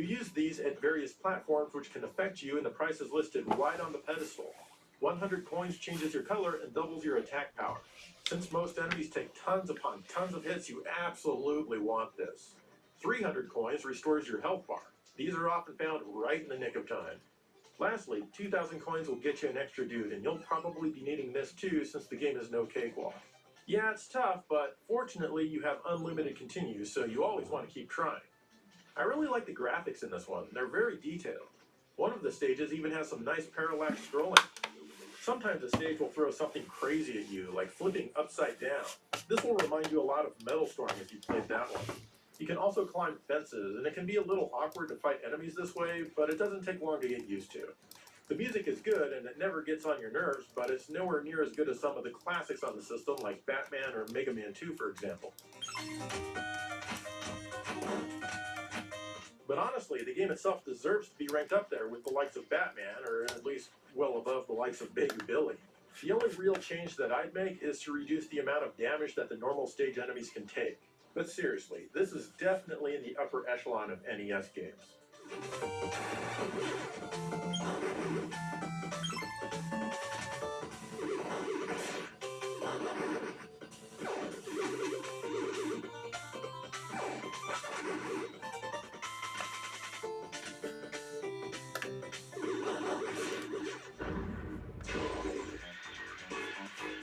use these at various platforms which can affect you, and the price is listed right on the pedestal. 100 coins changes your color and doubles your attack power. Since most enemies take tons upon tons of hits, you absolutely want this. 300 coins restores your health bar. These are often found right in the nick of time. Lastly, 2,000 coins will get you an extra dude, and you'll probably be needing this too since the game is no cakewalk. Yeah, it's tough, but fortunately you have unlimited continues, so you always want to keep trying. I really like the graphics in this one. They're very detailed. One of the stages even has some nice parallax scrolling. Sometimes a stage will throw something crazy at you, like flipping upside down. This will remind you a lot of Metal Storm if you played that one. You can also climb fences, and it can be a little awkward to fight enemies this way, but it doesn't take long to get used to. The music is good, and it never gets on your nerves, but it's nowhere near as good as some of the classics on the system, like Batman or Mega Man 2, for example. But honestly, the game itself deserves to be ranked up there with the likes of Batman, or at least well above the likes of Baby Billy. The only real change that I'd make is to reduce the amount of damage that the normal stage enemies can take. But seriously, this is definitely in the upper echelon of NES games.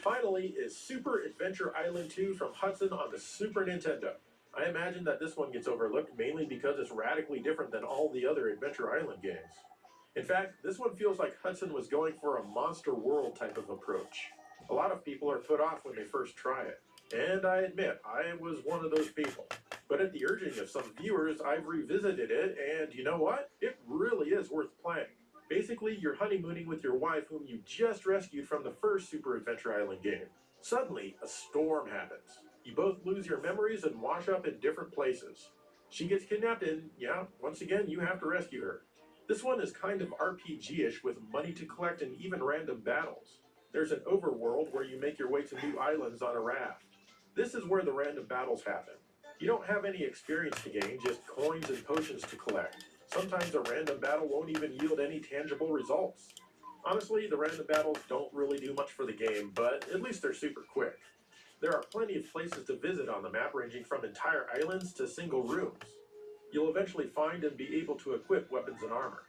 Finally is Super Adventure Island 2 from Hudson on the Super Nintendo. I imagine that this one gets overlooked mainly because it's radically different than all the other Adventure Island games. In fact, this one feels like Hudson was going for a Monster World type of approach. A lot of people are put off when they first try it, and I admit, I was one of those people. But at the urging of some viewers, I've revisited it, and you know what? It really is worth playing. Basically, you're honeymooning with your wife whom you just rescued from the first Super Adventure Island game. Suddenly, a storm happens. You both lose your memories and wash up in different places. She gets kidnapped and, yeah, once again, you have to rescue her. This one is kind of RPG-ish with money to collect and even random battles. There's an overworld where you make your way to new islands on a raft. This is where the random battles happen. You don't have any experience to gain, just coins and potions to collect. Sometimes a random battle won't even yield any tangible results. Honestly, the random battles don't really do much for the game, but at least they're super quick. There are plenty of places to visit on the map, ranging from entire islands to single rooms. You'll eventually find and be able to equip weapons and armor.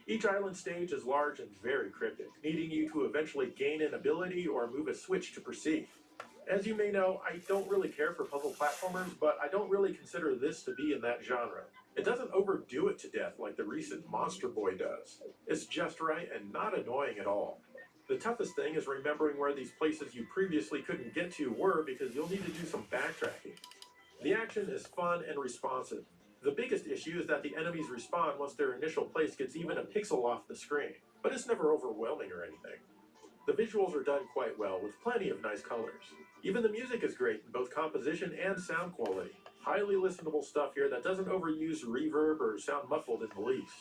Each island stage is large and very cryptic, needing you to eventually gain an ability or move a switch to proceed. As you may know, I don't really care for puzzle platformers, but I don't really consider this to be in that genre. It doesn't overdo it to death like the recent Monster Boy does. It's just right and not annoying at all. The toughest thing is remembering where these places you previously couldn't get to were because you'll need to do some backtracking. The action is fun and responsive. The biggest issue is that the enemies respawn once their initial place gets even a pixel off the screen, but it's never overwhelming or anything. The visuals are done quite well, with plenty of nice colors. Even the music is great in both composition and sound quality. Highly listenable stuff here that doesn't overuse reverb or sound muffled in the least.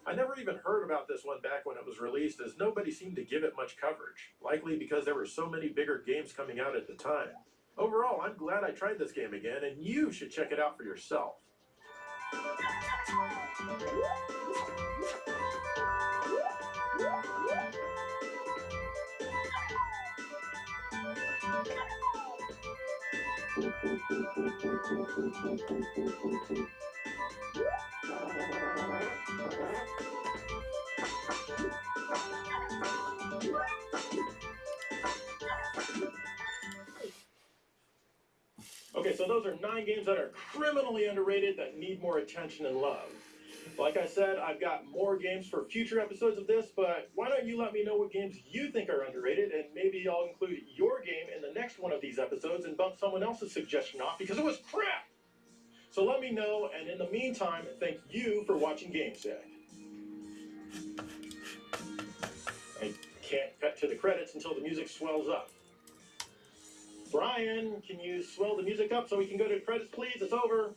I never even heard about this one back when it was released, as nobody seemed to give it much coverage, likely because there were so many bigger games coming out at the time. Overall, I'm glad I tried this game again, and you should check it out for yourself. Okay, so those are 9 games that are criminally underrated that need more attention and love. Like I said, I've got more games for future episodes of this, but why don't you let me know what games you think are underrated, and maybe I'll include your game in the next one of these episodes and bump someone else's suggestion off because it was crap! So let me know, and in the meantime, thank you for watching GameSack. I can't cut to the credits until the music swells up. Brian, can you swell the music up so we can go to the credits, please? It's over.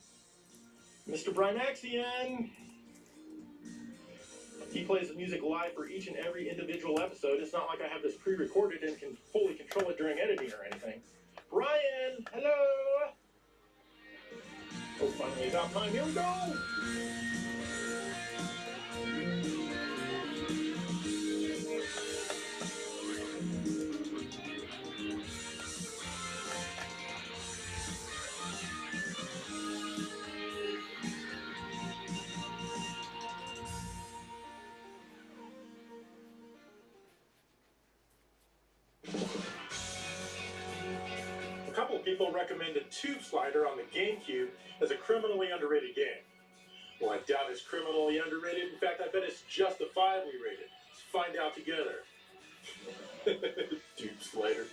Mr. Brian Axion. He plays the music live for each and every individual episode. It's not like I have this pre-recorded and can fully control it during editing or anything. Brian, hello! It's out time. Here we go. A couple of people recommended Tube Slider on the GameCube as a criminally underrated game. Well, I doubt it's criminally underrated. In fact, I bet it's justifiably rated. Let's find out together. Tube Slider.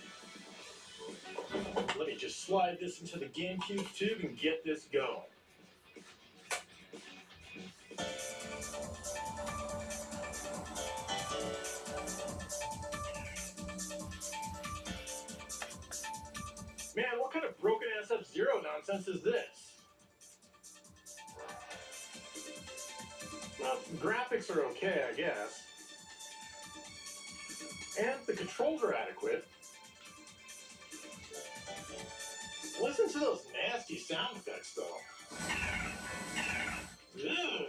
Let me just slide this into the GameCube tube and get this going. Man, what kind of broken ass F-Zero nonsense is this? Well, graphics are okay, I guess. And the controls are adequate. Listen to those nasty sound effects, though. Ugh.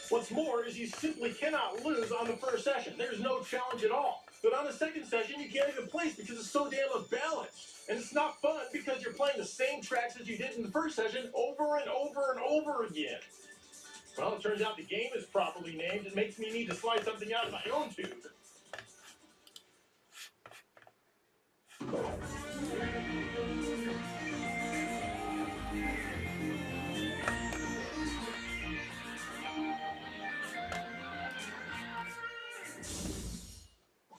What's more is you simply cannot lose on the first session. There's no challenge at all. But on the second session, you can't even place because it's so damn unbalanced. And it's not fun because you're playing the same tracks as you did in the first session over and over and over again. Well, it turns out the game is properly named. It makes me need to slide something out of my own tube.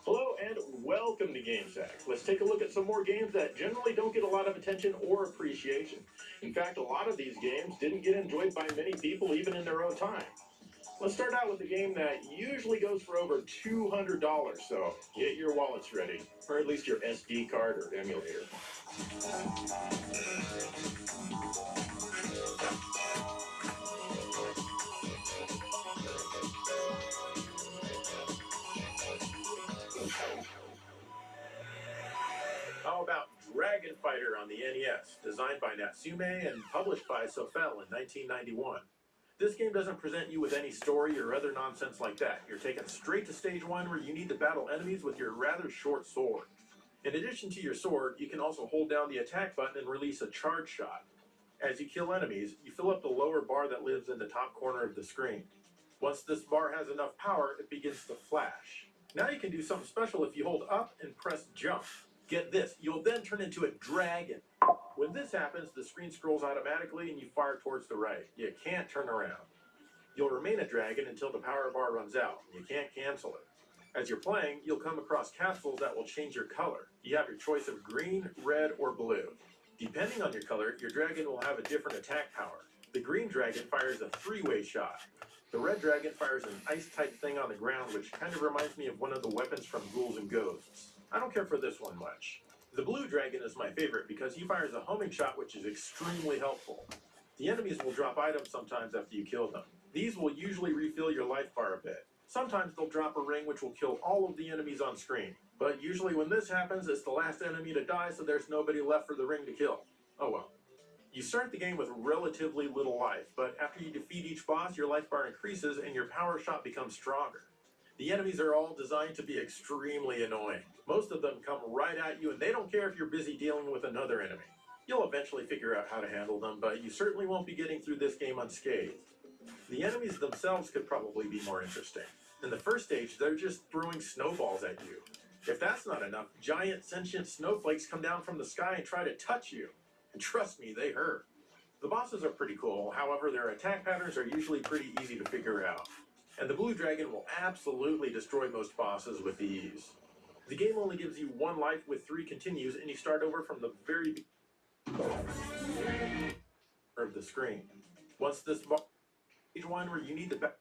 Hello and welcome to GameSack. Let's take a look at some more games that generally don't get a lot of attention or appreciation. In fact, a lot of these games didn't get enjoyed by many people even in their own time. Let's start out with a game that usually goes for over $200, so get your wallets ready, or at least your SD card or emulator. How about Dragon Fighter on the NES, designed by Natsume and published by Sofel in 1991. This game doesn't present you with any story or other nonsense like that. You're taken straight to stage 1 where you need to battle enemies with your rather short sword. In addition to your sword, you can also hold down the attack button and release a charge shot. As you kill enemies, you fill up the lower bar that lives in the top corner of the screen. Once this bar has enough power, it begins to flash. Now you can do something special if you hold up and press jump. Get this, you'll then turn into a dragon. When this happens, the screen scrolls automatically and you fire towards the right. You can't turn around. You'll remain a dragon until the power bar runs out. You can't cancel it. As you're playing, you'll come across capsules that will change your color. You have your choice of green, red, or blue. Depending on your color, your dragon will have a different attack power. The green dragon fires a three-way shot. The red dragon fires an ice-type thing on the ground, which kind of reminds me of one of the weapons from Ghouls and Ghosts. I don't care for this one much. The blue dragon is my favorite because he fires a homing shot, which is extremely helpful. The enemies will drop items sometimes after you kill them. These will usually refill your life bar a bit. Sometimes they'll drop a ring which will kill all of the enemies on screen. But usually when this happens, it's the last enemy to die, so there's nobody left for the ring to kill. Oh well. You start the game with relatively little life, but after you defeat each boss, your life bar increases and your power shot becomes stronger. The enemies are all designed to be extremely annoying. Most of them come right at you and they don't care if you're busy dealing with another enemy. You'll eventually figure out how to handle them, but you certainly won't be getting through this game unscathed. The enemies themselves could probably be more interesting. In the first stage, they're just throwing snowballs at you. If that's not enough, giant sentient snowflakes come down from the sky and try to touch you. And trust me, they hurt. The bosses are pretty cool, however, their attack patterns are usually pretty easy to figure out. And the blue dragon will absolutely destroy most bosses with ease. The game only gives you one life with 3 continues, and you start over from the very beginning of the screen. Once this bar, stage 1 where you need the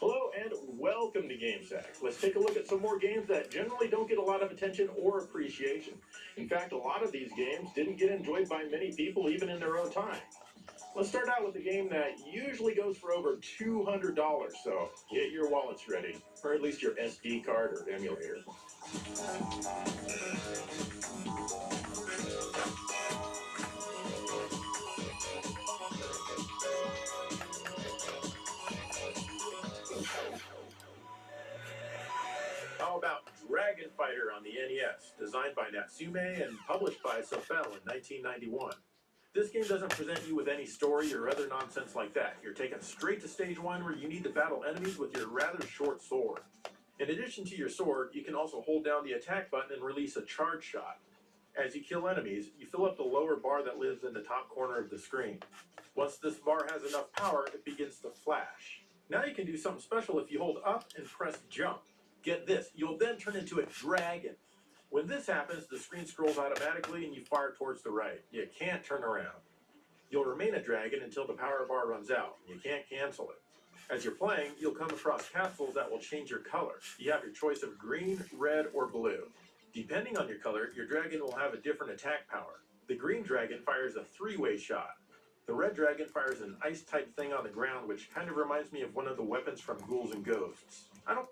Hello and welcome to GameSack. Let's take a look at some more games that generally don't get a lot of attention or appreciation. In fact, a lot of these games didn't get enjoyed by many people even in their own time. Let's start out with a game that usually goes for over $200, so get your wallets ready, or at least your SD card or emulator. How about Dragon Fighter on the NES, designed by Natsume and published by Sofel in 1991? This game doesn't present you with any story or other nonsense like that. You're taken straight to stage 1 where you need to battle enemies with your rather short sword. In addition to your sword, you can also hold down the attack button and release a charge shot. As you kill enemies, you fill up the lower bar that lives in the top corner of the screen. Once this bar has enough power, it begins to flash. Now you can do something special if you hold up and press jump. Get this, you'll then turn into a dragon. When this happens, the screen scrolls automatically and you fire towards the right. You can't turn around. You'll remain a dragon until the power bar runs out. You can't cancel it. As you're playing, you'll come across capsules that will change your color. You have your choice of green, red, or blue. Depending on your color, your dragon will have a different attack power. The green dragon fires a three-way shot. The red dragon fires an ice-type thing on the ground, which kind of reminds me of one of the weapons from Ghouls and Ghosts. I don't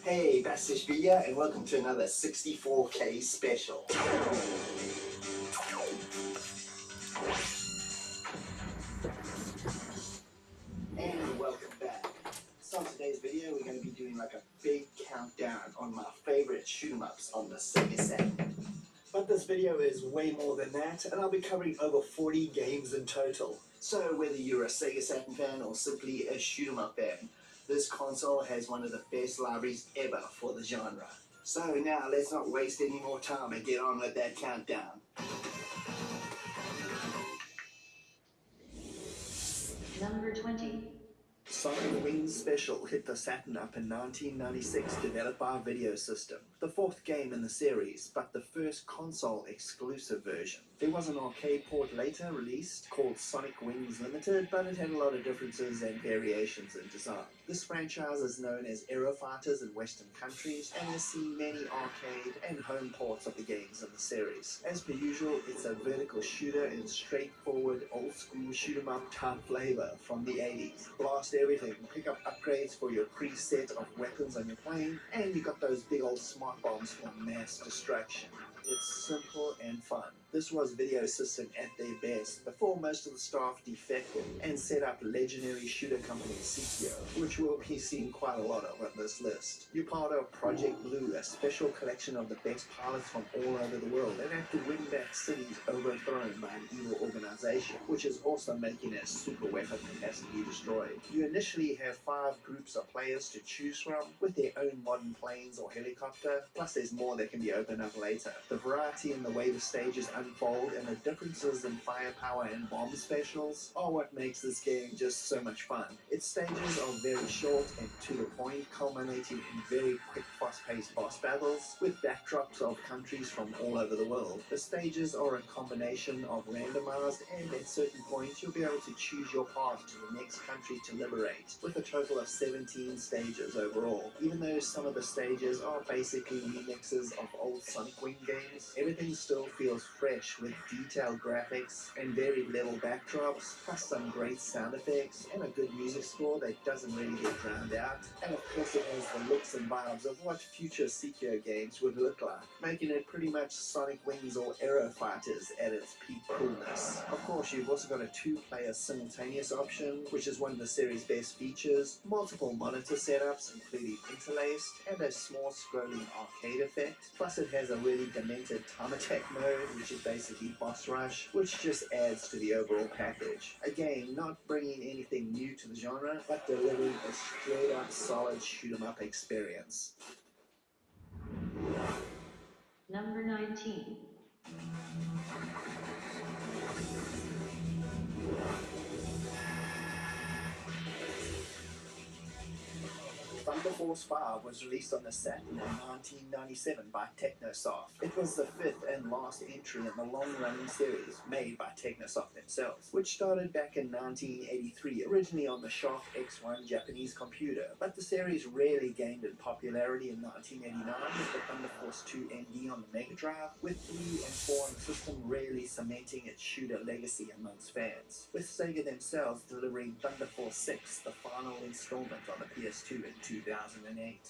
Hey, Bastish Villa, and welcome to another 64K special. And welcome back. So in today's video, we're going to be doing like a big countdown on my favorite shoot 'em ups on the Sega Saturn. But this video is way more than that, and I'll be covering over 40 games in total. So whether you're a Sega Saturn fan or simply a shoot 'em up fan, this console has one of the best libraries ever for the genre. So now let's not waste any more time and get on with that countdown. Number 20. Sonic Wings Special hit the Saturn up in 1996, developed by Video System. The fourth game in the series, but the first console-exclusive version. There was an arcade port later released called Sonic Wings Limited, but it had a lot of differences and variations in design. This franchise is known as Aero Fighters in Western countries and has seen many arcade and home ports of the games in the series. As per usual, it's a vertical shooter in straightforward, old-school shoot-'em-up type flavor from the 80s. Blast everything, pick up upgrades for your preset of weapons on your plane, and you got those big old smart bombs for mass destruction. It's simple and fun. This was Video System at their best, before most of the staff defected and set up legendary shooter company Sekiro, which we'll be seeing quite a lot of on this list. You're part of Project Blue, a special collection of the best pilots from all over the world, and have to win back cities overthrown by an evil organization, which is also making a super weapon that has to be destroyed. You initially have 5 groups of players to choose from, with their own modern planes or helicopter, plus there's more that can be opened up later. The variety in the way the stages unfold and the differences in firepower and bomb specials are what makes this game just so much fun. Its stages are very short and to the point, culminating in very quick, fast-paced boss battles with backdrops of countries from all over the world. The stages are a combination of randomized, and at certain points you'll be able to choose your path to the next country to liberate, with a total of 17 stages overall. Even though some of the stages are basically remixes of old Sonic Wing games, everything still feels fresh with detailed graphics and very level backdrops, plus some great sound effects and a good music score that doesn't really get drowned out. And of course it has the looks and vibes of what future Sekiro games would look like, making it pretty much Sonic Wings or Aero Fighters at its peak coolness. Of course, you've also got a 2-player simultaneous option, which is one of the series' best features, multiple monitor setups including interlaced, and a small scrolling arcade effect. Plus it has a really demented time attack mode, which you basically Boss Rush, which just adds to the overall package. Again, not bringing anything new to the genre, but delivering a straight up solid shoot 'em up experience. Number 19. Thunder Force 5 was released on the Saturn in 1997 by Technosoft. It was the fifth and last entry in the long-running series made by Technosoft themselves, which started back in 1983, originally on the Shark X1 Japanese computer, but the series really gained in popularity in 1989 with the Thunder Force 2 ND on the Mega Drive, with 3 and 4 on the system really cementing its shooter legacy amongst fans, with Sega themselves delivering Thunder Force 6, the final installment on the PS2 in 2008.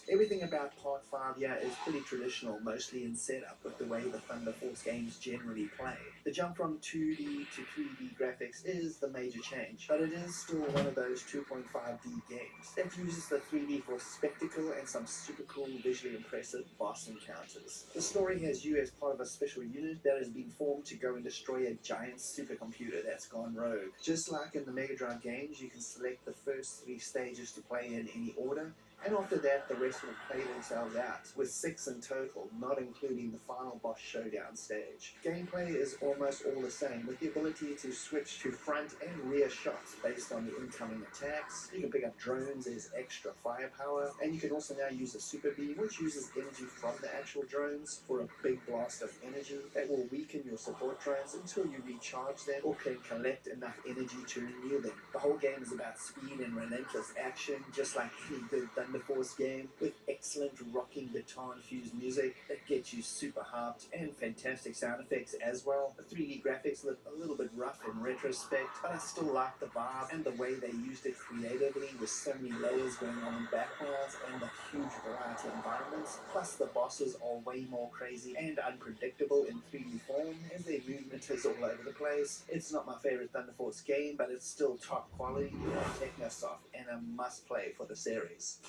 Everything about Part 5 here is pretty traditional, mostly in setup with the way the Thunder Force games generally play. The jump from 2D to 3D graphics is the major change, but it is still one of those 2.5D games that uses the 3D for spectacle and some super cool, visually impressive boss encounters. The story has you as part of a special unit that has been formed to go and destroy a giant supercomputer that's gone rogue. Just like in the Mega Drive games, you can select the first 3 stages to play in any order, and after that the rest will play themselves out, with 6 in total, not including the final boss showdown stage. Gameplay is almost all the same, with the ability to switch to front and rear shots based on the incoming attacks. You can pick up drones as extra firepower, and you can also now use a super beam, which uses energy from the actual drones for a big blast of energy that will weaken your support drones until you recharge them or can collect enough energy to renew them. The whole game is about speed and relentless action, just like any good Thunder Force game, with excellent rocking guitar-infused music that gets you super hyped, and fantastic sound effects as well. The 3D graphics look a little bit rough in retrospect, but I still like the vibe and the way they used it creatively, with so many layers going on in backgrounds and a huge variety of environments. Plus the bosses are way more crazy and unpredictable in 3D form, as their movement is all over the place. It's not my favorite Thunder Force game, but it's still top quality from Technosoft and a must play for the series.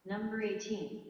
Number 18.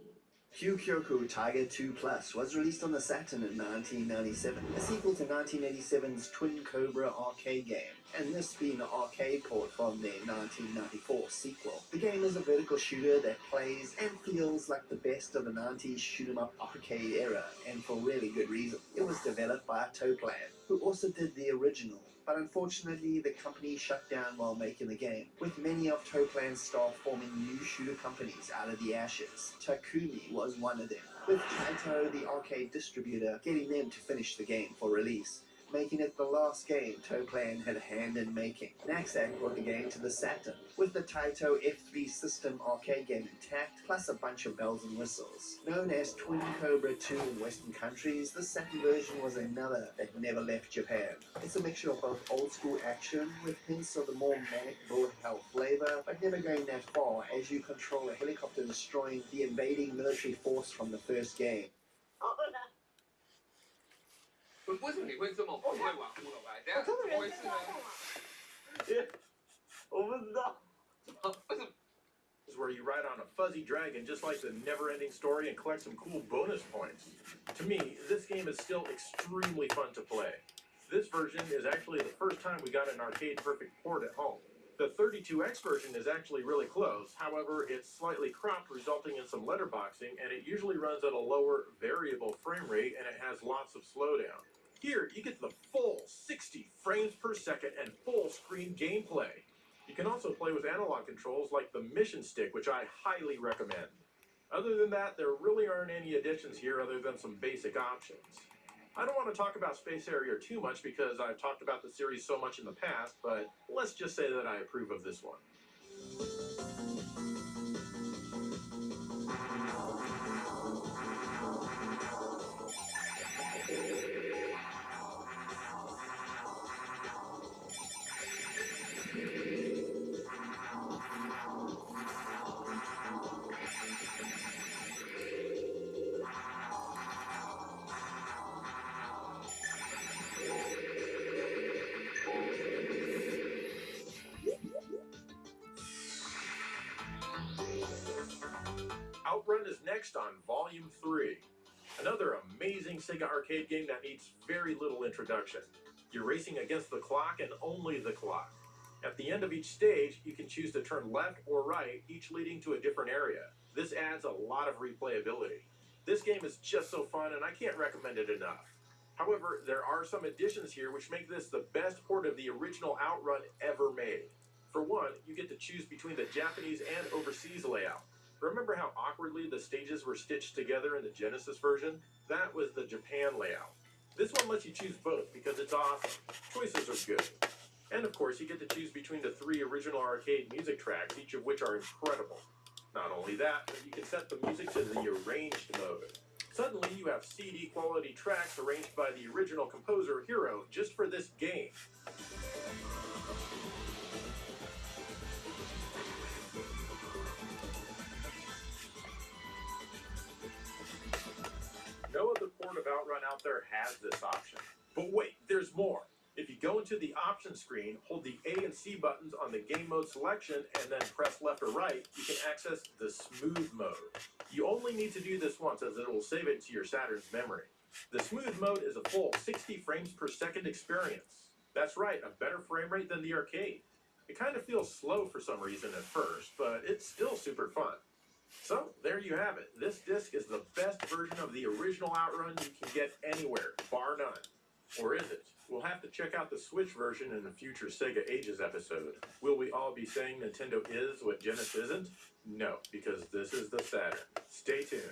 Kyokyoku Tiger 2 Plus was released on the Saturn in 1997, a sequel to 1987's Twin Cobra arcade game, and this being an arcade port from their 1994 sequel. The game is a vertical shooter that plays and feels like the best of the 90s shoot-'em-up arcade era, and for really good reason. It was developed by Toplan, who also did the original, but unfortunately the company shut down while making the game, with many of Toplan's staff forming new shooter companies out of the ashes. Takumi was one of them, with Taito, the arcade distributor, getting them to finish the game for release, making it the last game Toplan had a hand in making. Naxac brought the game to the Saturn, with the Taito F3 system arcade game intact, plus a bunch of bells and whistles. Known as Twin Cobra 2 in Western countries, the Saturn version was another that never left Japan. It's a mixture of both old school action, with hints of the more manic bullet hell flavor, but never going that far, as you control a helicopter destroying the invading military force from the first game. 为什么你会这么不会玩骷髅白？等下怎么回事呢？我不知道。为什么？ Is where you ride on a fuzzy dragon just like the never-ending story and collect some cool bonus points. To me, this game is still extremely fun to play. This version is actually the first time we got an arcade-perfect port at home. The 32X version is actually really close, however, it's slightly cropped, resulting in some letterboxing, and it usually runs at a lower variable frame rate, and it has lots of slowdown. Here, you get the full 60 frames per second and full-screen gameplay. You can also play with analog controls like the mission stick, which I highly recommend. Other than that, there really aren't any additions here other than some basic options. I don't want to talk about Space Harrier too much because I've talked about the series so much in the past, but let's just say that I approve of this one. Outrun is next on Volume 3. Another amazing Sega arcade game that needs very little introduction. You're racing against the clock and only the clock. At the end of each stage, you can choose to turn left or right, each leading to a different area. This adds a lot of replayability. This game is just so fun and I can't recommend it enough. However, there are some additions here which make this the best port of the original Outrun ever made. For one, you get to choose between the Japanese and overseas layout. Remember how awkwardly the stages were stitched together in the Genesis version? That was the Japan layout. This one lets you choose both because it's awesome. Choices are good. And of course, you get to choose between the 3 original arcade music tracks, each of which are incredible. Not only that, but you can set the music to the arranged mode. Suddenly, you have CD quality tracks arranged by the original composer, Hiro, just for this game. No other port of Outrun out there has this option. But wait, there's more. If you go into the options screen, hold the A and C buttons on the game mode selection, and then press left or right, you can access the smooth mode. You only need to do this once, as it will save it to your Saturn's memory. The smooth mode is a full 60 frames per second experience. That's right, a better frame rate than the arcade. It kind of feels slow for some reason at first, but it's still super fun. So, there you have it. This disc is the best version of the original Outrun you can get anywhere, bar none. Or is it? We'll have to check out the Switch version in a future Sega Ages episode. Will we all be saying Nintendo is what Genesis isn't? No, because this is the Saturn. Stay tuned.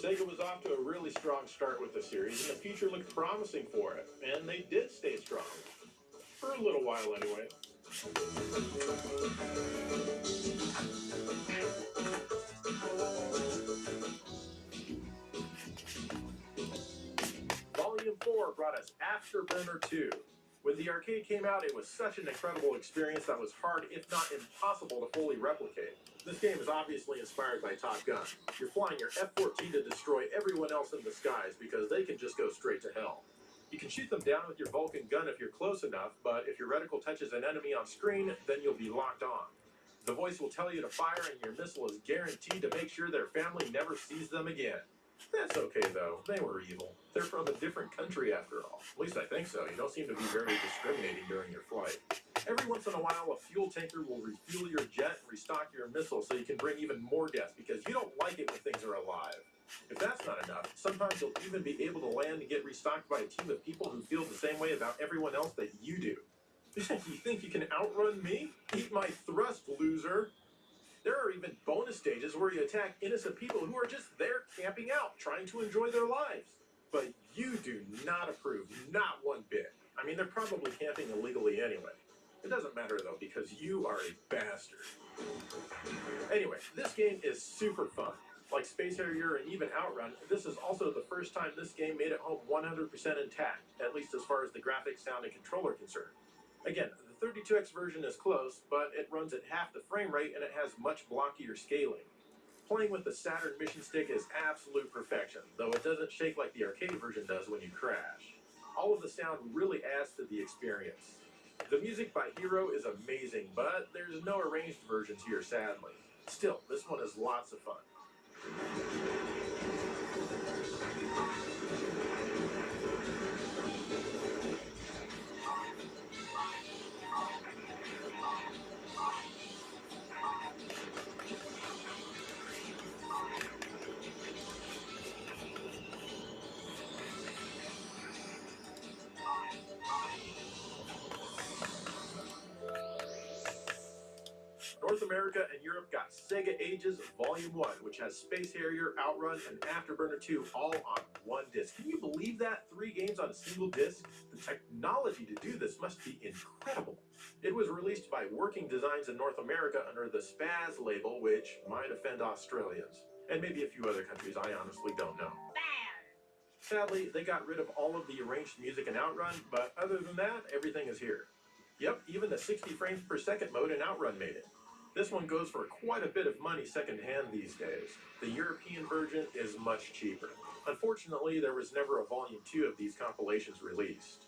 Sega was off to a really strong start with the series, and the future looked promising for it. And they did stay strong. For a little while, anyway. Volume 4 brought us Afterburner 2. When the arcade came out, it was such an incredible experience that was hard, if not impossible, to fully replicate. This game is obviously inspired by Top Gun. You're flying your F-14 to destroy everyone else in the skies because they can just go straight to hell. You can shoot them down with your Vulcan gun if you're close enough, but if your reticle touches an enemy on screen, then you'll be locked on. The voice will tell you to fire, and your missile is guaranteed to make sure their family never sees them again. That's okay, though. They were evil. They're from a different country, after all. At least I think so. You don't seem to be very discriminating during your flight. Every once in a while, a fuel tanker will refuel your jet and restock your missile so you can bring even more deaths because you don't like it when things are alive. If that's not enough, sometimes you'll even be able to land and get restocked by a team of people who feel the same way about everyone else that you do. You think you can outrun me? Eat my thrust, loser. There are even bonus stages where you attack innocent people who are just there camping out, trying to enjoy their lives. But you do not approve, not one bit. I mean, they're probably camping illegally anyway. It doesn't matter though, because you are a bastard. Anyway, this game is super fun. Like Space Harrier and even Outrun, this is also the first time this game made it home 100% intact, at least as far as the graphics, sound, and control are concerned. Again, the 32X version is close, but it runs at half the frame rate and it has much blockier scaling. Playing with the Saturn Mission Stick is absolute perfection, though it doesn't shake like the arcade version does when you crash. All of the sound really adds to the experience. The music by Hiro is amazing, but there's no arranged versions here, sadly. Still, this one is lots of fun. North America and Europe got Sega Ages Volume 1, which has Space Harrier, Outrun, and Afterburner 2 all on one disc. Can you believe that? 3 games on a single disc? The technology to do this must be incredible. It was released by Working Designs in North America under the Spaz label, which might offend Australians. And maybe a few other countries, I honestly don't know. Sadly, they got rid of all of the arranged music in Outrun, but other than that, everything is here. Yep, even the 60 frames per second mode in Outrun made it. This one goes for quite a bit of money secondhand these days. The European version is much cheaper. Unfortunately, there was never a Volume 2 of these compilations released.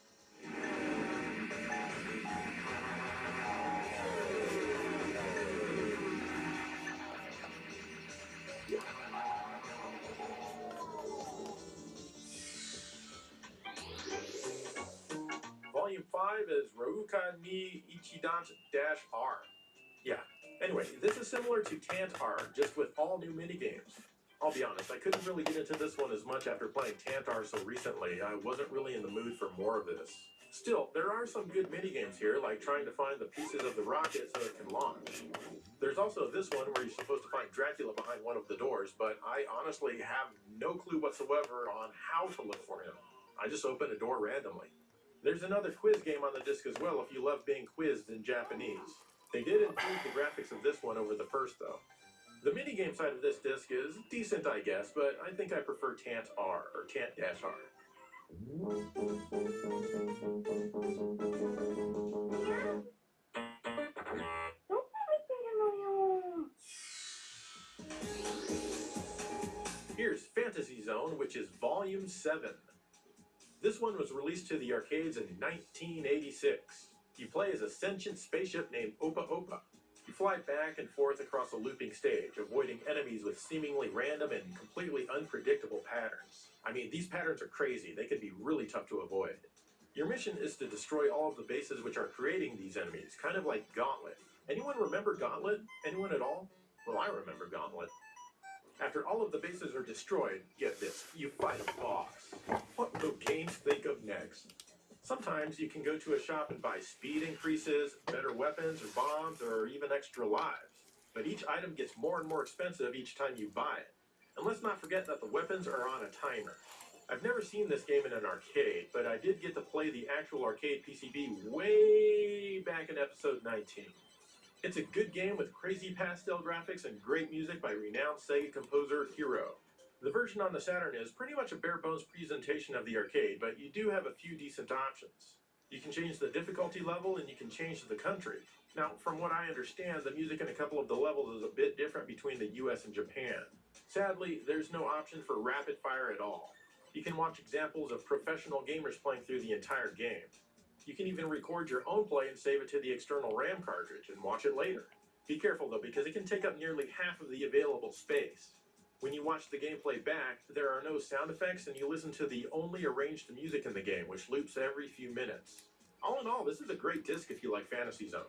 Volume 5 is Rouka ni Ichidan-R. Yeah. Anyway, this is similar to Tant-R, just with all new minigames. I'll be honest, I couldn't really get into this one as much after playing Tant-R so recently. I wasn't really in the mood for more of this. Still, there are some good minigames here, like trying to find the pieces of the rocket so it can launch. There's also this one where you're supposed to find Dracula behind one of the doors, but I honestly have no clue whatsoever on how to look for him. I just open a door randomly. There's another quiz game on the disc as well if you love being quizzed in Japanese. They did improve the graphics of this one over the first, though. The minigame side of this disc is decent, I guess, but I think I prefer Tant-R, or Tant-R. Here's Fantasy Zone, which is Volume 7. This one was released to the arcades in 1986. You play as a sentient spaceship named Opa Opa. You fly back and forth across a looping stage, avoiding enemies with seemingly random and completely unpredictable patterns. I mean, these patterns are crazy. They can be really tough to avoid. Your mission is to destroy all of the bases which are creating these enemies, kind of like Gauntlet. Anyone remember Gauntlet? Anyone at all? Well, I remember Gauntlet. After all of the bases are destroyed, get this, you fight a boss. What will games think of next? Sometimes you can go to a shop and buy speed increases, better weapons or bombs, or even extra lives. But each item gets more and more expensive each time you buy it. And let's not forget that the weapons are on a timer. I've never seen this game in an arcade, but I did get to play the actual arcade PCB way back in episode 19. It's a good game with crazy pastel graphics and great music by renowned Sega composer Hiro. The version on the Saturn is pretty much a bare-bones presentation of the arcade, but you do have a few decent options. You can change the difficulty level and you can change the country. Now, from what I understand, the music in a couple of the levels is a bit different between the US and Japan. Sadly, there's no option for rapid fire at all. You can watch examples of professional gamers playing through the entire game. You can even record your own play and save it to the external RAM cartridge and watch it later. Be careful though, because it can take up nearly half of the available space. When you watch the gameplay back, there are no sound effects and you listen to the only arranged music in the game, which loops every few minutes. All in all, this is a great disc if you like Fantasy Zone.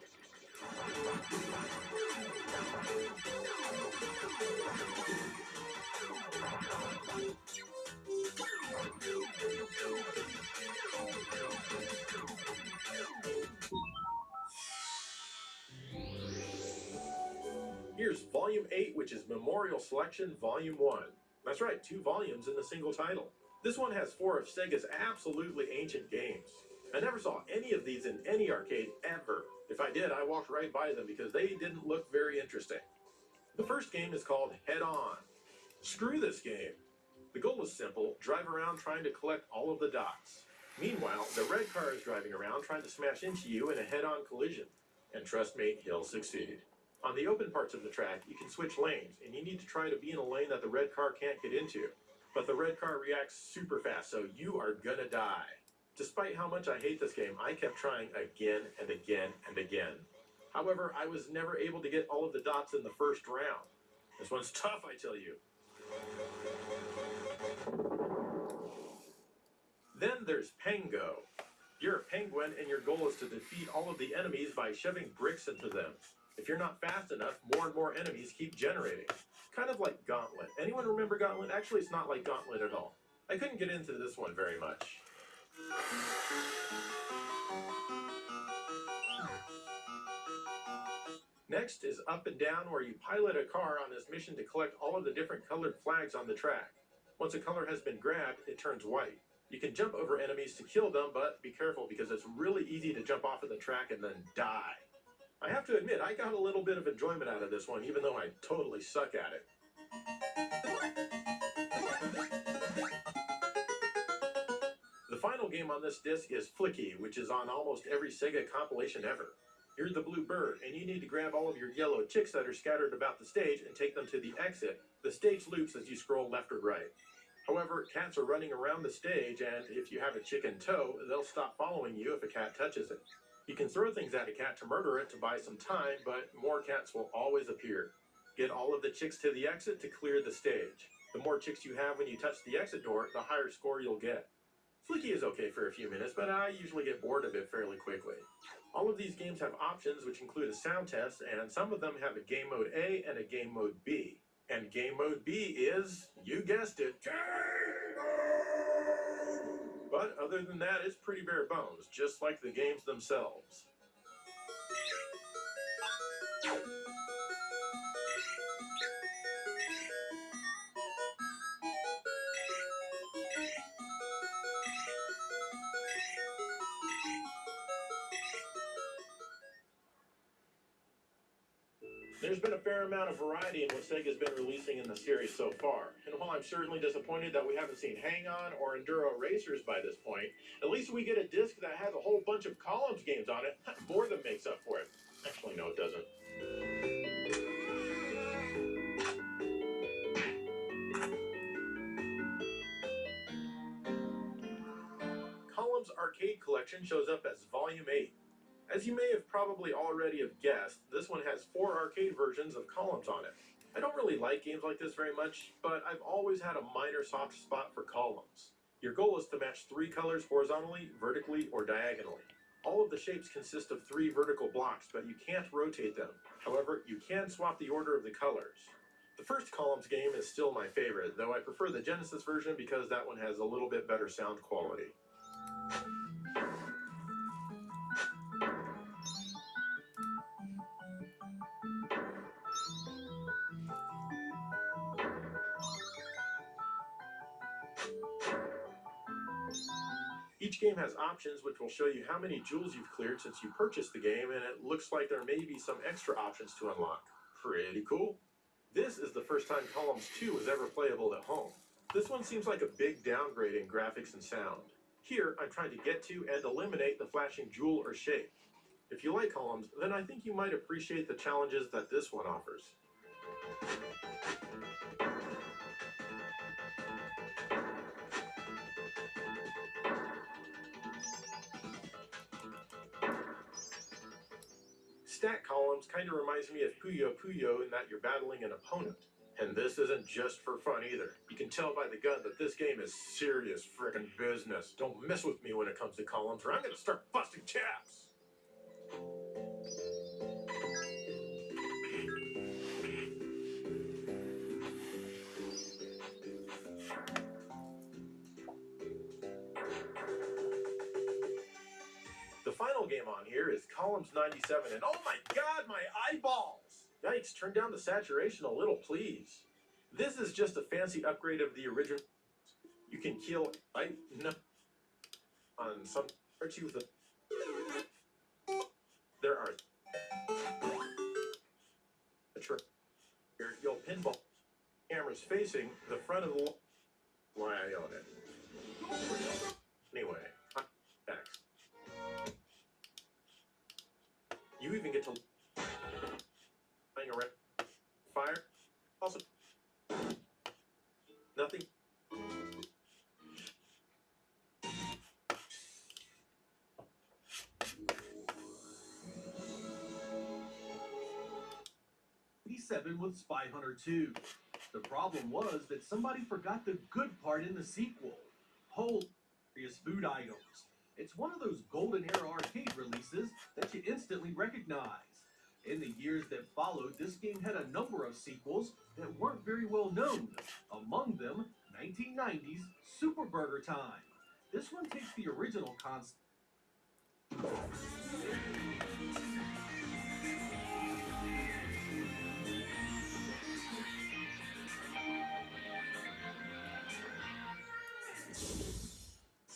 Here's Volume 8, which is Memorial Selection Volume 1. That's right, 2 volumes in the single title. This one has 4 of Sega's absolutely ancient games. I never saw any of these in any arcade ever. If I did, I walked right by them because they didn't look very interesting. The first game is called Head On. Screw this game. The goal is simple, drive around trying to collect all of the dots. Meanwhile, the red car is driving around trying to smash into you in a head-on collision. And trust me, he'll succeed. On the open parts of the track, you can switch lanes, and you need to try to be in a lane that the red car can't get into. But the red car reacts super fast, so you are gonna die. Despite how much I hate this game, I kept trying again and again and again. However, I was never able to get all of the dots in the first round. This one's tough, I tell you. Then there's Pengo. You're a penguin, and your goal is to defeat all of the enemies by shoving bricks into them. If you're not fast enough, more and more enemies keep generating. Kind of like Gauntlet. Anyone remember Gauntlet? Actually, it's not like Gauntlet at all. I couldn't get into this one very much. Next is Up and Down, where you pilot a car on this mission to collect all of the different colored flags on the track. Once a color has been grabbed, it turns white. You can jump over enemies to kill them, but be careful because it's really easy to jump off of the track and then die. I have to admit, I got a little bit of enjoyment out of this one, even though I totally suck at it. final game on this disc is Flicky, which is on almost every Sega compilation ever. You're the blue bird, and you need to grab all of your yellow chicks that are scattered about the stage and take them to the exit. The stage loops as you scroll left or right. However, cats are running around the stage, and if you have a chick in tow, they'll stop following you if a cat touches it. You can throw things at a cat to murder it to buy some time, but more cats will always appear. Get all of the chicks to the exit to clear the stage. The more chicks you have when you touch the exit door, the higher score you'll get. Flicky is okay for a few minutes, but I usually get bored of it fairly quickly. All of these games have options which include a sound test, and some of them have a Game Mode A and a Game Mode B. And Game Mode B is, you guessed it, Game Mode! But other than that, it's pretty bare bones, just like the games themselves. There's been a fair amount of variety in what Sega's been releasing in the series so far, and while I'm certainly disappointed that we haven't seen Hang-On or Enduro Racers by this point, at least we get a disc that has a whole bunch of Columns games on it. Boredom makes up for it. Actually, no, it doesn't. Columns Arcade Collection shows up as Volume 8. As you may have probably already have guessed, this one has 4 arcade versions of Columns on it. I don't really like games like this very much, but I've always had a minor soft spot for Columns. Your goal is to match 3 colors horizontally, vertically, or diagonally. All of the shapes consist of 3 vertical blocks, but you can't rotate them. However, you can swap the order of the colors. The first Columns game is still my favorite, though I prefer the Genesis version because that one has a little bit better sound quality. Each game has options which will show you how many jewels you've cleared since you purchased the game, and it looks like there may be some extra options to unlock. Pretty cool. This is the first time Columns 2 was ever playable at home. This one seems like a big downgrade in graphics and sound. Here, I'm trying to get to and eliminate the flashing jewel or shape. If you like Columns, then I think you might appreciate the challenges that this one offers. Stack Columns kind of reminds me of Puyo Puyo in that you're battling an opponent. And this isn't just for fun either. You can tell by the gun that this game is serious frickin' business. Don't mess with me when it comes to Columns, or I'm gonna start busting chaps! The final game on here is Columns 97, and oh my god, my eyeballs! Yikes, turn down the saturation a little, please. This is just a fancy upgrade of the original. You can kill, on some parts with the... There are... You'll pinball cameras facing the front of the... Why I own it. Anyway, thanks. You even get to playing around fire. Also, nothing. '87 with Spy Hunter 2. The problem was that somebody forgot the good part in the sequel. Hilarious food items. It's one of those golden era arcade releases that you instantly recognize. In the years that followed, this game had a number of sequels that weren't very well known. Among them, 1990's Super Burger Time. This one takes the original concept.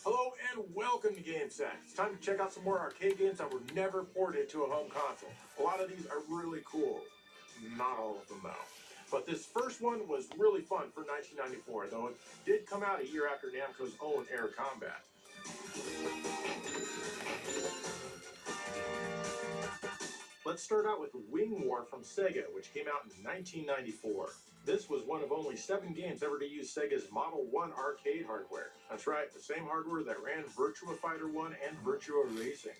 Hello and welcome to GameSack. It's time to check out some more arcade games that were never ported to a home console. A lot of these are really cool. Not all of them though. But this first one was really fun for 1994, though it did come out a year after Namco's own Air Combat. Let's start out with Wing War from Sega, which came out in 1994. This was one of only 7 games ever to use Sega's Model 1 arcade hardware. That's right, the same hardware that ran Virtua Fighter 1 and Virtua Racing.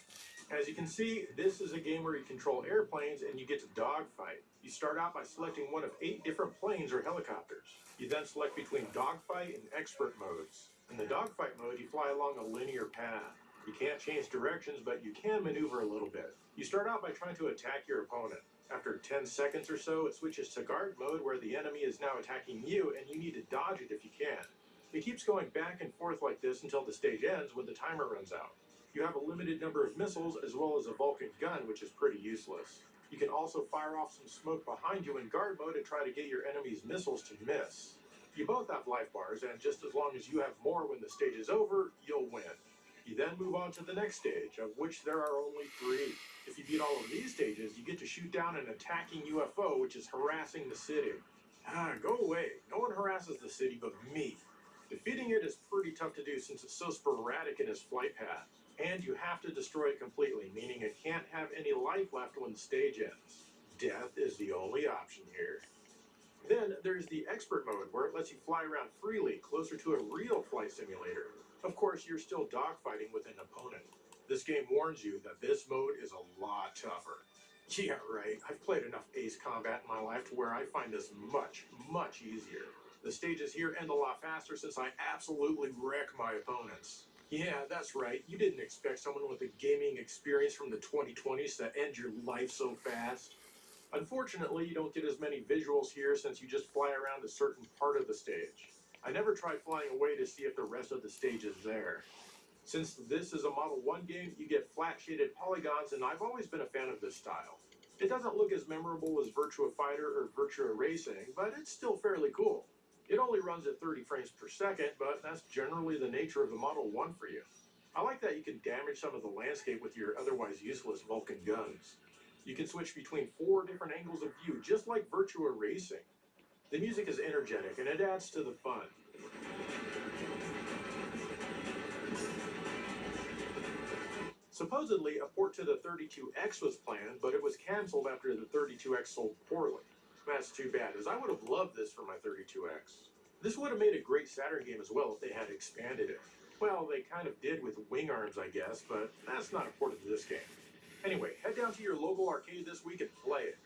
As you can see, this is a game where you control airplanes and you get to dogfight. You start out by selecting one of 8 different planes or helicopters. You then select between dogfight and expert modes. In the dogfight mode, you fly along a linear path. You can't change directions, but you can maneuver a little bit. You start out by trying to attack your opponent. After 10 seconds or so, it switches to guard mode where the enemy is now attacking you and you need to dodge it if you can. It keeps going back and forth like this until the stage ends when the timer runs out. You have a limited number of missiles as well as a Vulcan gun, which is pretty useless. You can also fire off some smoke behind you in guard mode and try to get your enemy's missiles to miss. You both have life bars, and just as long as you have more when the stage is over, you'll win. You then move on to the next stage, of which there are only 3. If you beat all of these stages, you get to shoot down an attacking UFO, which is harassing the city. Go away. No one harasses the city but me. Defeating it is pretty tough to do since it's so sporadic in its flight path. And you have to destroy it completely, meaning it can't have any life left when the stage ends. Death is the only option here. Then there's the expert mode, where it lets you fly around freely, closer to a real flight simulator. Of course, you're still dogfighting with an opponent. This game warns you that this mode is a lot tougher. Yeah, right. I've played enough Ace Combat in my life to where I find this much, much easier. The stages here end a lot faster since I absolutely wreck my opponents. Yeah, that's right. You didn't expect someone with a gaming experience from the 2020s to end your life so fast. Unfortunately, you don't get as many visuals here since you just fly around a certain part of the stage. I never tried flying away to see if the rest of the stage is there. Since this is a Model 1 game, you get flat-shaded polygons, and I've always been a fan of this style. It doesn't look as memorable as Virtua Fighter or Virtua Racing, but it's still fairly cool. It only runs at 30 frames per second, but that's generally the nature of the Model 1 for you. I like that you can damage some of the landscape with your otherwise useless Vulcan guns. You can switch between 4 different angles of view, just like Virtua Racing. The music is energetic, and it adds to the fun. Supposedly, a port to the 32X was planned, but it was cancelled after the 32X sold poorly. That's too bad, as I would have loved this for my 32X. This would have made a great Saturn game as well if they had expanded it. Well, they kind of did with Wing Arms, I guess, but that's not important to this game. Anyway, head down to your local arcade this week and play it.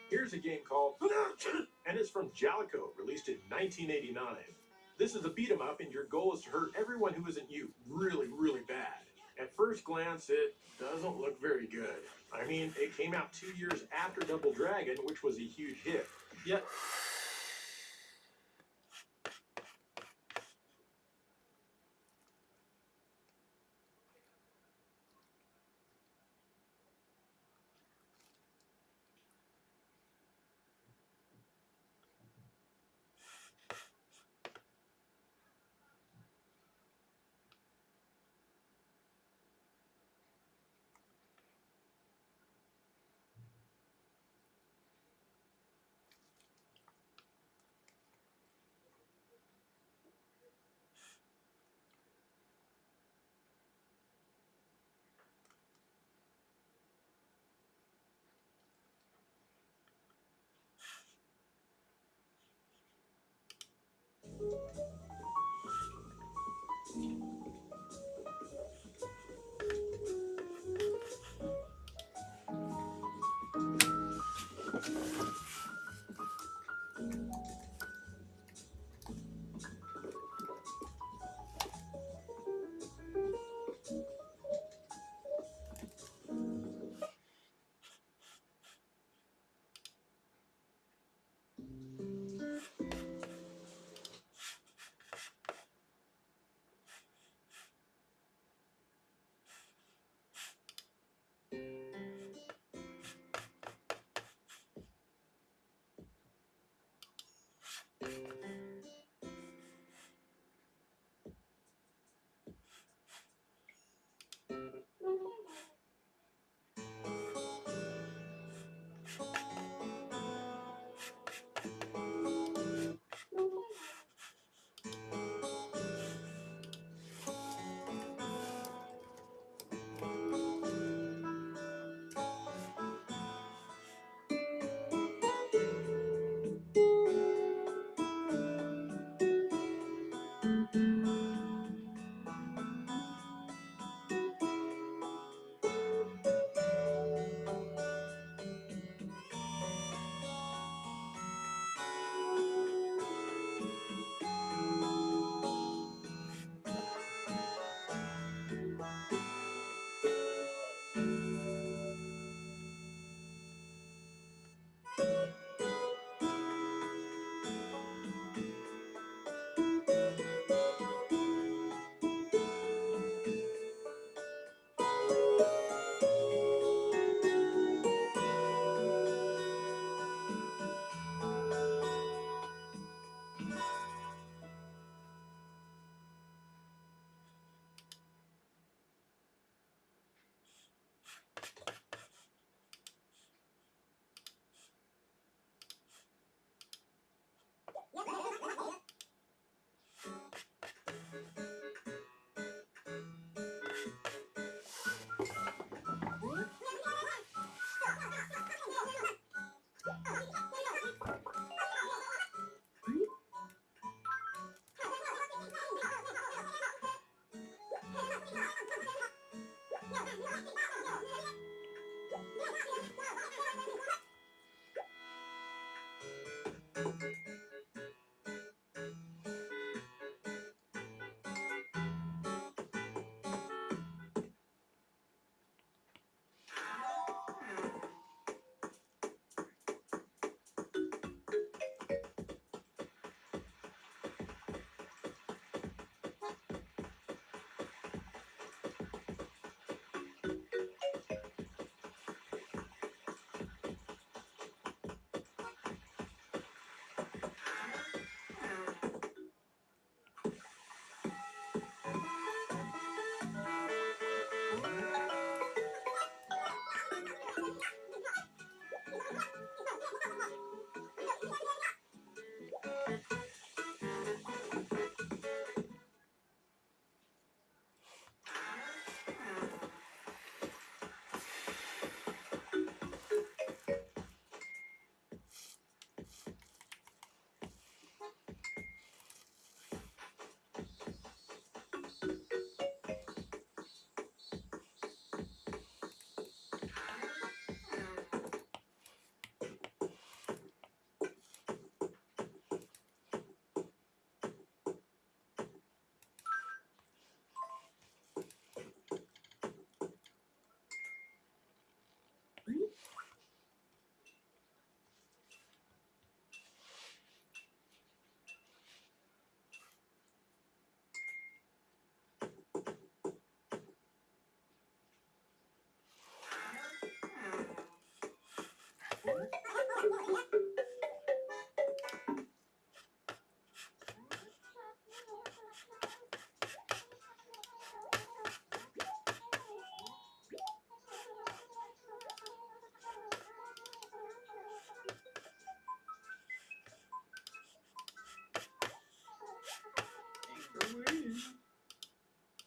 Here's a game called and it's from Jalico, released in 1989. This is a beat 'em up, and your goal is to hurt everyone who isn't you really, really bad. At first glance, it doesn't look very good. I mean, it came out 2 years after Double Dragon, which was a huge hit. Yet,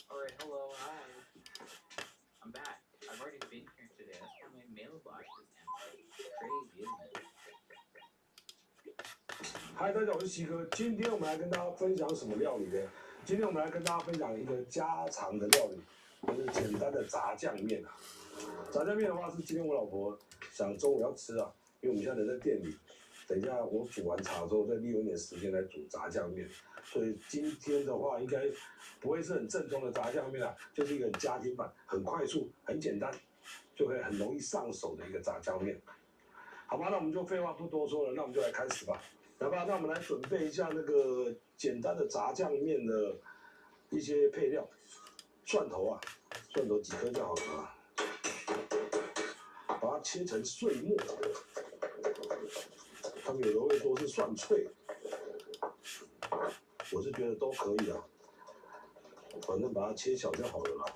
Alright, hello, hi. I'm back. I've already been here today. That's why my mailbox is empty. Crazy, isn't it? 嗨，大家好，我是西哥。今天我们来跟大家分享什么料理呢？今天我们来跟大家分享一个家常的料理，就是简单的炸酱面啊。炸酱面的话是今天我老婆想中午要吃啊，因为我们现在人在店里，等一下我煮完茶之后再利用一点时间来煮炸酱面，所以今天的话应该不会是很正宗的炸酱面啊，就是一个家庭版，很快速、很简单，就可以很容易上手的一个炸酱面。好吧，那我们就废话不多说了，那我们就来开始吧。来吧，那我们来准备一下那个简单的炸酱面的一些配料，蒜头啊，蒜头几颗就好了啊，把它切成碎末，他们有的会说是蒜脆，我是觉得都可以啊，反正把它切小就好了啦。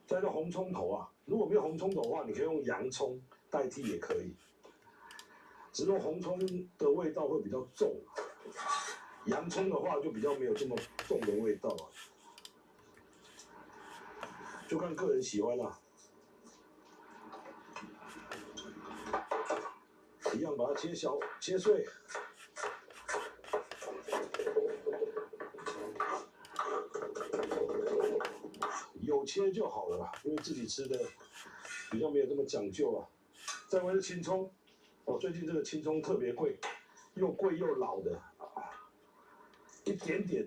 再用红葱头啊，如果没有红葱头的话，你可以用洋葱代替也可以。只是红葱的味道会比较重，洋葱的话就比较没有这么重的味道，就看个人喜欢啦。一样把它切小、切碎，有切就好了啦，因为自己吃的比较没有这么讲究啊。再来是青葱。哦，最近这个青葱特别贵，又贵又老的，一点点。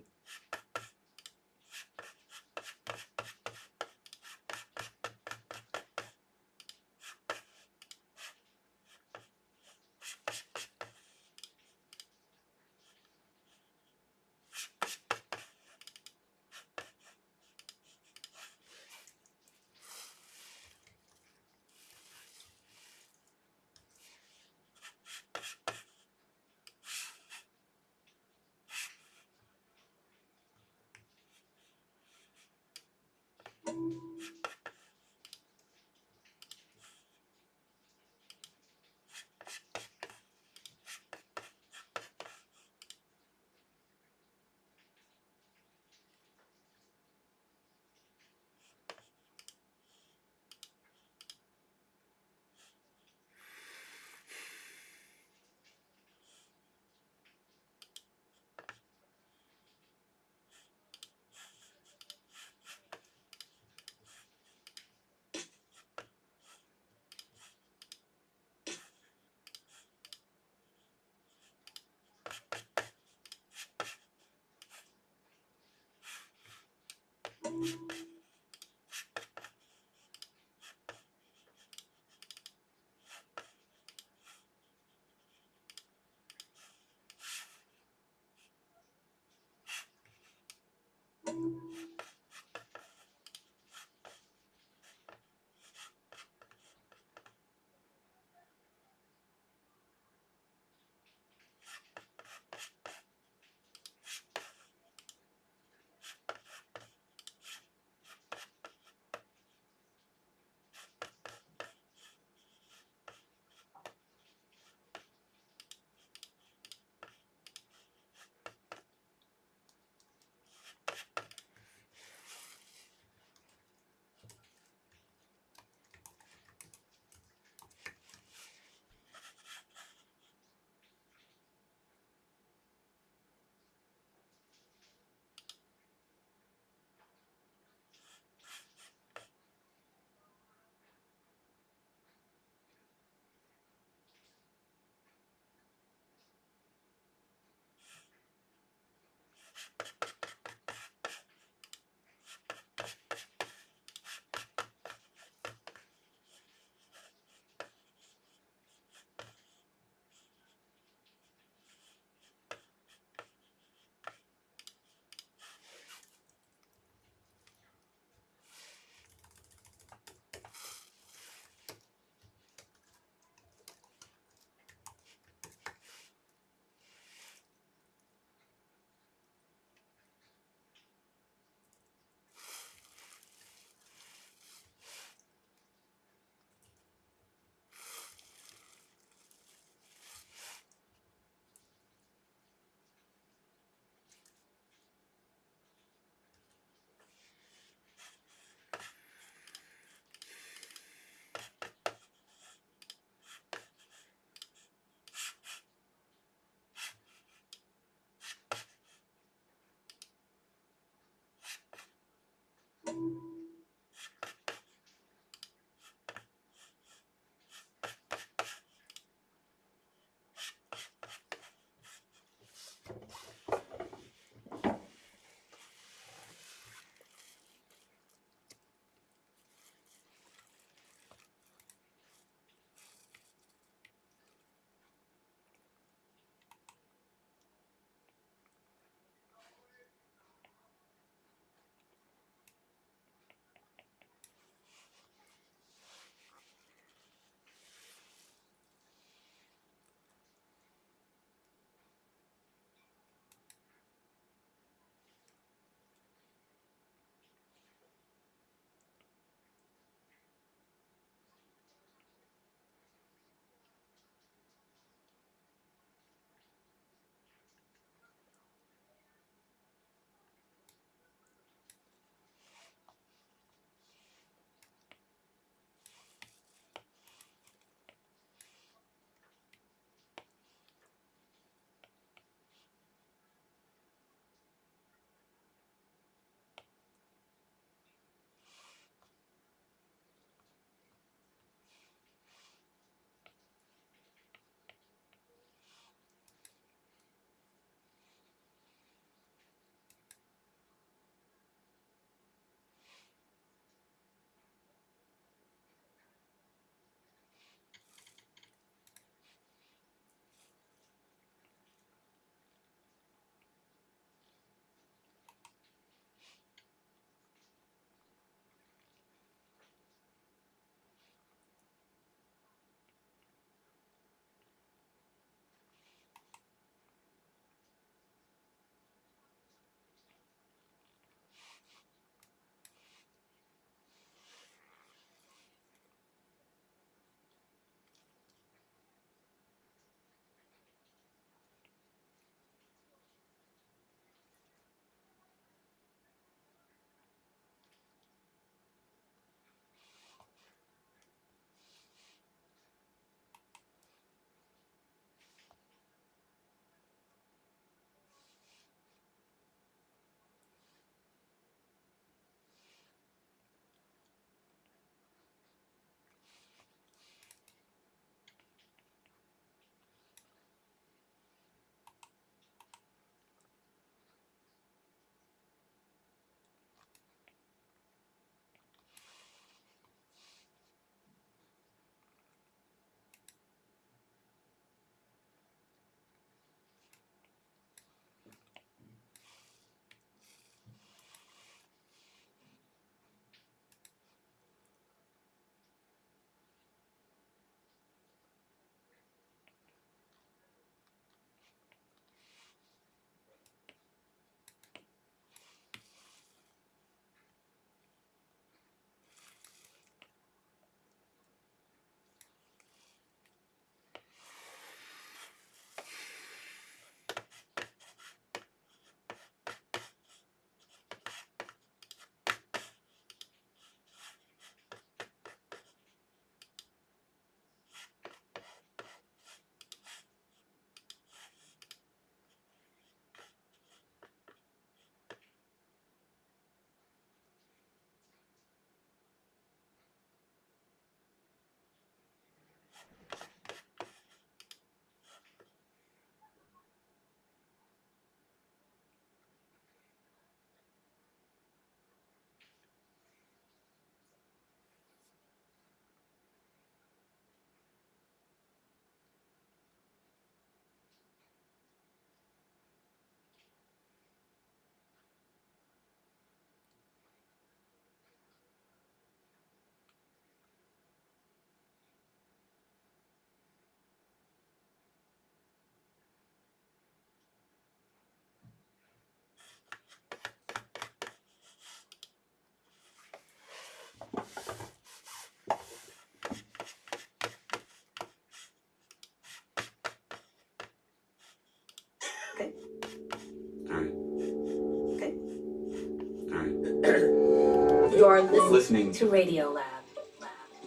are listening to Radio Lab.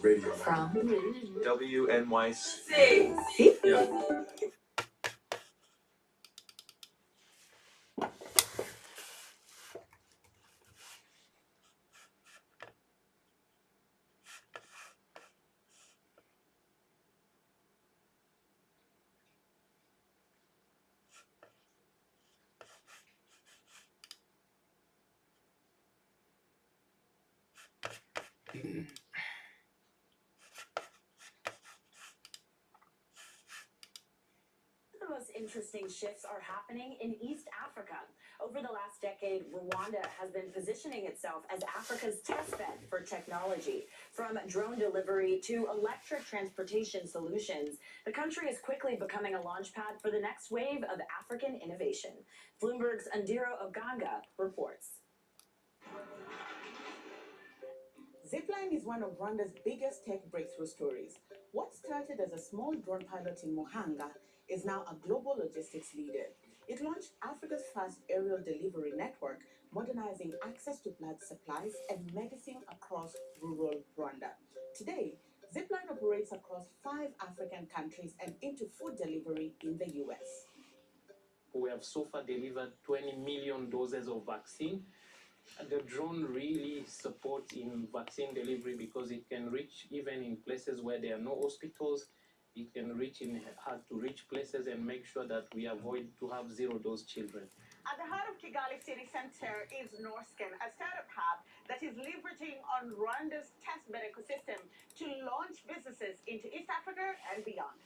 Radio. From WNYC. Yeah. The most interesting shifts are happening in East Africa. Over the last decade, Rwanda has been positioning itself as Africa's testbed for technology. From drone delivery to electric transportation solutions, the country is quickly becoming a launchpad for the next wave of African innovation. Bloomberg's Andiro Oganga reports. Zipline is one of Rwanda's biggest tech breakthrough stories. What started as a small drone pilot in Muhanga is now a global logistics leader. It launched Africa's first aerial delivery network, modernizing access to blood supplies and medicine across rural Rwanda. Today, Zipline operates across 5 African countries and into food delivery in the US. We have so far delivered 20 million doses of vaccine. And the drone really supports in vaccine delivery because it can reach even in places where there are no hospitals. It can reach in hard-to-reach places and make sure that we avoid to have zero-dose children. At the heart of Kigali City Center is Norscan, a startup hub that is leveraging on Rwanda's testbed ecosystem to launch businesses into East Africa and beyond.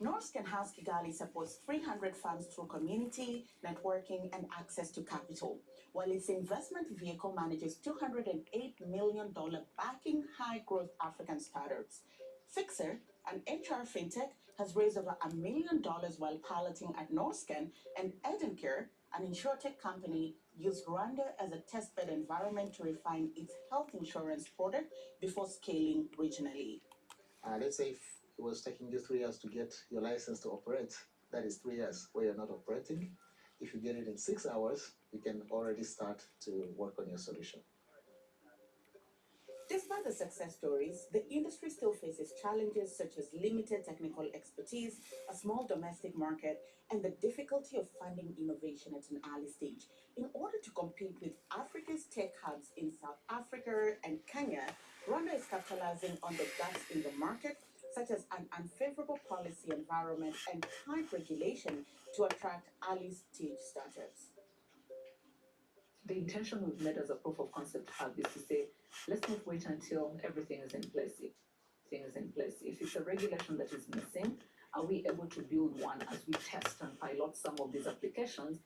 Norscan House Kigali supports 300 farms through community, networking, and access to capital, while its investment vehicle manages $208 million backing high-growth African startups. Fixer, an HR fintech, has raised over $1 million while piloting at Norscan, and Edencare, an insurtech company, used Rwanda as a testbed environment to refine its health insurance product before scaling regionally. Let's say if it was taking you 3 years to get your license to operate, that is 3 years where you're not operating. If you get it in 6 hours, you can already start to work on your solution. Despite the success stories, the industry still faces challenges such as limited technical expertise, a small domestic market, and the difficulty of funding innovation at an early stage. In order to compete with Africa's tech hubs in South Africa and Kenya, Rwanda is capitalizing on the gaps in the market, such as an unfavorable policy environment and tight regulation to attract early-stage startups. The intention we've made as a proof of concept hub is to say, let's not wait until everything is in place. If it's a regulation that is missing, are we able to build one as we test and pilot some of these applications?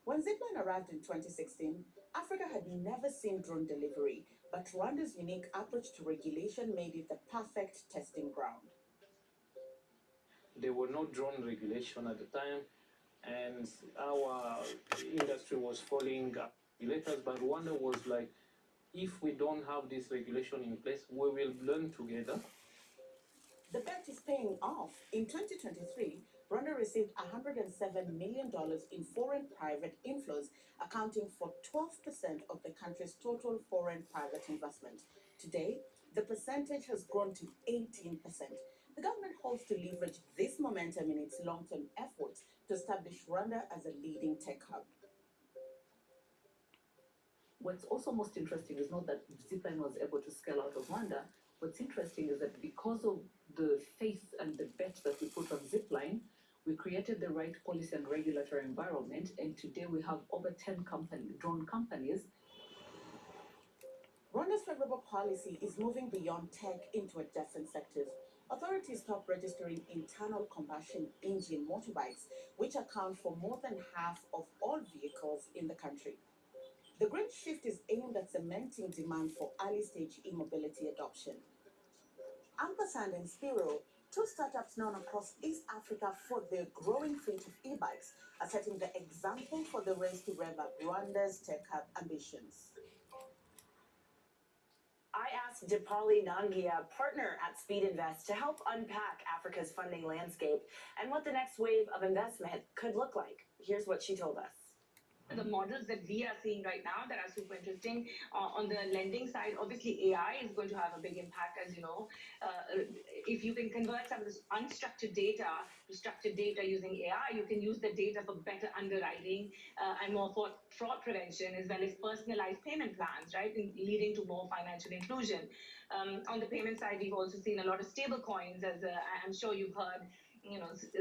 When Zipline arrived in 2016, Africa had never seen drone delivery, but Rwanda's unique approach to regulation made it the perfect testing ground. There were no drone regulation at the time, and our industry was following regulators, but Rwanda was like, if we don't have this regulation in place, we will learn together. The bet is paying off. In 2023, Rwanda received $107 million in foreign private inflows, accounting for 12% of the country's total foreign private investment. Today, the percentage has grown to 18%. The government hopes to leverage this momentum in its long-term efforts to establish Rwanda as a leading tech hub. What's also most interesting is not that Zipline was able to scale out of Rwanda. What's interesting is that because of the faith and the bet that we put on Zipline, we created the right policy and regulatory environment, and today we have over 10 drone companies. Rwanda's favorable policy is moving beyond tech into adjacent sectors. Authorities stopped registering internal combustion engine motorbikes, which account for more than half of all vehicles in the country. The great shift is aimed at cementing demand for early-stage e-mobility adoption. Ampersand and Spiro, two startups known across East Africa for their growing fleet of e-bikes, are setting the example for the race to rev up Rwanda's tech hub ambitions. I asked Dipali Nangia, partner at Speed Invest, to help unpack Africa's funding landscape and what the next wave of investment could look like. Here's what she told us. The models that we are seeing right now that are super interesting on the lending side, obviously AI is going to have a big impact, as you know. If you can convert some of this unstructured data to structured data using AI, you can use the data for better underwriting and more for fraud prevention, as well as personalized payment plans, right, leading to more financial inclusion. On the payment side, we've also seen a lot of stable coins, as I'm sure you've heard.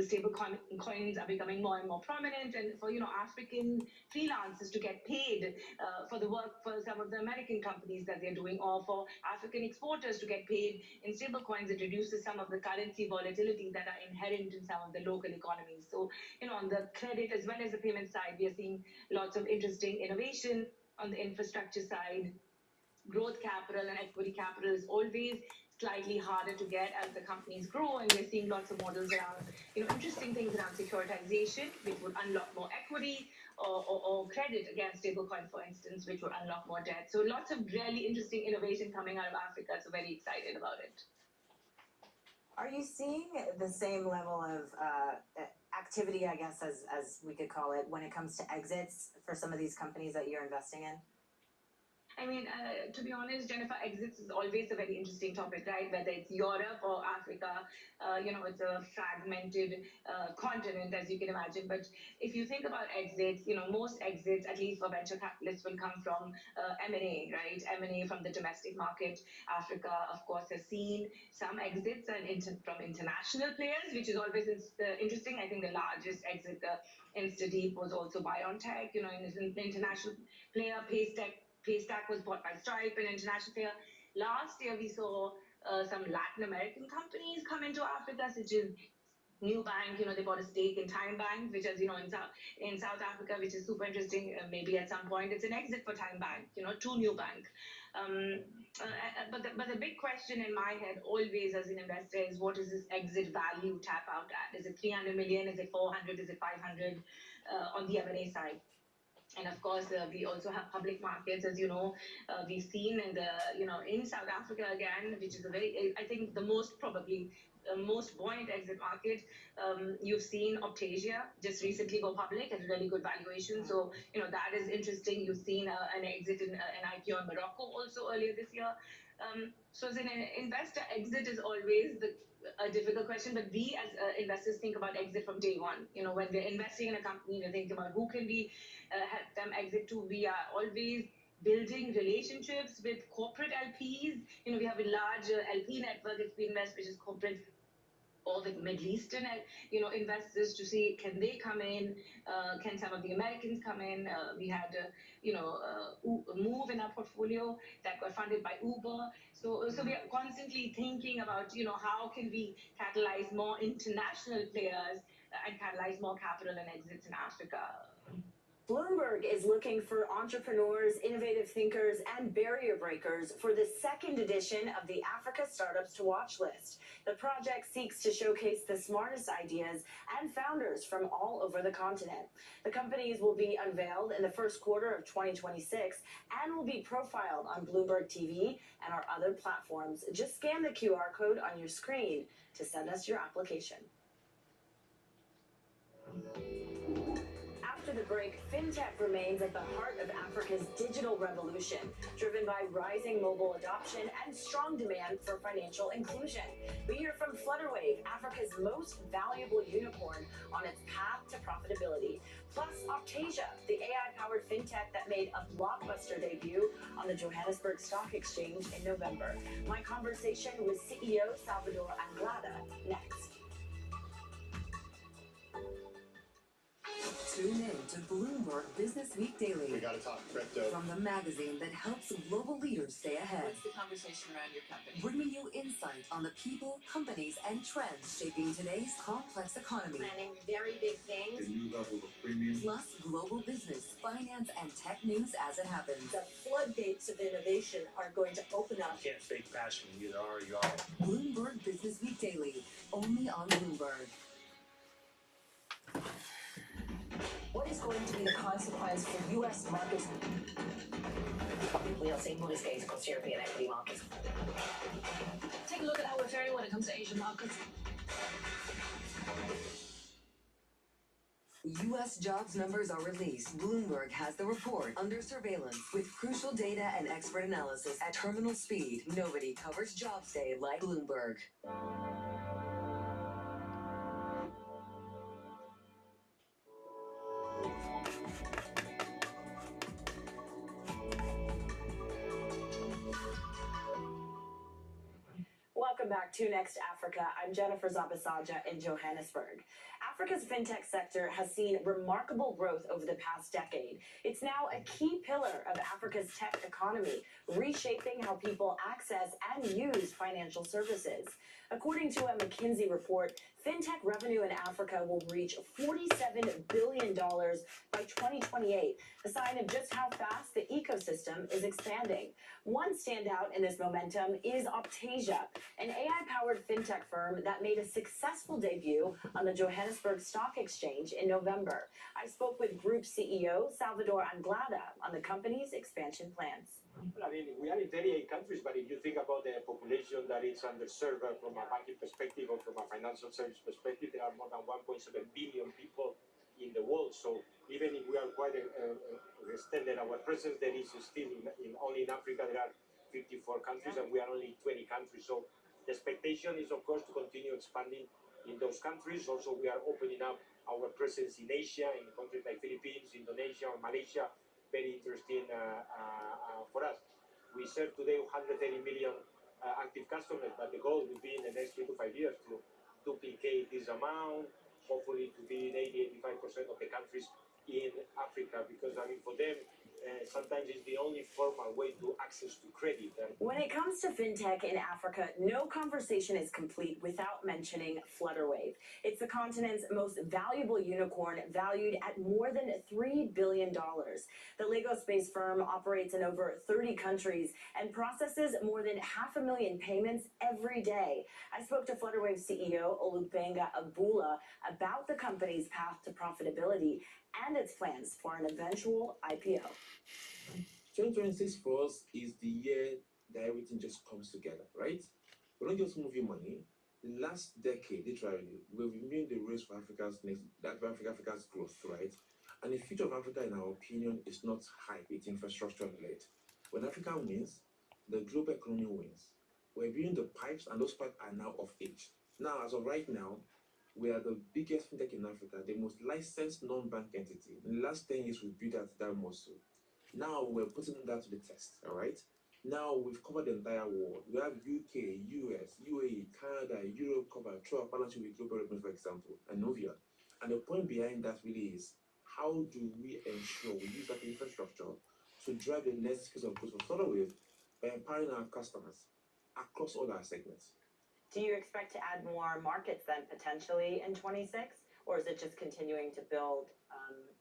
Stable coins are becoming more and more prominent, and for African freelancers to get paid for the work for some of the American companies that they're doing, or for African exporters to get paid in stable coins, it reduces some of the currency volatility that are inherent in some of the local economies. So, on the credit as well as the payment side, we are seeing lots of interesting innovation. On the infrastructure side, growth capital and equity capital is always slightly harder to get as the companies grow, and we're seeing lots of models around, interesting things around securitization, which would unlock more equity, or credit against stablecoin, for instance, which would unlock more debt. So lots of really interesting innovation coming out of Africa. So very excited about it. Are you seeing the same level of activity, I guess, as we could call it, when it comes to exits for some of these companies that you're investing in? I mean, to be honest, Jennifer, exits is always a very interesting topic, right? Whether it's Europe or Africa, it's a fragmented continent, as you can imagine. But if you think about exits, most exits, at least for venture capitalists, will come from M&A, right? M&A from the domestic market. Africa, of course, has seen some exits from international players, which is always interesting. I think the largest exit, InstaDeep, was also BioNTech, an international player. Paystack was bought by Stripe, an international player. Last year, we saw some Latin American companies come into Africa, such as Nubank. They bought a stake in TimeBank, which, as you know, in South Africa, which is super interesting. Maybe at some point, it's an exit for TimeBank, to Nubank. But the big question in my head always as an investor is, what is this exit value tap out at? Is it 300 million? Is it 400? Is it 500 on the M&A side? And of course, we also have public markets, as you know. We've seen in South Africa again, which is I think the most buoyant exit market. You've seen Optasia just recently go public at a really good valuation. So, that is interesting. You've seen an exit in an IPO in Morocco also earlier this year. So as an investor, exit is always a difficult question, but we as investors think about exit from day one. When we're investing in a company, we think about who can we help them exit to. We are always building relationships with corporate LPs. We have a large LP network at Speedinvest, which is corporate, or with Middle Eastern, investors, to see, can they come in? Can some of the Americans come in? We had, a Move in our portfolio that got funded by Uber. So we are constantly thinking about, how can we catalyze more international players and catalyze more capital and exits in Africa. Bloomberg is looking for entrepreneurs, innovative thinkers, and barrier breakers for the second edition of the Africa Startups to Watch list. The project seeks to showcase the smartest ideas and founders from all over the continent. The companies will be unveiled in the first quarter of 2026 and will be profiled on Bloomberg TV and our other platforms. Just scan the QR code on your screen to send us your application. After the break, fintech remains at the heart of Africa's digital revolution, driven by rising mobile adoption and strong demand for financial inclusion. We hear from Flutterwave, Africa's most valuable unicorn, on its path to profitability. Plus, Optasia, the AI-powered fintech that made a blockbuster debut on the Johannesburg Stock Exchange in November. My conversation with CEO Salvador Anglada next. Tune in to Bloomberg Business Week Daily. We gotta talk crypto. From the magazine that helps global leaders stay ahead. What's the conversation around your company? Bringing you insight on the people, companies, and trends shaping today's complex economy. Planning very big things. A new level of premium. Plus global business, finance, and tech news as it happens. The floodgates of innovation are going to open up. You can't fake passion. You either are or you aren't. Bloomberg Business Week Daily, only on Bloomberg. What is going to be the consequence for U.S. markets? We'll see blue skies across European equity markets. Take a look at how we're faring when it comes to Asian markets. U.S. jobs numbers are released, Bloomberg has the report under surveillance with crucial data and expert analysis at terminal speed. Nobody covers Jobs Day like Bloomberg. Welcome back to Next Africa. I'm Jennifer Zabasaja in Johannesburg. Africa's fintech sector has seen remarkable growth over the past decade. It's now a key pillar of Africa's tech economy, reshaping how people access and use financial services. According to a McKinsey report, fintech revenue in Africa will reach $47 billion by 2028, a sign of just how fast the ecosystem is expanding. One standout in this momentum is Optasia, an AI-powered fintech firm that made a successful debut on the Johannesburg Stock Exchange in November. I spoke with Group CEO Salvador Anglada on the company's expansion plans. I mean, we are in 38 countries, but if you think about the population that is underserved from a banking perspective or from a financial service perspective, there are more than 1.7 billion people in the world. So even if we are quite extended our presence, there is still only in Africa there are 54 countries and we are only 20 countries. So the expectation is, of course, to continue expanding in those countries. Also, we are opening up our presence in Asia, in countries like Philippines, Indonesia, or Malaysia. Very interesting for us. We serve today 130 million active customers, but the goal will be in the next 3 to 5 years to duplicate this amount, hopefully to be in 80-85% of the countries in Africa, because I mean for them sometimes it's the only formal way to access to credit. When it comes to fintech in Africa, no conversation is complete without mentioning Flutterwave. It's the continent's most valuable unicorn, valued at more than $3 billion. The Lagos-based firm operates in over 30 countries and processes more than 500,000 payments every day. I spoke to Flutterwave CEO Olubenga Abula about the company's path to profitability and its plans for an eventual IPO. 2026 for us is the year that everything just comes together, right? We're not just moving money. The last decade, literally, we've been doing the race for Africa's growth, right? And the future of Africa, in our opinion, is not hype, it's infrastructure-led. When Africa wins, the global economy wins. We're building the pipes, and those pipes are now of age. Now, as of right now, we are the biggest fintech in Africa, the most licensed non-bank entity. In the last 10 years, we built that muscle. Now we're putting that to the test, all right? Now we've covered the entire world. We have UK, US, UAE, Canada, Europe covered through our partnership with Global Revenue, for example, and Novia. And the point behind that really is, how do we ensure we use that infrastructure to drive the next phase of growth for Flutterwave by empowering our customers across all our segments? Do you expect to add more markets then potentially in 26, or is it just continuing to build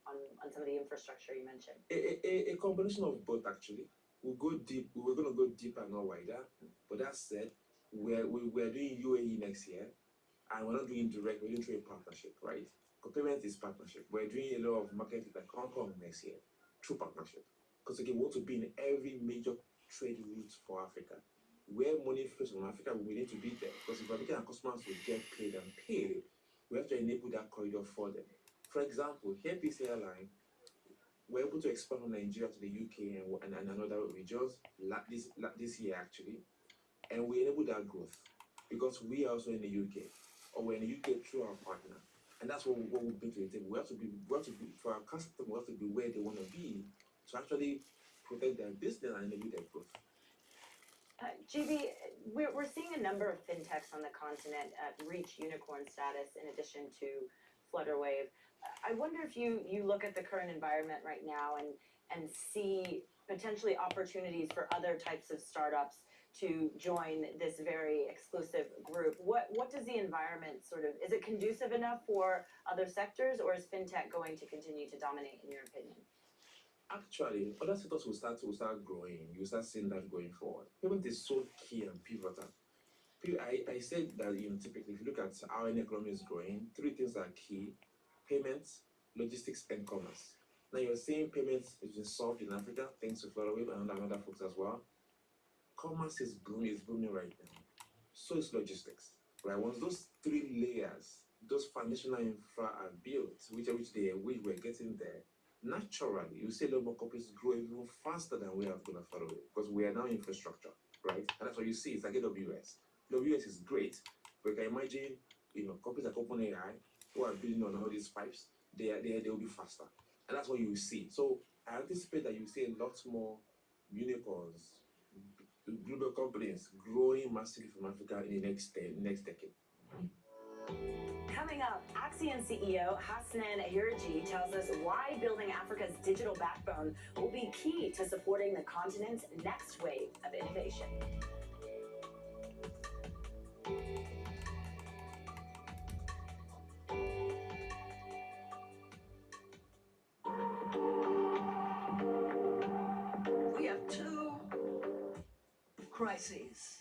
on some of the infrastructure you mentioned? A combination of both, actually. We'll go deep. We're going to go deeper and not wider. But that said, we're doing UAE next year, and we're not doing direct. We're doing through a partnership, right? Payment is partnership. We're doing a lot of markets like Hong Kong next year through partnership, because again, we want to be in every major trade route for Africa. Where money flows from Africa, we need to be there, because if we're making our customers will get paid and pay, we have to enable that corridor for them. For example, here Peace Airline, we're able to expand from Nigeria to the UK and another regions this year actually, and we enable that growth because we are also in the UK, or we're in the UK through our partner, and that's what we bring to the table. We have to be for our customers. We have to be where they want to be to actually protect their business and enable their growth. GB, we're seeing a number of fintechs on the continent reach unicorn status in addition to Flutterwave. I wonder if you look at the current environment right now and see potentially opportunities for other types of startups to join this very exclusive group. What does the environment is it conducive enough for other sectors, or is fintech going to continue to dominate in your opinion? Actually, other sectors will start growing. You start seeing that going forward. Payment is so key and pivotal. I said that typically, if you look at how an economy is growing, 3 things are key: payments, logistics, and commerce. Now you're saying payments is being solved in Africa thanks to Flutterwave and other folks as well. Commerce is booming right now. So is logistics. Right? Once those 3 layers those foundational infra are built, which we're getting there, naturally, you see a lot more companies grow even faster than we are going to follow it because we are now infrastructure, right? And that's what you see. It's like AWS. AWS is great, but you can imagine, companies like OpenAI who are building on all these pipes, they'll be faster, and that's what you will see. So I anticipate that you see a lot more unicorns, global companies growing massively from Africa in the next decade. Coming up, Axian CEO Hassanin Hirji tells us why building Africa's digital backbone will be key to supporting the continent's next wave of innovation. We have two crises,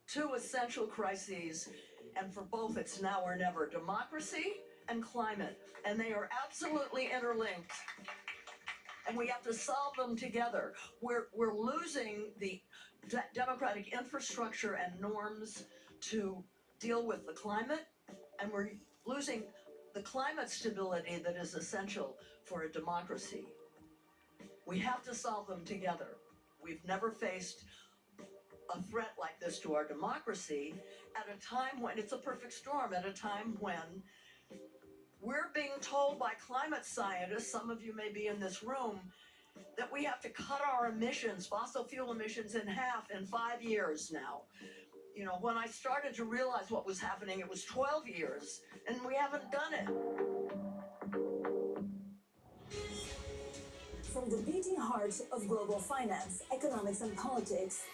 two essential crises, and for both it's now or never: democracy and climate, and they are absolutely interlinked, and we have to solve them together. We're losing the democratic infrastructure and norms to deal with the climate, and we're losing the climate stability that is essential for a democracy. We have to solve them together. We've never faced a threat like this to our democracy at a time when it's a perfect storm, at a time when we're being told by climate scientists, some of you may be in this room, that we have to cut our emissions, fossil fuel emissions, in half in 5 years now. When I started to realize what was happening, it was 12 years, and we haven't done it. From the beating heart of global finance, economics, and politics,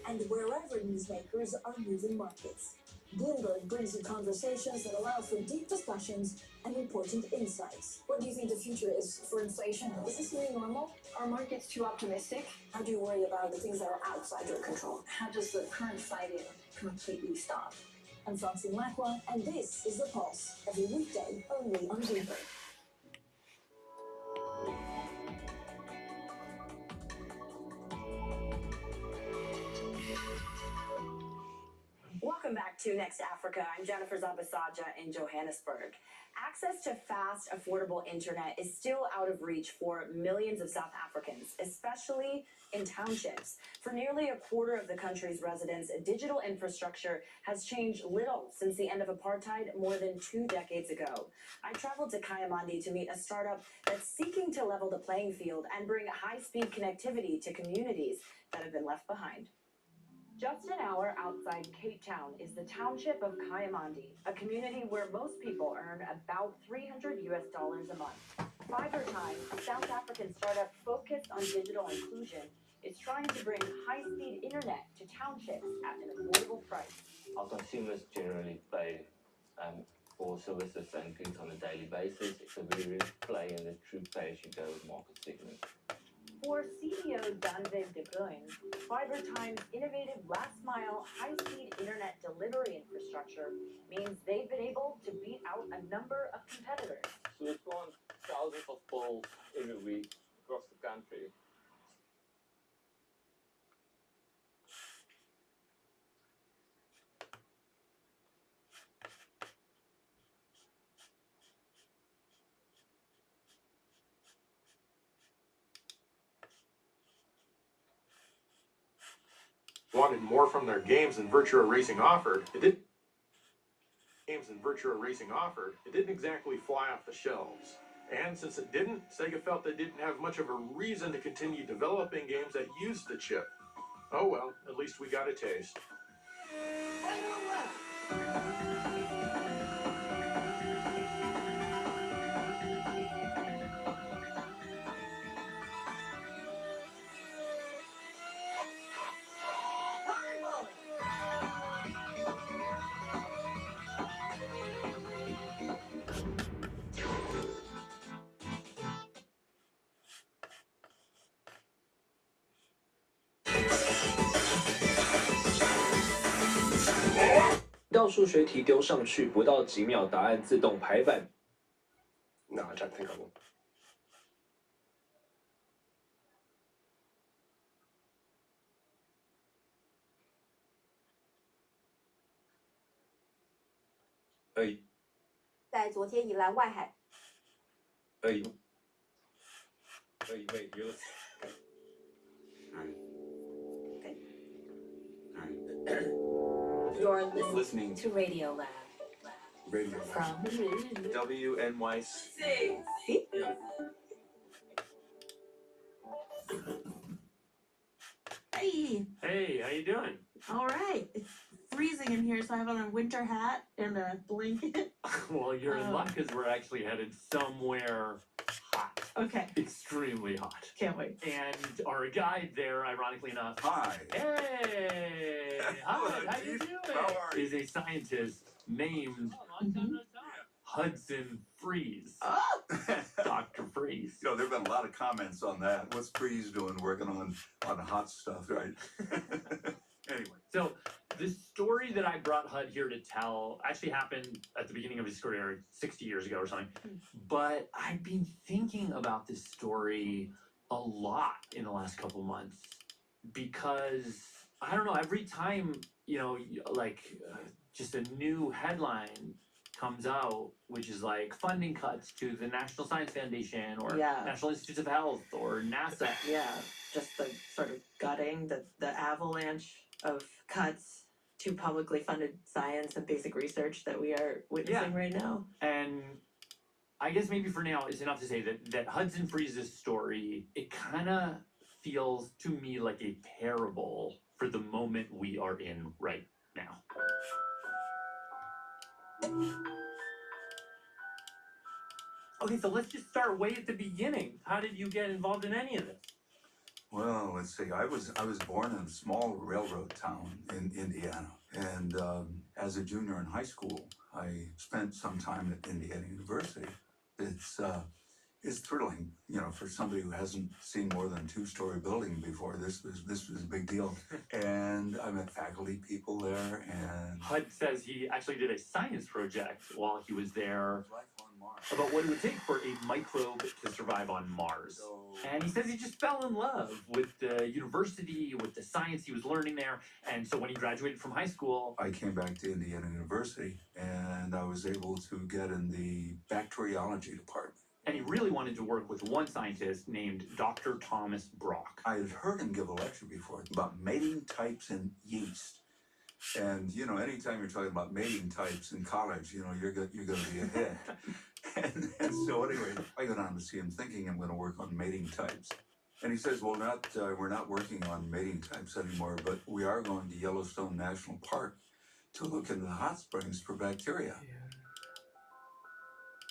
and wherever newsmakers are moving markets, Bloomberg brings you conversations that allow for deep discussions and important insights. What do you think the future is for inflation? Is this new normal? Are markets too optimistic? How do you worry about the things that are outside your control? How does the current fighting completely stop? I'm Francine Lacqua, and this is The Pulse, every weekday only on Bloomberg. Welcome back to Next Africa. I'm Jennifer Zabasaja in Johannesburg. Access to fast, affordable internet is still out of reach for millions of South Africans, especially in townships. For nearly a quarter of the country's residents, digital infrastructure has changed little since the end of apartheid more than 2 decades ago. I traveled to Kayamandi to meet a startup that's seeking to level the playing field and bring high-speed connectivity to communities that have been left behind. Just an hour outside Cape Town is the township of Kayamandi, a community where most people earn about $300 a month. FiberTime, a South African startup focused on digital inclusion, is trying to bring high-speed internet to townships at an affordable price. Our consumers generally pay for services and goods on a daily basis, so we really play in the true pay-as-you-go market segment. For CEO Danvin De Bruyn, FiberTime's innovative last-mile, high-speed internet delivery infrastructure means they've been able to beat out a number of competitors. So we plant thousands of poles every week across the country. Wanted more from their games than Virtua Racing offered, it didn't exactly fly off the shelves. And since it didn't, Sega felt they didn't have much of a reason to continue developing games that used the chip. Oh well, at least we got a taste.道数学题丢上去，不到几秒，答案自动排版。 No, I don't think I will. 在昨天以来外海。Wait, you're You're listening to Radio Lab. Radio From WNYC. Hey, Hey, how you doing? all right. It's freezing in here, so I have on a winter hat and a blanket. Well, you're in luck because we're actually headed somewhere hot. Okay. Extremely hot. Can't wait. And our guide there, ironically enough. Hi. Hey! Hi, how you doing? How are you? Is a scientist named Hudson Freeze. Oh! Dr. Freeze. You know, there have been a lot of comments on that. What's Freeze doing working on hot stuff, right? Anyway. So the story that I brought Hud here to tell actually happened at the beginning of his career 60 years ago or something. But I've been thinking about this story a lot in the last couple months because I don't know, every time, you know, just a new headline comes out, which is like funding cuts to the National Science Foundation or Yeah. National Institutes of Health or NASA. Yeah, just the sort of gutting, the avalanche of cuts to publicly funded science and basic research that we are witnessing right now. And I guess maybe for now it's enough to say that Hudson Freeze's story, it kind of feels to me like a parable for the moment we are in right now. Okay, so let's just start way at the beginning. How did you get involved in any of this? Well, let's see. I was born in a small railroad town in Indiana, and as a junior in high school, I spent some time at Indiana University. It's thrilling, you know, for somebody who hasn't seen more than a two-story building before. This was a big deal, and I met faculty people there, and Hud says he actually did a science project while he was there about what it would take for a microbe to survive on Mars. And he says he just fell in love with the university, with the science he was learning there. And so when he graduated from high school, I came back to Indiana University, and I was able to get in the bacteriology department. and he really wanted to work with one scientist named Dr. Thomas Brock. I had heard him give a lecture before about mating types in yeast. And, you know, anytime you're talking about mating types in college, you know, you're going to be ahead. and so anyway, I go down to see him thinking I'm going to work on mating types. And he says, well, we're not working on mating types anymore, but we are going to Yellowstone National Park to look into the hot springs for bacteria.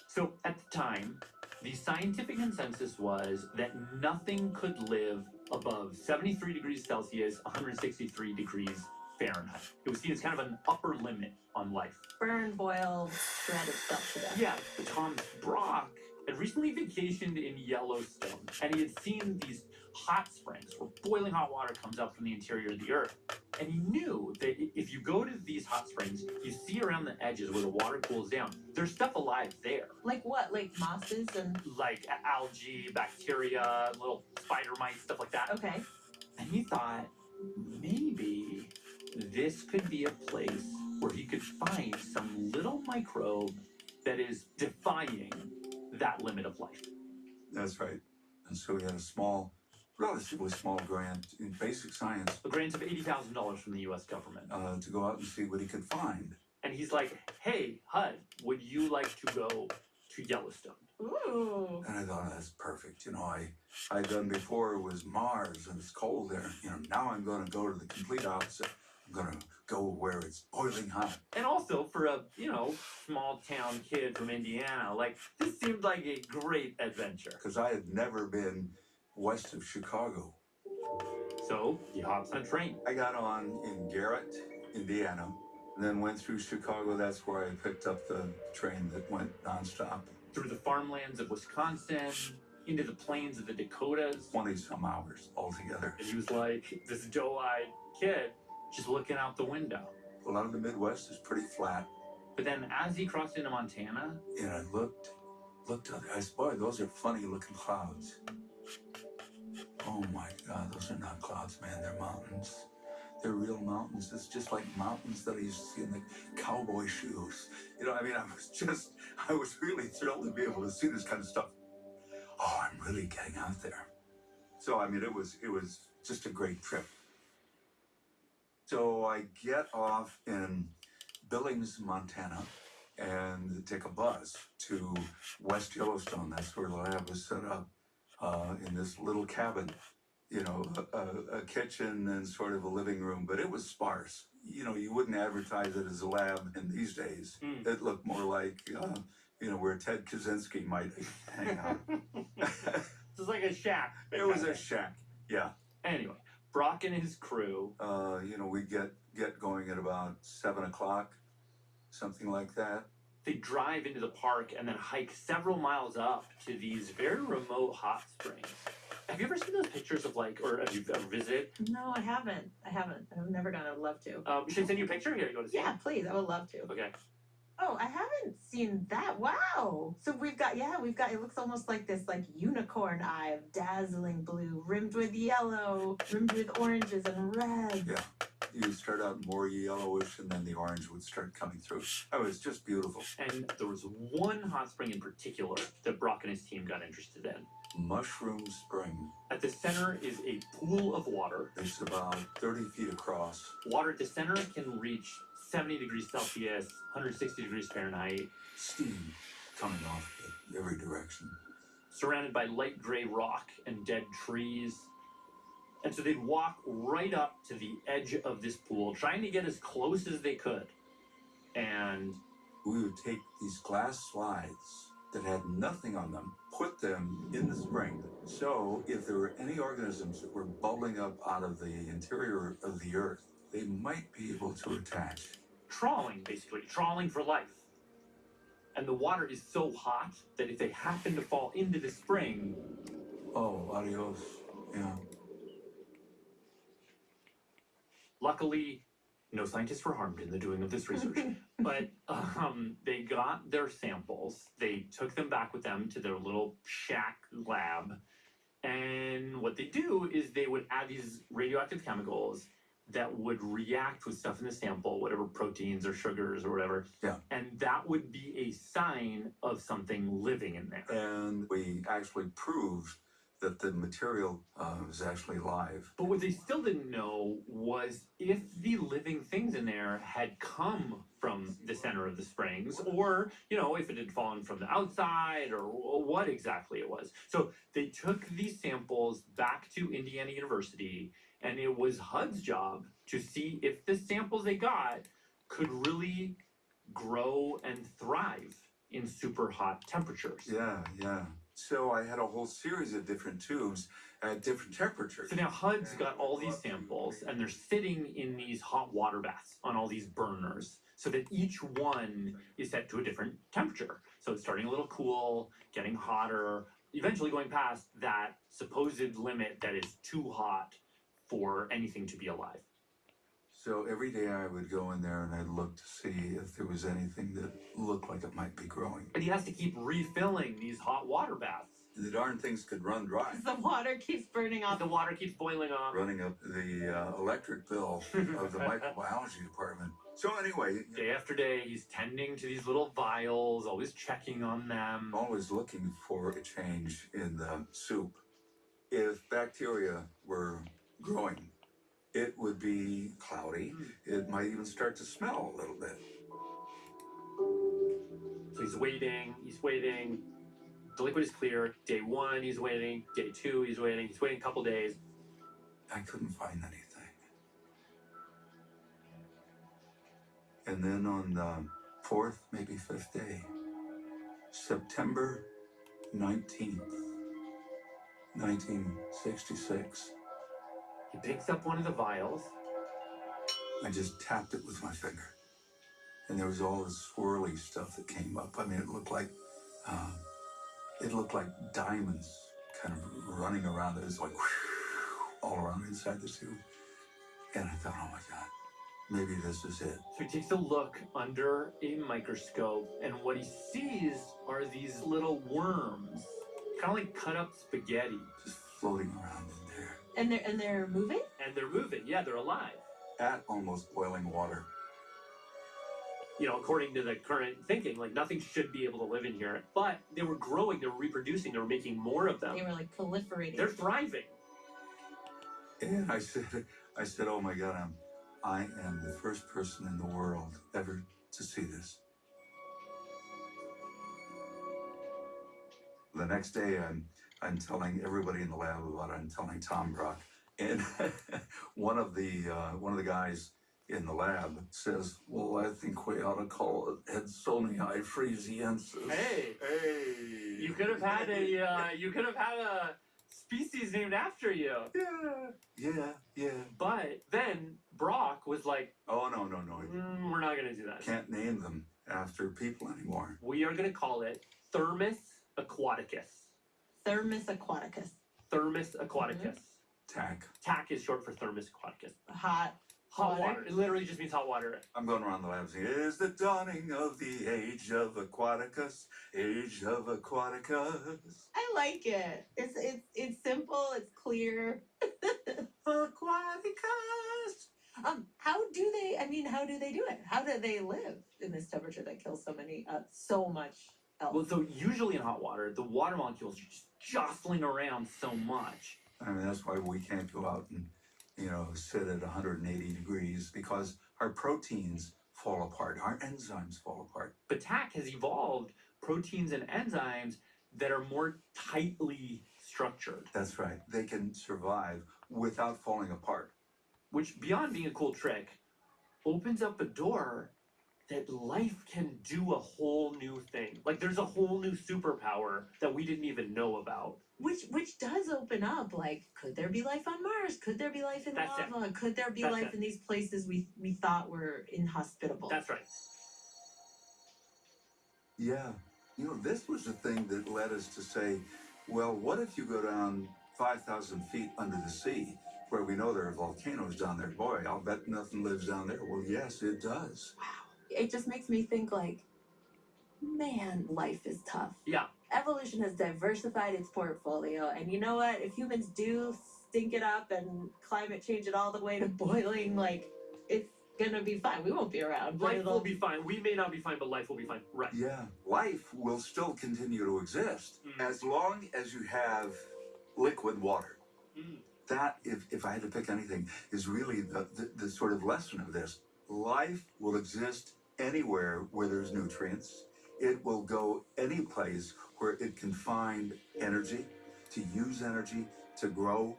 So at the time, the scientific consensus was that nothing could live above 73 degrees Celsius, 163 degrees Fahrenheit. It was seen as kind of an upper limit on life. Burn, boil, shred itself to death. Yeah, but Thomas Brock had recently vacationed in Yellowstone, and he had seen these hot springs where boiling hot water comes up from the interior of the earth. And he knew that if you go to these hot springs, you see around the edges where the water cools down, there's stuff alive there. Like what? Like mosses and... Like algae, bacteria, little spider mites, stuff like that. Okay. And he thought, maybe this could be a place where he could find some little microbe that is defying that limit of life. That's right. And so he had a relatively small grant in basic science. A grant of $80,000 from the U.S. government. To go out and see what he could find. And he's like, hey, Hud, would you like to go to Yellowstone? Ooh. And I thought, that's perfect. You know, I'd done before was Mars and it's cold there. You know, now I'm going to go to the complete opposite. I'm going to go where it's boiling hot. And also for a, small town kid from Indiana, like, this seemed like a great adventure. Because I had never been west of Chicago. So he hops on a train. I got on in Garrett, Indiana, and then went through Chicago. That's where I picked up the train that went nonstop. Through the farmlands of Wisconsin, into the plains of the Dakotas. 20-some hours altogether. And he was like this doe-eyed kid just looking out the window. A lot of the Midwest is pretty flat. But then as he crossed into Montana... And I looked at it. I said, boy, those are funny looking clouds. Oh my God, those are not clouds, man. They're mountains. They're real mountains. It's just like mountains that I used to see in the cowboy shoes. You know, I mean, I was really thrilled to be able to see this kind of stuff. Oh, I'm really getting out there. So, I mean, it was just a great trip. So I get off in Billings, Montana, and take a bus to West Yellowstone. That's where the lab was set up, in this little cabin. You know, a kitchen and sort of a living room, but it was sparse. You know, you wouldn't advertise it as a lab in these days. It looked more like, you know, where Ted Kaczynski might hang out. It's like a shack. It was a shack, yeah. Anyway, Brock and his crew. You know, we get going at about 7 o'clock, something like that. They drive into the park and then hike several miles up to these very remote hot springs. Have you ever seen those pictures of like, or have you ever visited? No, I haven't. I've never gone. I'd love to. Should I send you a picture? Here, you go to see Yeah, it? please. I would love to. Okay. Oh, I haven't seen that. Wow. So we've got, it looks almost like this like unicorn eye of dazzling blue, rimmed with yellow, rimmed with oranges and reds. Yeah. You start out more yellowish and then the orange would start coming through. Oh, it's just beautiful. And there was one hot spring in particular that Brock and his team got interested in. Mushroom Spring. At the center is a pool of water. It's about 30 feet across. Water at the center can reach 70 degrees Celsius, 160 degrees Fahrenheit. Steam coming off every direction. Surrounded by light gray rock and dead trees. And so they'd walk right up to the edge of this pool, trying to get as close as they could. And we would take these glass slides that had nothing on them, put them in the spring. So if there were any organisms that were bubbling up out of the interior of the earth, they might be able to attach. Trawling, basically, trawling for life. And the water is so hot that if they happen to fall into the spring... Oh, adios, yeah. Luckily, no scientists were harmed in the doing of this research. But they got their samples, they took them back with them to their little shack lab, and what they do is they would add these radioactive chemicals that would react with stuff in the sample, whatever proteins or sugars or whatever. Yeah. And that would be a sign of something living in there. And we actually proved that the material was actually live. But what they still didn't know was if the living things in there had come from the center of the springs, or, you know, if it had fallen from the outside, or what exactly it was. So they took these samples back to Indiana University, and it was HUD's job to see if the samples they got could really grow and thrive in super hot temperatures. Yeah, yeah. So I had a whole series of different tubes at different temperatures. So now HUD's got all these samples, and they're sitting in these hot water baths on all these burners, so that each one is set to a different temperature. So it's starting a little cool, getting hotter, eventually going past that supposed limit that is too hot for anything to be alive. So every day I would go in there and I'd look to see if there was anything that looked like it might be growing. But he has to keep refilling these hot water baths. The darn things could run dry. The water keeps burning off. The water keeps boiling off. Running up the electric bill of the microbiology department. So anyway. Day after day, he's tending to these little vials, always checking on them. Always looking for a change in the soup. If bacteria were growing, it would be cloudy. It might even start to smell a little bit. So he's waiting. The liquid is clear. Day 1, he's waiting. Day 2, he's waiting a couple days. I couldn't find anything. And then on the 4th, maybe 5th day, September 19th, 1966. He picks up one of the vials. I just tapped it with my finger. And there was all this swirly stuff that came up. I mean, it looked like diamonds kind of running around. It was like whoosh, all around inside the tube. And I thought, oh my God, maybe this is it. So he takes a look under a microscope, and what he sees are these little worms, kind of like cut up spaghetti. Just floating around in there. And they're moving? And they're moving, yeah, they're alive. at almost boiling water. You know, according to the current thinking, like nothing should be able to live in here. But they were growing, they were reproducing, they were making more of them. They were like proliferating. They're thriving. And I said, oh my God, I am the first person in the world ever to see this. The next day, I'm telling everybody in the lab about it. I'm telling Tom Brock, and one of the guys in the lab says, "Well, I think we ought to call it Edsoniae friesiensis." Hey, you could have had a species named after you. Yeah. But then Brock was like, Oh no. we're not gonna do that. Can't name them after people anymore. We are gonna call it Thermus aquaticus. Thermus aquaticus. Thermus aquaticus. TAC. TAC is short for Thermus aquaticus. Hot water. It literally just means hot water. I'm going around the lab saying, it is the dawning of the age of Aquaticus, age of Aquaticus. I like it. It's simple. It's clear. Aquaticus. How do they do it? How do they live in this temperature that kills so much else? Well, so usually in hot water, the water molecules are just jostling around so much. I mean, that's why we can't go out and, sit at 180 degrees, because our proteins fall apart, our enzymes fall apart. But TAC has evolved proteins and enzymes that are more tightly structured. That's right. They can survive without falling apart. Which, beyond being a cool trick, opens up a door that life can do a whole new thing. Like, there's a whole new superpower that we didn't even know about. Which does open up, like, could there be life on Mars? Could there be life in lava? Could there be life in these places we thought were inhospitable? That's right. Yeah. This was the thing that led us to say, well, what if you go down 5,000 feet under the sea, where we know there are volcanoes down there? Boy, I'll bet nothing lives down there. Well, yes, it does. Wow. It just makes me think, like, man, life is tough. Yeah. Evolution has diversified its portfolio, and you know what? If humans do stink it up and climate change it all the way to boiling, like, it's gonna be fine. We won't be around. Life will be fine. We may not be fine, but life will be fine. Right. Yeah. Life will still continue to exist as long as you have liquid water. That, if I had to pick anything, is really the sort of lesson of this. Life will exist anywhere where there's nutrients. It will go any place where it can find energy, to use energy, to grow.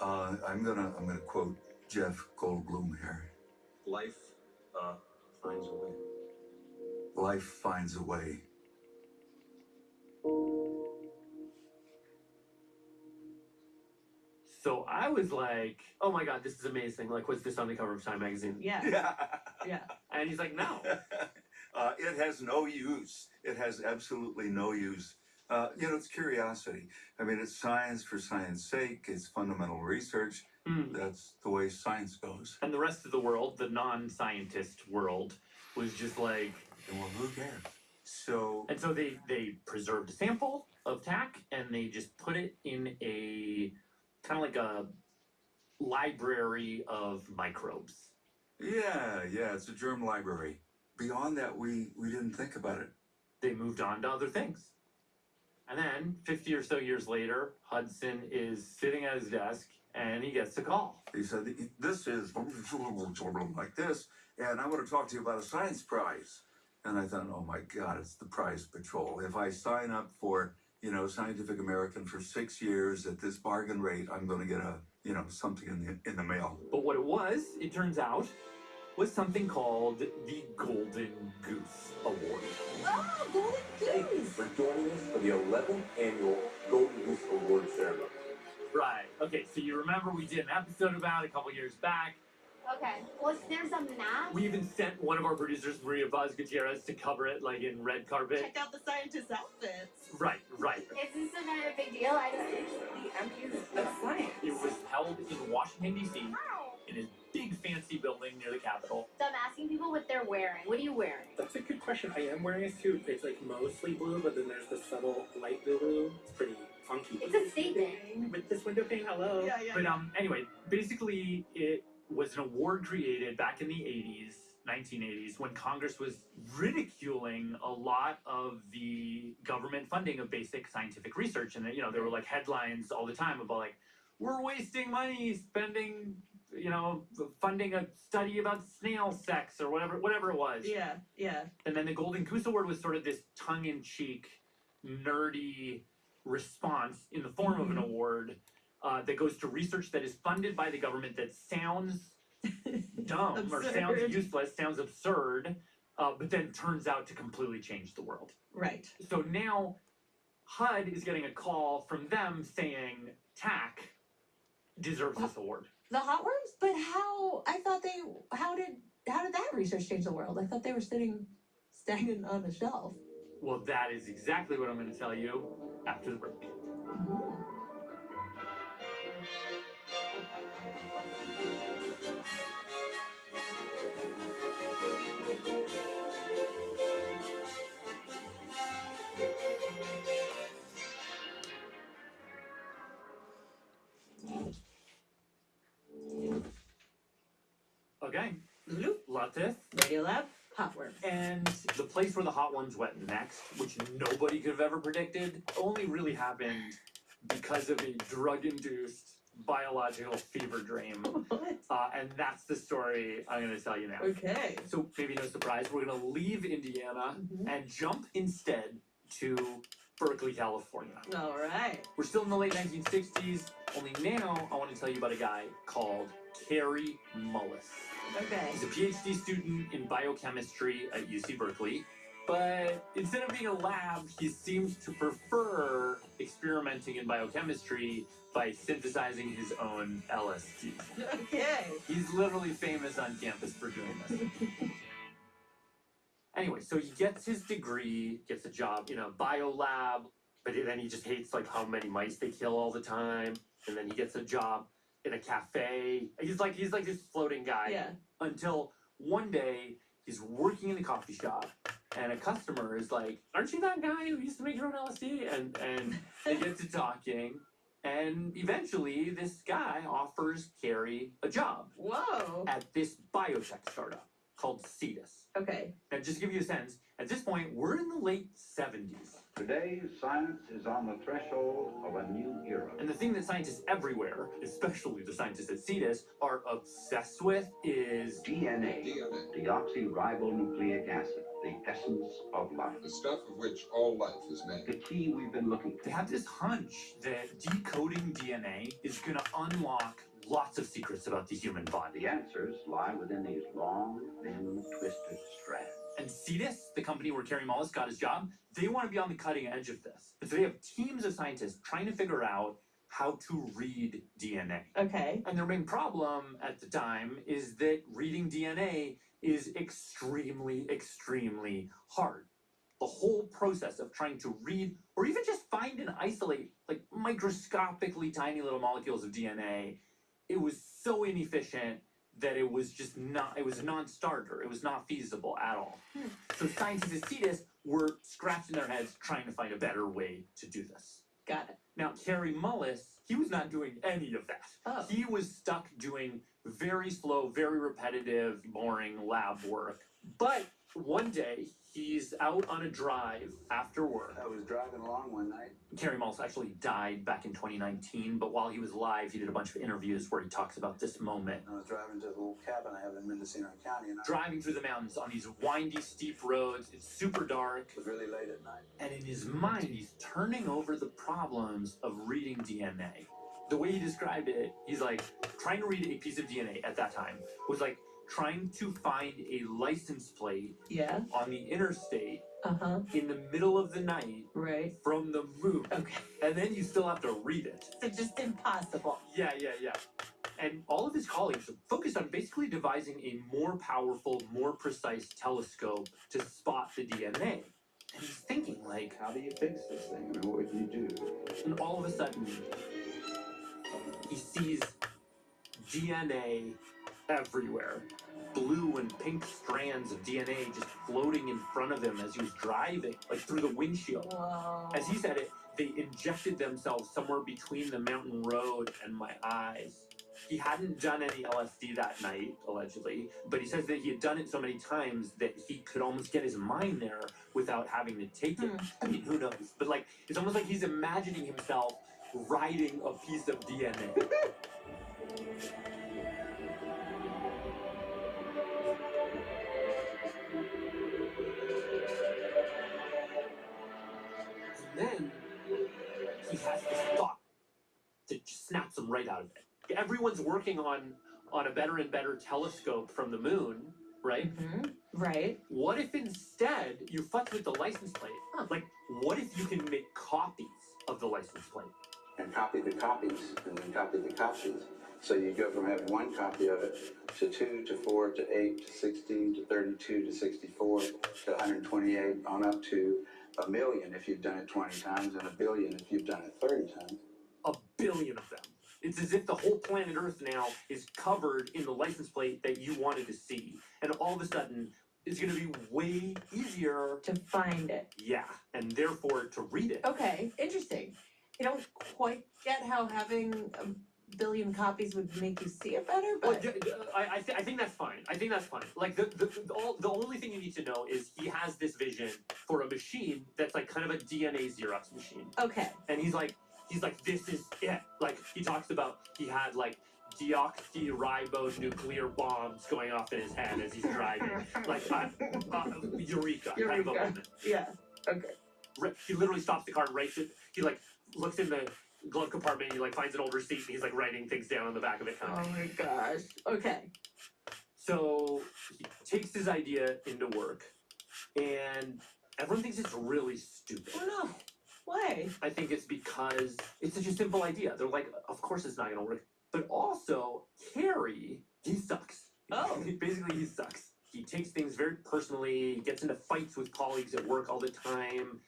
I'm gonna quote Jeff Goldblum here. Life finds a way. Life finds a way. So I was like, oh my God, this is amazing. Like, what's this on the cover of Time magazine? Yeah. And he's like, no. It has no use. It has absolutely no use. It's curiosity. I mean, it's science for science sake. It's fundamental research. That's the way science goes. And the rest of the world, the non-scientist world, was just like, well, who cares? So they preserved a sample of TAC and they just put it in a kind of like a library of microbes. Yeah, it's a germ library. Beyond that, we didn't think about it. They moved on to other things. And then 50 or so years later, Hudson is sitting at his desk and he gets a call. He said, this is like this, and I want to talk to you about a science prize. And I thought, oh my God, it's the Prize Patrol. If I sign up for, Scientific American for 6 years at this bargain rate, I'm going to get something in the mail. But what it turns out, was something called the Golden Goose Award. Oh, Golden Goose! For joining us for the 11th annual Golden Goose Award ceremony. Right. Okay, so you remember we did an episode about it a couple years back. Okay. Was there some map? We even sent one of our producers, Maria Vaz Gutierrez, to cover it, like in red carpet. Check out the scientists' outfits. Right. Is this not a big deal? I just the MPs of science. It was held in Washington, D.C., in a big fancy building near the Capitol. So I'm asking people what they're wearing. What are you wearing? That's a good question. I am wearing a suit. It's like mostly blue, but then there's the subtle light blue. It's pretty funky. It's a statement. With this window pane, hello. But anyway, basically it was an award created back in the 80s, 1980s, when Congress was ridiculing a lot of the government funding of basic scientific research. And, you know, there were like headlines all the time about like, we're wasting money spending, you know, funding a study about snail sex or whatever it was. Yeah, yeah. And then the Golden Goose Award was sort of this tongue-in-cheek, nerdy response in the form of an award that goes to research that is funded by the government that sounds dumb or sounds useless, sounds absurd, but then turns out to completely change the world. Right. So now HUD is getting a call from them saying TAC deserves this award. The hot worms? But how did that research change the world? I thought they were sitting stagnant on a shelf. Well, that is exactly what I'm going to tell you after the break. Okay. Latif. Radio Lab. Hot worms. And the place where the hot worms went next, which nobody could have ever predicted, only really happened because of a drug-induced biological fever dream. And that's the story I'm going to tell you now. Okay. So maybe no surprise, we're going to leave Indiana and jump instead to Berkeley, California. All right. We're still in the late 1960s, only now I want to tell you about a guy called Kary Mullis. Okay. He's a PhD student in biochemistry at UC Berkeley, but instead of being a lab, he seems to prefer experimenting in biochemistry by synthesizing his own LSD. Okay. He's literally famous on campus for doing this. Anyway, so he gets his degree, gets a job in a bio lab, but then he just hates like how many mice they kill all the time, and then he gets a job in a cafe. He's like this floating guy. Yeah. Until one day he's working in a coffee shop and a customer is like, "Aren't you that guy who used to make your own LSD?" And they get to talking, and eventually this guy offers Kary a job. Whoa. At this biotech startup called Cetus. Okay. And just to give you a sense, at this point we're in the late 70s. Today, science is on the threshold of a new era. And the thing that scientists everywhere, especially the scientists at Cetus, are obsessed with is DNA, deoxyribonucleic acid, the essence of life. The stuff of which all life is made. The key we've been looking for. They have this hunch that decoding DNA is going to unlock lots of secrets about the human body. The answers lie within these long, thin, twisted strands. And Cetus, the company where Kary Mullis got his job, they want to be on the cutting edge of this. And so they have teams of scientists trying to figure out how to read DNA. Okay. And their main problem at the time is that reading DNA is extremely, extremely hard. The whole process of trying to read or even just find and isolate like microscopically tiny little molecules of DNA, it was so inefficient that it was just not, it was a non-starter. It was not feasible at all. So scientists at Cetus were scratching their heads trying to find a better way to do this. Got it. Now, Kary Mullis, he was not doing any of that. Oh. He was stuck doing very slow, very repetitive, boring lab work. But one day, he's out on a drive after work. I was driving along one night. Kary Mullis actually died back in 2019, but while he was alive, he did a bunch of interviews where he talks about this moment. I was driving to the little cabin I have in Mendocino County, and Driving through the mountains on these windy, steep roads, it's super dark. It was really late at night. And in his mind, he's turning over the problems of reading DNA. The way he described it, he's like, trying to read a piece of DNA at that time was like trying to find a license plate on the interstate in the middle of the night from the moon. Okay. And then you still have to read it. So just impossible. Yeah. And all of his colleagues focused on basically devising a more powerful, more precise telescope to spot the DNA. And he's thinking, like, how do you fix this thing? I mean, what do you do? And all of a sudden, he sees DNA everywhere. Blue and pink strands of DNA just floating in front of him as he was driving, like through the windshield. Whoa. As he said it, they injected themselves somewhere between the mountain road and my eyes. he hadn't done any LSD that night, allegedly, but he says that he had done it so many times that he could almost get his mind there without having to take it. I mean, who knows? But like, it's almost like he's imagining himself writing a piece of DNA. And then he has this thought that just snaps him right out of it. Everyone's working on a better and better telescope from the moon, right? Right. What if instead you futz with the license plate? Like, what if you can make copies of the license plate? And copy the copies, and then copy the copies. So you go from having one copy of it to 2 to 4 to 8 to 16 to 32 to 64 to 128 on up to 1 million if you've done it 20 times and 1 billion if you've done it 30 times. 1 billion of them. It's as if the whole planet Earth now is covered in the license plate that you wanted to see. And all of a sudden, it's going to be way easier to find it. Yeah, and therefore to read it. Okay, interesting. I don't quite get how having 1 billion copies would make you see it better, but I think that's fine. I think that's fine. Like the only thing you need to know is he has this vision for a machine that's like kind of a DNA Xerox machine. okay. And he's like, this is it. Like, he talks about he had like deoxyribonuclear bombs going off in his head as he's driving. Like, eureka kind of a moment. Yeah. Okay. He literally stops the car and writes it. He like looks in the glove compartment, he like finds an old receipt and he's like writing things down on the back of it. Kind of. Oh my gosh. Okay. So he takes his idea into work and everyone thinks it's really stupid. Oh no. Why? I think it's because it's such a simple idea. They're like, of course it's not gonna work. But also, Carrie, he sucks. Oh. Basically, he sucks. He takes things very personally, gets into fights with colleagues at work all the time.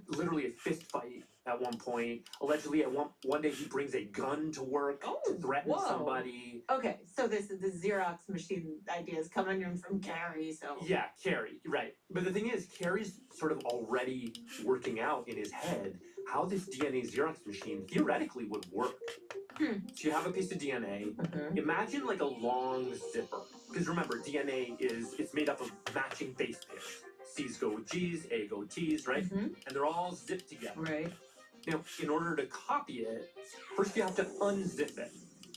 Literally a fist fight at one point. Allegedly, at one day he brings a gun to work to threaten somebody. Okay, so this is the Xerox machine idea is coming in from Carrie, so Yeah, Carrie, right. But the thing is, Carrie's sort of already working out in his head how this DNA Xerox machine theoretically would work. So you have a piece of DNA. Imagine like a long zipper. Because remember, DNA it's made up of matching base pairs. C's go with G's, A go with T's, right? And they're all zipped together. Right. Now, in order to copy it, first you have to unzip it.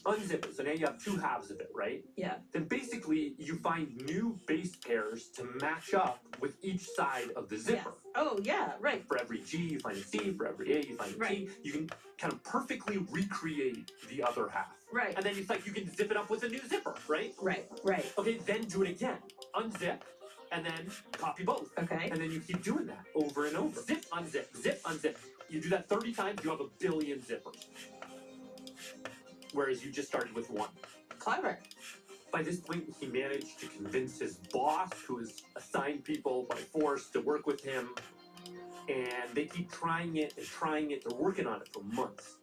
Unzip it. So now you have 2 halves of it, right? Yeah. Then basically you find new base pairs to match up with each side of the zipper. Yes. Oh yeah, right. For every G, you find a C. For every A, you find a T. You can kind of perfectly recreate the other half. Right. And then it's like you can zip it up with a new zipper, right? Right. Okay, then do it again. Unzip, and then copy both. Okay. And then you keep doing that over and over. Zip, unzip. You do that 30 times, you have 1 billion zippers. Whereas you just started with 1. Clever. By this point, he managed to convince his boss, who has assigned people by force to work with him, and they keep trying it. They're working on it for months,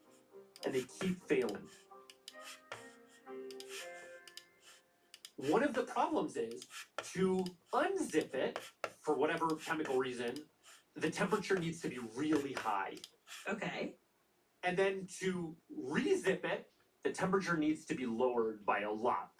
and they keep failing. One of the problems is to unzip it, for whatever chemical reason, the temperature needs to be really high. Okay. And then to rezip it, the temperature needs to be lowered by a lot.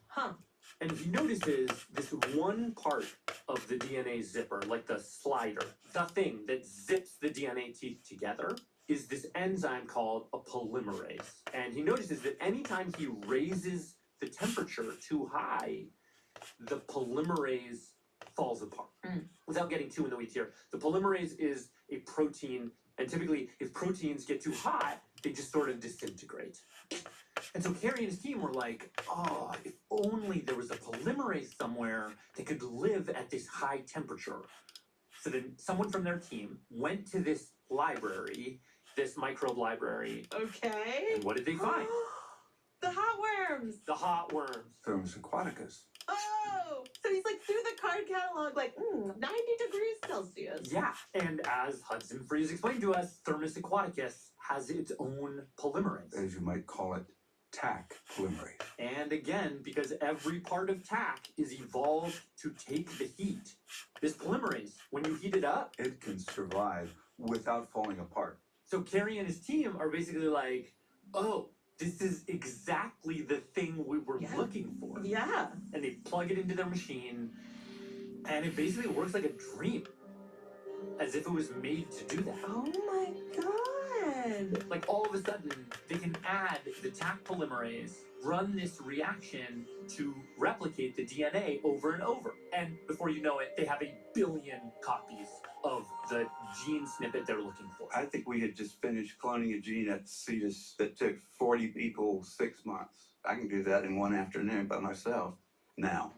And he notices this one part of the DNA zipper, like the slider, the thing that zips the DNA teeth together, is this enzyme called a polymerase. And he notices that anytime he raises the temperature too high, the polymerase falls apart. Without getting too in the weeds here, the polymerase is a protein, and typically if proteins get too hot, they just sort of disintegrate. And so Carrie and his team were like, oh, if only there was a polymerase somewhere that could live at this high temperature. So then someone from their team went to this library, this microbe library. Okay. And what did they find? The hot worms. The hot worms. Thermus aquaticus. Oh, so he's like through the card catalog, like 90 degrees Celsius. Yeah, and as Hudson Freeze explained to us, Thermus aquaticus has its own polymerase. As you might call it, TAC polymerase. And again, because every part of TAC is evolved to take the heat. This polymerase, when you heat it up, it can survive without falling apart. So Carrie and his team are basically like, oh, this is exactly the thing we were looking for. Yeah. And they plug it into their machine, and it basically works like a dream. As if it was made to do that. Oh my god. Like all of a sudden, they can add the Taq polymerase, run this reaction to replicate the DNA over and over. And before you know it, they have 1 billion copies of the gene snippet they're looking for. I think we had just finished cloning a gene at CETUS that took 40 people 6 months. I can do that in one afternoon by myself now.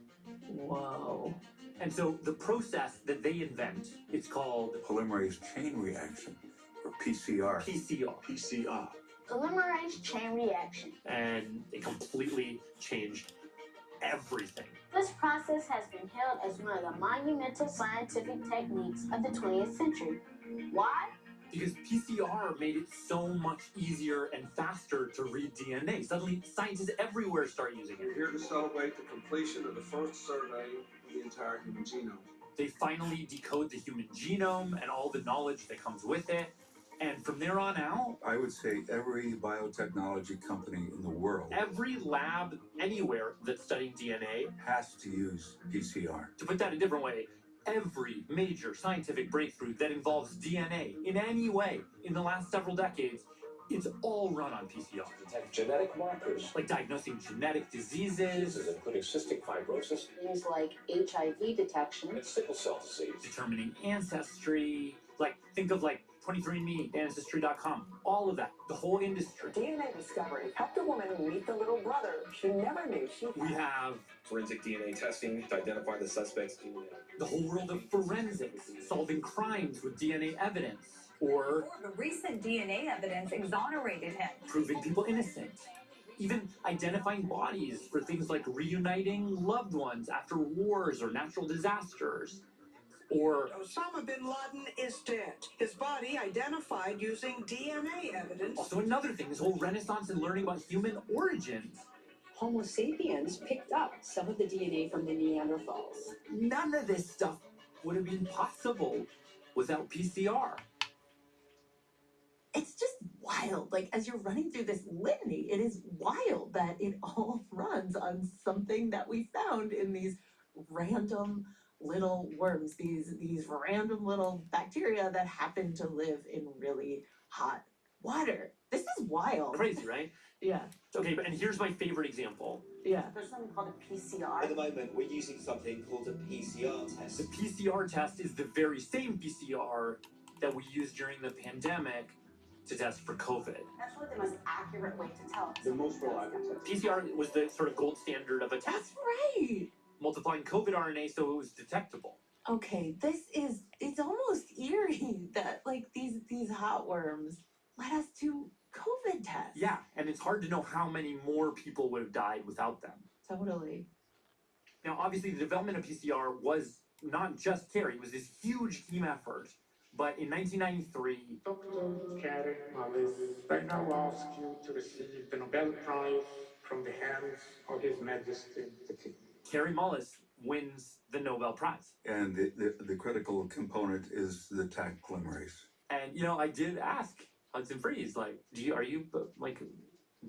Whoa. And so the process that they invent, it's called polymerase chain reaction, or PCR. PCR. Polymerase chain reaction. And it completely changed everything. This process has been hailed as one of the monumental scientific techniques of the 20th century. Why? Because PCR made it so much easier and faster to read DNA. Suddenly, scientists everywhere start using We're it. here to celebrate the completion of the first survey of the entire human genome. They finally decode the human genome and all the knowledge that comes with it. And from there on out, I would say every biotechnology company in the world every lab anywhere that's studying DNA has to use PCR. To put that a different way, every major scientific breakthrough that involves DNA in any way in the last several decades, it's all run on PCR. Detect genetic markers, Like diagnosing genetic diseases, including cystic fibrosis Things like HIV detection. and sickle cell disease. determining ancestry, like think of like 23andMe, Ancestry.com, all of that, the whole industry. DNA discovery helped a woman meet the little brother she never knew she had. We have Forensic DNA testing to identify the suspect's DNA. the whole world of forensics, solving crimes with DNA evidence, or The recent DNA evidence exonerated him. proving people innocent. Even identifying bodies for things like reuniting loved ones after wars or natural disasters. Or Osama bin Laden is dead. His body identified using DNA evidence. also another thing, this whole renaissance in learning about human origins. Homo sapiens picked up some of the DNA from the Neanderthals. None of this stuff would have been possible without PCR. It's just wild. Like, as you're running through this litany, it is wild that it all runs on something that we found in these random little worms, these random little bacteria that happen to live in really hot water. This is wild. Crazy, right? Yeah. Okay, and here's my favorite example. Yeah. There's something called a PCR. At the moment, we're using something called a PCR test. The PCR test is the very same PCR that we used during the pandemic to test for COVID. That's really the most accurate way to tell. The most reliable test. PCR was the sort of gold standard of a test, That's right. multiplying COVID RNA so it was detectable. Okay, it's almost eerie that like these hot worms led us to COVID tests. Yeah, and it's hard to know how many more people would have died without them. Totally. Now, obviously, the development of PCR was not just Carrie, it was this huge team effort. But in 1993, Dr. Carrie Mullis, I now ask you to receive the Nobel Prize from the hands of His Majesty the King. Carrie Mullis wins the Nobel Prize. And the critical component is the Taq polymerase. And, you know, I did ask Hudson Freeze, like, are you like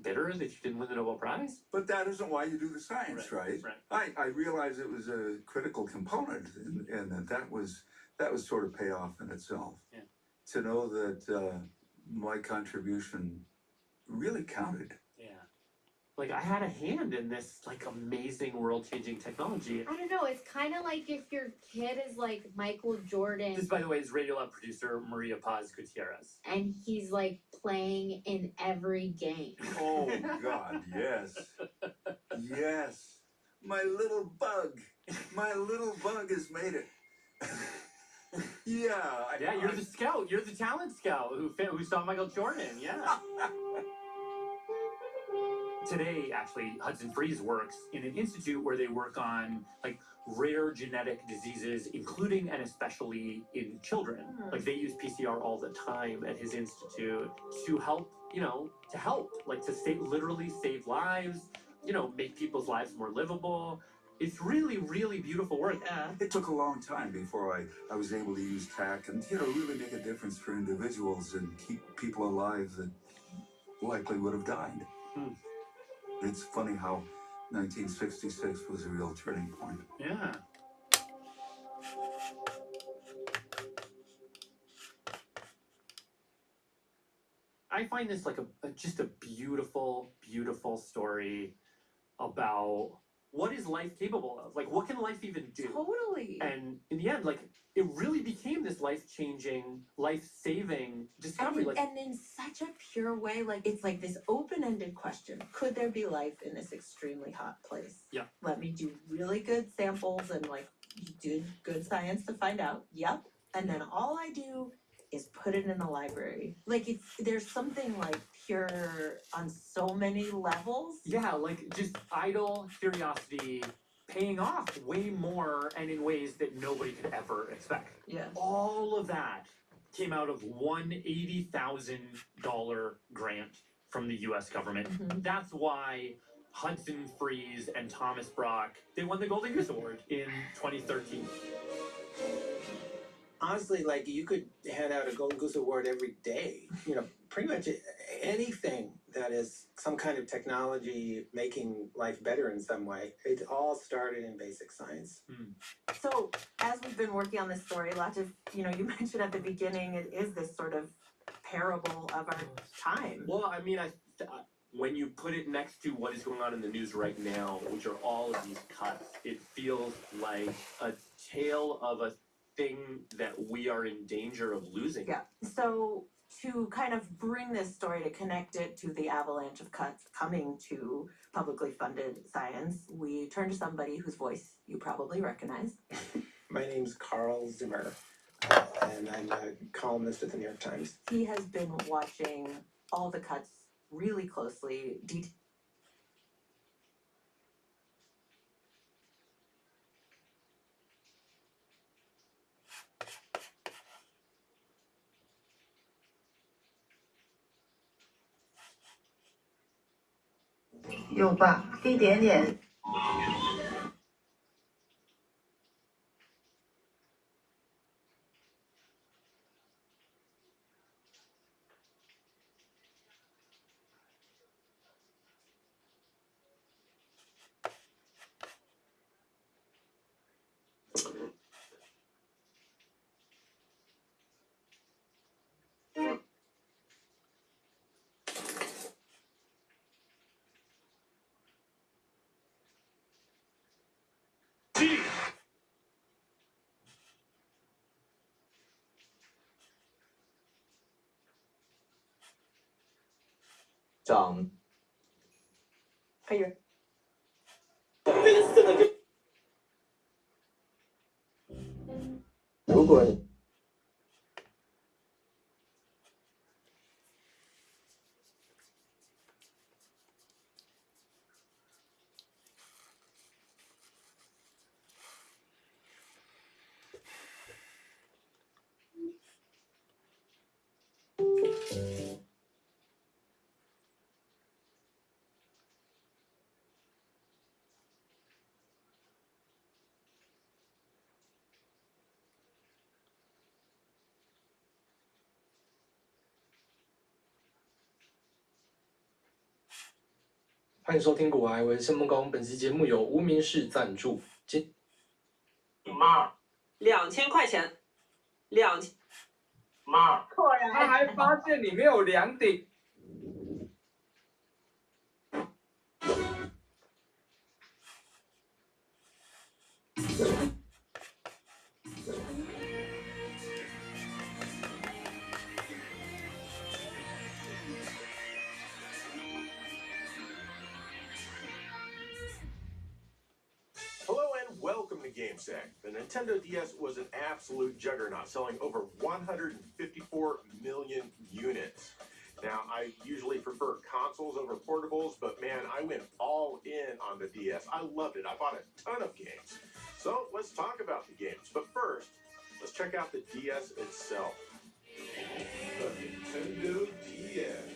bitter that you didn't win the Nobel Prize? But that isn't why you do the science, right? I realized it was a critical component, and that was sort of payoff in itself. Yeah. To know that my contribution really counted. Yeah. Like, I had a hand in this, like, amazing world-changing technology. I don't know, it's kind of like if your kid is like Michael Jordan This, by the way, is Radiolab producer Maria Paz Gutierrez. and he's like playing in every game. Oh, God, yes. Yes. My little bug has made it. Yeah. Yeah, you're the scout. You're the talent scout who saw Michael Jordan. Yeah. Today, actually, Hudson Freeze works in an institute where they work on like rare genetic diseases, including and especially in children. Like they use PCR all the time at his institute to help, like to literally save lives, make people's lives more livable. It's really, really beautiful work. It took a long time before I was able to use Taq and, really make a difference for individuals and keep people alive that likely would have died. It's funny how 1966 was a real turning point. Yeah. I find this like just a beautiful, beautiful story about what is life capable of? Like, what can life even do? Totally. And in the end, like, it really became this life-changing, life-saving discovery. And in such a pure way, like it's like this open-ended question: could there be life in this extremely hot place? Yeah. Let me do really good samples and like do good science to find out. Yep. And then all I do is put it in a library. Like there's something like pure on so many levels. Yeah, like just idle curiosity paying off way more and in ways that nobody could ever expect. Yeah. All of that came out of one $80,000 grant from the US government. Mm-hmm. That's why Hudson Freeze and Thomas Brock, they won the Golden Goose Award in 2013. Honestly, like you could hand out a Golden Goose Award every day. You know, pretty much anything that is some kind of technology making life better in some way. It all started in basic science. So as we've been working on this story, lots of, you mentioned at the beginning, it is this sort of parable of our time. Well, I mean, when you put it next to what is going on in the news right now, which are all of these cuts, it feels like a tale of a thing that we are in danger of losing. Yeah. So to kind of bring this story to connect it to the avalanche of cuts coming to publicly funded science, we turn to somebody whose voice you probably recognize. My name's Carl Zimmer, and I'm a columnist at the New York Times. He has been watching all the cuts really closely. 有吧，一点点。长。哎呦，这个真的就，如果欢迎收听古玩文生木工，本期节目由无名氏赞助。妈，2000块钱，2000。妈，果然。他还发现里面有2顶。GameSack. The Nintendo DS was an absolute juggernaut, selling over 154 million units. Now, I usually prefer consoles over portables, but man, I went all in on the DS. I loved it. I bought a ton of games. So let's talk about the games. But first, let's check out the DS itself. The Nintendo DS.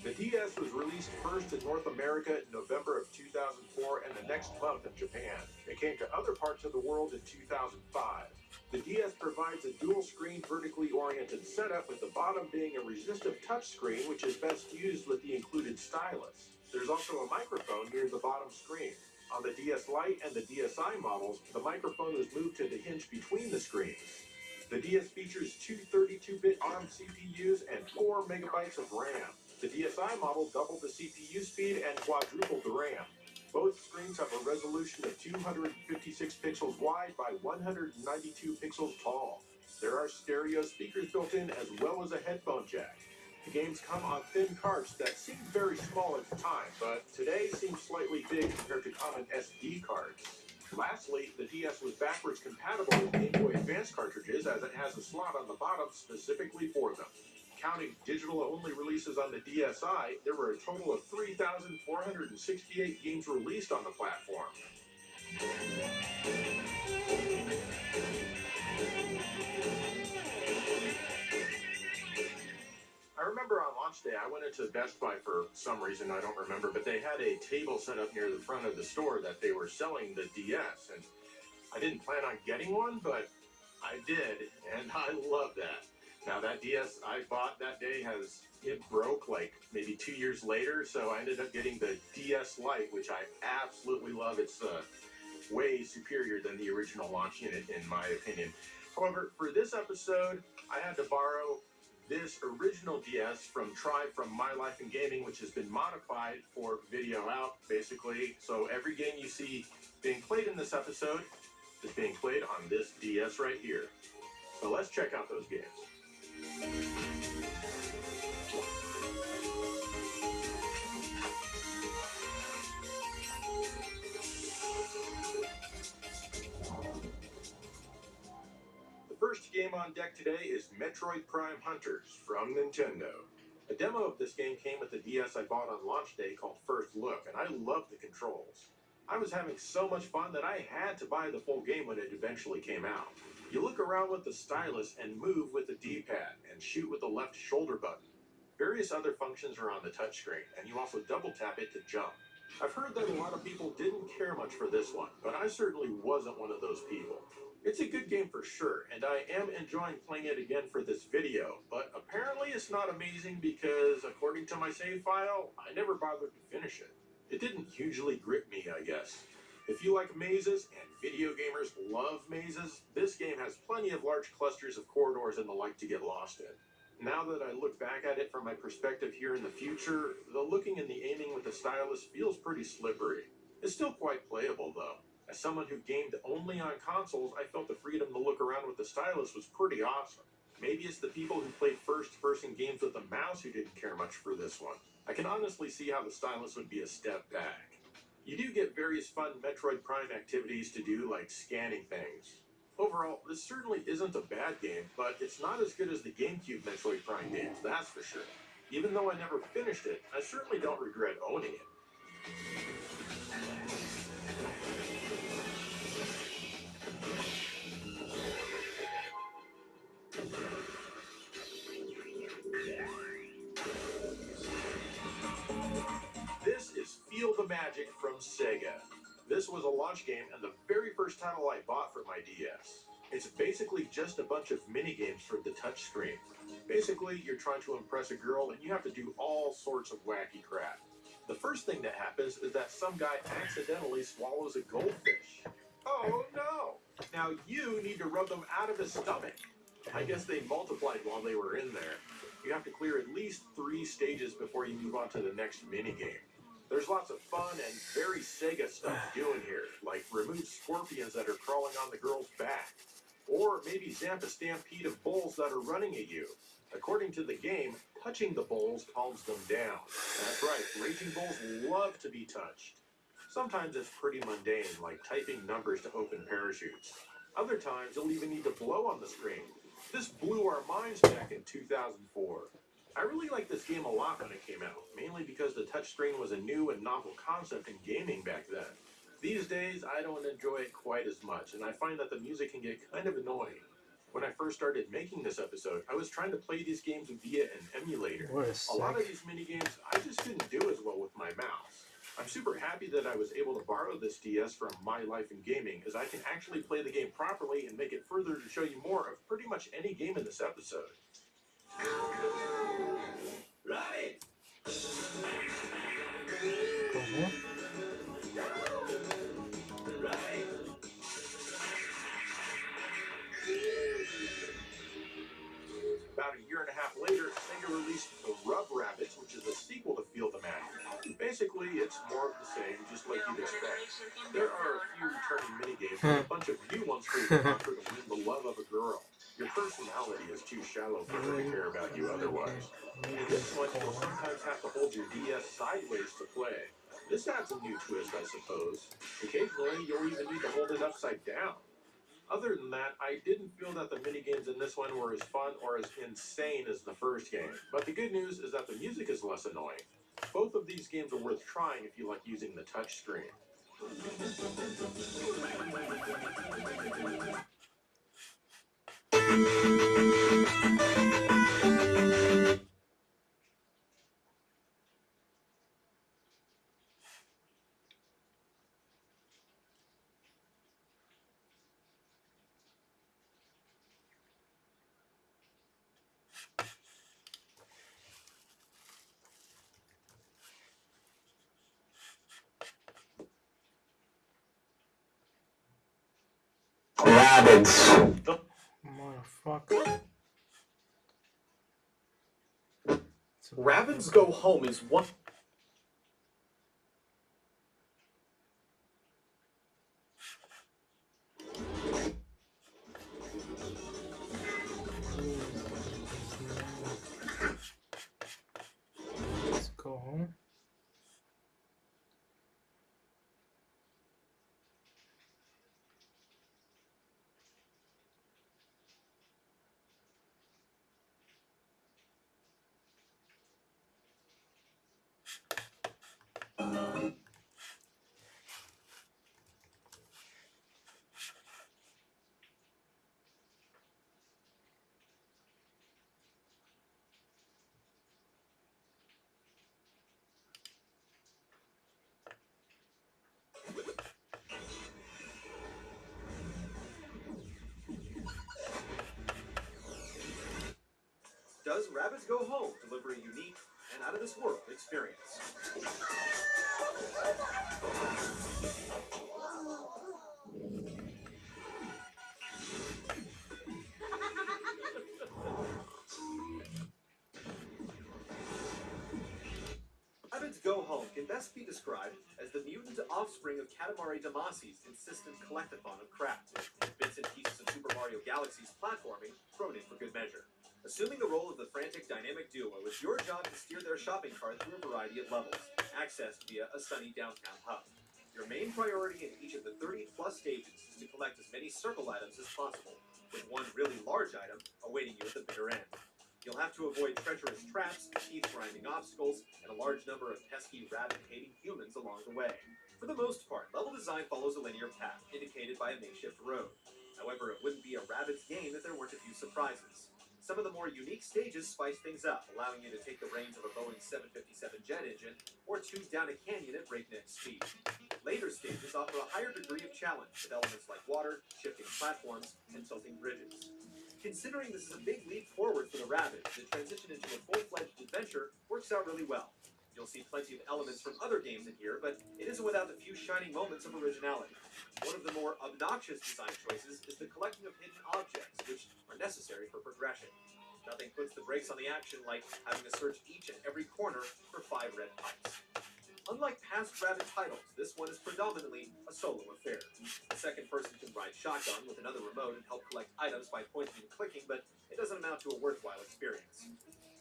The DS was released first in North America in November of 2004 and the next month in Japan. It came to other parts of the world in 2005. The DS provides a dual-screen vertically oriented setup, with the bottom being a resistive touchscreen, which is best used with the included stylus. There's also a microphone near the bottom screen. On the DS Lite and the DSi models, the microphone was moved to the hinge between the screens. The DS features two 32-bit ARM CPUs and 4 megabytes of RAM. The DSi model doubled the CPU speed and quadrupled the RAM. Both screens have a resolution of 256 pixels wide by 192 pixels tall. There are stereo speakers built in, as well as a headphone jack. The games come on thin carts that seemed very small at the time, but today seem slightly big compared to common SD cards. Lastly, the DS was backwards compatible with Game Boy Advance cartridges, as it has a slot on the bottom specifically for them. Counting digital-only releases on the DSi, there were a total of 3,468 games released on the platform. I remember on launch day, I went into Best Buy for some reason, I don't remember, but they had a table set up near the front of the store that they were selling the DS, and I didn't plan on getting one, but I did, and I love that. Now, that DS I bought that day it broke like maybe 2 years later, so I ended up getting the DS Lite, which I absolutely love. It's way superior than the original launch unit, in my opinion. However, for this episode, I had to borrow this original DS from My Life in Gaming, which has been modified for video out, basically. So every game you see being played in this episode is being played on this DS right here. So let's check out those games. The first game on deck today is Metroid Prime Hunters from Nintendo. A demo of this game came with the DS I bought on launch day called First Look, and I loved the controls. I was having so much fun that I had to buy the full game when it eventually came out. You look around with the stylus and move with the D-pad, and shoot with the left shoulder button. Various other functions are on the touchscreen, and you also double tap it to jump. I've heard that a lot of people didn't care much for this one, but I certainly wasn't one of those people. It's a good game for sure, and I am enjoying playing it again for this video, but apparently it's not amazing because, according to my save file, I never bothered to finish it. It didn't hugely grip me, I guess. If you like mazes, and video gamers love mazes, this game has plenty of large clusters of corridors and the like to get lost in. Now that I look back at it from my perspective here in the future, the looking and the aiming with the stylus feels pretty slippery. It's still quite playable though. As someone who gamed only on consoles, I felt the freedom to look around with the stylus was pretty awesome. Maybe it's the people who played first-person games with a mouse who didn't care much for this one. I can honestly see how the stylus would be a step back. You do get various fun Metroid Prime activities to do, like scanning things. Overall, this certainly isn't a bad game, but it's not as good as the GameCube Metroid Prime games, that's for sure. Even though I never finished it, I certainly don't regret owning it. This is Feel the Magic from Sega. This was a launch game and the very first title I bought for my DS. It's basically just a bunch of mini-games for the touchscreen. Basically, you're trying to impress a girl and you have to do all sorts of wacky crap. The first thing that happens is that some guy accidentally swallows a goldfish. Oh no! Now you need to rub them out of his stomach. I guess they multiplied while they were in there. You have to clear at least 3 stages before you move on to the next minigame. There's lots of fun and very Sega stuff doing here, like remove scorpions that are crawling on the girl's back, or maybe zamp a stampede of bulls that are running at you. According to the game, touching the bulls calms them down. That's right, raging bulls love to be touched. Sometimes it's pretty mundane, like typing numbers to open parachutes. Other times, you'll even need to blow on the screen. This blew our minds back in 2004. I really liked this game a lot when it came out, mainly because the touchscreen was a new and novel concept in gaming back then. These days, I don't enjoy it quite as much, and I find that the music can get kind of annoying. When I first started making this episode, I was trying to play these games via an emulator. A lot of these minigames, I just couldn't do as well with my mouse. I'm super happy that I was able to borrow this DS from My Life in Gaming, as I can actually play the game properly and make it further to show you more of pretty much any game in this episode. Right. About a year and a half later, Sega released the Rub Rabbits, which is a sequel to Feel the Magic. Basically, it's more of the same, just like you'd expect. There are a few returning minigames and a bunch of new ones for you to conquer to win the love of a girl. Your personality is too shallow for her to care about you otherwise. This one, you'll sometimes have to hold your DS sideways to play. This adds a new twist, I suppose. Occasionally, you'll even need to hold it upside down. Other than that, I didn't feel that the minigames in this one were as fun or as insane as the first game. But the good news is that the music is less annoying. Both of these games are worth trying if you like using the touchscreen. Rabbids. Motherfucker. Rabbids Go Home is one. Let's go home. Does Rabbids Go Home deliver a unique and out-of-this-world experience? Rabbids Go Home can best be described as the mutant offspring of Katamari Damacy's insistent collectathon of crap. Bits and pieces of Super Mario Galaxy's platforming thrown in for good measure. Assuming the role of the frantic dynamic duo, it's your job to steer their shopping cart through a variety of levels, accessed via a sunny downtown hub. Your main priority in each of the 30-plus stages is to collect as many circle items as possible, with one really large item awaiting you at the bitter end. You'll have to avoid treacherous traps, teeth-grinding obstacles, and a large number of pesky rabbit-hating humans along the way. For the most part, level design follows a linear path, indicated by a makeshift road. However, it wouldn't be a Rabbids game if there weren't a few surprises. Some of the more unique stages spice things up, allowing you to take the reins of a Boeing 757 jet engine or tube down a canyon at breakneck speed. Later stages offer a higher degree of challenge with elements like water, shifting platforms, and tilting bridges. Considering this is a big leap forward for the Rabbids, the transition into a full-fledged adventure works out really well. You'll see plenty of elements from other games in here, but it isn't without a few shining moments of originality. One of the more obnoxious design choices is the collecting of hidden objects, which are necessary for progression. Nothing puts the brakes on the action like having to search each and every corner for 5 red pipes. Unlike past Rabbid titles, this one is predominantly a solo affair. The second person can ride shotgun with another remote and help collect items by pointing and clicking, but it doesn't amount to a worthwhile experience.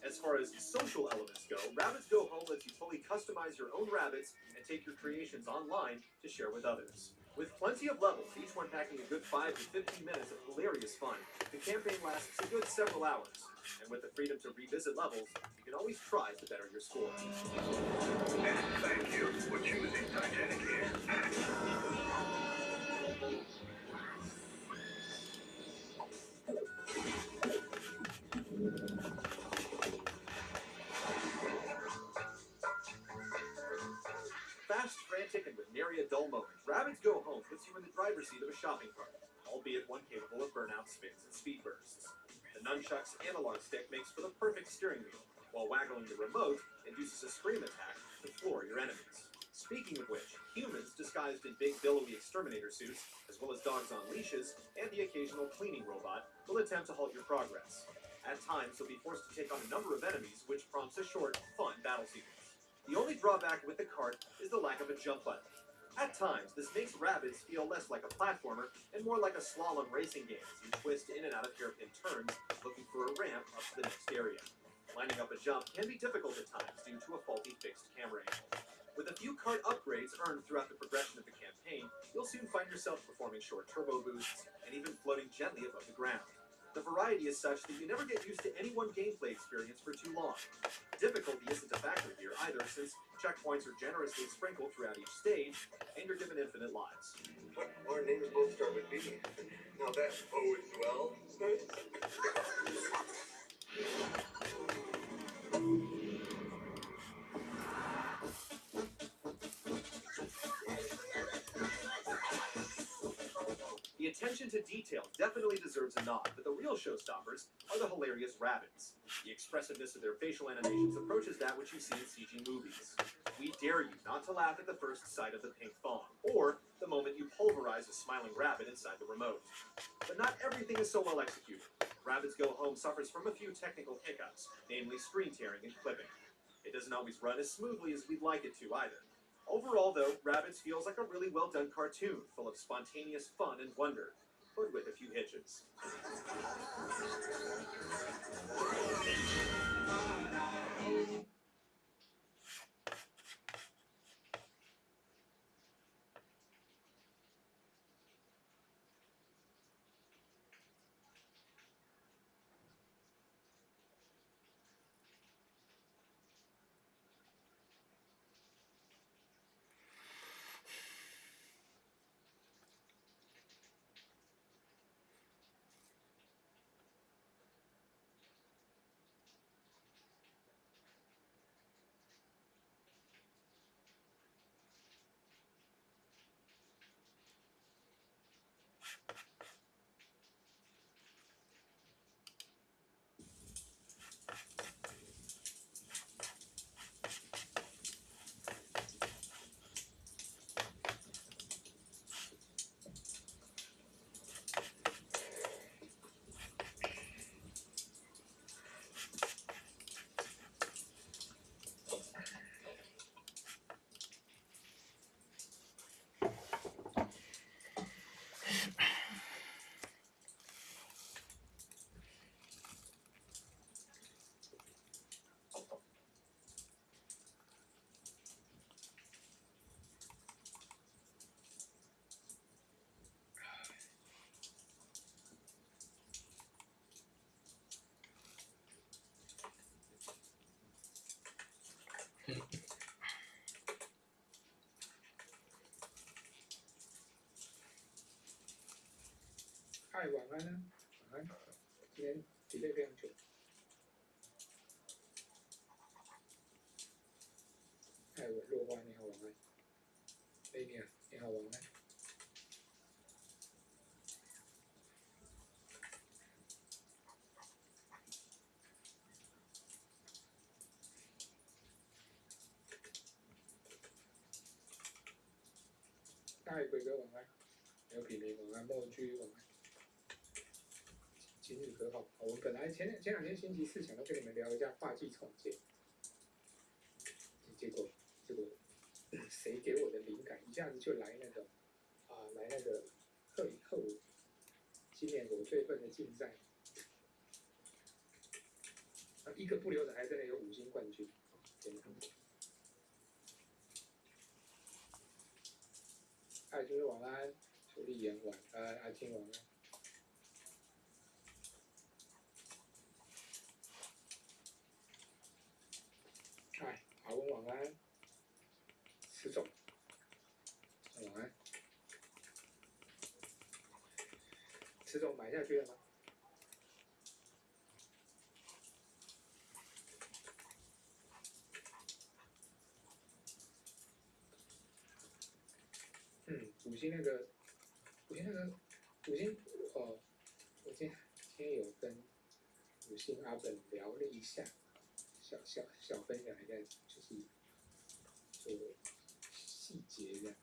As far as social elements go, Rabbids Go Home lets you fully customize your own rabbits and take your creations online to share with others. With plenty of levels, each one packing a good 5 to 15 minutes of hilarious fun, the campaign lasts a good several hours. And with the freedom to revisit levels, you can always try to better your score. And thank you for choosing Titanic Air. Fast backseat of a shopping cart, albeit one capable of burnout spins and speed bursts. The nunchuck's analog stick makes for the perfect steering wheel, while waggling the remote induces a scream attack to floor your enemies. Speaking of which, humans disguised in big billowy exterminator suits, as well as dogs on leashes, and the occasional cleaning robot, will attempt to halt your progress. At times, you'll be forced to take on a number of enemies, which prompts a short, fun battle sequence. The only drawback with the cart is the lack of a jump button. At times, this makes Rabbids feel less like a platformer and more like a slalom racing game as you twist in and out of hairpin turns, looking for a ramp up to the next area. Lining up a jump can be difficult at times due to a faulty fixed camera angle. With a few cart upgrades earned throughout the progression of the campaign, you'll soon find yourself performing short turbo boosts and even floating gently above the ground. The variety is such that you never get used to any one gameplay experience for too long. Difficulty isn't a factor here either, since checkpoints are generously sprinkled throughout each stage, and you're given infinite lives. But our names both start with B. Now that bodes well, Snakes. The attention to detail definitely deserves a nod, but the real showstoppers are the hilarious Rabbids. The expressiveness of their facial animations approaches that which you see in CG movies. We dare you not to laugh at the first sight of the pink thong, or the moment you pulverize a smiling rabbit inside the remote. But not everything is so well executed. Rabbids Go Home suffers from a few technical hiccups, namely screen tearing and clipping. It doesn't always run as smoothly as we'd like it to either. Overall, though, Rabbids feels like a really well-done cartoon, full of spontaneous fun and wonder, but with a few hitches.嗨，晚安啊，晚安。今天delay非常久。嗨，我落花，你好，晚安。Amy 啊，你好，晚安。嗨，鬼哥晚安。刘品明晚安，莫居晚安。今日可好？我们本来前两天星期四想要跟你们聊一下画技重建，结果谁给我的灵感一下子就来那个贺武今年我最笨的竞赛，一个不留的还真的有5星冠军，真的。嗨，就是晚安，楚丽妍晚安，阿青晚安。嗨，阿文晚安，石总晚安。石总买下去了吗？5星那个五星我今天有跟五星阿本聊了一下，小分享一下，就是做细节这样。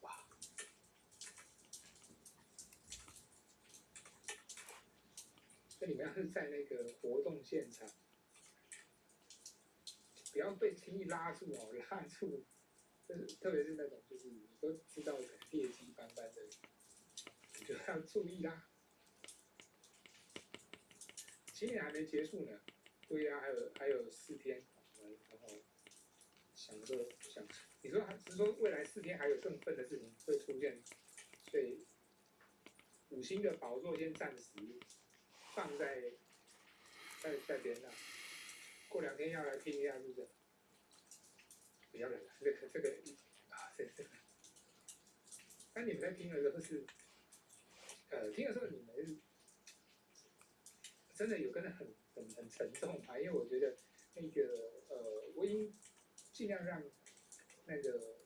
哇！那你们要是在那个活动现场，不要被轻易拉住哦，拉住，就是特别是那种就是你都知道劣迹斑斑的，你就要注意啦。今年还没结束呢，对呀、还有4天，然后你说只是说未来4天还有更笨的事情会出现，所以5星的宝座先暂时放在边上，过2天要来拼一下，是不是？不要了，这个这个，那你们在拼的时候是，拼的时候你们是真的有跟得很沉重嘛？因为我觉得那个我已经尽量让那个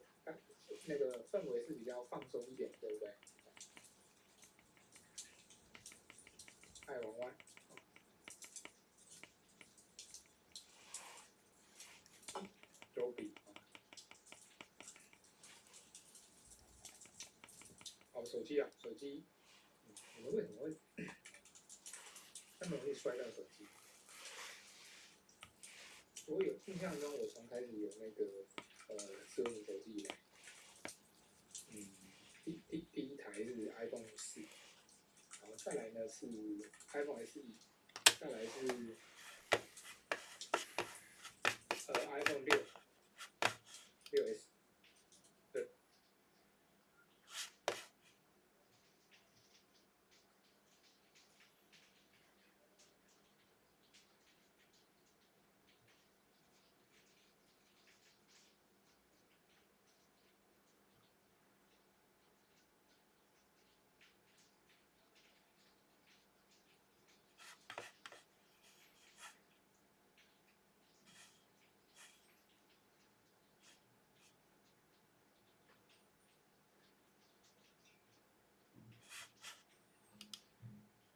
氛围是比较放松一点，对不对？爱玩玩。周笔。哦，手机啊，手机，你们为什么会那么容易摔到手机？我有印象中，我从开始有那个智慧型手机以来，第一台是 iPhone 4，然后再来呢是 iPhone SE， 再来是iPhone 6S。对。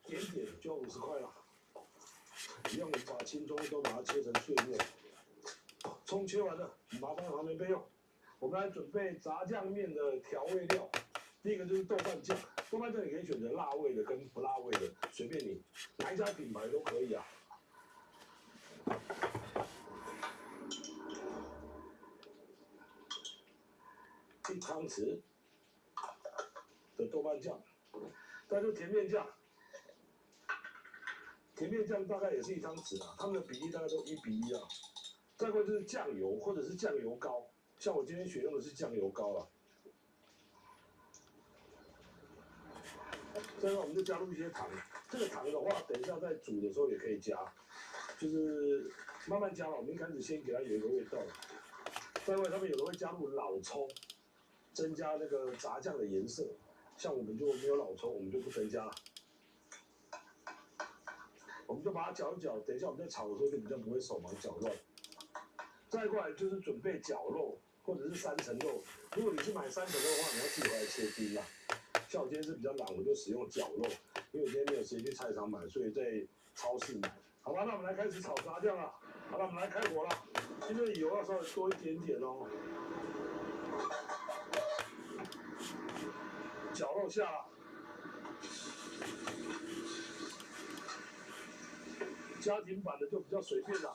点点就50块了，一样把青葱都把它切成碎末。葱切完了，麻烦旁边备用。我们来准备炸酱面的调味料，第一个就是豆瓣酱，豆瓣酱你可以选择辣味的跟不辣味的，随便你，哪一家品牌都可以啊。1汤匙的豆瓣酱，再就甜面酱。甜面酱大概也是1汤匙啊，它们的比例大概都1:1啊。再过就是酱油或者是酱油膏，像我今天选用的是酱油膏啊。再后我们就加入一些糖，这个糖的话，等一下在煮的时候也可以加，就是慢慢加了。我们一开始先给它有一个味道。再后他们有的会加入老抽，增加那个炸酱的颜色。像我们就没有老抽，我们就不增加了。我们就把它搅一搅，等一下我们在炒的时候就比较不会手忙脚乱。再过来就是准备绞肉或者是3层肉，如果你是买3层肉的话，你要自己回来切丁啦。像我今天是比较懒，我就使用绞肉，因为我今天没有时间去菜场买，所以在超市买。好吧，那我们来开始炒炸酱了。好了，我们来开火了，今天的油要稍微多一点点哦。绞肉下了。家庭版的就比较随便啦。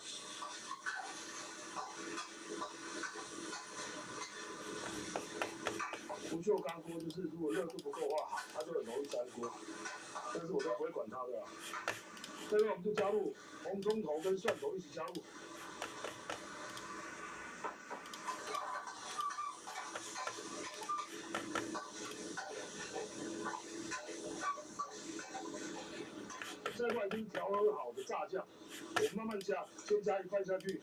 不锈钢锅就是如果热度不够的话，它就很容易粘锅，但是我都不会管它的啦。这边我们就加入红葱头跟蒜头一起加入。再过来就是调和好的炸酱，我们慢慢加，先加1块下去。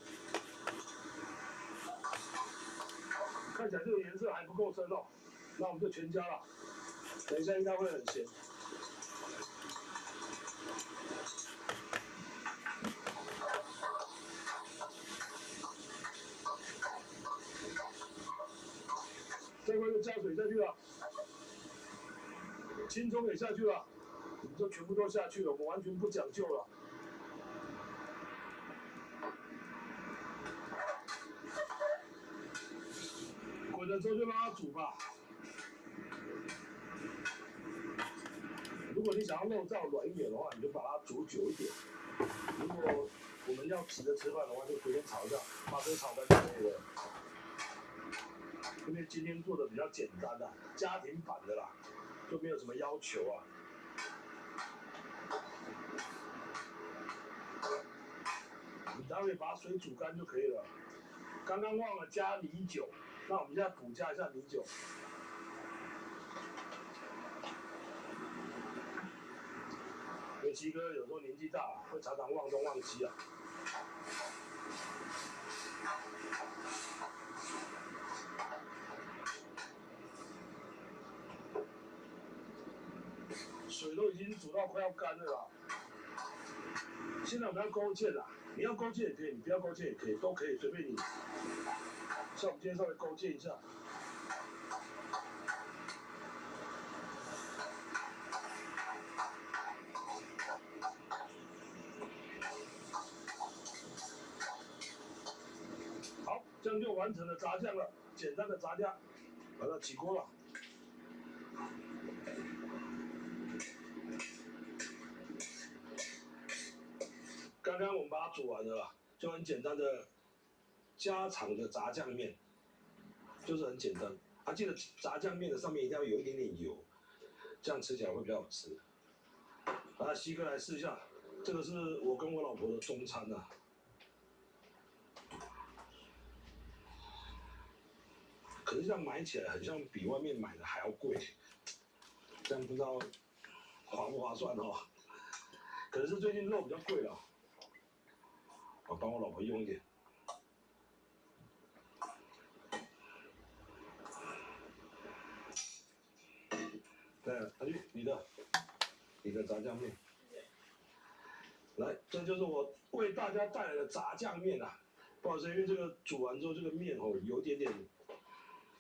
看起来这个颜色还不够深哦，那我们就全加了。等一下应该会很咸。再过来就加水下去了。轻中也下去了，你们就全部都下去了，我们完全不讲究了。滚了之后就让它煮吧。如果你想要肉燥软一点的话，你就把它煮久一点。如果我们要急着吃饭的话，就随便炒一下，把水炒干就可以了。因为今天做的比较简单啦，家庭版的啦，就没有什么要求啊。你待会把水煮干就可以了。刚刚忘了加米酒，那我们现在补加一下米酒。因为七哥有时候年纪大，会常常忘东忘西啊。水都已经煮到快要干了啦。现在我们要勾芡啦，你要勾芡也可以，你不要勾芡也可以，都可以，随便你。像我们今天稍微勾芡一下。好，这样就完成了炸酱了，简单的炸酱，把它起锅了。刚刚我们把它煮完了啦，就很简单的家常的炸酱面，就是很简单。啊，记得炸酱面的上面一定要有一点点油，这样吃起来会比较好吃。啊，西哥来试一下，这个是我跟我老婆的中餐啊。可是这样买起来很像比外面买的还要贵，这样不知道划不划算哦。可是最近肉比较贵了。我帮我老婆用一点。对，阿玉，你的炸酱面。来，这就是我为大家带来的炸酱面啊。不好意思，因为这个煮完之后，这个面哦有点点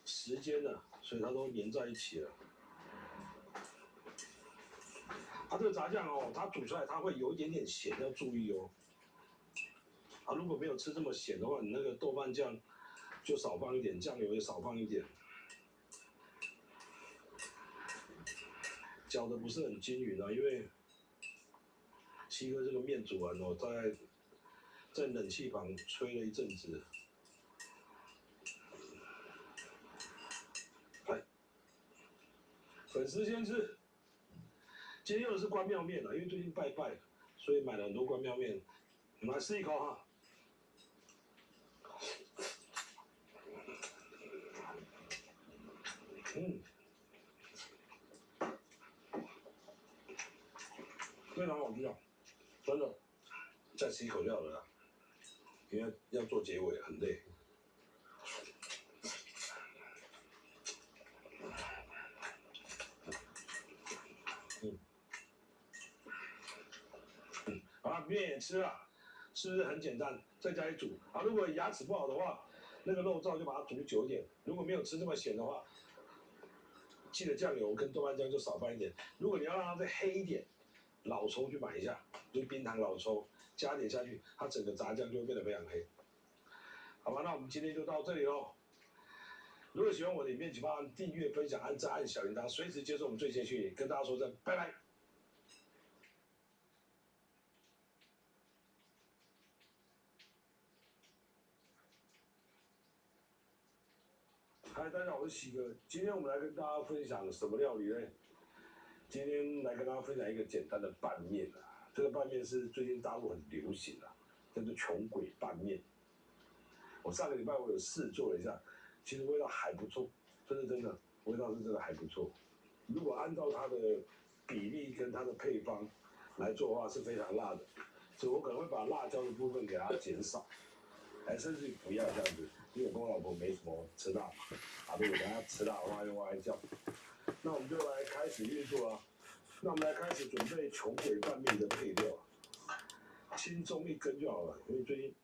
时间了，所以它都粘在一起了。它这个炸酱哦，它煮出来它会有一点点咸，要注意哦。啊，如果没有吃这么咸的话，你那个豆瓣酱就少放一点，酱油也少放一点。搅的不是很均匀啊，因为七哥这个面煮完哦，在冷气房吹了一阵子。来，粉丝先吃。今天用的是关庙面啊，因为最近拜拜，所以买了很多关庙面。我们来试一口哈。非常好吃啊，真的。再吃一口就好了啦，因为要做结尾很累。好了，面也吃了，是不是很简单？在家里煮啊。如果牙齿不好的话，那个肉燥就把它煮久一点。如果没有吃这么咸的话，记得酱油跟豆瓣酱就少放一点。如果你要让它再黑一点，老抽去买一下，就是冰糖老抽，加点下去，它整个炸酱就会变得非常黑。好吧，那我们今天就到这里喽。如果喜欢我的影片，请帮按订阅、分享、按赞、按小铃铛，随时接受我们最新讯息。跟大家说声拜拜。嗨，大家好，我是喜哥。今天我们来跟大家分享什么料理呢？今天来跟大家分享一个简单的拌面啊。这个拌面是最近大陆很流行的，叫做穷鬼拌面。我上个礼拜我有试做了一下，其实味道还不错，真的，味道是真的还不错。如果按照它的比例跟它的配方来做的话，是非常辣的，所以我可能会把辣椒的部分给它减少，甚至于不要这样子，因为我跟我老婆没什么吃辣嘛，啊，如果等下吃辣的话就哇叫。那我们就来开始运作啊。那我们来开始准备穷鬼拌面的配料，轻松一根就好了，因为最近。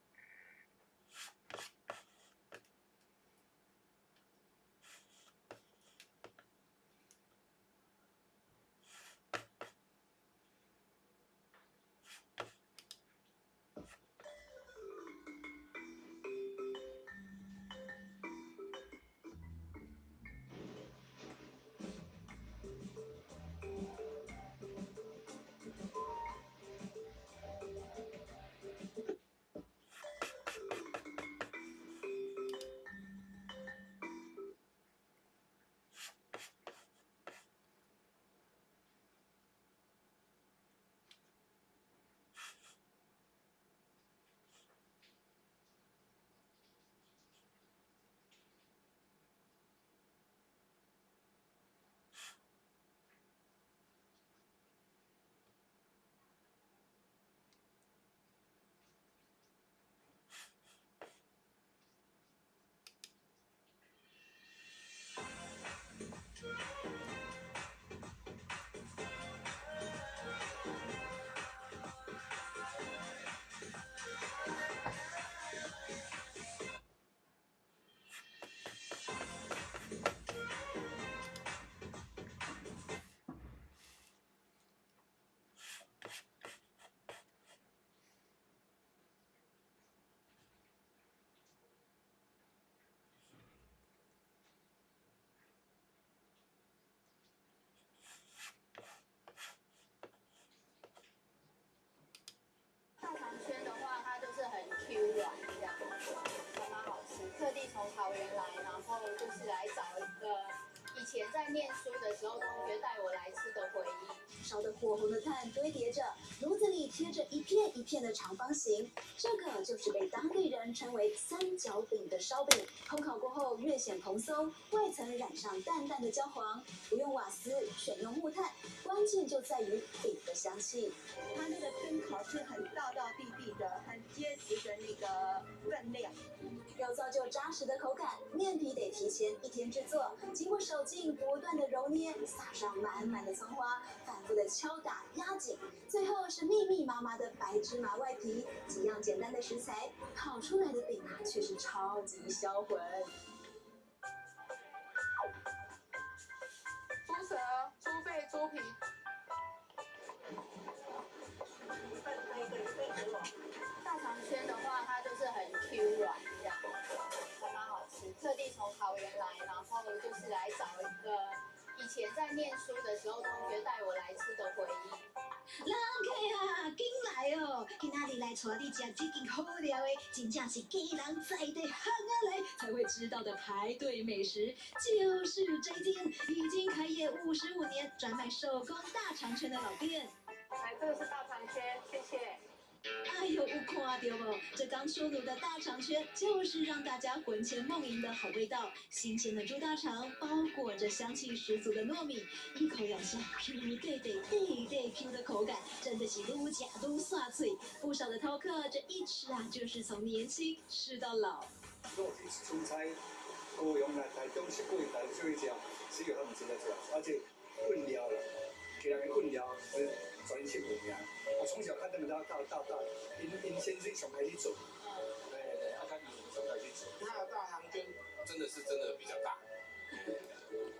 特地从桃园来，然后就是来找一个以前在念书的时候同学带我来吃的回忆。烧得火红的炭堆叠着，炉子里贴着一片一片的长方形，这个就是被当地人称为三角饼的烧饼。烘烤过后略显蓬松，外层染上淡淡的焦黄，不用瓦斯，选用木炭，关键就在于饼的香气。它那个蒸烤是很道道地地的，很结实的那个分量。要造就扎实的口感，面皮得提前1天制作，经过手劲不断的揉捏，撒上满满的葱花，反复的敲打压紧，最后是密密麻麻的白芝麻外皮，几样简单的食材，烤出来的饼啊却是超级销魂。猪舌、猪肺、猪皮。大肠圈的话，它就是很 Q 软这样，还蛮好吃。特地从桃园来，然后就是来找一个以前在念书的时候同学带我来吃的回忆。人客啊，紧来哦！今仔日来带你吃这间好料的，真正是家人在地行啊来才会知道的排队美食，就是这间已经开业55年、专卖手工大肠圈的老店。来，这个是大肠圈，谢谢。哎呦，有看到不？这刚出炉的大肠圈，就是让大家魂牵梦萦的好味道。新鲜的猪大肠包裹着香气十足的糯米，一口咬下 Q 对对对对 Q 的口感，真的是愈吃愈爽脆。不少的饕客这一吃啊，就是从年轻吃到老。如果去出差，高雄来台中去过台去吃，只有他们吃得出来，而且混料了，给人混料是专业有名。我从小看他们到大，因先生上开始做，对，他们上开始做。它的大肠圈真的比较大，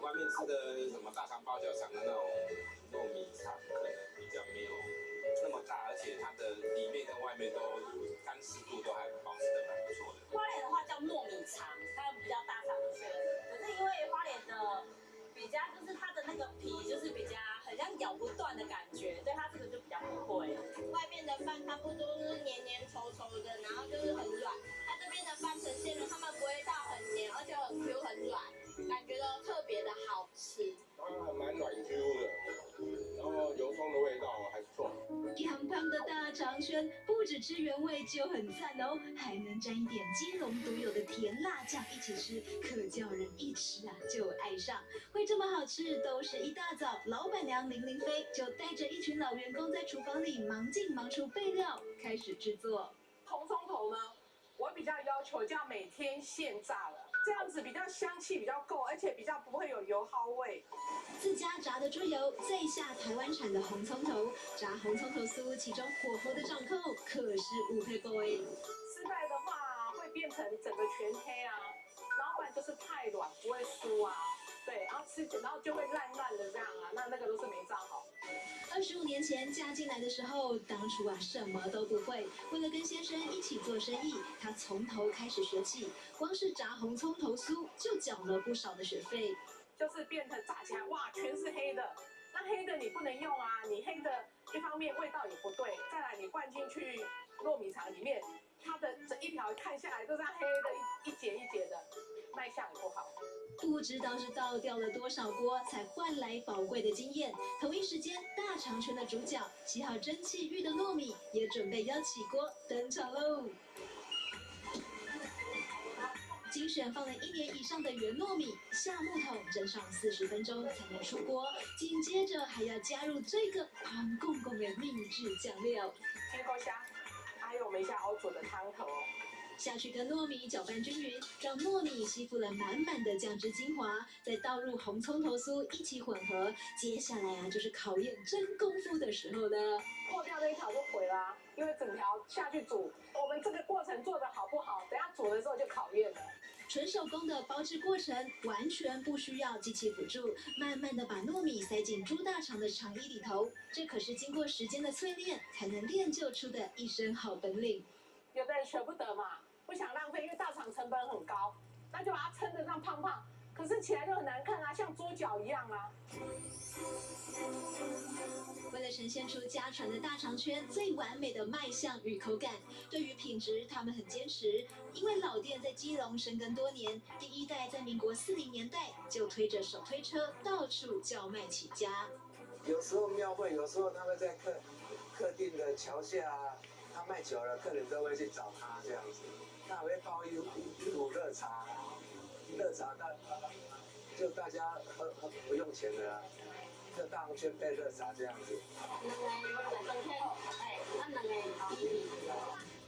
外面吃的什么大肠包小肠的那种糯米肠，可能比较没有那么大，而且它的里面跟外面都干湿度都还保持的蛮不错的。花莲的话叫糯米肠，它比较大肠圈，可是因为花莲的比较就是它的那个皮就是比较很像咬不断的感觉，所以它这个就比较不会。外面的饭差不多是黏黏稠稠的，然后就是很软。它这边的饭呈现了，它们不会到很黏，而且很 Q 很软，感觉到特别的好吃。它蛮软 Q 的，然后油葱的味道还不错。胖胖的大肠圈不只吃原味就很赞哦，还能沾一点基隆独有的甜辣酱一起吃，可叫人一吃啊就爱上。会这么好吃，都是一大早，老板娘林林飞就带着一群老员工在厨房里忙进忙出备料，开始制作。红葱头呢，我比较要求就要每天现炸了，这样子比较香气比较够，而且比较不会有油耗味。自家炸的猪油，再下台湾产的红葱头，炸红葱头酥，其中火候的掌控可是无配够诶。失败的话会变成整个全黑啊，然后不然就是太软不会酥啊，对，然后吃然后就会烂烂的这样啊，那个都是没炸好。25年前嫁进来的时候，当初啊什么都不会，为了跟先生一起做生意，她从头开始学起，光是炸红葱头酥就缴了不少的学费。就是变成炸起来哇全是黑的，那黑的你不能用啊，你黑的一方面味道也不对，再来你灌进去糯米肠里面，它的这一条看下来都是黑的一节一节的，卖相也不好。不知道是倒掉了多少锅，才换来宝贵的经验。同一时间，大肠圈的主角洗好蒸汽浴的糯米也准备要起锅登场喽。精选放了1年以上的原糯米，下木桶蒸上40分钟才能出锅。紧接着还要加入这个胖公公的秘制酱料，金钩虾，还有我们一下熬煮的汤头。下去跟糯米搅拌均匀，让糯米吸附了满满的酱汁精华，再倒入红葱头酥一起混合。接下来啊，就是考验真功夫的时候了。破掉那一条就毁了，因为整条下去煮，我们这个过程做的好不好，等下煮的时候就考验了。纯手工的包制过程完全不需要机器辅助，慢慢的把糯米塞进猪大肠的肠衣里头，这可是经过时间的淬炼才能练就出的一身好本领。有的人舍不得嘛，不想浪费，因为大肠成本很高，那就把它撑得这样胖胖。可是起来就很难看啊，像桌角一样啊。为了呈现出家传的大肠圈最完美的卖相与口感，对于品质他们很坚持。因为老店在基隆深耕多年，第一代在民国40年代就推着手推车到处叫卖起家。有时候庙会，有时候他们在客店的桥下啊，他卖久了，客人都会去找他这样子。他还会泡一壶热茶，就大家喝不用钱的啊。就大肠圈配热茶这样子。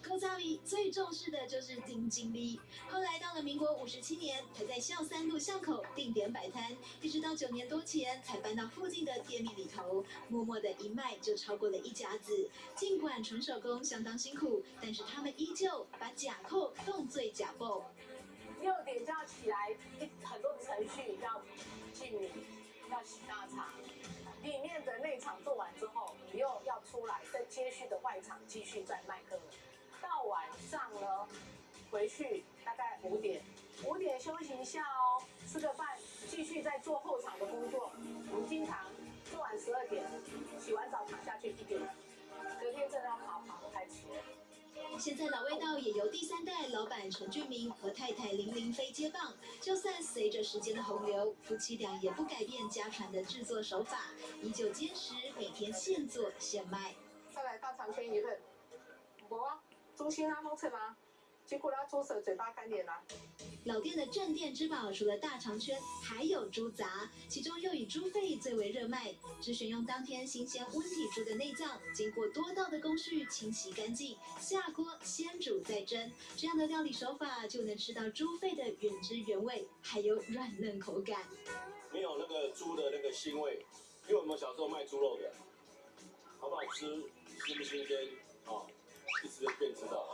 古早味最重视的就是定金力。后来到了民国57年，才在孝三路巷口定点摆摊，一直到9年多前才搬到附近的店面里头，默默的一卖就超过了1甲子。尽管纯手工相当辛苦，但是他们依旧把假扣动最假爆。6点就要起来，很多程序要进米，要洗大肠。里面的内场做完之后，你又要出来，再接续的外场继续再卖客人。到晚上呢，回去大概5点休息一下哦，吃个饭，继续再做后场的工作。我们经常做完12点，洗完澡躺下去1点，隔天真的要跑开始。现在老味道也由第3代老板陈俊明和太太林玲飞接棒，就算随着时间的洪流，夫妻俩也不改变家传的制作手法，依旧坚持每天现做现卖。再来大肠圈一份，无啊，猪心啊，弄出吗？结果他猪舌嘴巴干点啦。老店的镇店之宝除了大肠圈，还有猪杂，其中又以猪肺最为热卖。只选用当天新鲜温体猪的内脏，经过多道的工序清洗干净，下锅先煮再蒸，这样的料理手法就能吃到猪肺的原汁原味，还有软嫩口感。没有那个猪的那个腥味，因为我们小时候卖猪肉的，好不好吃，新不新鲜，一吃就便知道。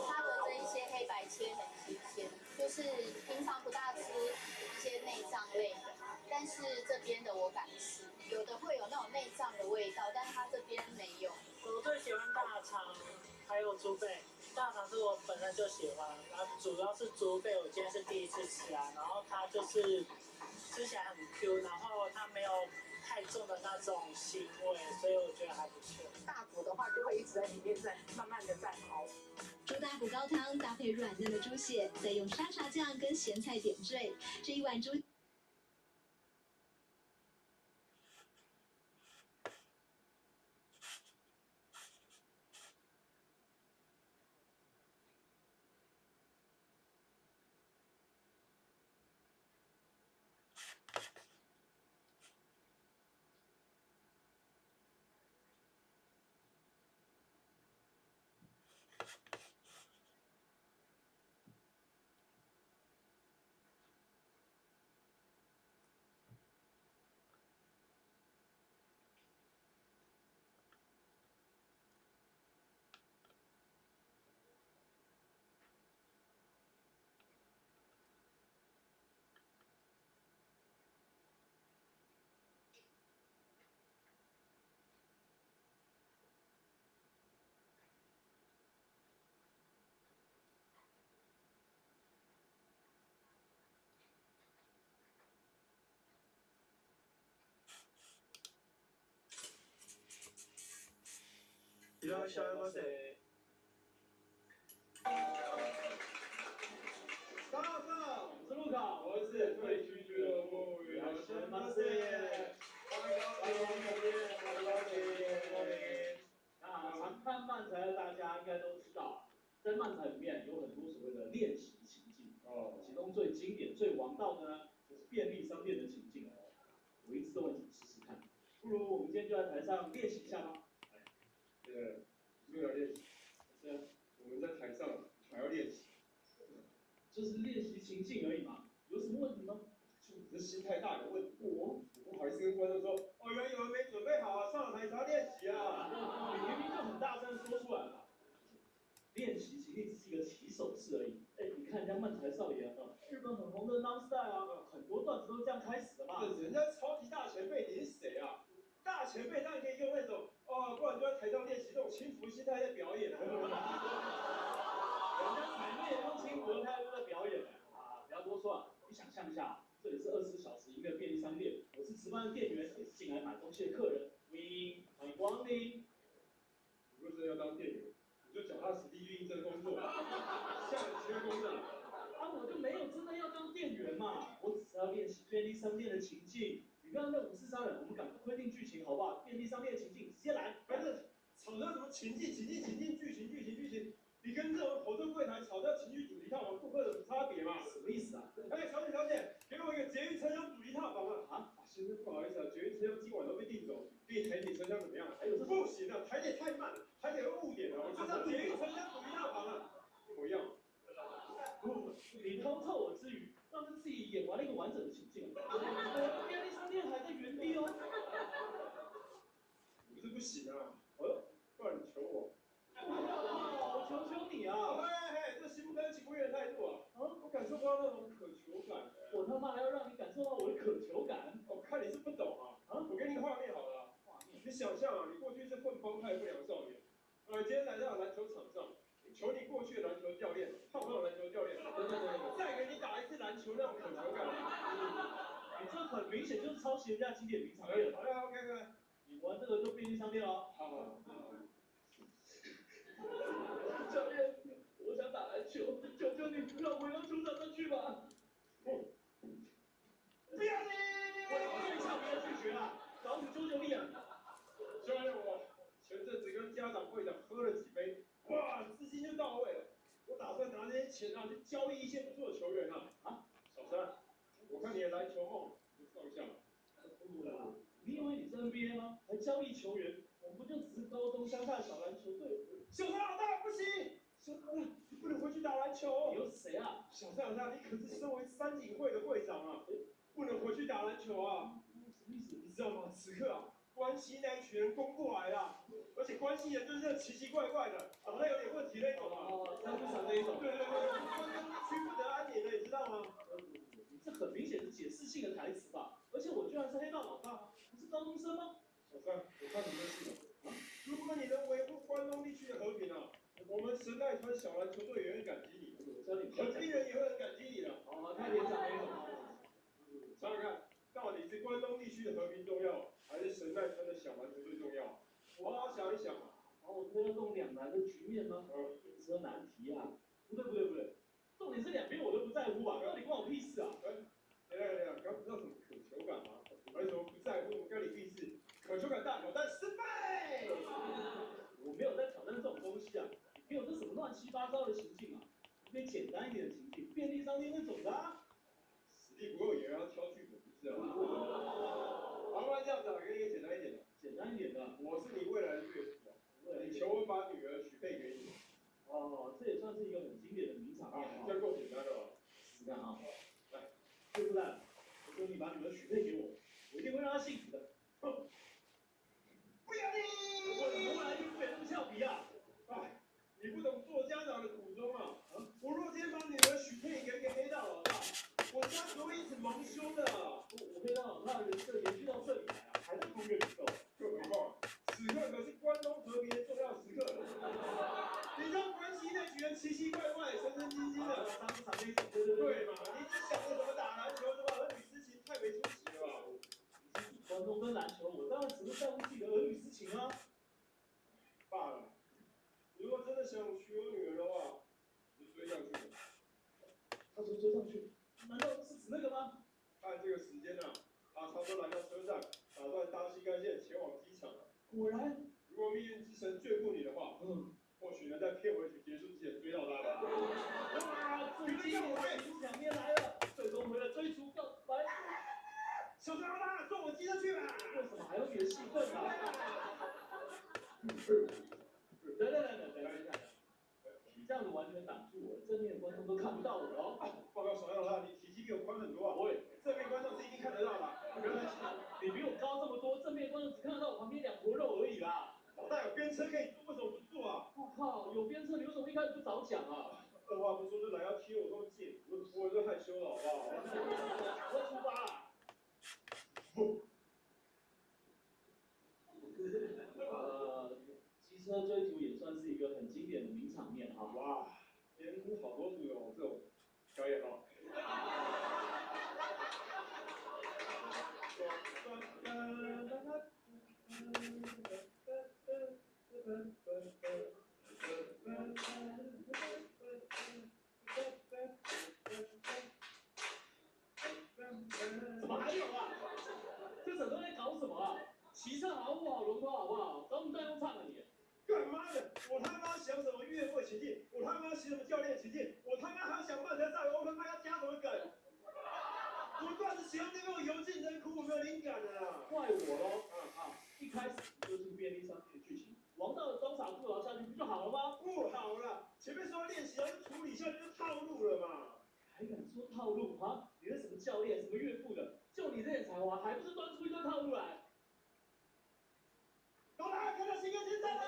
它的这一些黑白切很新鲜，就是平常不大吃一些内脏类的，但是这边的我敢吃，有的会有那种内脏的味道，但是它这边没有。我最喜欢大肠，还有猪肺。大肠是我本身就喜欢，然后主要是猪肺，我今天是第一次吃啊，然后它就是吃起来很 Q， 然后它没有太重的那种腥味，所以我觉得还不错。大骨的话就会一直在里面在慢慢的在熬。猪大骨高汤搭配软嫩的猪血，再用沙茶酱跟咸菜点缀，这一碗猪。いらっしゃいませ。上，我是路考，我是退居俱乐部，いらっしゃいませ。常看漫才的大家应该都知道，在漫才里面有很多所谓的练习情境其中最经典、最王道的呢，就是便利商店的情境我一直都很想试试看，不如我们今天就在台上练习一下吧。没有练习，我们在台上还要练习，就是练习情境而已嘛，有什么问题吗？就你的心态大有问题。我不好意思跟观众说，原来有人没准备好啊，上了台才要练习啊。你明明就很大声说出来了。练习情境只是一个起手式而已。你看人家漫才少爷日本很红的 Non-Style 很多段子都是这样开始的嘛。人家超级大前辈，你是谁啊？大前辈当然可以用那种不然就在台上练习这种轻浮心态在表演。人家前面也用轻浮的态度在表演不要多说你想象一下，这里是24小时营业便利商店，我是值班的店员，也是进来买东西的客人。Win，欢迎光临。你若真的要当店员，你就脚踏实地去应征工作，现在缺工的。我就没有真的要当店员嘛，我只是要练习便利商店的情境。你不要那五四三人，我们赶快规定剧情好不好？便利商店的情境直接来。反正吵架什么情境，剧情，你跟这种火车柜台吵架情绪主题套房顾客有什么差别嘛？什么意思啊？哎，小姐，给我一个捷运车厢主题套房啊！先生不好意思啊，捷运车厢今晚都被订走，给你台铁车厢怎么样？还有不行啊，台铁太慢了，台铁会误点的，我就要捷运车厢主题套房啊，一模一样。不，你通透我之余，让他自己演完了一个完整的情境。我便利商店还在原地哦。你这不行啊！不然你求我。我求你啊！嘿，这行不更情不愿的态度啊！我感受不到那种渴求感。我他妈还要让你感受到我的渴求感？我看你是不懂啊！我给你个画面好了。你想象啊，你过去是混帮派不良少年，今天来到篮球场上，求你过去的篮球教练，泡泡篮球教练，再给你打一次篮球那种渴求感。你这很明显就是抄袭人家经典名场面。好了 ，OK， 你玩这个就便利商店哦。好。教练，我想打篮球，求求你让我回到球场上去吧。不要你！我最下面要拒绝了，找你求求你啊！教练，我前阵子跟家长会长喝了几杯，哇，资金就到位了。我打算拿这些钱啊去交易一些不错的球员啊。小三，我看你的篮球梦就放下了。你以为你是 NBA 吗？还交易球员？我们不就只是高中乡下的小篮球队？小三老大不行，小三你不能回去打篮球。你又是谁啊？小三老大，你可是身为三井会的会长啊，不能回去打篮球啊。什么意思？你知道吗？此刻啊，关西那一群人攻过来了，而且关西人就是这奇奇怪怪的，脑袋有点问题那种啊。三不传那一种。对，关东区不得安宁的，你知道吗？你这很明显是解释性的台词吧？而且我居然是黑道老大，不是高中生吗？小三，我看你们是如果你能维护关东地区的和平啊，我们神奈川小篮球队也很感激你，横滨人也会很感激你的。太连长那种。想想看，到底是关东地区的和平重要，还是神奈川的小篮球队重要？我好好想一想。我推到这种两难的局面吗？这难题啊！不对，重点是两边我都不在乎吧？到底关我屁事啊？等下，刚不知道什么渴求感吗？为什么不在乎？关你屁事！渴求感大挑战失败。我没有在挑战这种东西啊！你给我这什么乱七八糟的情境啊？你可以简单一点的情境，便利商店那种的啊。实力不够也要挑剧本，是啊。好，不然这样子啊，给你一个简单一点的。简单一点的。我是你未来的岳父，你求我把女儿许配给你。这也算是一个很经典的名场面啊。这够简单的了。试试看啊。来，岳父蛋，我求你把女儿许配给我，我一定会让她幸福的。不要你！我哪来一副那么俏皮啊？你不懂做家长的苦衷啊！我若今天把女儿许配给一个黑道老大，我家可会一直蒙羞的。我黑道老大的人设延续到这里来啊，还在公园里头。更何况，此刻可是关东和平的重要时刻。你让关西那群人奇奇怪怪、神神经经的，当场那种，对嘛？你只想着怎么打篮球，怎么儿女私情，太没出息了吧？关东跟篮球，我当然只是在乎自己的儿女私情啊。罢了，如果真的想娶我女儿的话，就追上去吧。他说追上去，难道是指那个吗？看这个时间啊，他差不多来到车站，打算搭新干线前往机场了。果然，如果命运之神眷顾你的话，或许能在片尾曲结束之前追到他吧。哇，最经典的2年来了，最终回了追逐告白。小三老大，坐我机车去吧。为什么还有你的戏份啊？等，你这样子完全挡住我，正面的观众都看不到我哦。报告小三老大，你体积比我宽很多啊。正面观众是一定看得到的。不要担心，你比我高这么多，正面观众只看得到我旁边2坨肉而已啦。老大有边车可以坐，为什么不坐啊？我靠，有边车，你为什么一开始不早讲啊？二话不说就来要贴我这么近，我就害羞了，好不好？赶快出发啦！机车追逐也算是一个很经典的名场面哈。哇，今天好多组有这种表演哦。岳父的情境，我他妈洗什么教练的情境，我他妈还要想办法在欧文他要加什么梗，我段子写到那边我油尽灯枯，我没有灵感了啦，怪我喽，一开始就是便利商店的剧情，王道的东厂富豪下去不就好了吗？不好了，前面说要练习，要处理，下去就套路了嘛，还敢说套路啊？你是什么教练，什么岳父的？就你这点才华，还不是端出一堆套路来？好啦，看到新歌先生嘞！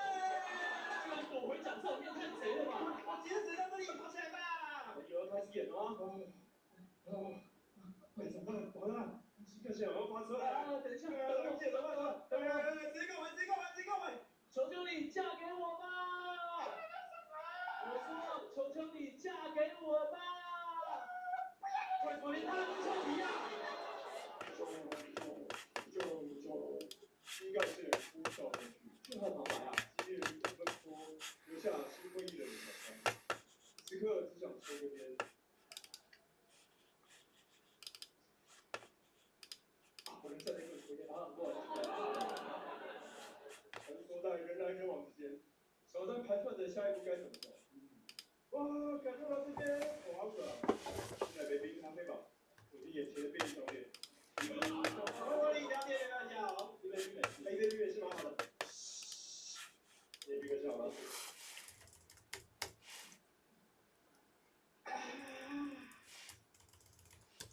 居然躲回讲座里面，太贼了吧！我截止在这里，跑起来吧！有人开始演了啊！快怎么办？完了，新歌想要发车了！等一下，等我解怎么办？直接告白！求求你嫁给我吧！我说，求求你嫁给我吧！为什么连他都臭皮啊？新干线呼啸而去，就和旁白啊，激烈如分说，留下心灰意冷的小三。此刻只想抽根烟。不能站在一个抽烟打过来。穿梭在人来人往之间，手在盘算着下一步该怎么走。哇，感受到这边，我好渴啊！现在杯冰咖啡吧，走进眼前的便利商店。欢迎两点，大家好。一杯冰美，一杯冰美是蛮好的。一杯冰美是好的。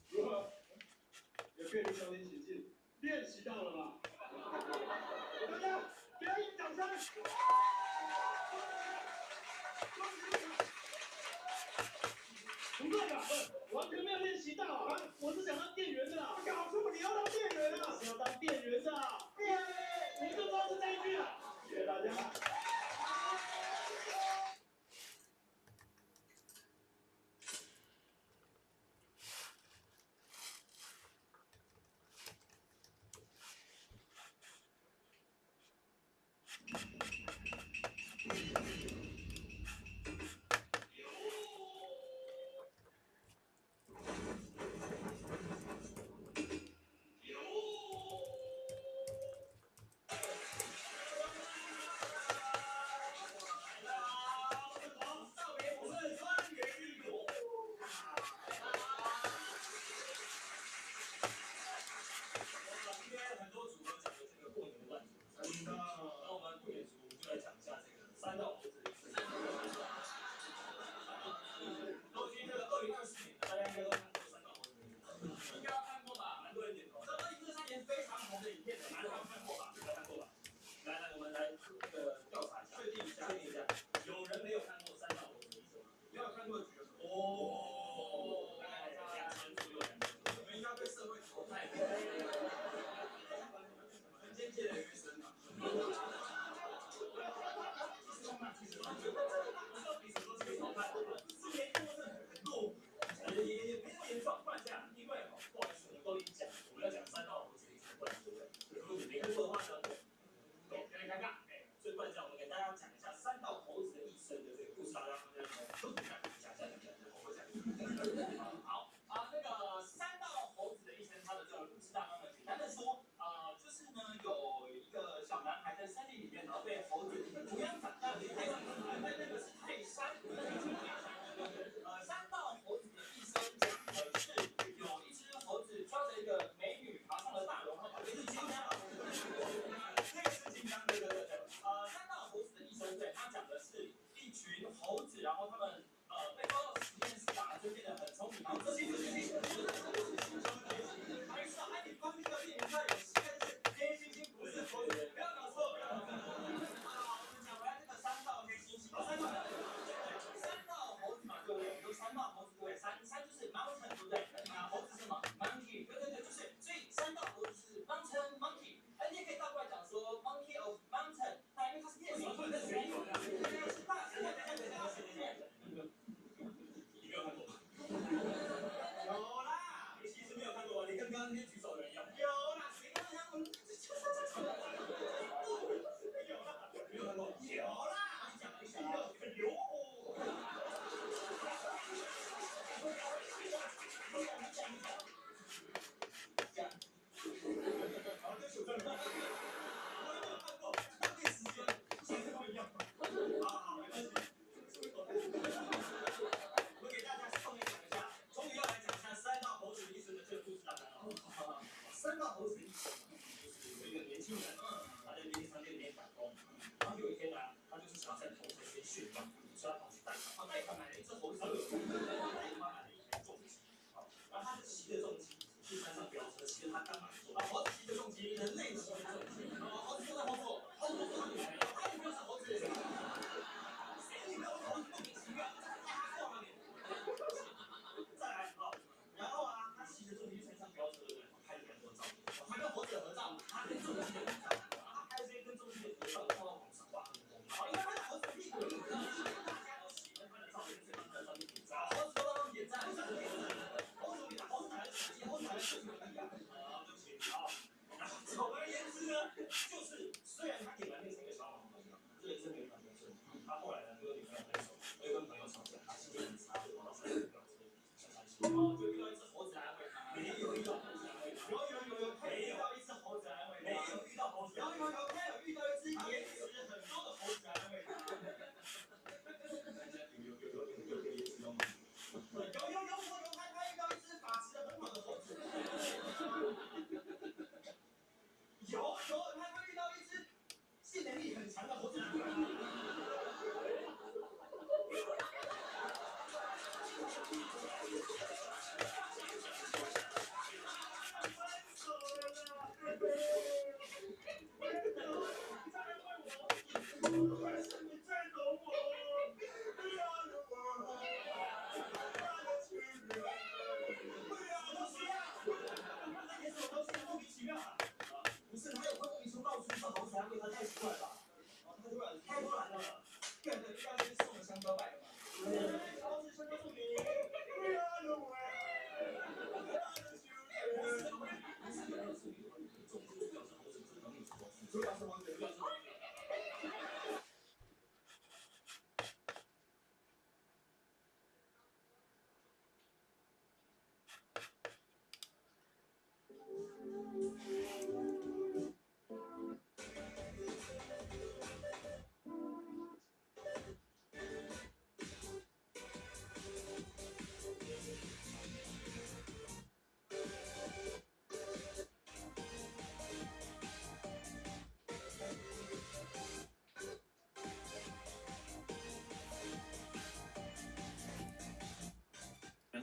如何？有便利商店情境，练习到了吧？大家给他一个掌声。不对吧？完全没有练习到啊！我是想当店员的啊！搞错，你要当店员啊！是要当店员的啊！我就知道是这一句了。谢谢大家。三道猴子的一生，对，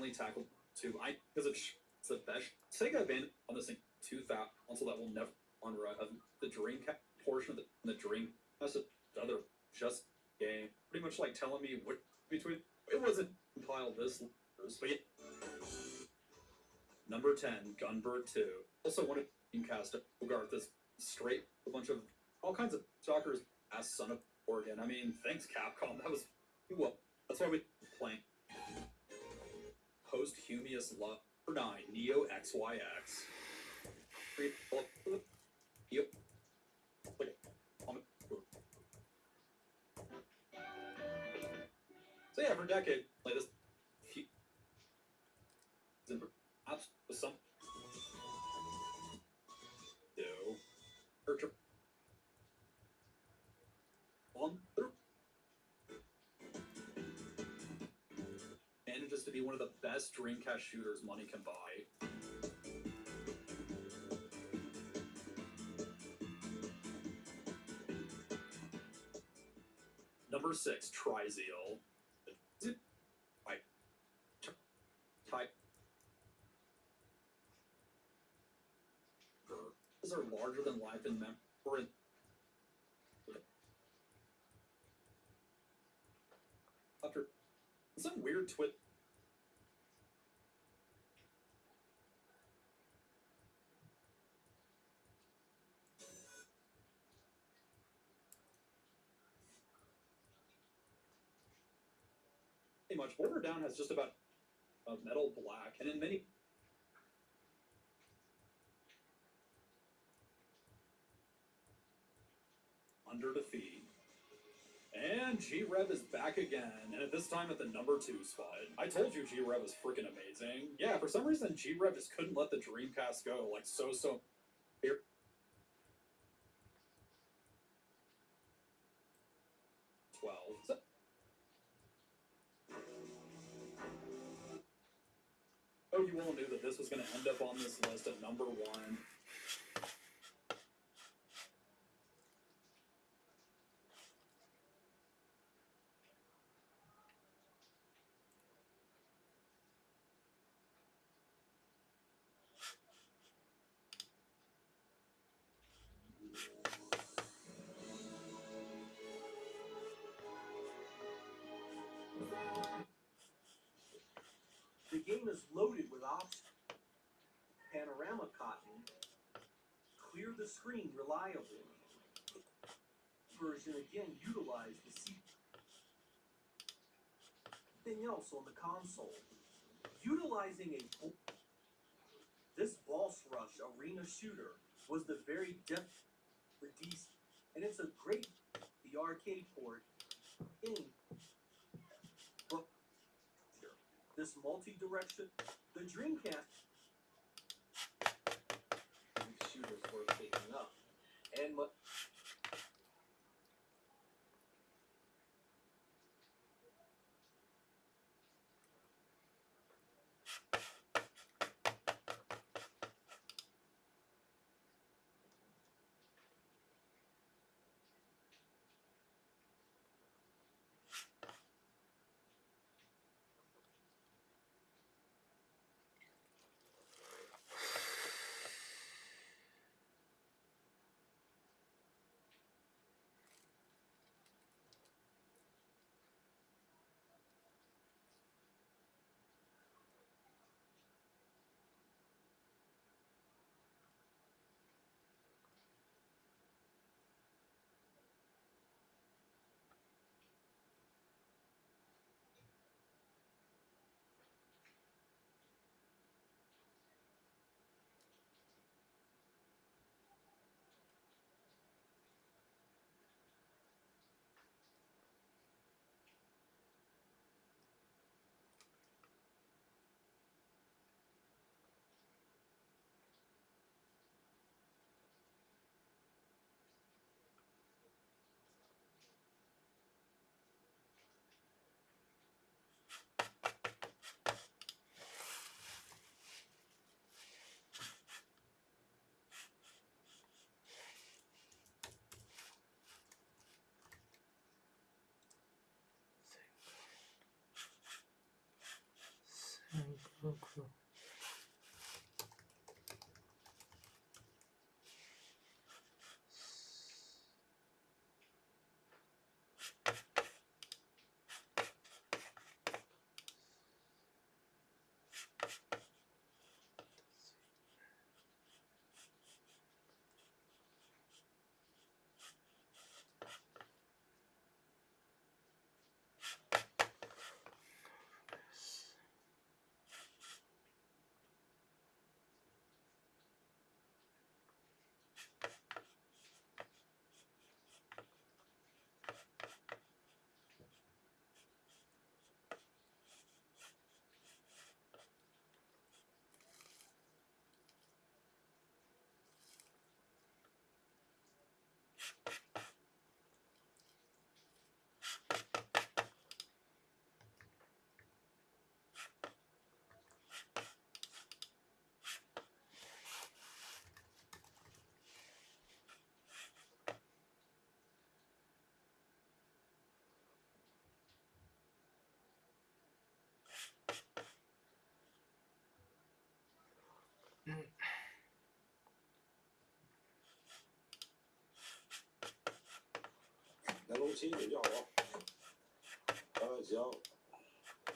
Finally tackled too. Because it's the best. Sega abandoned on this thing 2000 console that will never on the Dreamcast portion of the Dream. That's another just game. Pretty much like telling me what between it wasn't compiled this, but yeah. Number 10, Gunbird 2. Also wanted Dreamcast to Bogart this straight a bunch of all kinds of stalkers ass son of Oregon. I mean, thanks Capcom. That was well. That's why we playing. Posthumous Love for 9, Neo XYX. Yep. So yeah, for a decade, like this with some manages to be one of the best Dreamcast shooters money can buy. Number 6, Trizeal. Type. These are larger than life in memory. After some weird twist. Pretty much, Border Down has just about a metal black, and in many. Under defeat. And G-Rev is back again, and at this time at the number 2 spot. I told you G-Rev was freaking amazing. Yeah, for some reason G-Rev just couldn't let the Dreamcast go, like so here. Oh, you all knew that this was going to end up on this list at number 1. The game is loaded with options. Panorama cotton. Clear the screen reliably. Version again utilized the seat. Anything else on the console. Utilizing this Boss Rush arena shooter was the very depth release, and it's a great the arcade port in. This multi-direction, the Dreamcast shooters were taking up, and 洋葱切一点就好了，大概只要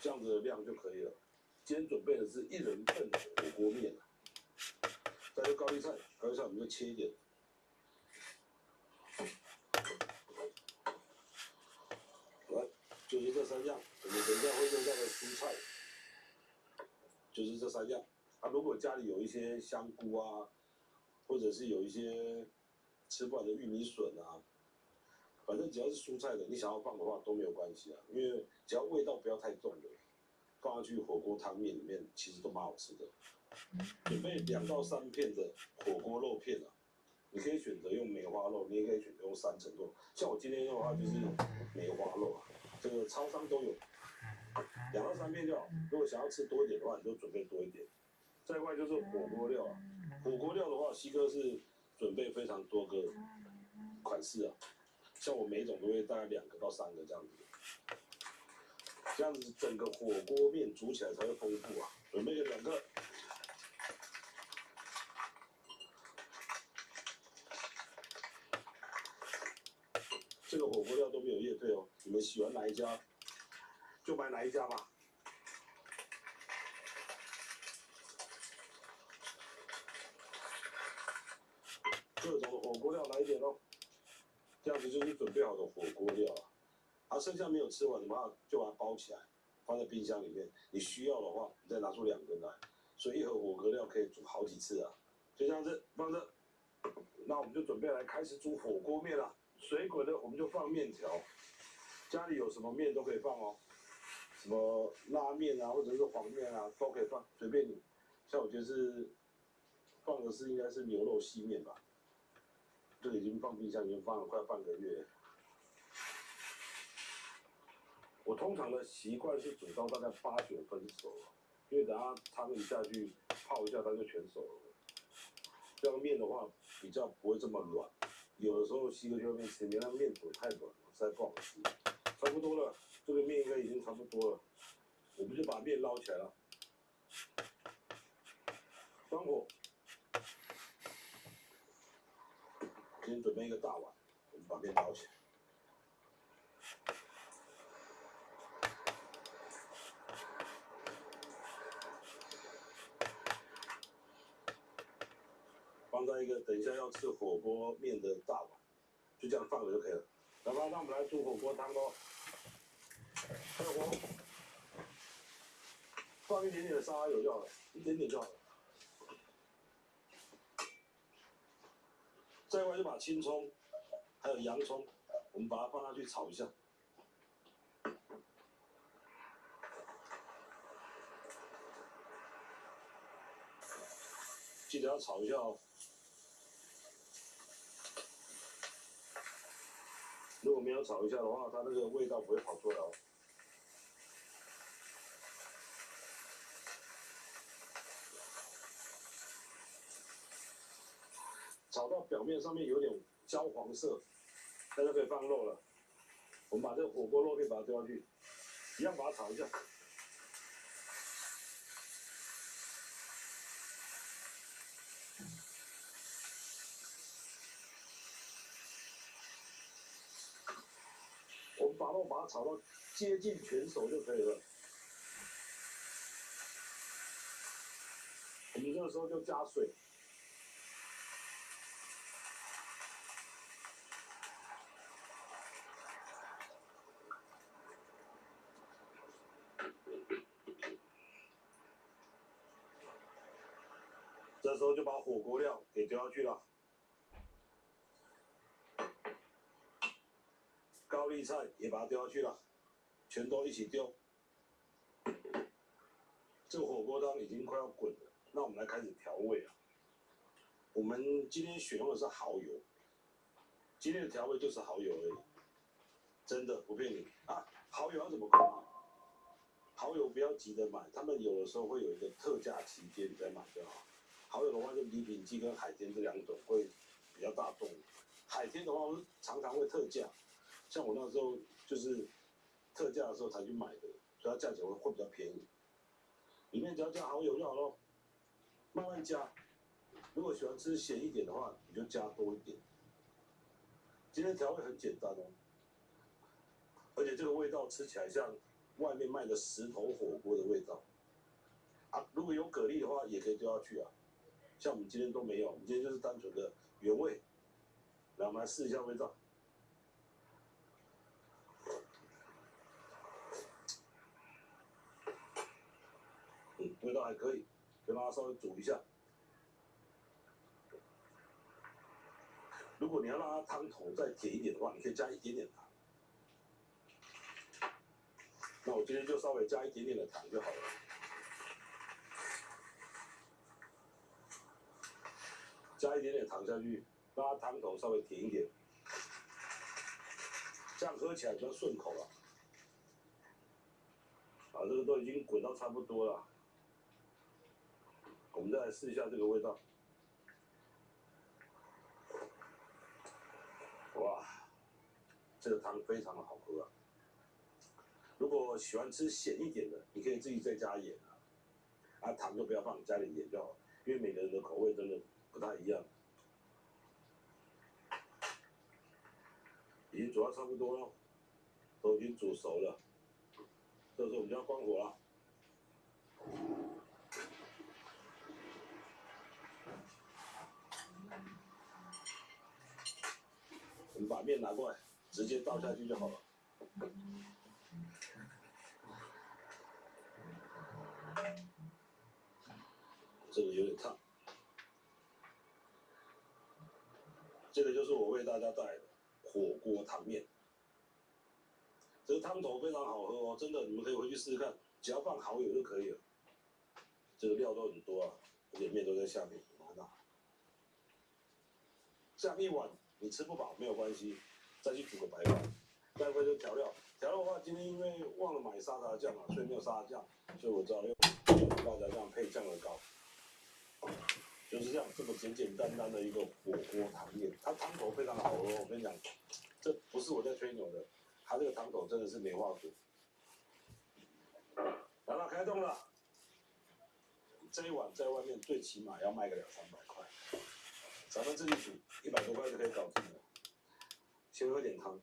这样子的量就可以了。今天准备的是1人份的火锅面，再就高丽菜，高丽菜我们就切一点。来，就是这3样，我们等一下会用到的蔬菜，就是这3样。啊，如果家里有一些香菇啊，或者是有一些吃不完的玉米笋啊。反正只要是蔬菜的，你想要放的话都没有关系啊，因为只要味道不要太重的，放上去火锅汤面里面其实都蛮好吃的。准备2到3片的火锅肉片啊，你可以选择用梅花肉，你也可以选择用3层肉。像我今天用的话就是梅花肉啊，这个超商都有，2到3片就好。如果想要吃多一点的话，你就准备多一点。再过来就是火锅料啊，火锅料的话，西哥是准备非常多个款式啊。像我每一种都会大概2个到3个这样子，这样子整个火锅面煮起来才会丰富啊。准备2个，这个火锅料都没有业配哦，你们喜欢哪一家就买哪一家吧。各种火锅料来一点哦。这样子就是准备好的火锅料啊，啊，剩下没有吃完的话，就把它包起来，放在冰箱里面。你需要的话，你再拿出2根来，所以1盒火锅料可以煮好几次啊。就这样子放着，那我们就准备来开始煮火锅面了。水滚的我们就放面条，家里有什么面都可以放哦，什么拉面啊，或者是黄面啊，都可以放，随便你。像我觉得是放的是应该是牛肉细面吧。这个已经放冰箱，已经放了快半个月。我通常的习惯是煮到大概8、9分熟了，因为等下汤一下去泡一下，它就全熟了。这样面的话比较不会这么软。有的时候西哥去外面吃面，那面煮太软了，实在不好吃。差不多了，这个面应该已经差不多了，我们就把面捞起来了，关火。今天准备一个大碗，我们把面捞起来。放在一个等一下要吃火锅面的大碗，就这样放着就可以了。来吧，那我们来煮火锅汤喽。开火，放一点点的沙拉油就好了，一点点就好了。再过来就把青葱还有洋葱，我们把它放下去炒一下。记得要炒一下哦。如果没有炒一下的话，它那个味道不会跑出来哦。炒到表面上面有点焦黄色，那就可以放肉了。我们把这个火锅肉片把它丢下去，一样把它炒一下。我们后把它炒到接近全熟就可以了。我们这个时候就加水。这时候就把火锅料给丢下去了，高丽菜也把它丢下去了，全都一起丢。这个火锅汤已经快要滚了，那我们来开始调味啊。我们今天选用的是蚝油，今天的调味就是蚝油而已，真的不骗你啊。蚝油要怎么控啊？蚝油不要急着买，他们有的时候会有一个特价期间你再买就好。蚝油的话，就礼品鸡跟海天这两种会比较大众。海天的话，常常会特价，像我那时候就是特价的时候才去买的，所以它价钱会比较便宜。里面只要加蚝油就好了，慢慢加。如果喜欢吃咸一点的话，你就加多一点。今天调味很简单哦，而且这个味道吃起来像外面卖的石头火锅的味道。啊，如果有蛤蜊的话，也可以丢下去啊。像我们今天都没有，我们今天就是单纯的原味。来，我们来试一下味道。味道还可以，就让它稍微煮一下。如果你要让它汤头再甜一点的话，你可以加一点点糖。那我今天就稍微加一点点的糖就好了。加一点点糖下去，让它汤头稍微甜一点，这样喝起来比较顺口了。啊，这个都已经滚到差不多了，我们再来试一下这个味道。哇，这个汤非常的好喝啊！如果喜欢吃咸一点的，你可以自己再加盐啊，糖就不要放，加点盐就好，因为每个人的口味真的不太一样。已经煮到差不多了，都已经煮熟了。这时候我们就要关火了。我们把面拿过来，直接倒下去就好了。这个有点烫。这个就是我为大家带来的火锅汤面。这个汤头非常好喝哦，真的，你们可以回去试试看，只要放蚝油就可以了。这个料都很多啊，而且面都在下面，很大。这样一碗你吃不饱没有关系，再去煮个白饭。待会就调料，调料的话，今天因为忘了买沙茶酱啊，所以没有沙茶酱，所以我只好用辣椒酱配酱油膏。就是这样，这么简简单单的一个火锅汤面，它汤头非常好喝。我跟你讲，这不是我在吹牛的，它这个汤头真的是没话说。来了，开动了。这一碗在外面最起码要卖个200-300块，咱们自己煮100多块就可以搞定了。先喝点汤。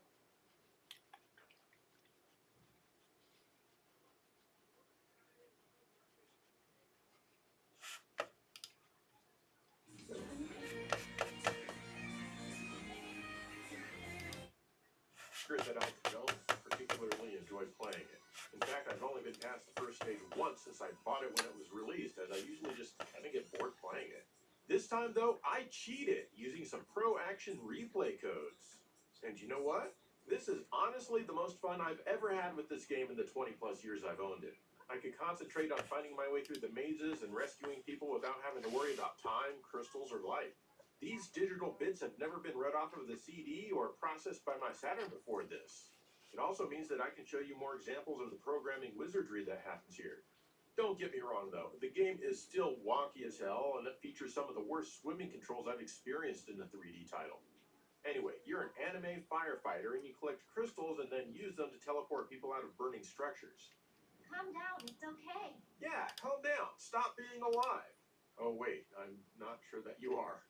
That I don't particularly enjoy playing it. In fact, I've only been past the first stage once since I bought it when it was released, and I usually just kind of get bored playing it. This time, though, I cheated using some Pro Action replay codes. And you know what? This is honestly the most fun I've ever had with this game in the 20-plus years I've owned it. I could concentrate on finding my way through the mazes and rescuing people without having to worry about time, crystals, or life. These digital bits have never been read off of the CD or processed by my Saturn before this. It also means that I can show you more examples of the programming wizardry that happens here. Don't get me wrong though, the game is still wonky as hell and it features some of the worst swimming controls I've experienced in the 3D title. Anyway, you're an anime firefighter and you collect crystals and then use them to teleport people out of burning structures. Calm down, it's okay. Yeah, calm down. Stop being alive. Oh wait, I'm not sure that you are.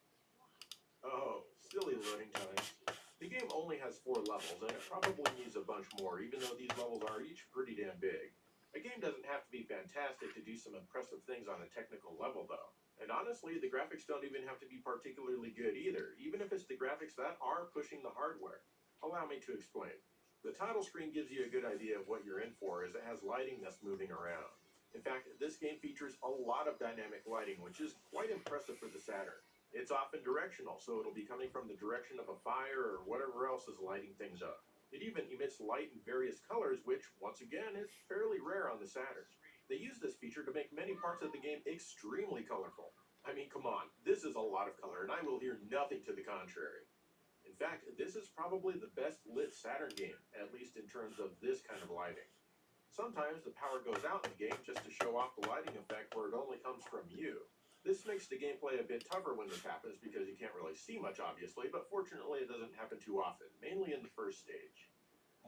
Oh, silly loading times. The game only has 4 levels, and it probably needs a bunch more, even though these levels are each pretty damn big. A game doesn't have to be fantastic to do some impressive things on a technical level, though. And honestly, the graphics don't even have to be particularly good either, even if it's the graphics that are pushing the hardware. Allow me to explain. The title screen gives you a good idea of what you're in for, as it has lighting that's moving around. In fact, this game features a lot of dynamic lighting, which is quite impressive for the Saturn. It's often directional, so it'll be coming from the direction of a fire or whatever else is lighting things up. It even emits light in various colors, which, once again, is fairly rare on the Saturn. They use this feature to make many parts of the game extremely colorful. I mean, come on, this is a lot of color, and I will hear nothing to the contrary. In fact, this is probably the best lit Saturn game, at least in terms of this kind of lighting. Sometimes the power goes out in the game just to show off the lighting effect where it only comes from you. This makes the gameplay a bit tougher when this happens because you can't really see much, obviously, but fortunately it doesn't happen too often, mainly in the first stage.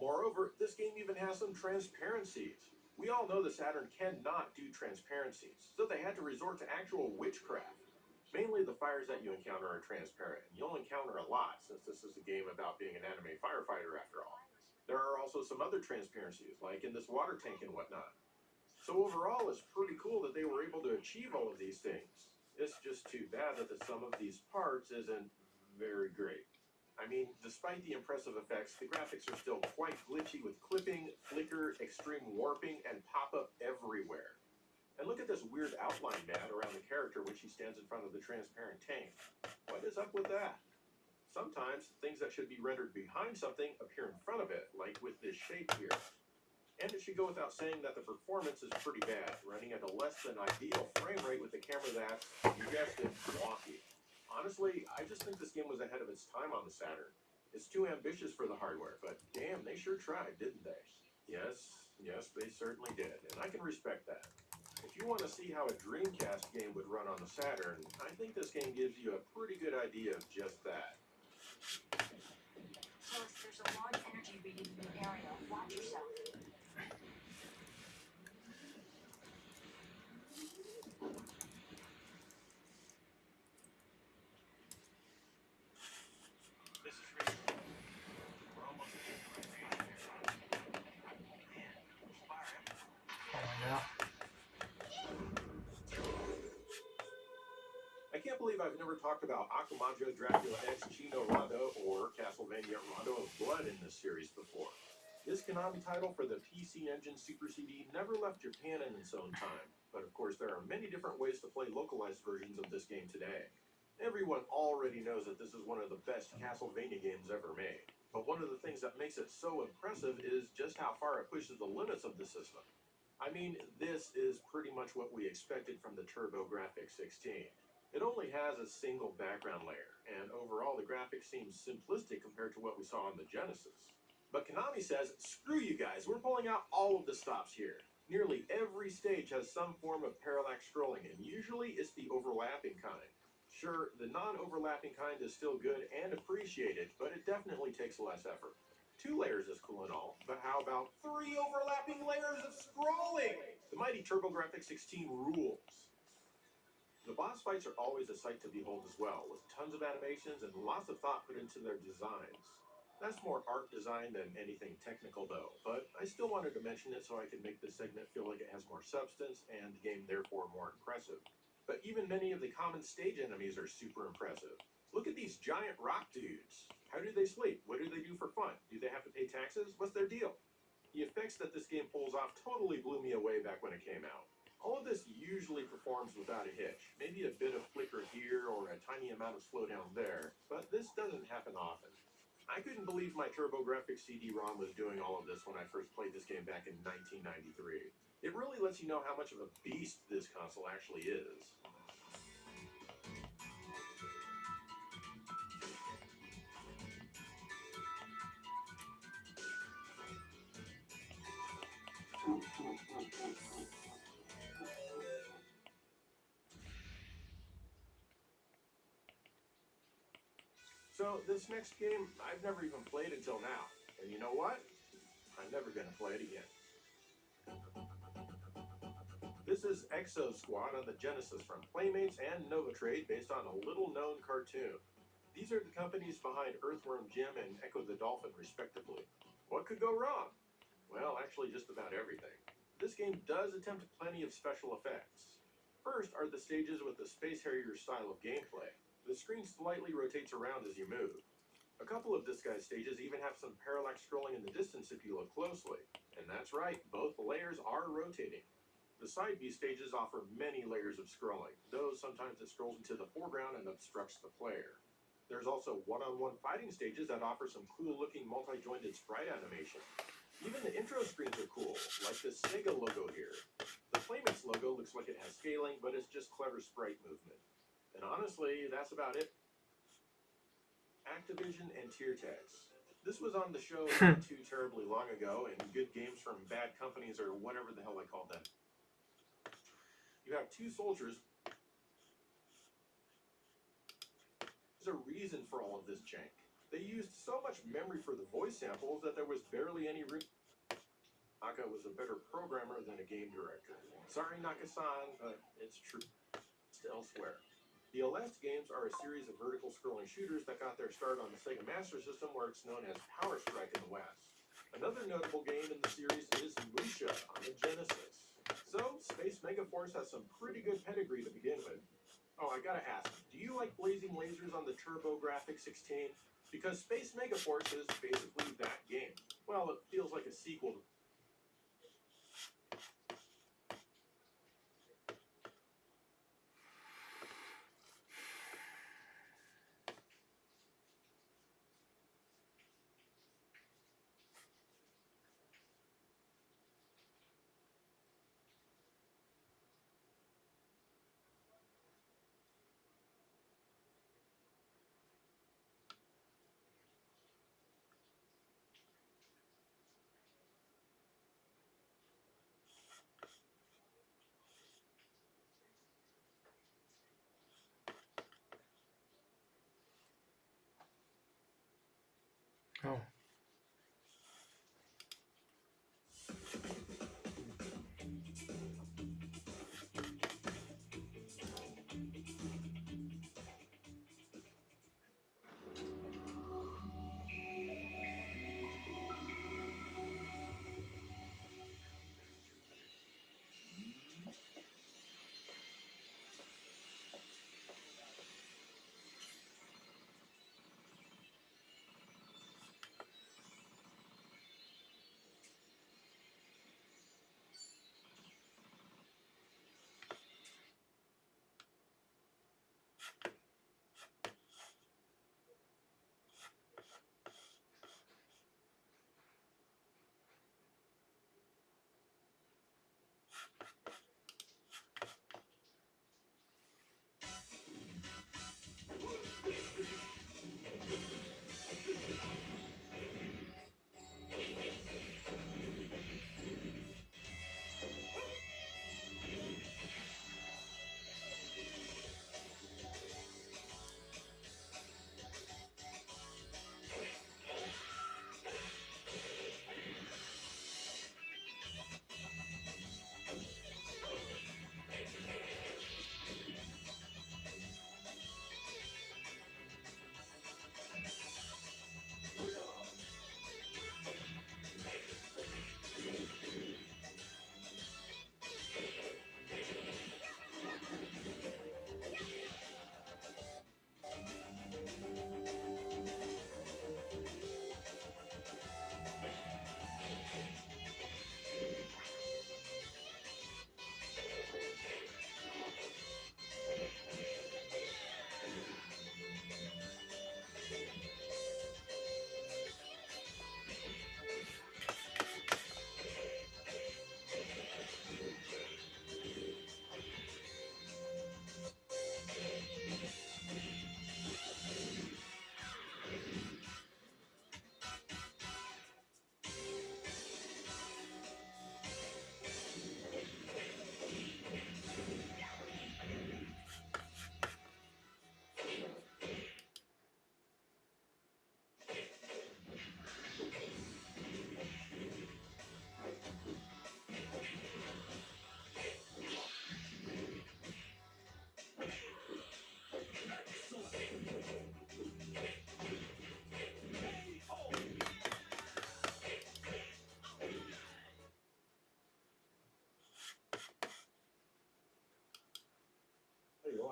Moreover, this game even has some transparencies. We all know the Saturn cannot do transparencies, so they had to resort to actual witchcraft. Mainly the fires that you encounter are transparent, and you'll encounter a lot since this is a game about being an anime firefighter after all. There are also some other transparencies, like in this water tank and whatnot. So overall, it's pretty cool that they were able to achieve all of these things. It's just too bad that the sum of these parts isn't very great. I mean, despite the impressive effects, the graphics are still quite glitchy with clipping, flicker, extreme warping, and pop-up everywhere. And look at this weird outline mat around the character when she stands in front of the transparent tank. What is up with that? Sometimes, things that should be rendered behind something appear in front of it, like with this shape here. And it should go without saying that the performance is pretty bad, running at a less than ideal frame rate with a camera that's, you guessed it, wonky. Honestly, I just think this game was ahead of its time on the Saturn. It's too ambitious for the hardware, but damn, they sure tried, didn't they? Yes, they certainly did, and I can respect that. If you want to see how a Dreamcast game would run on the Saturn, I think this game gives you a pretty good idea of just that. Felix, there's a large energy reading in the area. Watch yourself. This is really cool. We're almost at the right here. Man, there's fire everywhere. Oh yeah. I can't believe I've never talked about Akumajo Dracula X Chino Rondo or Castlevania Rondo of Blood in this series before. This Konami title for the PC Engine Super CD never left Japan in its own time, but of course there are many different ways to play localized versions of this game today. Everyone already knows that this is one of the best Castlevania games ever made, but one of the things that makes it so impressive is just how far it pushes the limits of the system. I mean, this is pretty much what we expected from the TurboGrafx 16. It only has a single background layer, and overall the graphics seem simplistic compared to what we saw on the Genesis. But Konami says, screw you guys, we're pulling out all of the stops here. Nearly every stage has some form of parallax scrolling, and usually it's the overlapping kind. Sure, the non-overlapping kind is still good and appreciated, but it definitely takes less effort. 2 layers is cool and all, but how about 3 overlapping layers of scrolling? The mighty TurboGrafx 16 rules. The boss fights are always a sight to behold as well, with tons of animations and lots of thought put into their designs. That's more art design than anything technical though, but I still wanted to mention it so I could make this segment feel like it has more substance and the game therefore more impressive. But even many of the common stage enemies are super impressive. Look at these giant rock dudes. How do they sleep? What do they do for fun? Do they have to pay taxes? What's their deal? The effects that this game pulls off totally blew me away back when it came out. All of this usually performs without a hitch, maybe a bit of flicker here or a tiny amount of slowdown there, but this doesn't happen often. I couldn't believe my TurboGrafx CD-ROM was doing all of this when I first played this game back in 1993. It really lets you know how much of a beast this console actually is. So this next game, I've never even played until now. And you know what? I'm never gonna play it again. This is Exo Squad on the Genesis from Playmates and Nova Trade based on a little-known cartoon. These are the companies behind Earthworm Jim and Echo the Dolphin, respectively. What could go wrong? Well, actually, just about everything. This game does attempt plenty of special effects. First are the stages with the Space Harrier style of gameplay. The screen slightly rotates around as you move. A couple of this guy's stages even have some parallax scrolling in the distance if you look closely. And that's right, both layers are rotating. The side view stages offer many layers of scrolling, though sometimes it scrolls into the foreground and obstructs the player. There's also one-on-one fighting stages that offer some cool-looking multi-jointed sprite animation. Even the intro screens are cool, like this Sega logo here. The Playmates logo looks like it has scaling, but it's just clever sprite movement. And honestly, that's about it. Activision and Tiertex. This was on the show not too terribly long ago, and good games from bad companies or whatever the hell they called them. You have two soldiers. There's a reason for all of this jank. They used so much memory for the voice samples that there was barely any room. Naka was a better programmer than a game director. Sorry, Naka-san, but it's true. It's elsewhere. The Aleste games are a series of vertical scrolling shooters that got their start on the Sega Master System, where it's known as Power Strike in the West. Another notable game in the series is Musha on the Genesis. So, Space Megaforce has some pretty good pedigree to begin with. Oh, I gotta ask, do you like blazing lasers on the TurboGrafx 16? Because Space Megaforce is basically that game. Well, it feels like a sequel to Oh.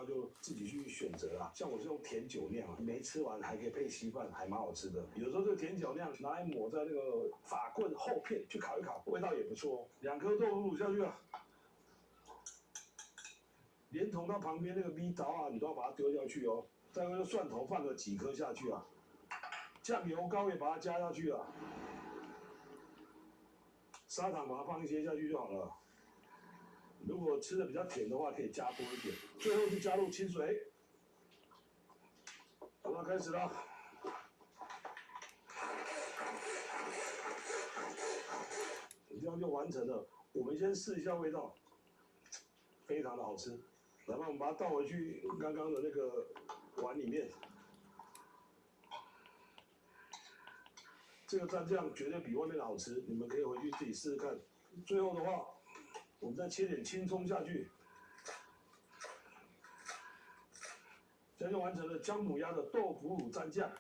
话就自己去选择啦。像我是用甜酒酿，没吃完还可以配稀饭，还蛮好吃的。有时候这个甜酒酿拿来抹在那个法棍厚片去烤一烤，味道也不错哦。2颗豆腐乳下去啊，连同它旁边那个米桃啊，你都要把它丢下去哦。再用蒜头放个几颗下去啊，酱油膏也把它加下去啊，砂糖把它放一些下去就好了。如果吃的比较甜的话，可以加多一点。最后就加入清水。好了，开始了。这样就完成了。我们先试一下味道，非常的好吃。然后我们把它倒回去刚刚的那个碗里面。这个蘸酱绝对比外面的好吃，你们可以回去自己试试看。最后的话，我们再切点青葱下去，这样就完成了姜母鸭的豆腐乳蘸酱。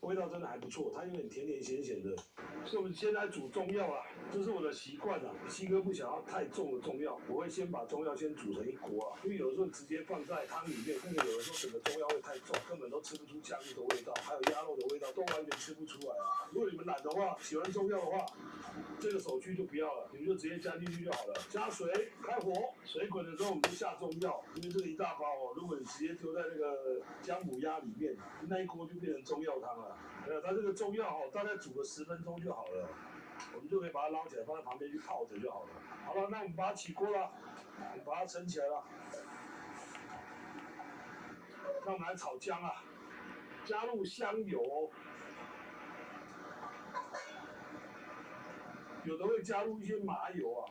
味道真的还不错，它有点甜甜咸咸的。所以我们先来煮中药啊，这是我的习惯啊。西哥不想要太重的中药，我会先把中药先煮成一锅啊，因为有的时候直接放在汤里面，那个有的时候整个中药味太重，根本都吃不出酱油的味道，还有鸭肉的味道都完全吃不出来啊。如果你们懒的话，喜欢中药的话，这个手续就不要了，你们就直接加进去就好了。加水，开火，水滚的时候我们就下中药，因为这个一大包哦，如果你直接丢在那个姜母鸭里面，那一锅就变成中药汤了。它这个中药哦，大概煮个10分钟就好了，我们就可以把它捞起来放在旁边去泡着就好了。好了，那我们把它起锅了，我们把它盛起来了。那我们来炒姜啊，加入香油哦。有的会加入一些麻油啊，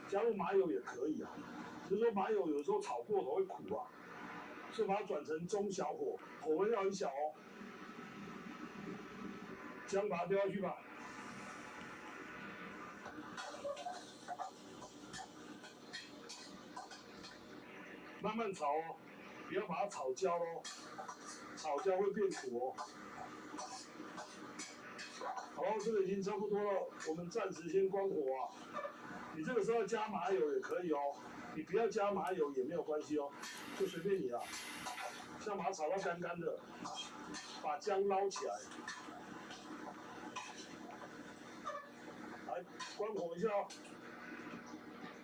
加入麻油也可以啊，只是说麻油有时候炒过头会苦啊，所以把它转成中小火，火温要很小哦。姜把它丢下去吧，慢慢炒哦，不要把它炒焦哦，炒焦会变苦哦。好，这个已经差不多了，我们暂时先关火啊。你这个时候加麻油也可以哦，你不要加麻油也没有关系哦，就随便你啦。先把它炒到干干的，把姜捞起来。来，关火一下哦。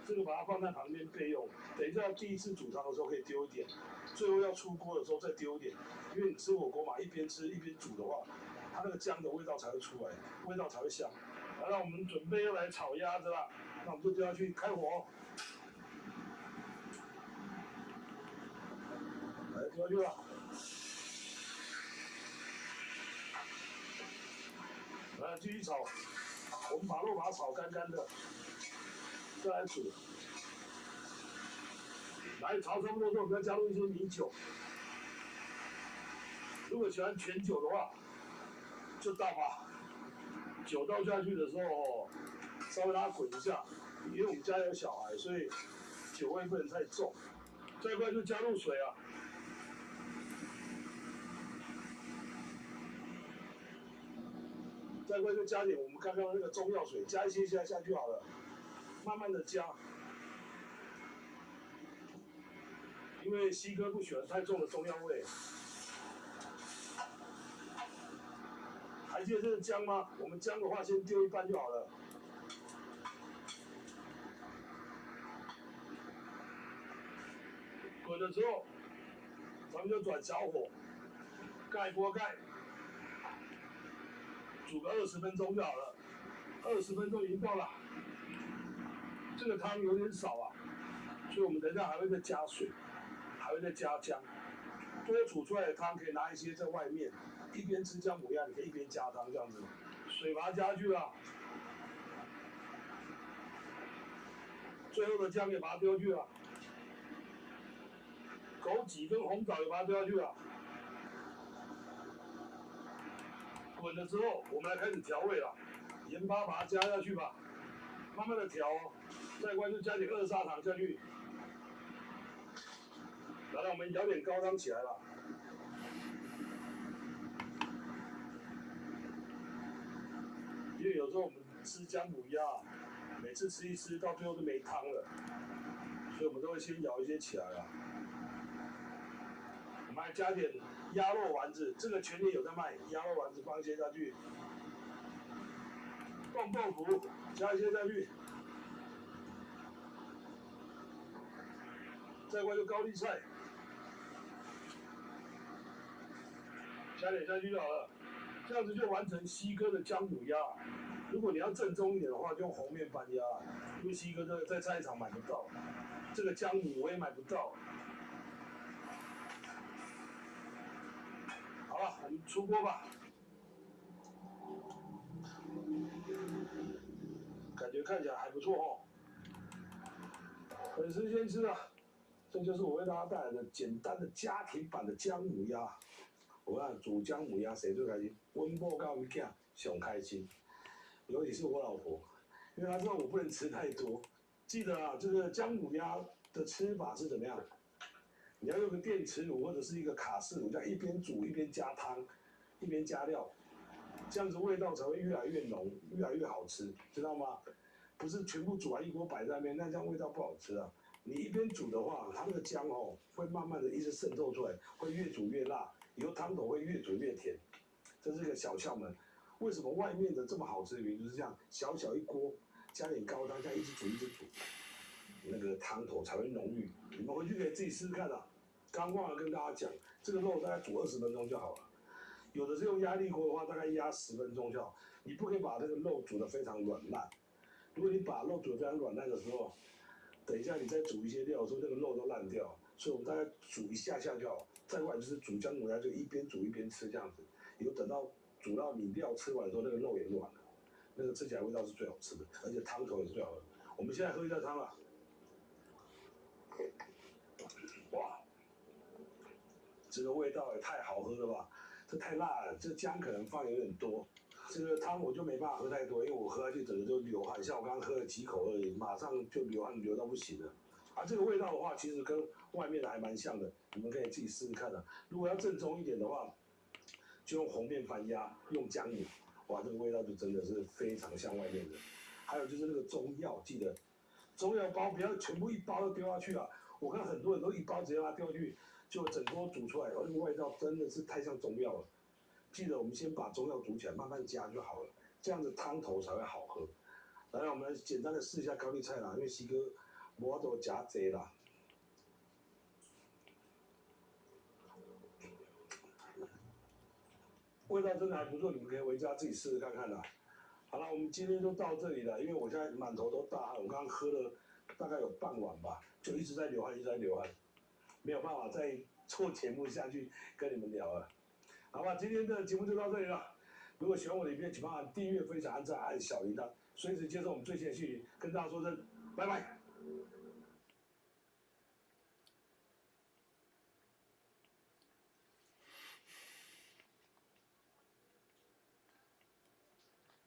这个把它放在旁边备用，等一下第一次煮汤的时候可以丢一点，最后要出锅的时候再丢一点，因为你吃火锅嘛，一边吃一边煮的话，它那个姜的味道才会出来，味道才会香。好，那我们准备要来炒鸭子了，那我们就丢下去，开火哦。来，丢下去了。来，继续炒，我们把肉把它炒干干的。再来煮，来炒差不多之后，我们要加入一些米酒。如果喜欢全酒的话，就倒吧。酒倒下去的时候，稍微让它滚一下，因为我们家有小孩，所以酒味不能太重。再过来就加入水啊。再过来就加点我们刚刚那个中药水，加一些下去好了。慢慢的加，因为西哥不喜欢太重的中药味。还记得这个姜吗？我们姜的话先丢一半就好了。滚了之后，咱们就转小火，盖锅盖，煮个20分钟就好了。20分钟已经到了。这个汤有点少啊，所以我们等一下还会再加水，还会再加姜。多煮出来的汤可以拿一些在外面，一边吃姜母鸭，你可以一边加汤这样子。水把它加下去了，最后的姜也把它丢下去了，枸杞跟红枣也把它丢下去了。滚了之后，我们来开始调味了，盐巴把它加下去吧，慢慢的调哦。再过来就加点2砂糖下去，然后我们舀点高汤起来了。因为有时候我们吃姜母鸭，每次吃一吃到最后就没汤了，所以我们都会先舀一些起来了。来加点鸭肉丸子，这个全年有在卖，鸭肉丸子放一些下去，冻豆腐加一些下去，再过来就高丽菜，加点下去就好了，这样子就完成西哥的姜母鸭。如果你要正宗一点的话，就用红面番鸭，因为西哥这个在菜市场买不到，这个姜母我也买不到。好了，我们出锅吧。感觉看起来还不错哦。粉丝先吃啊，这就是我为大家带来的简单的家庭版的姜母鸭。我看煮姜母鸭谁最开心？温某跟我们囝熊开心，尤其是我老婆，因为她知道我不能吃太多。记得啊，这个姜母鸭的吃法是怎么样？你要用个电磁炉或者是一个卡式炉，这样一边煮一边加汤，一边加料，这样子味道才会越来越浓，越来越好吃，知道吗？不是全部煮完一锅摆在那边，那这样味道不好吃啊。你一边煮的话，它那个姜哦会慢慢的一直渗透出来，会越煮越辣，以后汤头会越煮越甜，这是个小窍门。为什么外面的这么好吃的原因就是这样，小小一锅加点高汤，这样一直煮一直煮，那个汤头才会浓郁。你们回去可以自己试试看啊。刚忘了跟大家讲，这个肉大概煮20分钟就好了。有的是用压力锅的话，大概压10分钟就好。你不可以把这个肉煮得非常软烂。如果你把肉煮得非常软烂的时候，等一下你再煮一些料的时候，那个肉都烂掉。所以我们大概煮一下下就好。再过来就是煮姜母鸭，就一边煮一边吃这样子。以后等到煮到你料吃完的时候，那个肉也软了，那个吃起来味道是最好吃的，而且汤头也是最好的。我们现在喝一下汤了。哇，这个味道也太好喝了吧！这太辣了，这姜可能放有点多。这个汤我就没办法喝太多，因为我喝下去整个就流汗，像我刚刚喝了几口而已，马上就流汗流到不行了。啊，这个味道的话，其实跟外面的还蛮像的，你们可以自己试试看的。如果要正宗一点的话，就用红面番鸭，用姜母，哇，这个味道就真的是非常像外面的。还有就是那个中药，记得中药包不要全部一包都丢下去啊！我看很多人都一包直接把它丢下去，就整锅煮出来，那个味道真的是太像中药了。记得我们先把中药煮起来，慢慢加就好了，这样子汤头才会好喝。来，我们来简单的试一下高丽菜啦，因为西哥无法度夹济啦。味道真的还不错，你们可以回家自己试试看看啦。好了，我们今天就到这里了，因为我现在满头都大汗，我刚刚喝了大概有半碗吧，就一直在流汗，一直在流汗，没有办法再做节目下去跟你们聊了。好吧，今天的节目就到这里了。如果喜欢我的影片，请帮忙订阅、分享、按赞、按小铃铛，随时接受我们最新的讯息。跟大家说声拜拜。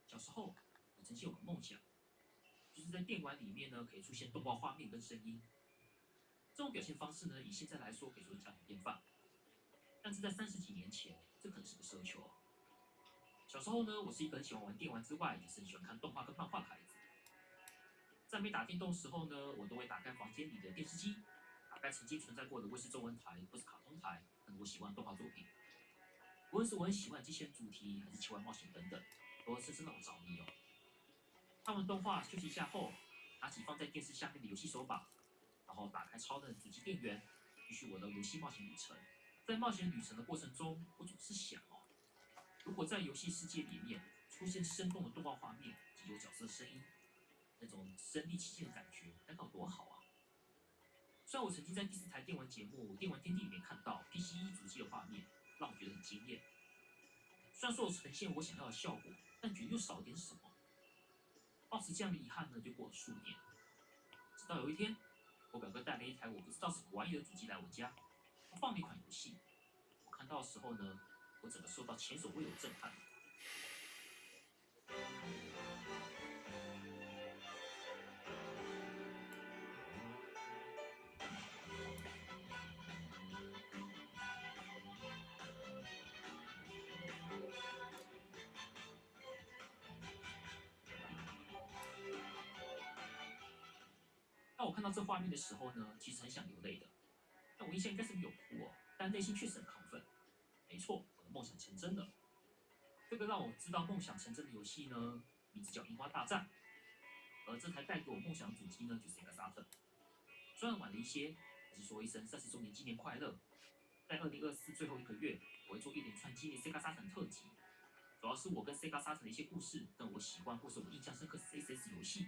小时候，我曾经有个梦想，就是在电玩里面呢，可以出现动画画面跟声音。这种表现方式呢，以现在来说可以说是家常便饭，但是在30几年前，这可能是个奢求。小时候呢，我是一个很喜欢玩电玩之外，也是很喜欢看动画跟漫画的孩子。在没打电动的时候呢，我都会打开房间里的电视机，打开曾经存在过的卫视中文台或是卡通台，看我喜欢的动画作品。无论是我很喜欢的机器人主题，还是奇幻冒险等等，都深深让我着迷哦。看完动画休息一下后，拿起放在电视下面的游戏手把，然后打开超人主机电源，继续我的游戏冒险旅程。在冒险旅程的过程中，我总是想哦，如果在游戏世界里面出现生动的动画画面及有角色声音，那种身临其境的感觉该有多好啊！虽然我曾经在第4台电玩节目《电玩天地》里面看到 PC1主机的画面，让我觉得很惊艳。虽然说有呈现我想要的效果，但觉得又少点什么。抱持这样的遗憾呢，就过了数年。直到有一天，我表哥带了一台我不知道是什么玩意的主机来我家，他放了一款游戏。我看到的时候呢，我整个受到前所未有的震撼。当我看到这画面的时候呢，其实很想流泪的。但我印象应该是没有哭哦，但内心确实很亢奋。没错，我的梦想成真了。这个让我知道梦想成真的游戏呢，名字叫《樱花大战》，而这台带给我梦想的主机呢，就是 Sega Saturn。虽然晚了一些，还是说一声30周年纪念快乐。在2024最后1个月，我会做一连串纪念 Sega Saturn 特辑，主要是我跟 Sega Saturn 的一些故事，跟我喜欢或是我印象深刻的 SS 游戏。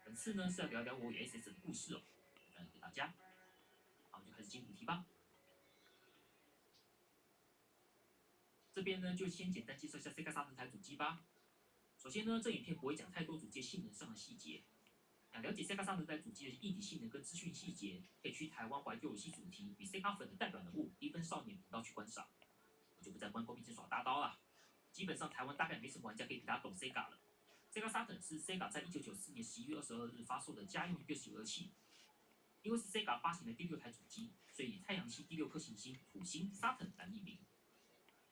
本次呢是要聊聊我与 SS 的故事哦，分享给大家。好，就开始进主题吧。这边呢就先简单介绍一下 Sega Saturn 台主机吧。首先呢，这影片不会讲太多主机性能上的细节。想了解 Sega Saturn 台主机的硬体性能跟资讯细节，可以去台湾怀旧游戏主题与 Sega 粉的代表人物低分少年频道去观赏。我就不在关公面前耍大刀了。基本上台湾大概没什么玩家可以比他懂 Sega 了。Sega Saturn 是 Sega 在1994年11月22日发售的家用月游乐器。因为是 Sega 发行的第6台主机，所以以太阳系第6颗行星土星 Saturn 来命名。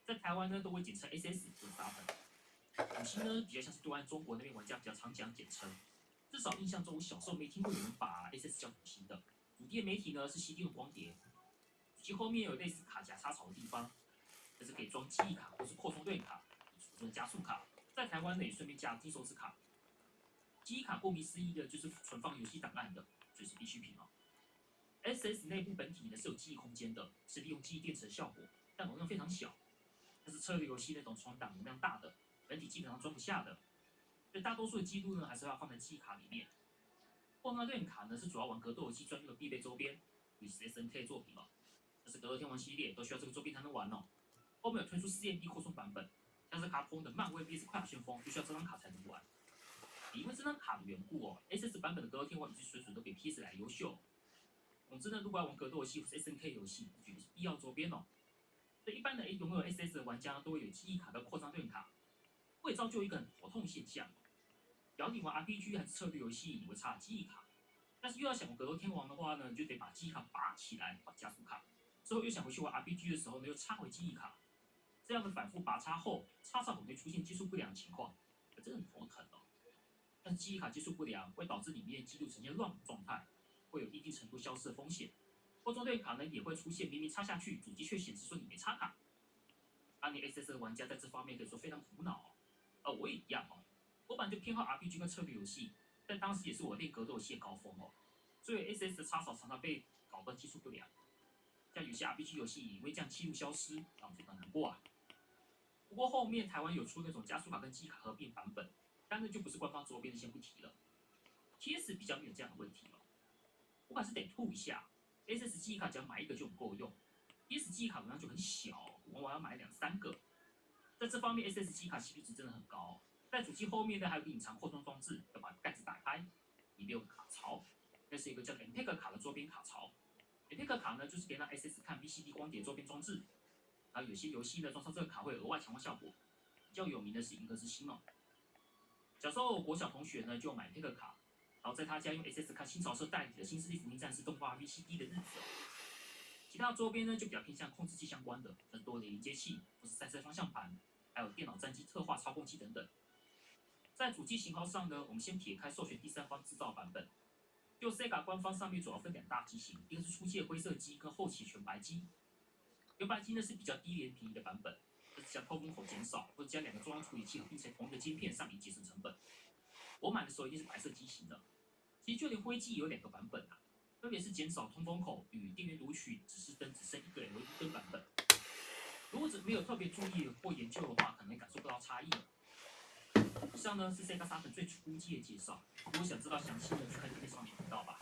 在台湾呢，都会简称 SS 或 Saturn。土星呢，比较像是对岸中国那边玩家比较常讲简称。至少印象中，我小时候没听过有人把 SS 叫土星的。主机的媒体呢是 CD 用光碟，主机后面有类似卡夹插槽的地方，这是可以装记忆卡或是扩充对卡、储存加速卡。在台湾呢也顺便加金手指卡。记忆卡顾名思义的就是存放游戏档案的，所以是必需品哦。SS 内部本体呢是有记忆空间的，是利用记忆电池的效果，但容量非常小。但是策略游戏那种存档容量大的，本体基本上装不下的。所以大多数的记录呢，还是要放在记忆卡里面。扩张对卡呢，是主要玩格斗游戏专用的必备周边，与 SNK 作品哦。这是格斗天王系列，都需要这个周边才能玩哦。后面有推出 4MD 扩充版本，像是卡普空的漫威 VS 快打旋风，就需要这张卡才能玩。也因为这张卡的缘故哦 ，SS 版本的格斗天王以及水准都比 PS 来优秀。总之呢，如果要玩格斗游戏或是 SNK 游戏，绝对是必要周边哦。所以一般的拥有 SS 的玩家都会有记忆卡跟扩张对卡，会造就一个很头痛现象。只要你玩 RPG 还是策略游戏，你会插记忆卡，但是又要想玩格斗天王的话呢，你就得把记忆卡拔起来，把加速卡，之后又想回去玩 RPG 的时候呢，又插回记忆卡，这样的反复拔插后，插槽可能会出现接触不良的情况，真的很头疼哦。但记忆卡接触不良会导致里面记录呈现乱码状态，会有一定程度消失的风险。扩充对卡呢也会出现明明插下去，主机却显示说你没插卡。当年 SS 的玩家在这方面可以说非常苦恼哦，我也一样哦。我本来就偏好 RPG 跟策略游戏，但当时也是我练格斗游戏的高峰哦，所以 SS 的插槽常常被搞到技术不良。像有些 RPG 游戏因为这样记录消失，让我非常难过啊。不过后面台湾有出那种加速卡跟记忆卡合并版本，但那就不是官方周边的，先不提了。PS 比较没有这样的问题了，我还是得吐一下。SS 记忆卡只要买一个就很够用 ，PS 记忆卡容量就很小，往往要买2、3个。在这方面 ，SS 记忆卡 CP 值真的很高。在主机后面呢，还有个隐藏扩充装置，要把盖子打开，里面有卡槽，那是一个叫 MPEG 卡的周边卡槽。MPEG 卡呢，就是可以让 SS 看 VCD 光碟周边装置。然后有些游戏呢，装上这个卡会有额外强化效果。比较有名的是《银河之星》哦。小时候国小同学呢就买 MPEG 卡，然后在他家用 SS 看新潮社代理的《新世纪福音战士》动画 VCD 的日子哦。其他周边呢就比较偏向控制器相关的，很多连接器或是赛车方向盘，还有电脑战机特化操控器等等。在主机型号上呢，我们先撇开授权第三方制造版本，就 Sega 官方上面主要分2大机型，一个是初期的灰色机跟后期全白机。全白机呢是比较低廉便宜的版本，就是将透风口减少，或者将2个中央处理器合并成同一个晶片上以节省成本。我买的时候一定是白色机型的，其实就连灰机也有2个版本啊，分别是减少通风口与电源读取指示灯只剩1个 LED 灯版本。如果没有特别注意或研究的话，可能感受不到差异了。以上呢是 Sega Saturn 最初级的介绍，如果想知道详细的，去看这个少年频道吧。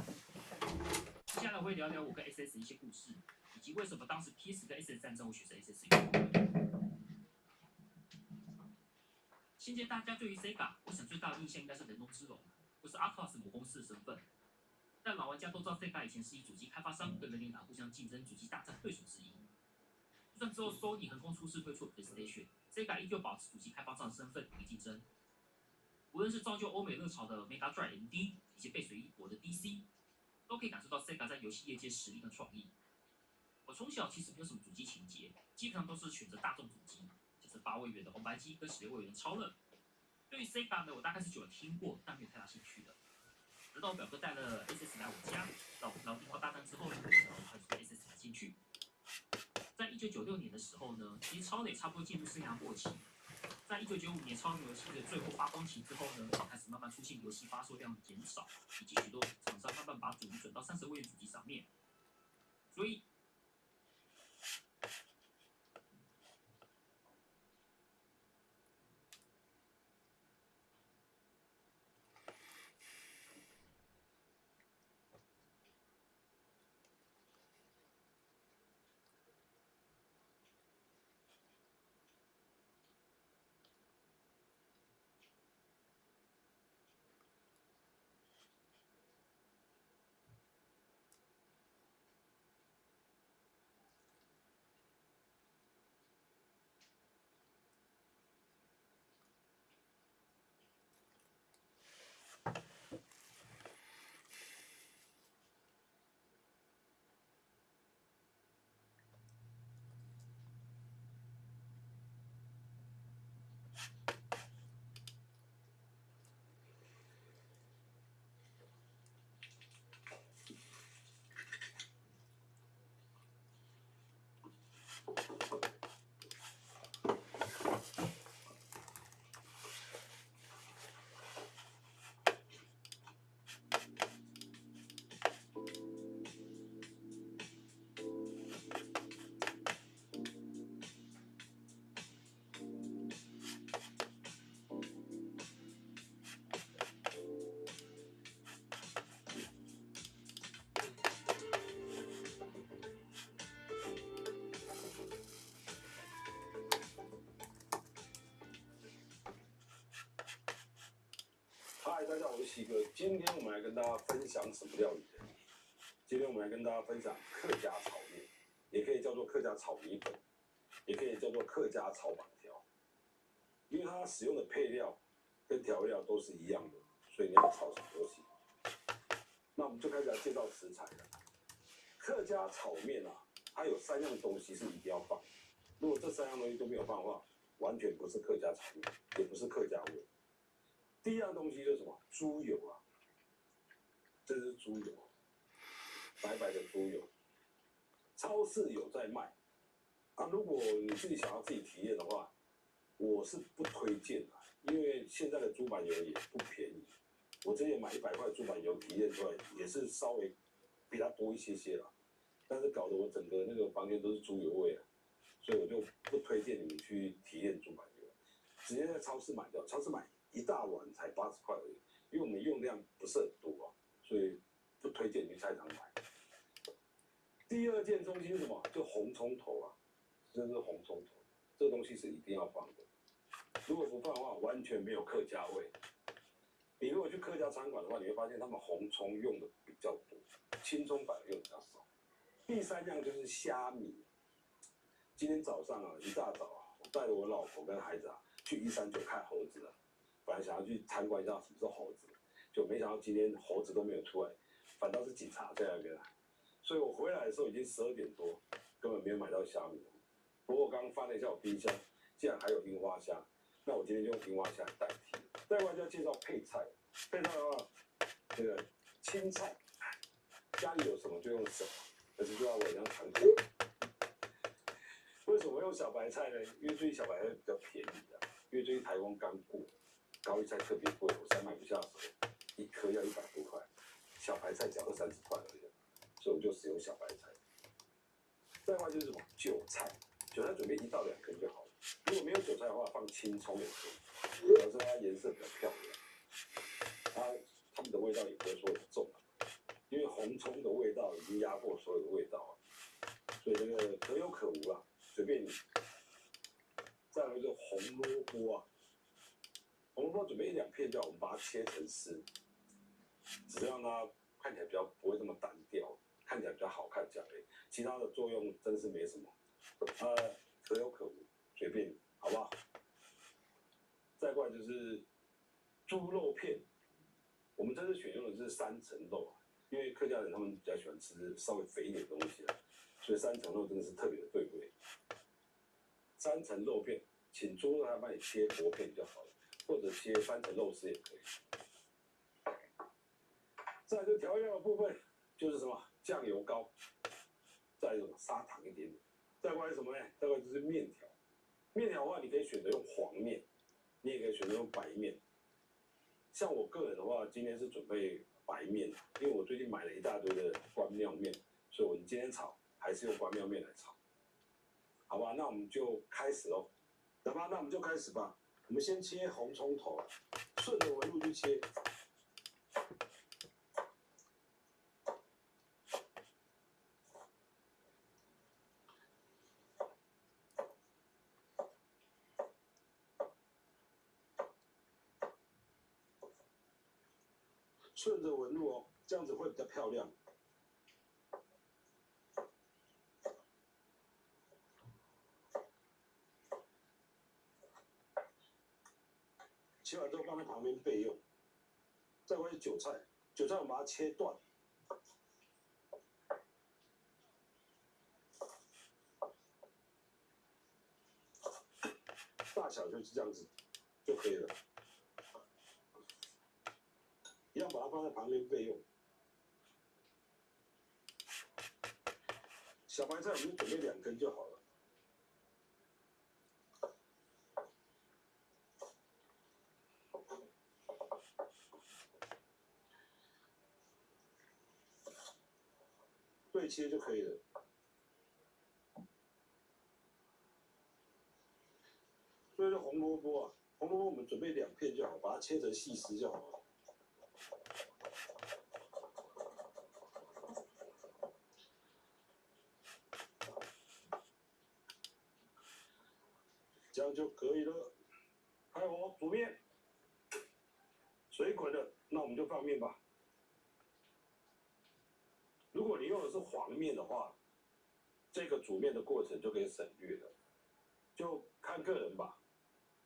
接下来我会聊聊我跟 SS 一些故事，以及为什么当时 PS 跟 SS 战争我选择 SS 原因。现在大家对于 Sega， 我想最大的印象应该是人中之龙，或是 Atlus 母公司的身份。但老玩家都知道 Sega 以前是以主机开发商跟任天堂互相竞争主机大战对手之一。就算之后 Sony 横空出世推出 PlayStation，Sega 依旧保持主机开发商的身份与竞争。无论是造就欧美热潮的 Mega Drive MD， 以及背水一搏的 DC， 都可以感受到 Sega 在游戏业界实力和创意。我从小其实没有什么主机情节，基本上都是选择大众主机，像是8位元的红白机跟16位元的超任。对于 Sega 呢，我大概是有听过，但没有太大兴趣的。直到我表哥带了 SS 来我家，到我们聊《樱花大战》之后呢，然后开始对 SS 感兴趣。1996年的时候呢，其实超雷差不多进入生涯末期。在1995年超人游戏的最后发光期之后呢，开始慢慢出现游戏发售量减少，以及许多厂商慢慢把主机转到30位的主机上面。所以嗨，大家好，我是西哥。今天我们来跟大家分享什么料理呢？今天我们来跟大家分享客家炒面，也可以叫做客家炒米粉，也可以叫做客家炒板条。因为它使用的配料跟调味料都是一样的，所以你要炒什么都行。那我们就开始来介绍食材了。客家炒面啊，它有3样东西是一定要放的。如果这3样东西都没有放的话，完全不是客家炒面，也不是客家味。第一样东西就是什么？猪油啊，这是猪油，白白的猪油，超市有在卖。啊，如果你自己想要自己体验的话，我是不推荐的，因为现在的猪板油也不便宜。我之前买100块猪板油体验出来，也是稍微比它多一些啦，但是搞得我整个那个房间都是猪油味啊，所以我就不推荐你们去体验猪板油，直接在超市买掉，超市买1大碗才80块而已，因为我们用量不是很多啊，所以不推荐你去菜场买。第二件东西是什么？就红葱头啊，这是红葱头，这个东西是一定要放的。如果不放的话，完全没有客家味。你如果去客家餐馆的话，你会发现他们红葱用的比较多，青葱反而用的比较少。第3样就是虾米。今天早上啊，一大早啊，我带着我老婆跟孩子啊去139看猴子啊，本来想要去参观一下什么是猴子，就没想到今天猴子都没有出来，反倒是警察在那边。所以我回来的时候已经12点多，根本没有买到虾米。不过我刚刚翻了一下我冰箱，竟然还有樱花虾，那我今天就用樱花虾来代替。再过来就要介绍配菜，配菜的话，这个青菜，家里有什么就用什么，可是就要我这样常见。为什么用小白菜呢？因为最近小白菜比较便宜啊，因为最近台风刚过，高丽菜特别贵，我才买不下手，1颗要100多块，小白菜只要30块而已，所以我就使用小白菜。再来就是什么韭菜，韭菜准备1到2根就好了。如果没有韭菜的话，放青葱也可以，主要是它颜色比较漂亮，它们的味道也不会说很重，因为红葱的味道已经压过所有的味道了，所以这个可有可无啊，随便你。再来就是红萝卜啊，红萝卜准备1、2片就好，我们把它切成丝，只是让它看起来比较不会这么单调，看起来比较好看这样而已，其他的作用真是没什么，可有可无，随便你，好不好？再过来就是猪肉片，我们这次选用的是3层肉啊，因为客家人他们比较喜欢吃稍微肥一点的东西啊，所以3层肉真的是特别的对味。3层肉片，请猪肉他帮你切薄片就好了，或者切3层肉丝也可以。再来调料的部分就是什么酱油膏，再来什么砂糖一点点，再过来是什么呢？再过来就是面条。面条的话，你可以选择用黄面，你也可以选择用白面。像我个人的话，今天是准备白面，因为我最近买了一大堆的关庙面，所以我们今天炒还是用关庙面来炒，好吧？那我们就开始喽，来吧，那我们就开始吧。我们先切红葱头，顺着纹路去切。顺着纹路哦，这样子会比较漂亮。切完之后放在旁边备用。再过来是韭菜，韭菜我们把它切断，大小就是这样子就可以了。一样把它放在旁边备用。小白菜我们就准备2根就好了。对切就可以了。所以说红萝卜啊，红萝卜我们准备2片就好，把它切成细丝就好了。这样就可以了。开火煮面，水滚了，那我们就放面吧。如果你用的是黄面的话，这个煮面的过程就可以省略了，就看个人吧。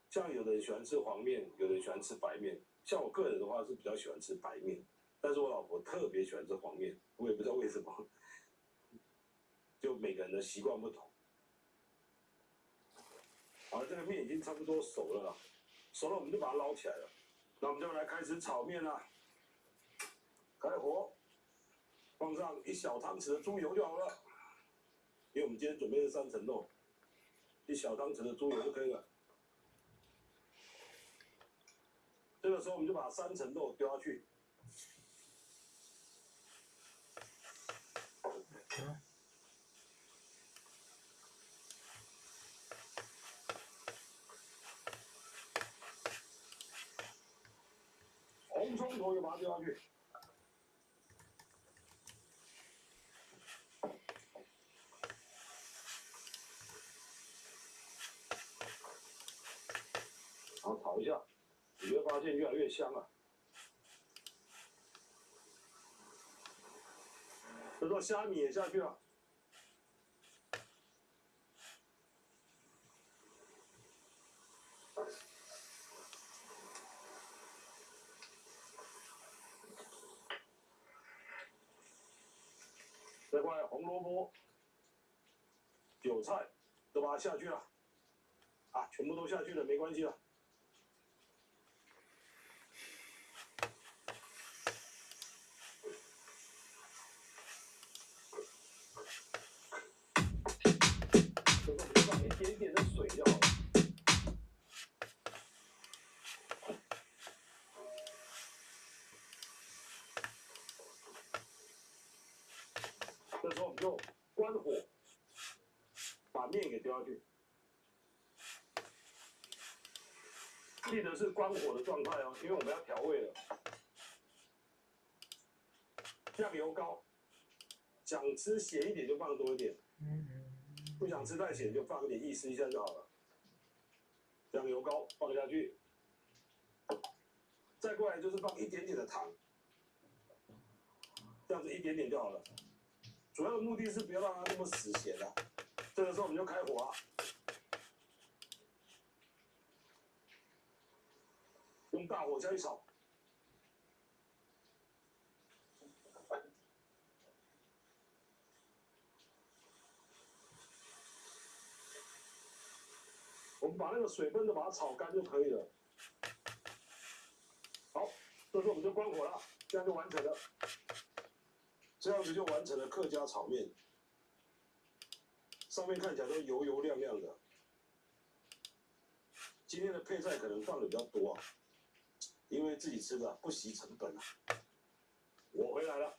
像有的人喜欢吃黄面，有的人喜欢吃白面。像我个人的话是比较喜欢吃白面，但是我老婆特别喜欢吃黄面，我也不知道为什么，就每个人的习惯不同。好，这个面已经差不多熟了啦，熟了我们就把它捞起来了。那我们就来开始炒面啦。开火，放上1小汤匙的猪油就好了，因为我们今天准备的3层肉，1小汤匙的猪油就可以了。这个时候我们就把3层肉丢下去。红葱头也把它丢下去。然后炒一下，你会发现越来越香了。这时候虾米也下去了。再过来红萝卜、韭菜都把它下去了，啊，全部都下去了，没关系了。这时候我们就放一点点的水就好了。这时候我们就关火，把面给丢下去。记得是关火的状态哦，因为我们要调味了。酱油膏，想吃咸一点就放多一点，不想吃太咸就放一点，意思一下就好了。酱油膏放下去，再过来就是放一点点的糖，这样子一点点就好了。主要的目的是不要让它那么死咸啊。这个时候我们就开火啊，用大火下去炒。我们把那个水分都把它炒干就可以了。好，这时候我们就关火了，这样就完成了。这样子就完成了客家炒面。上面看起来都油油亮亮的。今天的配菜可能放的比较多啊，因为自己吃的不惜成本啊。我回来了，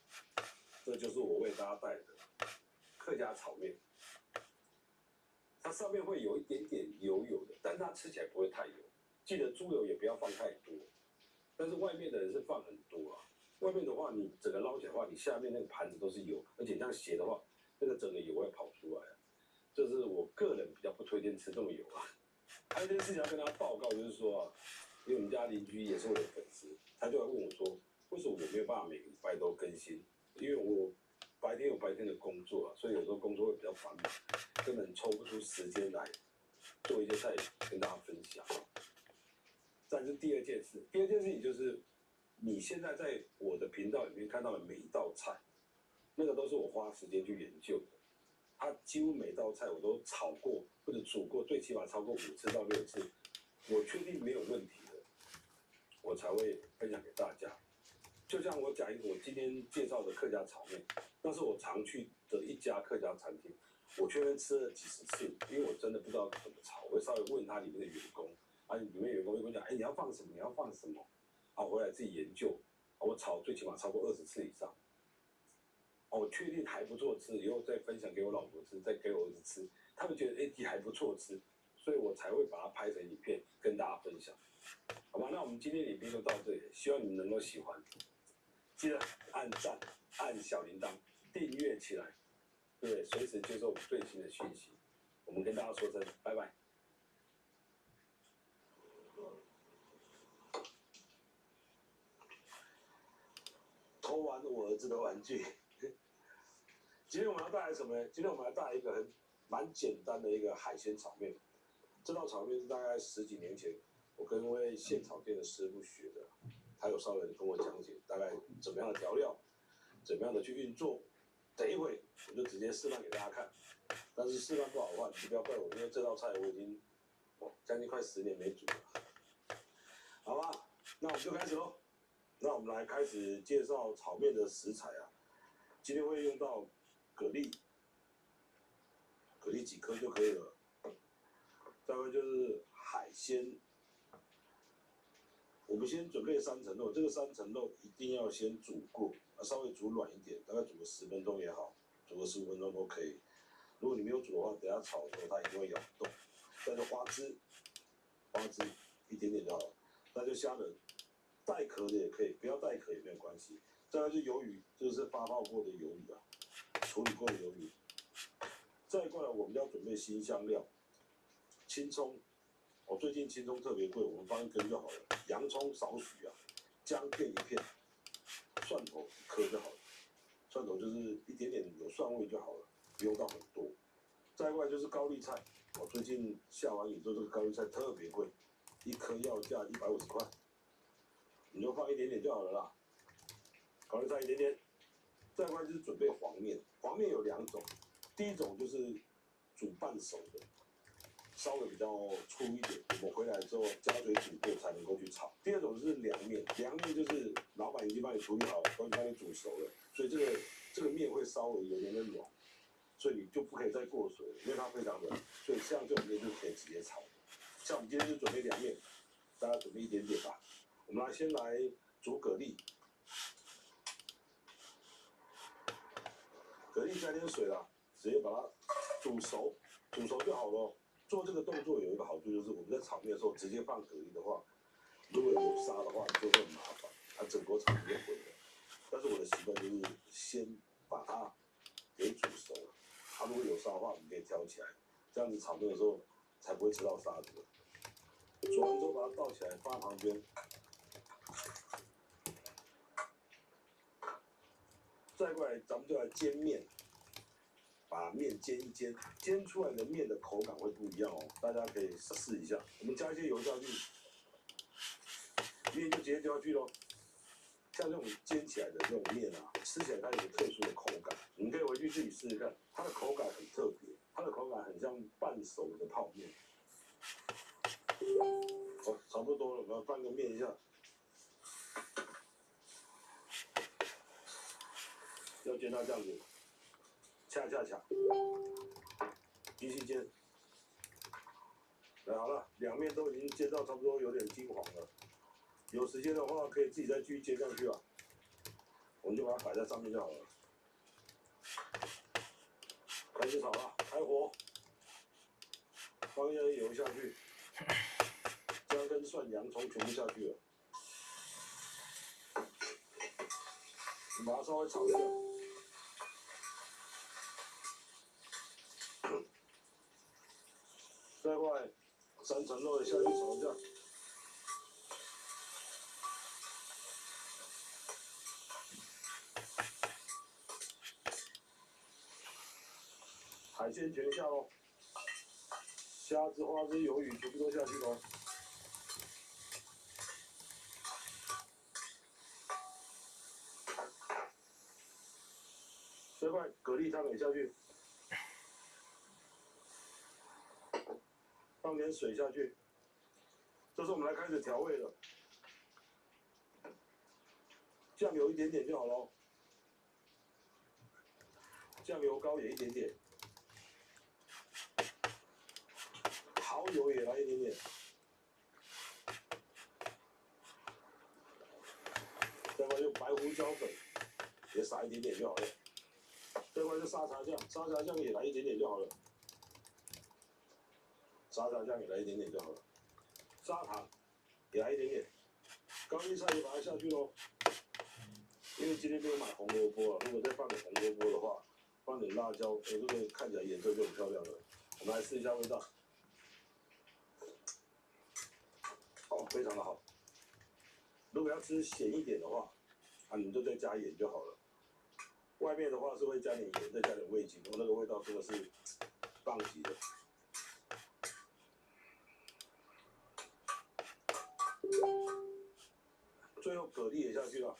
这就是我为大家带的客家炒面。它上面会有一点点油油的，但是它吃起来不会太油。记得猪油也不要放太多，但是外面的人是放很多啊。外面的话，你整个捞起来的话，你下面那个盘子都是油，而且这样斜的话，那个整个油会跑出来啊。这是我个人比较不推荐吃这么油啊。还有一件事情要跟大家报告，就是说啊，因为我们家邻居也是我的粉丝，他就来问我说，为什么我没有办法每个礼拜都更新？因为我白天有白天的工作啊，所以有时候工作会比较繁忙，根本抽不出时间来做一些菜跟大家分享。再是第二件事情就是你现在在我的频道里面看到的每一道菜，那个都是我花时间去研究的。它几乎每道菜我都炒过或者煮过，最起码超过5次到6次，我确定没有问题的，我才会分享给大家。就像我讲一个我今天介绍的客家炒面，那是我常去的一家客家餐厅，我去那边吃了几十次，因为我真的不知道怎么炒，我会稍微问他里面的员工，啊，里面员工会跟我讲，哎，你要放什么？你要放什么？啊，我回来自己研究，啊，我炒最起码超过20次以上。哦，我确定还不错吃，以后再分享给我老婆吃，再给我儿子吃，他们觉得也还不错吃，所以我才会把它拍成影片跟大家分享，好吧？那我们今天的影片就到这里，希望你们能够喜欢，记得按赞、按小铃铛、订阅起来，对，随时接受我们最新的讯息。我们跟大家说声拜拜。偷玩我儿子的玩具。今天我们要带来什么呢？今天我们要带来一个蛮简单的一个海鲜炒面。这道炒面是大概10几年前我跟一位现炒店的师傅学的，他有稍微跟我讲解大概怎么样的调料，怎么样的去运作。等一会我就直接示范给大家看。但是示范不好的话，你就不要怪我，因为这道菜我已经将近快10年没煮了。好吧，那我们就开始喽。那我们来开始介绍炒面的食材啊。今天会用到蛤蜊几颗就可以了。再来就是海鲜，我们先准备3层肉，这个3层肉一定要先煮过，稍微煮软一点，大概煮个10分钟也好，煮个15分钟都可以。如果你没有煮的话，等下炒的时候它一定会咬不动。再就花枝一点点就好了。那就虾仁，带壳的也可以，不要带壳也没有关系。再来就鱿鱼，这是发泡过的鱿鱼啊，处理过的鱿鱼。再过来我们要准备辛香料，青葱，最近青葱特别贵，我们放1根就好了。洋葱少许啊，姜片1片，蒜头1颗就好了。蒜头就是一点点有蒜味就好了，不用到很多。再过来就是高丽菜，最近下完雨之后，这个高丽菜特别贵，1颗要价150块，你就放一点点就好了啦。高丽菜一点点。再过来就是准备黄面，黄面有2种，第一种就是煮半熟的，稍微比较粗一点，我们回来之后加水煮过才能够去炒。第二种是凉面，凉面就是老板已经帮你处理好，都已经帮你煮熟了，所以这个面会稍微有点软，所以你就不可以再过水了，因为它非常软，所以像这种面就可以直接炒。像我们今天就准备凉面，大家准备一点点吧。我们先来煮蛤蜊，蛤蜊加点水啦，直接把它煮熟就好了。做这个动作有一个好处就是我们在炒面的时候直接放蛤蜊的话，如果有沙的话就会很麻烦，它整锅炒面就毁了。但是我的习惯就是先把它给煮熟了，如果有沙的话我们可以挑起来，这样子炒面的时候才不会吃到沙子。煮完之后把它倒起来放在旁边。再过来咱们就来煎面，把面煎一煎，煎出来的面的口感会不一样哦，大家可以试一下。我们加一些油下去，面就直接丢下去咯。像这种煎起来的这种面啊，吃起来它有个特殊的口感，你们可以回去自己试试看，它的口感很特别，它的口感很像半熟的泡面。差不多了，我们翻个面一下。要煎到这样子，恰。继续煎。好了，两面都已经煎到差不多有点金黄了。有时间的话，可以自己再继续煎上去啊。我们就把它摆在上面就好了。开始炒了，开火，放一点油下去，姜跟蒜、洋葱全部下去了。你把它稍微炒一下。这块3层肉也下去炒一下。海鲜全下喽，虾子、花枝、鱿鱼全部都下去喽。这块蛤蜊汤也下去，放点水下去。这时候我们来开始调味了，酱油一点点就好喽，酱油膏也一点点。蚝油也来一点点，这块用白胡椒粉也撒一点点就好了。这块是沙茶酱，沙茶酱也来一点点就好了。沙茶酱也来一点点就好了。砂糖也来一点点，高丽菜也把它下去喽。因为今天没有买红萝卜了，如果再放点红萝卜的话，放点辣椒，这个看起来颜色就很漂亮了。我们来试一下味道。哦，非常的好。如果要吃咸一点的话，你们就再加盐就好了。外面的话是会加点盐，再加点味精，那个味道真的是棒极的。最后蛤蜊也下去了。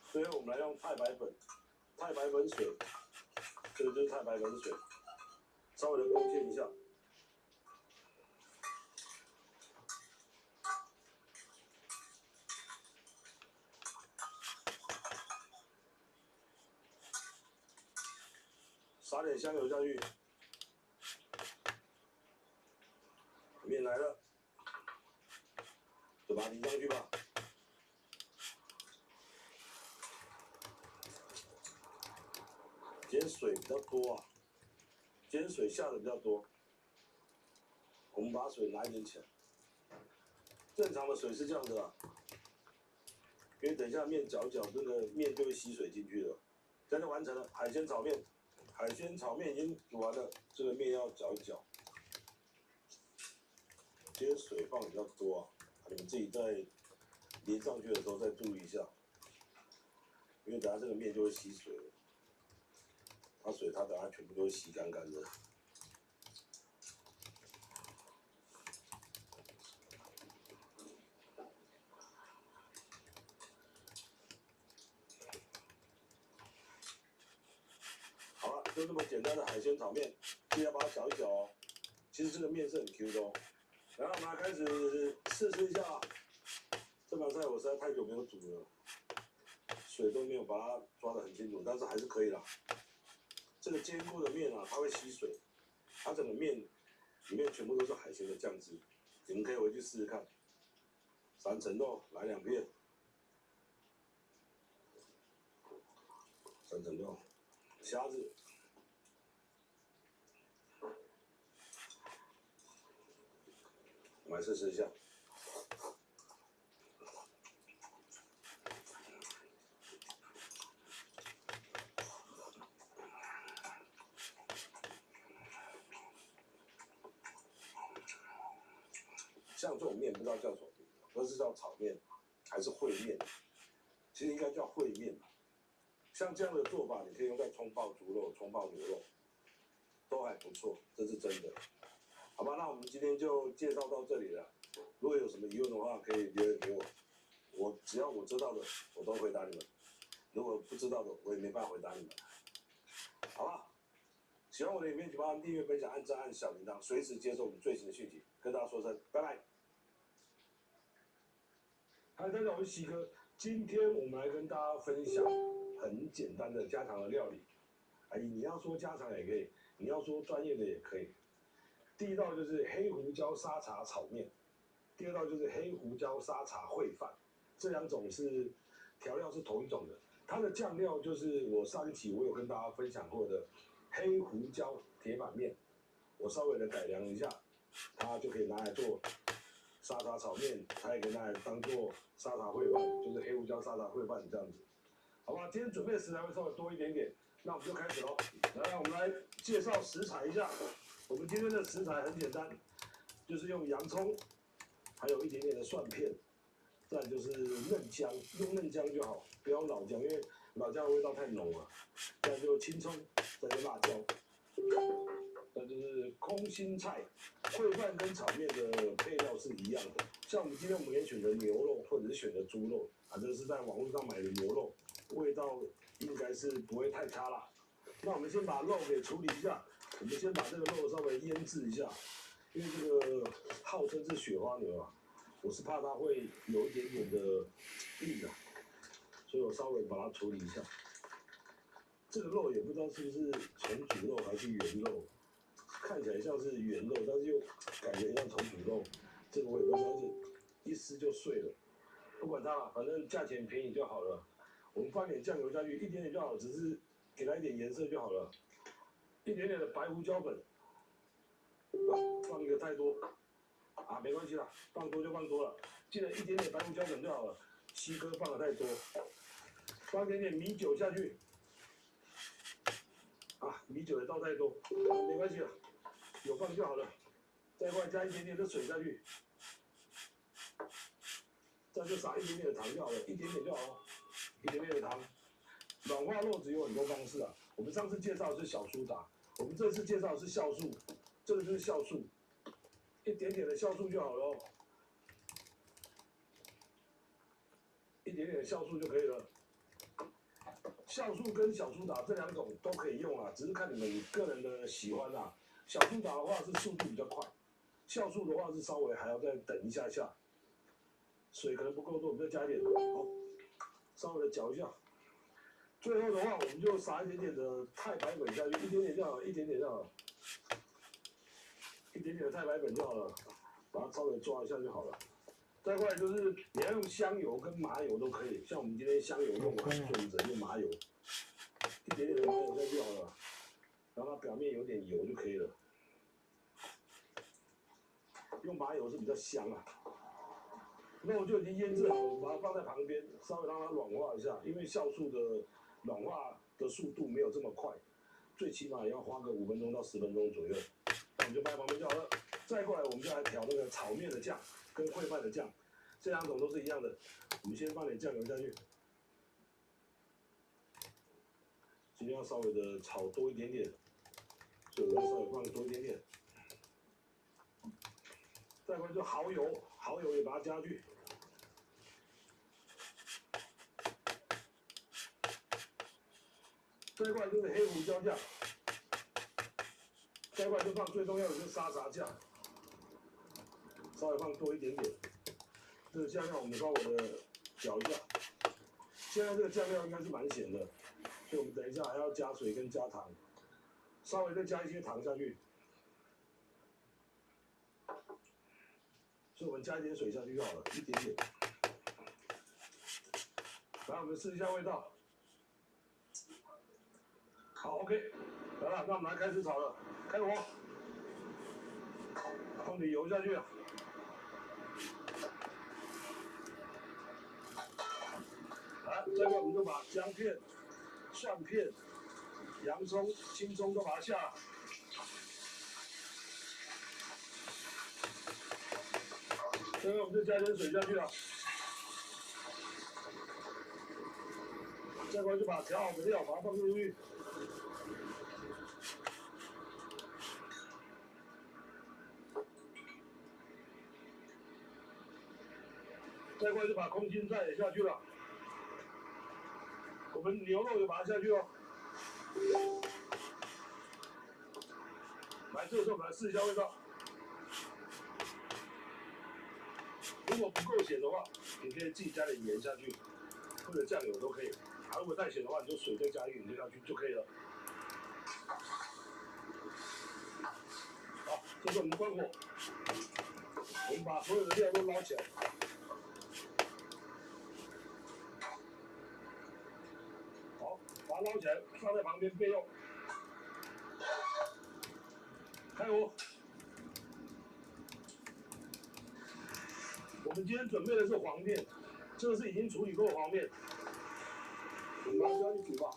最后我们来用太白粉、太白粉水，这个就是太白粉水，稍微的勾芡一下。撒点香油下去，面来了，就把它淋上去吧。今天水比较多啊，今天水下的比较多，我们把水拿一点起来。正常的水是这样的啊，因为等一下面搅一搅，这个面就会吸水进去了。这样就完成了海鲜炒面。海鲜炒面已经煮完了，这个面要搅一搅。今天水放比较多啊，你们自己在淋上去的时候再注意一下，因为等下这个面就会吸水了，把水它等下全部都会吸干干的。就这么简单的海鲜炒面，记得把它搅一搅哦。其实这个面是很 Q 的哦。然后我们来开始试一下，这盘菜我实在太久没有煮了，水都没有把它抓得很清楚，但是还是可以啦。这个煎过的面啊，它会吸水，它整个面里面全部都是海鲜的酱汁，你们可以回去试试看。3层肉来2片，3层肉，虾子。我们来试一下，像这种面不知道叫什么名字，不是叫炒面还是烩面，其实应该叫烩面。像这样的做法，你可以用在葱爆猪肉、葱爆牛肉，都还不错，这是真的。好吧，那我们今天就介绍到这里了。如果有什么疑问的话，可以留言给我，只要我知道的，我都回答你们；如果不知道的，我也没办法回答你们。好吧，喜欢我的影片，请帮订阅、分享、按赞、按小铃铛，随时接收我们最新的讯息。跟大家说声拜拜。嗨，大家好，我是西哥。今天我们来跟大家分享很简单的家常的料理。哎，你要说家常也可以，你要说专业的也可以。第一道就是黑胡椒沙茶炒面，第二道就是黑胡椒沙茶烩饭，这两种是调料是同一种的。它的酱料就是我上一期我有跟大家分享过的黑胡椒铁板面，我稍微的改良一下，它就可以拿来做沙茶炒面，它也可以拿来当做沙茶烩饭，就是黑胡椒沙茶烩饭这样子，好吧？今天准备的食材会稍微多一点点，那我们就开始喽。来，我们来介绍食材一下。我们今天的食材很简单，就是用洋葱，还有一点点的蒜片，再来就是嫩姜，用嫩姜就好，不要用老姜，因为老姜的味道太浓了。再来就青葱，再来就辣椒，再就是空心菜。烩饭跟炒面的配料是一样的，像我们今天我们也选择牛肉或者是选择猪肉，啊，这是在网络上买的牛肉，味道应该是不会太差啦。那我们先把肉给处理一下。我们先把这个肉稍微腌制一下，因为这个号称是雪花牛啊，我是怕它会有一点点的硬啊，所以我稍微把它处理一下。这个肉也不知道是不是重组肉还是原肉，看起来像是原肉，但是又感觉像重组肉，这个我也不知道，是一撕就碎了。不管它了，反正价钱便宜就好了。我们放点酱油下去，一点点就好，只是给它一点颜色就好了。一点点的白胡椒粉，放一个太多啊，没关系啦，放多就放多了，记得一点点白胡椒粉就好了。西哥放的太多，放一点点米酒下去，啊，米酒也倒太多，没关系了，有放就好了。再过来加一点点的水下去，这样就撒一点点的糖就好了，一点点就好了，一点点的糖。软化肉质有很多方式啊。我们上次介绍的是小苏打，我们这次介绍的是酵素，这个就是酵素，一点点的酵素就好了，一点点的酵素就可以了。酵素跟小苏打这两种都可以用啊，只是看你们个人的喜欢啦。小苏打的话是速度比较快，酵素的话是稍微还要再等一下下，水可能不够多，我们再加一点，好，稍微的搅一下。最后的话，我们就撒一点点的太白粉下去，一点点就好了，一点点就好了，一点点的太白粉就好了，把它稍微抓一下就好了。再过来就是你要用香油跟麻油都可以，像我们今天香油用完，所以我们只能用麻油，一点点的麻油下去就好了，让它表面有点油就可以了。用麻油是比较香啊。肉就已经腌制好，我们把它放在旁边，稍微让它软化一下，因为酵素的软化的速度没有这么快，最起码也要花个5分钟到10分钟左右。那我们就放在旁边就好了。再过来，我们就来调那个炒面的酱跟烩饭的酱，这两种都是一样的。我们先放点酱油下去，今天要稍微的炒多一点点，所以我要稍微放多一点点。再过来就蚝油，蚝油也把它加进去。再过来就是黑胡椒酱，再过来就放最重要的就是沙茶酱，稍微放多一点点。这个酱料我们稍微的搅一下。现在这个酱料应该是蛮咸的，所以我们等一下还要加水跟加糖，稍微再加一些糖下去。所以我们加一点水下去就好了，一点点。来，我们试一下味道。好 ，OK， 来了，那我们来开始炒了，开火，放点油下去啊。来，这个我们就把姜片、蒜片、洋葱、青葱都把它下了。这个我们就加点水下去了。再过来就把调好的料把它放进去。再过来就把空心菜也下去了。我们牛肉也把它下去了。来，这个时候我们来试一下味道。如果不够咸的话，你可以自己加点盐下去，或者酱油都可以。如果太咸的话，你就水再加一点下去就可以了。好，这是我们关火，我们把所有的料都捞起来。好，把它捞起来，放在旁边备用。开火。我们今天准备的是黄面，这个是已经处理过的黄面，我们把它丢进去煮吧。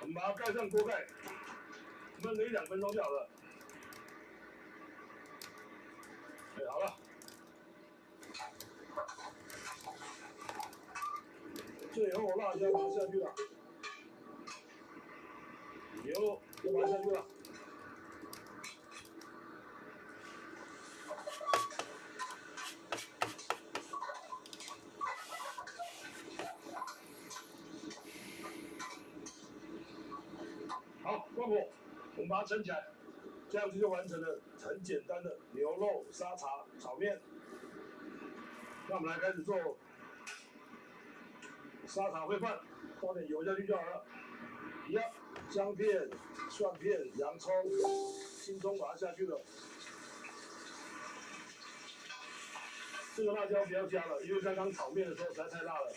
我们把它盖上锅盖，焖个1-2分钟就好了。哎，好了。这以后我辣椒把它下去了，牛肉就把它下去了。好，关火，我们把它盛起来，这样子就完成了很简单的牛肉沙茶炒面。那我们来开始做沙茶烩饭，倒点油下去就好了。一样，姜片、蒜片、洋葱、青葱把它下去了。这个辣椒不要加了，因为刚刚炒面的时候实在太辣了。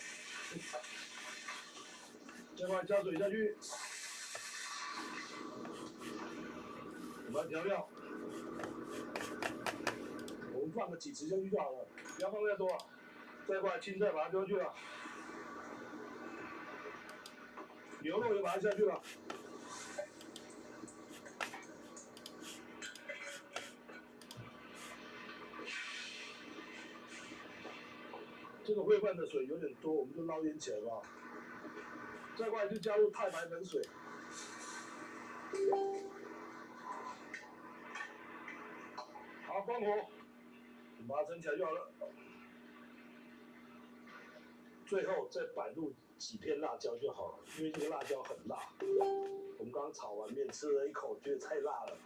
再把加水下去。我们调料，我们放个几匙下去就好了，不要放太多啊。再把青菜把它丢下去了，牛肉也把它下去了。这个烩饭的水有点多，我们就捞点起来吧。再过来就加入太白粉水。好，关火，我们把它蒸起来就好了。最后再摆入几片辣椒就好了，因为这个辣椒很辣。我们刚刚炒完面吃了一口，觉得太辣了。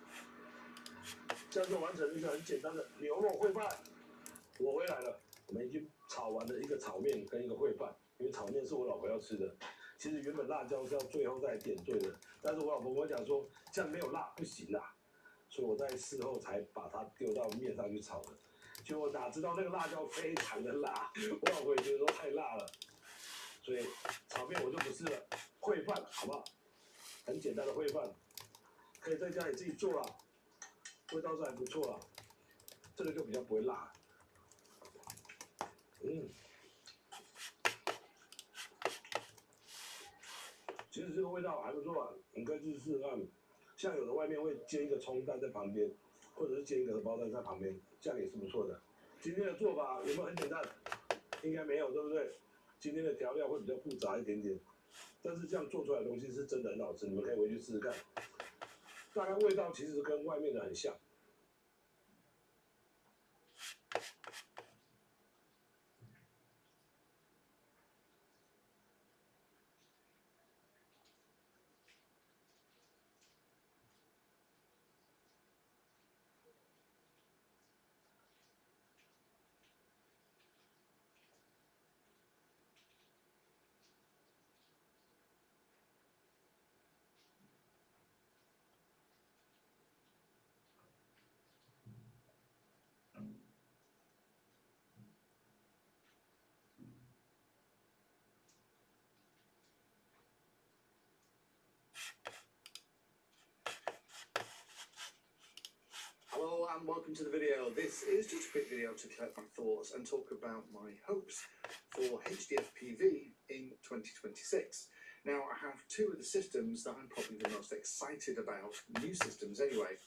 这样就完成了一个很简单的牛肉烩饭。我回来了，我们已经炒完了一个炒面跟一个烩饭，因为炒面是我老婆要吃的。其实原本辣椒是要最后再点缀的，但是我老婆跟我讲说这样没有辣不行啦，所以我在事后才把它丢到面上去炒的。结果哪知道那个辣椒非常的辣，我老婆也觉得说太辣了，所以炒面我就不是了，烩饭好不好？很简单的烩饭，可以在家里自己做啦，味道是还不错啦，这个就比较不会辣。其实这个味道还不错啊，你可以去试试看。像有的外面会煎一个葱蛋在旁边，或者是煎一个荷包蛋在旁边，这样也是不错的。今天的做法有没有很简单？应该没有，对不对？今天的调料会比较复杂一点点，但是这样做出来的东西是真的很好吃，你们可以回去试试看。大概味道其实跟外面的很像。Hello and welcome to the video. This is just a quick video to collect my thoughts and talk about my hopes for HDF-PV in 2026. Now I have two of the systems that I'm probably the most excited about, new systems anyway,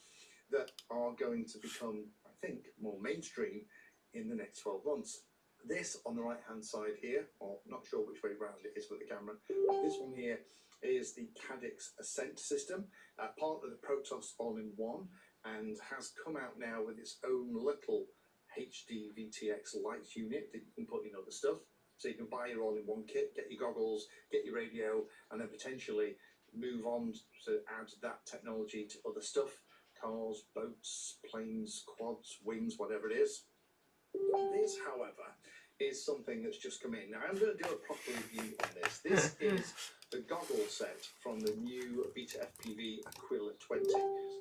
that are going to become, I think, more mainstream in the next 12 months. This on the right hand side here, or not sure which way round it is with the camera, but this one here is the Cadix Ascent system, part of the Protos all-in-one, and has come out now with its own little HD VTX light unit that you can put in other stuff. So you can buy your all-in-one kit, get your goggles, get your radio, and then potentially move on to add that technology to other stuff. Cars, boats, planes, quads, wings, whatever it is. This, however, is something that's just come in. Now I'm going to do a proper review on this. This is the goggle set from the new Beta FPV Aquila 20.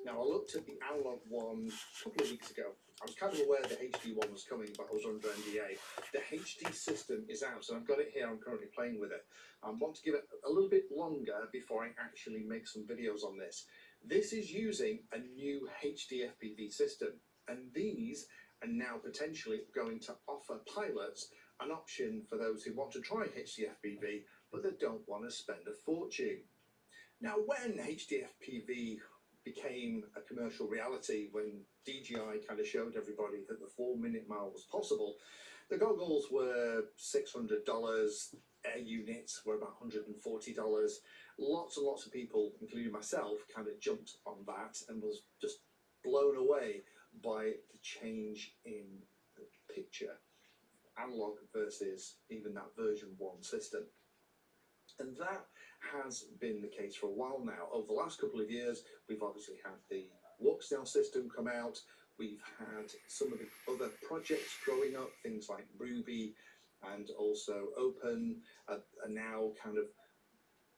Now, I looked at the analog one a couple of weeks ago. I was kind of aware the HD one was coming, but I was under NDA. The HD system is out, so I've got it here. I'm currently playing with it. I want to give it a little bit longer before I actually make some videos on this. This is using a new HD FPV system, and these are now potentially going to offer pilots an option for those who want to try HD FPV, but they don't want to spend a fortune. Now, when HD FPV became a commercial reality, when DJI kind of showed everybody that the 4-minute mile was possible, the goggles were $600, air units were about $140. Lots and lots of people, including myself, kind of jumped on that and was just blown away by the change in the picture, analog versus even that version 1 system. And that has been the case for a while now. Over the last couple of years, we've obviously had the Walksnail system come out. We've had some of the other projects growing up, things like Ruby and also Open are now kind of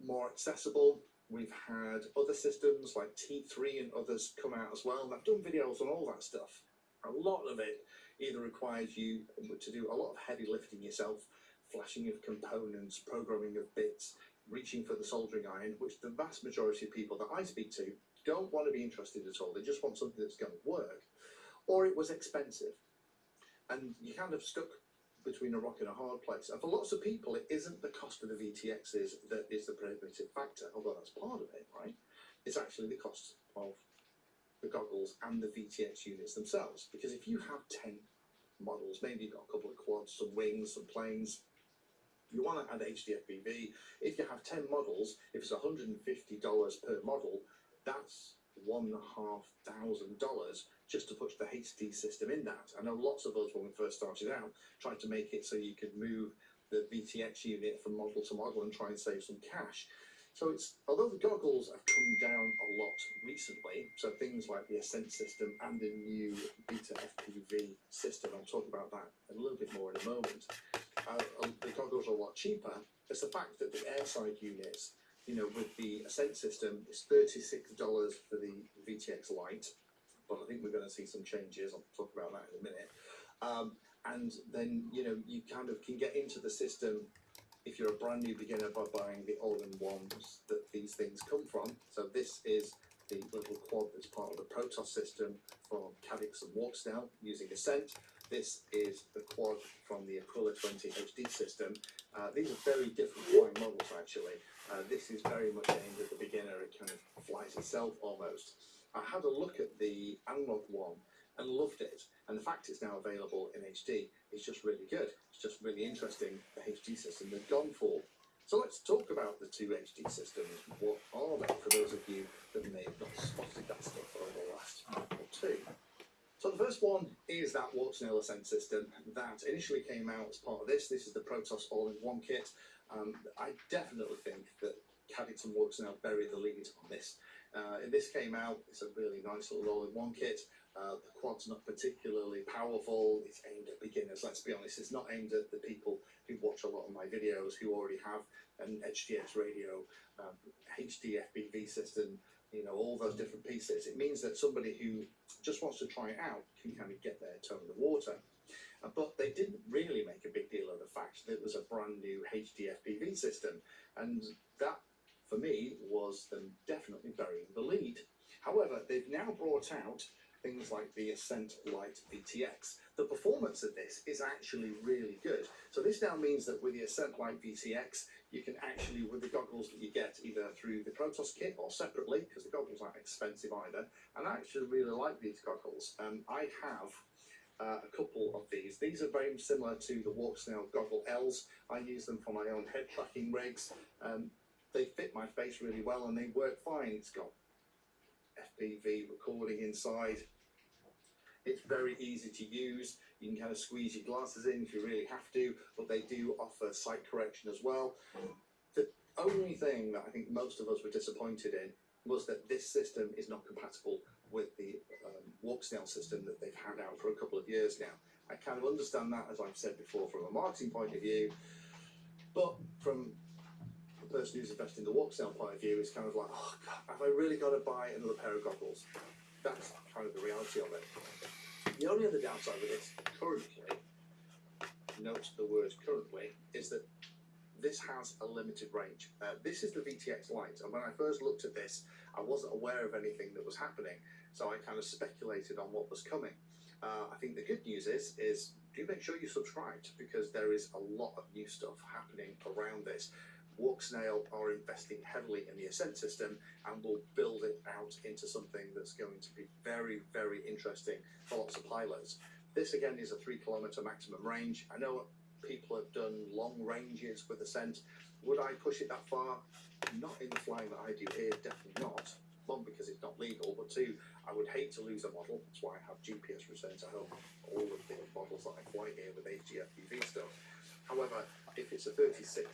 more accessible. We've had other systems like T3 and others come out as well. And I've done videos on all that stuff. A lot of it either requires you to do a lot of heavy lifting yourself, flashing of components, programming of bits, reaching for the soldering iron, which the vast majority of people that I speak to don't want to be interested at all. They just want something that's going to work. Or it was expensive. And you're kind of stuck between a rock and a hard place. And for lots of people, it isn't the cost of the VTXs that is the prohibitive factor, although that's part of it, right? It's actually the cost of the goggles and the VTX units themselves. Because if you have 10 models, maybe you've got a couple of quads, some wings, some planes, you want to add HD FPV. If you have 10 models, if it's $150 per model, that's $1,500 just to put the HD system in that. I know lots of us, when we first started out, tried to make it so you could move the VTX unit from model to model and try and save some cash. So it's, although the goggles have come down a lot recently, so things like the Ascent system and the new Beta FPV system, I'll talk about that a little bit more in a moment, the goggles are a lot cheaper. It's the fact that the airside units, you know, with the Ascent system, it's $36 for the VTX Lite, but I think we're going to see some changes. I'll talk about that in a minute. And then, you know, you kind of can get into the system if you're a brand new beginner by buying the all-in-ones that these things come from. So this is the little quad that's part of the Protoss system from Cadix and Walksnail using Ascent. This is the quad from the Aquila 20 HD system. These are very different flying models, actually. This is very much aimed at the beginner. It kind of flies itself almost. I had a look at the analog one and loved it. And the fact it's now available in HD is just really good. It's just really interesting, the HD system they've gone for. So let's talk about the two HD systems. What are they, for those of you that may have not spotted that stuff over the last month or two? So the first one is that Walksnail Ascent system that initially came out as part of this. This is the Protoss all-in-one kit. I definitely think that Cadix and Walksnail buried the lead on this. This came out, it's a really nice little all-in-one kit. The quad's not particularly powerful. It's aimed at beginners, let's be honest. It's not aimed at the people who watch a lot of my videos who already have an HDX radio, HD FPV system, you know, all those different pieces. It means that somebody who just wants to try it out can kind of get their toe in the water. But they didn't really make a big deal of the fact that it was a brand new HD FPV system. And that, for me, was them definitely burying the lead. However, they've now brought out things like the Ascent Lite VTX. The performance of this is actually really good. So this now means that with the Ascent Lite VTX, you can actually, with the goggles that you get either through the Protoss kit or separately, because the goggles aren't expensive either, and I actually really like these goggles. I have a couple of these. These are very similar to the Walksnail Goggle Ls. I use them for my own head tracking rigs. They fit my face really well and they work fine. It's got FPV recording inside. It's very easy to use. You can kind of squeeze your glasses in if you really have to, but they do offer sight correction as well. The only thing that I think most of us were disappointed in was that this system is not compatible with the Walksnail system that they've had out for a couple of years now. I kind of understand that, as I've said before, from a marketing point of view, but from person who's investing the walk sale point of view is kind of like, oh God, have I really got to buy another pair of goggles? That's kind of the reality of it. The only other downside with this currently, note the word currently, is that this has a limited range. This is the VTX Lite, and when I first looked at this, I wasn't aware of anything that was happening, so I kind of speculated on what was coming. I think the good news is do make sure you're subscribed, because there is a lot of new stuff happening around this. Walksnail are investing heavily in the Ascent system and will build it out into something that's going to be very, very interesting for lots of pilots. This again is a 3 kilometer maximum range. I know people have done long ranges with Ascent. Would I push it that far? Not in the flying that I do here, definitely not. One, because it's not legal, but two, I would hate to lose a model. That's why I have GPS return to home all of the models that I fly here with HDFPV stuff. However, if it's a £36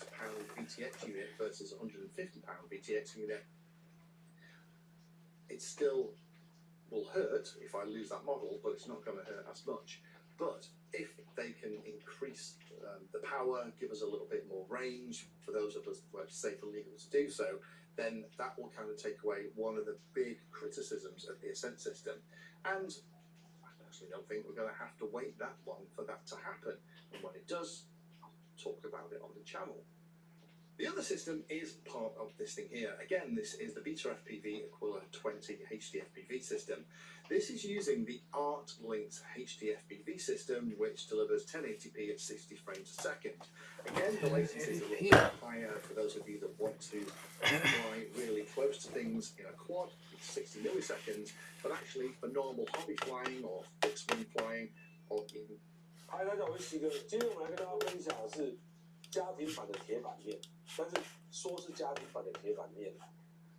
VTX unit versus a £150 VTX unit, it still will hurt if I lose that model, but it's not going to hurt as much. But if they can increase the power, give us a little bit more range, for those of us where it's safe and legal to do so, then that will kind of take away one of the big criticisms of the Ascent system. And I personally don't think we're going to have to wait that long for that to happen. And when it does, I'll talk about it on the channel. The other system is part of this thing here. Again, this is the Beta FPV Aquila 20 HDFPV system. This is using the ART-linked HDFPV system, which delivers 1080p at 60 frames a second. Again, the latency is a little bit higher for those of you that want to fly really close to things in a quad. It's 60 milliseconds, but actually for normal hobby flying or fixed-wing flying, or even... 嗨，大家好，我是西哥。今天我们来跟大家分享的是家庭版的铁板面，但是说是家庭版的铁板面，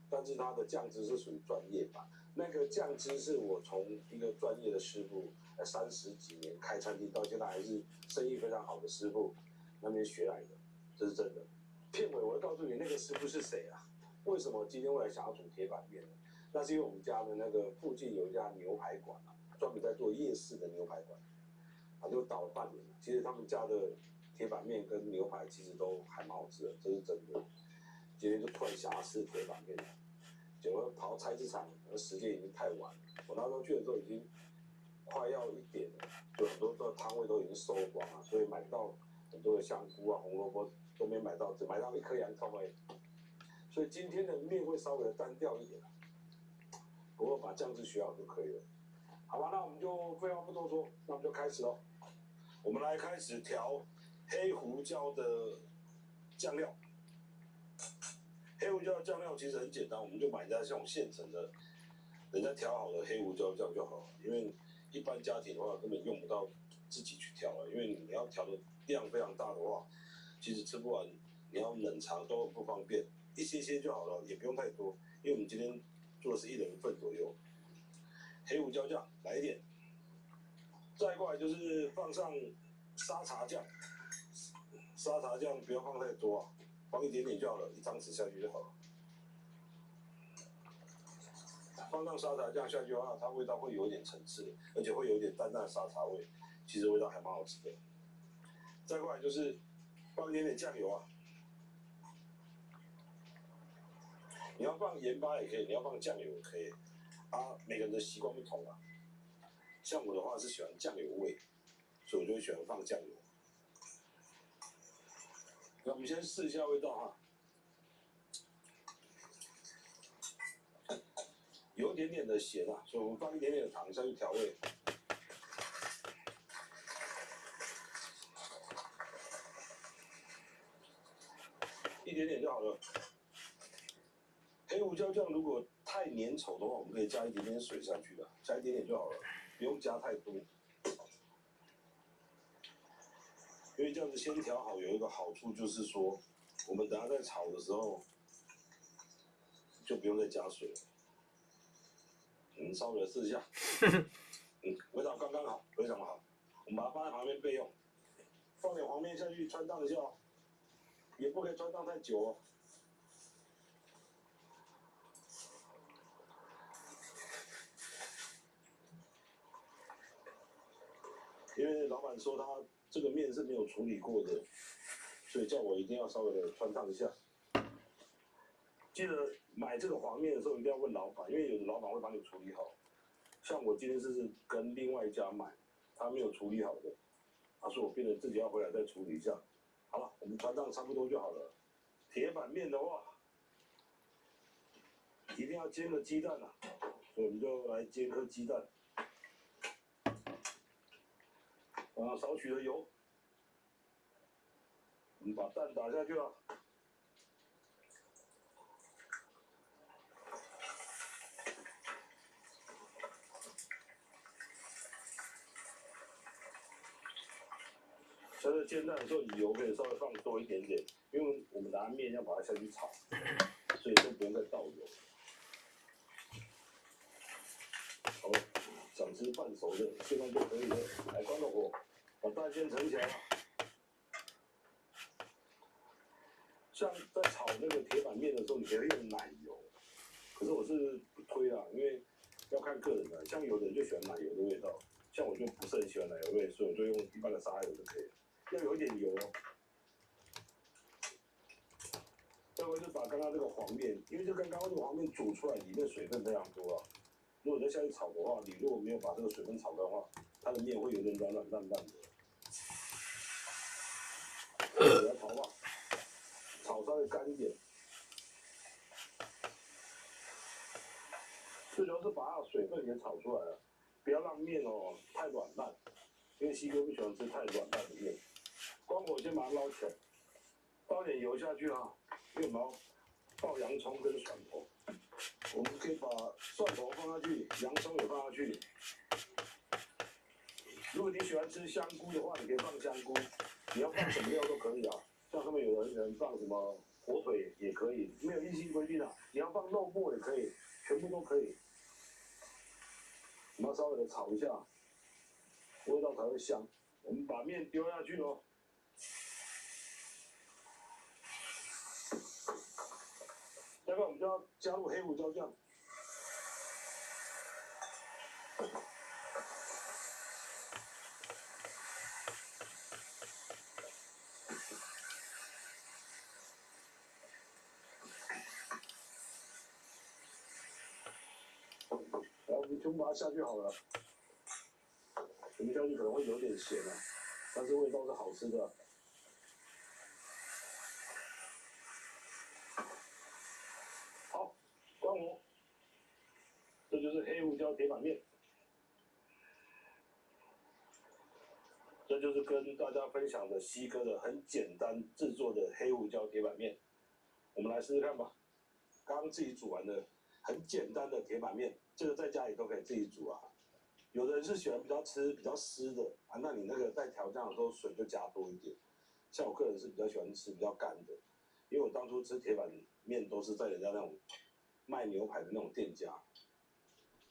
但是它的酱汁是属于专业版。那个酱汁是我从一个专业的师傅，30几年开餐厅到现在还是生意非常好的师傅那边学来的，这是真的。片尾我会告诉你那个师傅是谁啊？为什么今天会来想要煮铁板面呢？那是因为我们家的那个附近有一家牛排馆啊，专门在做夜市的牛排馆。 啊，就倒了半年了。其实他们家的铁板面跟牛排其实都还蛮好吃的，这是真的。今天就突然想要吃铁板面了，结果跑到菜市场，时间已经太晚了。我那时候去的时候已经快要1点了，就很多的摊位都已经收光了，所以买不到很多的香菇啊、红萝卜都没买到，只买到1颗洋葱而已。所以今天的面会稍微的单调一点，不过把酱汁学好就可以了。好吧，那我们就废话不多说，那我们就开始喽。 我们来开始调黑胡椒的酱料。黑胡椒的酱料其实很简单，我们就买家这种现成的，人家调好的黑胡椒酱就好了。因为一般家庭的话根本用不到自己去调了，因为你要调的量非常大的话，其实吃不完，你要冷藏都不方便，一些些就好了，也不用太多。因为我们今天做的是1人份左右。黑胡椒酱来一点。 再过来就是放上沙茶酱，沙茶酱不要放太多啊，放一点点就好了，1汤匙下去就好了。放上沙茶酱下去的话，它味道会有一点层次，而且会有一点淡淡的沙茶味，其实味道还蛮好吃的。再过来就是放一点点酱油啊，你要放盐巴也可以，你要放酱油也可以，啊，每个人的习惯不同啊。 像我的话是喜欢酱油味，所以我就会喜欢放酱油。那我们先试一下味道哈，有一点点的咸啊，所以我们放一点点的糖下去调味。一点点就好了。黑胡椒酱如果太粘稠的话，我们可以加一点点水下去的，加一点点就好了。 不用加太多，因为这样子先调好有一个好处就是说，我们等下在炒的时候就不用再加水了。稍微试一下，味道刚刚好，非常好。我们把它放在旁边备用，放点黄面下去穿烫一下哦，也不可以穿烫太久哦。 因为老板说他这个面是没有处理过的，所以叫我一定要稍微的穿烫一下。记得买这个黄面的时候一定要问老板，因为有的老板会帮你处理好。像我今天是跟另外一家买，他没有处理好的，所以我变成自己要回来再处理一下。好了，我们传账差不多就好了。铁板面的话，一定要煎个鸡蛋啊，所以我们就来煎颗鸡蛋。少许的油，我们把蛋打下去了。在这煎蛋的时候，你油可以稍微放多一点点，因为我们拿面要把它下去炒，所以都不用再倒油。好，想吃半熟的，现在就可以了。来，关了火，把蛋先盛起来了。像在炒那个铁板面的时候，你可以用奶油，可是我是不推啦，因为要看个人的。像有的人就喜欢奶油的味道，像我就不是很喜欢奶油味，所以我就用一般的沙油就可以了。要有一点油哦。再回就把刚刚这个黄面，因为就刚刚这个黄面煮出来，里面水分非常多啊。如果再下去炒的话，你如果没有把这个水分炒干的话，它的面会有点软软烂烂的。给它炒吧，炒稍微干一点。最主要是把它的水分给炒出来了，不要让面太软烂，因为西哥不喜欢吃太软烂的面。关火先把它捞起来，倒点油下去啊，因为我们要爆洋葱跟蒜头，我们可以把蒜头放下去，洋葱也放下去。如果你喜欢吃香菇的话，你可以放香菇，你要放什么料都可以啊。像他们有人喜欢放什么火腿也可以，没有硬性规定啊。你要放肉末也可以，全部都可以。我们要稍微的炒一下，味道才会香。我们把面丢下去喽。待会我们就要加入黑胡椒酱。然后我们全部把它下去好了。我们下去可能会有点咸啊，但是味道是好吃的。好，关火。这就是黑胡椒铁板面。这就是跟大家分享的西哥的很简单制作的黑胡椒铁板面。我们来试试看吧。刚刚自己煮完的很简单的铁板面，这个在家里都可以自己煮啊。有的人是喜欢比较湿的啊，那你那个在调酱的时候水就加多一点。像我个人是比较喜欢吃比较干的，因为我当初吃铁板面都是在人家那种卖牛排的那种店家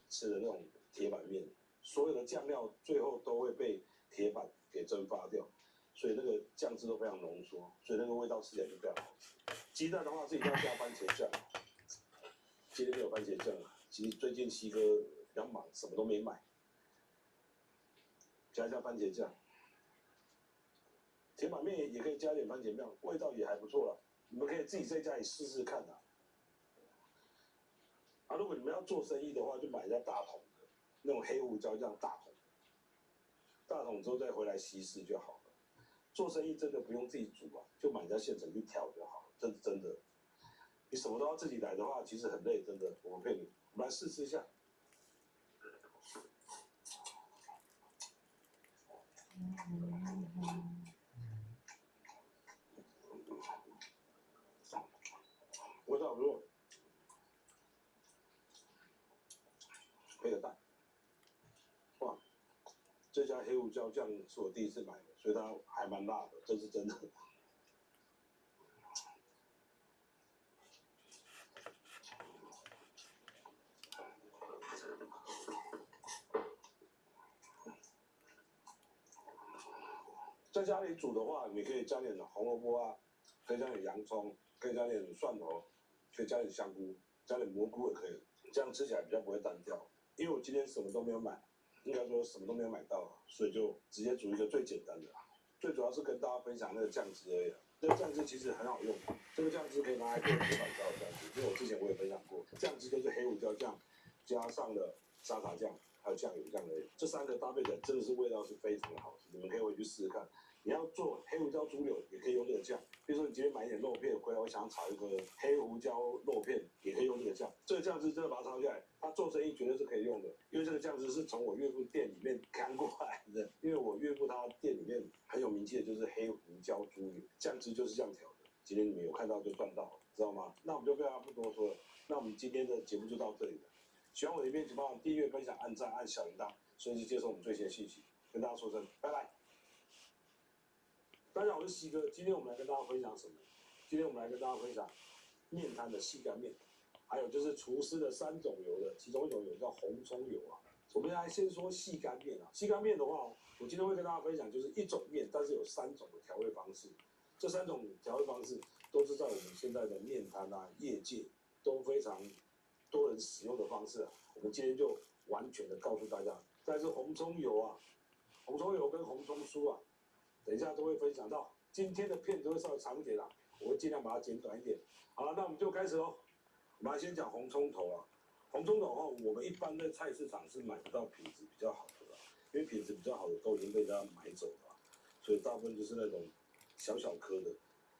吃的那种铁板面，所有的酱料最后都会被铁板给蒸发掉，所以那个酱汁都非常浓缩，所以那个味道吃起来就非常好吃。鸡蛋的话是一定要加番茄酱，今天没有番茄酱啊。其实最近西哥比较忙，什么都没买。加一下番茄酱，铁板面也可以加点番茄酱，味道也还不错了。你们可以自己在家里试试看啊。如果你们要做生意的话，就买一下大桶的那种黑胡椒酱大桶之后再回来稀释就好了。做生意真的不用自己煮啊，就买人家现成去调就好了，这是真的。你什么都要自己来的话，其实很累，真的，我不骗你。我们来试一下。味道不错，配个蛋。哇，这家黑胡椒酱是我第一次买的，所以它还蛮辣的，这是真的。在家里煮的话，你可以加点红萝卜啊，可以加点洋葱，可以加点蒜头，可以加点香菇，加点蘑菇也可以，这样吃起来比较不会单调。因为我今天什么都没有买，应该说什么都没有买到，所以就直接煮一个最简单的，最主要是跟大家分享那个酱汁而已。这个酱汁其实很好用，这个酱汁可以拿来做铁板烧的酱汁，因为我之前我也分享过，酱汁就是黑胡椒酱加上了沙茶酱，还有酱油酱而已，这3个搭配起来真的是味道是非常的好吃，你们可以回去试试看。你要做黑胡椒猪柳，也可以用这个酱。比如说你今天买一点肉片回来，我想炒一个黑胡椒肉片，也可以用这个酱。这个酱汁真的把它炒下来，它做生意绝对是可以用的。因为这个酱汁是从我岳父店里面看过来的，因为我岳父他店里面很有名气的就是黑胡椒猪柳，酱汁就是这样调的。今天你们有看到就赚到了，知道吗？那我们就废话不多说了，那我们今天的节目就到这里了。喜欢我的影片，请帮我订阅、分享、按赞、按小铃铛，随时接收我们最新的信息。跟大家说声拜拜。大家好，我是西哥。今天我们来跟大家分享什么？今天我们来跟大家分享面摊的细干面，还有就是厨师的3种油的，其中一种油叫红葱油啊。我们来先说细干面啊。细干面的话，我今天会跟大家分享就是一种面，但是有3种的调味方式。这3种调味方式都是在我们现在的面摊啊、业界都非常多人使用的方式啊。我们今天就完全的告诉大家，但是红葱油啊、红葱油跟红葱酥啊。等一下都会分享到，今天的片子会稍微长一点啦，我会尽量把它剪短一点。好了，那我们就开始喽。我们来先讲红葱头啊。红葱头的话，我们一般在菜市场是买不到品质比较好的啦，因为品质比较好的都已经被大家买走了，所以大部分就是那种小小颗的，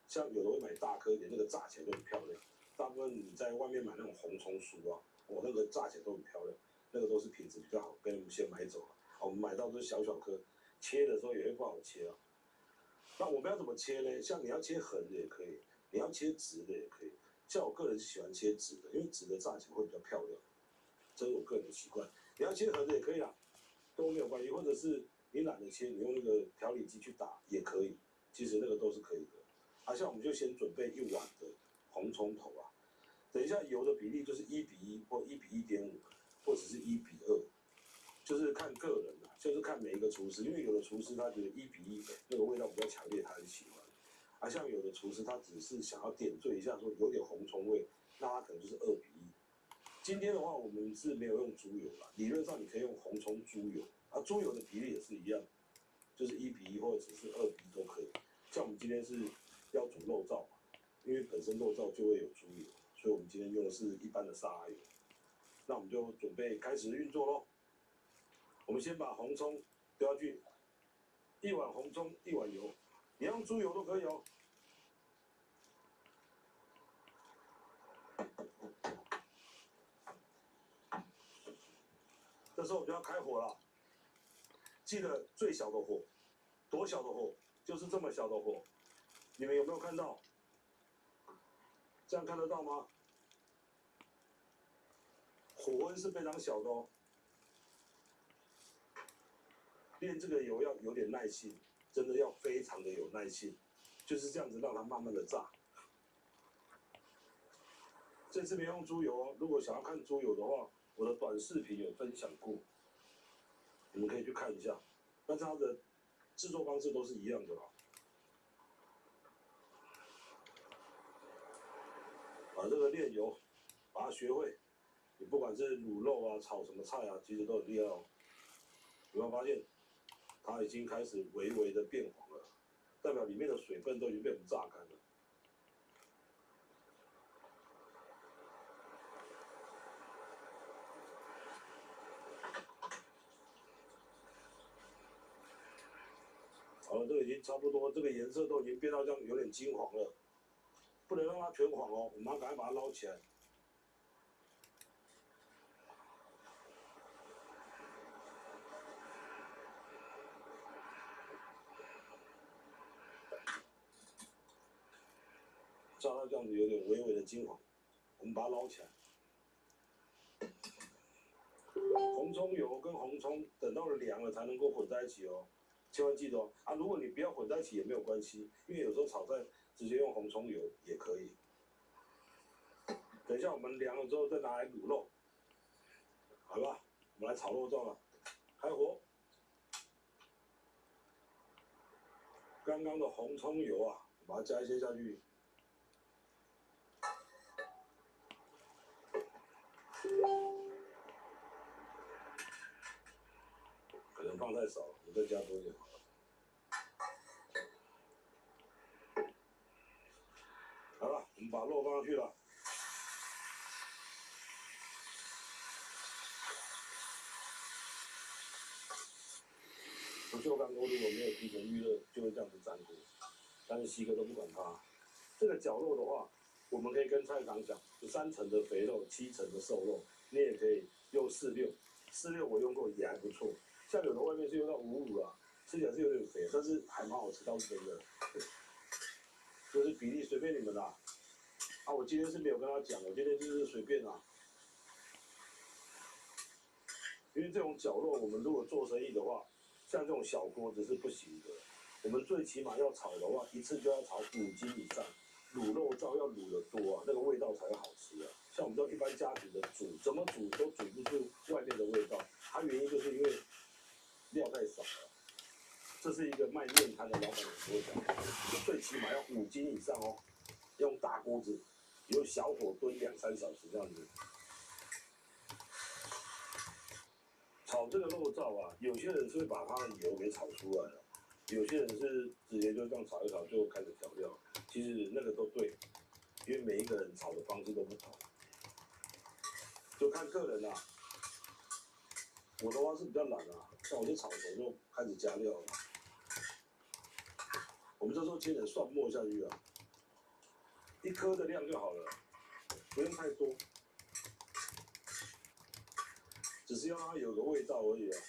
像有的会买大颗一点，那个炸起来都很漂亮。大部分你在外面买那种红葱酥啊，那个炸起来都很漂亮，那个都是品质比较好，被我们先买走了。我们买到都是小小颗，切的时候也会不好切啊。那我们要怎么切呢？像你要切横的也可以，你要切直的也可以。像我个人是喜欢切直的，因为直的炸起来会比较漂亮，这是我个人的习惯。你要切横的也可以啊，都没有关系。或者是你懒得切，你用那个调理机去打也可以，其实那个都是可以的。像我们就先准备1碗的红葱头啊，等一下油的比例就是1:1或1:1.5，或者是1:2，就是看个人。就是看每一个厨师，因为有的厨师他觉得1:1那个味道比较强烈，他很喜欢。像有的厨师他只是想要点缀一下，说有点红葱味，那他可能就是2:1。今天的话，我们是没有用猪油啦，理论上你可以用红葱猪油，猪油的比例也是一样，就是1:1或者是2:1都可以。像我们今天是要煮肉燥嘛，因为本身肉燥就会有猪油，所以我们今天用的是一般的沙拉油。那我们就准备开始运作咯。我们先把红葱丢下去，1碗红葱，1碗油，你用猪油都可以哦。这时候我就要开火了，记得最小的火，多小的火？就是这么小的火。你们有没有看到？这样看得到吗？火温是非常小的哦。练这个油要有点耐心，真的要非常的有耐心，就是这样子让它慢慢的炸。这次没用猪油哦，如果想要看猪油的话，我的短视频有分享过，你们可以去看一下。但是它的制作方式都是一样的啦。把这个炼油，把它学会。你不管是卤肉啊、炒什么菜啊，其实都很厉害哦。有没有发现？它已经开始微微的变黄了，代表里面的水分都已经被我们榨干了。好了，这个已经差不多，这个颜色都已经变到这样有点金黄了，不能让它全黄哦，我们要赶快把它捞起来。炸到这样子有点微微的金黄，我们把它捞起来。红葱油跟红葱等到了凉了才能够混在一起哦，千万记得哦。如果你不要混在一起也没有关系，因为有时候炒菜直接用红葱油也可以。等一下我们凉了之后再拿来卤肉，好吧？我们来炒肉燥了，开火。刚刚的红葱油啊，把它加一些下去。可能放太少了，我再加多一点好了。们把肉放上去了。不锈钢锅如果没有提前预热，就会这样子粘锅。但是西哥都不管它。这个绞肉的话，我们可以跟菜场讲，就3成的肥肉，7成的瘦肉，你也可以用46我用过也还不错。像有的外面是用到55啊，吃起来是有点肥，但是还蛮好吃，倒是真的。就是比例随便你们啦。啊，我今天是没有跟他讲，我今天就是随便啦。因为这种绞肉，我们如果做生意的话，像这种小锅子是不行的。我们最起码要炒的话，一次就要炒5斤以上。卤肉燥要卤得多啊，那个味道才会好吃啊。像我们这一般家庭的煮，怎么煮都煮不出外面的味道。它原因就是因为料太少了。这是一个卖面摊的老板跟我讲，最起码要5斤以上哦，用大锅子，用小火炖2、3小时这样子。炒这个肉燥啊，有些人是会把它的油给炒出来了，有些人是直接就这样炒一炒就开始调料。其实那个都对，因为每一个人炒的方式都不同，就看个人啦。我的话是比较懒啊，像我就炒熟就开始加料了。我们这时候切点蒜末下去啊，1颗的量就好了，不用太多，只是要让它有个味道而已啊。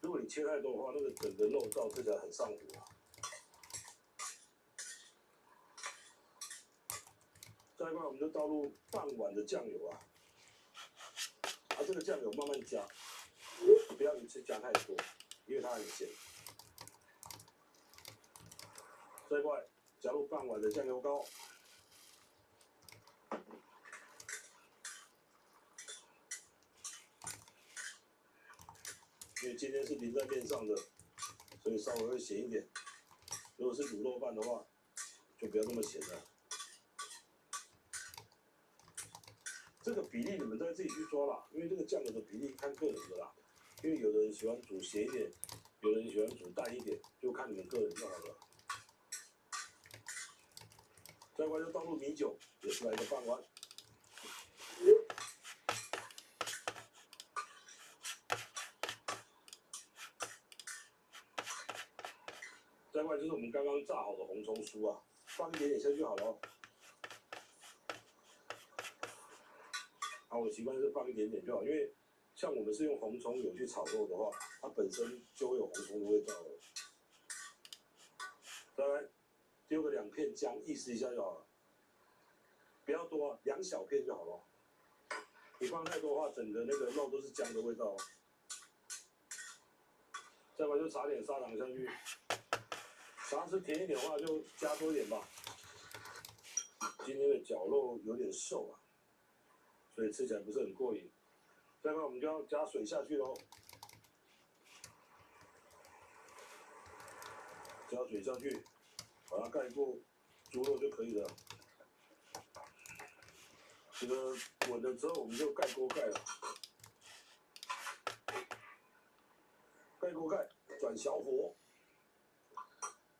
如果你切太多的话，那个整个肉燥吃起来很上火啊。再一块我们就倒入半碗的酱油啊，这个酱油慢慢加，不要一次加太多，因为它很咸。再一块加入半碗的酱油膏，因为今天是淋在面上的，所以稍微会咸一点。如果是卤肉饭的话，就不要那么咸了。这个比例你们再自己去抓啦，因为这个酱油的比例看个人的啦。因为有的人喜欢煮咸一点，有的人喜欢煮淡一点，就看你们个人就好了。再一块就倒入米酒，也是来个半碗。再一块就是我们刚刚炸好的红葱酥啊，放一点点下去好了哦。我的习惯是放一点点就好，因为像我们是用红葱油去炒肉的话，它本身就会有红葱的味道了。再来丢个2片姜，意思一下就好了，不要多，2小片就好了。你放太多的话，整个那个肉都是姜的味道哦。再来就撒点砂糖下去，想要吃甜一点的话就加多一点吧。今天的绞肉有点瘦啊。所以吃起来不是很过瘾。再来我们就要加水下去喽，加水下去，把它盖过猪肉就可以了。这个滚了之后，我们就盖锅盖了，盖锅盖，转小火，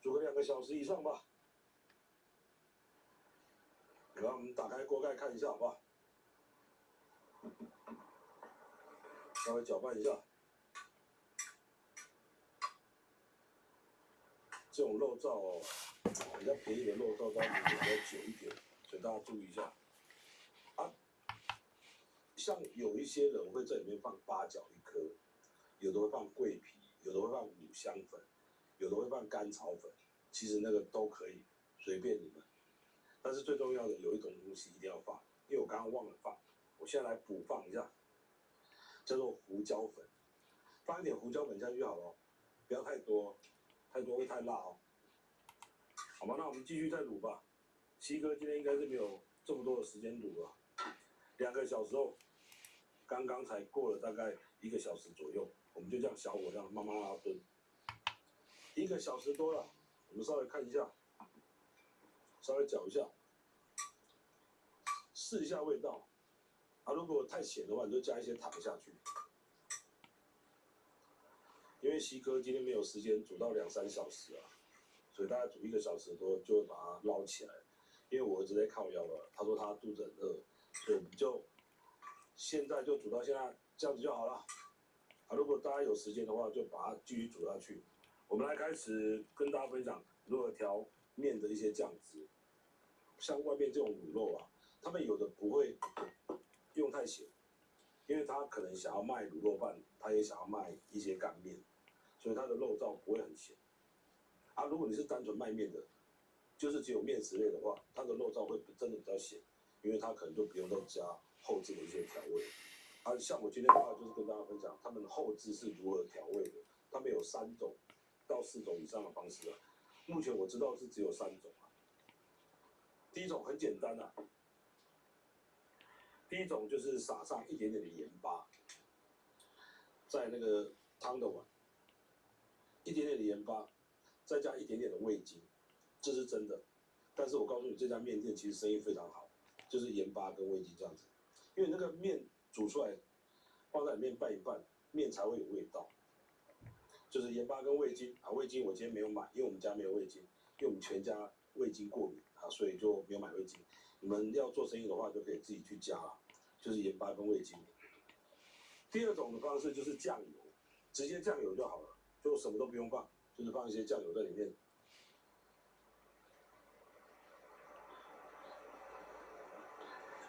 煮个2个小时以上吧。然后我们打开锅盖看一下，好不好？稍微搅拌一下，这种肉燥哦，比较便宜的肉燥它煮的比较久一点，所以大家注意一下。啊，像有一些人会在里面放八角1颗，有的会放桂皮，有的会放五香粉，有的会放甘草粉，其实那个都可以，随便你们。但是最重要的有一种东西一定要放，因为我刚刚忘了放，我现在来补放一下。叫做胡椒粉，放一点胡椒粉下去好了哦，不要太多，太多会太辣哦。好吧，那我们继续再卤吧。西哥今天应该是没有这么多的时间卤了，2个小时后，刚刚才过了大概1个小时左右，我们就这样小火这样慢慢让它炖，1个小时多了，我们稍微看一下，稍微搅一下，试一下味道。如果太咸的话，你就加一些糖下去。因为西哥今天没有时间煮到2、3小时啊，所以大概煮1个小时多就会把它捞起来。因为我儿子在靠腰了，他说他肚子很饿，所以我们就现在就煮到现在这样子就好了。啊，如果大家有时间的话，就把它继续煮下去。我们来开始跟大家分享如何调面的一些酱汁。像外面这种卤肉啊，他们有的不会用太咸，因为他可能想要卖卤肉饭，他也想要卖一些干面，所以他的肉燥不会很咸。啊，如果你是单纯卖面的，就是只有面食类的话，它的肉燥会真的比较咸，因为它可能就不用再加后置的一些调味。啊，像我今天的话，就是跟大家分享他们后置是如何调味的。他们有3种到4种以上的方式啊。目前我知道是只有3种啊。第一种很简单啊，第一种就是撒上一点点的盐巴，在那个汤的碗，一点点的盐巴，再加一点点的味精，这是真的。但是我告诉你，这家面店其实生意非常好，就是盐巴跟味精这样子，因为那个面煮出来，放在里面拌一拌，面才会有味道。就是盐巴跟味精啊，味精我今天没有买，因为我们家没有味精，因为我们全家味精过敏啊，所以就没有买味精。你们要做生意的话，就可以自己去加啦，就是盐巴跟味精。第二种的方式就是酱油，直接酱油就好了，就什么都不用放，就是放一些酱油在里面。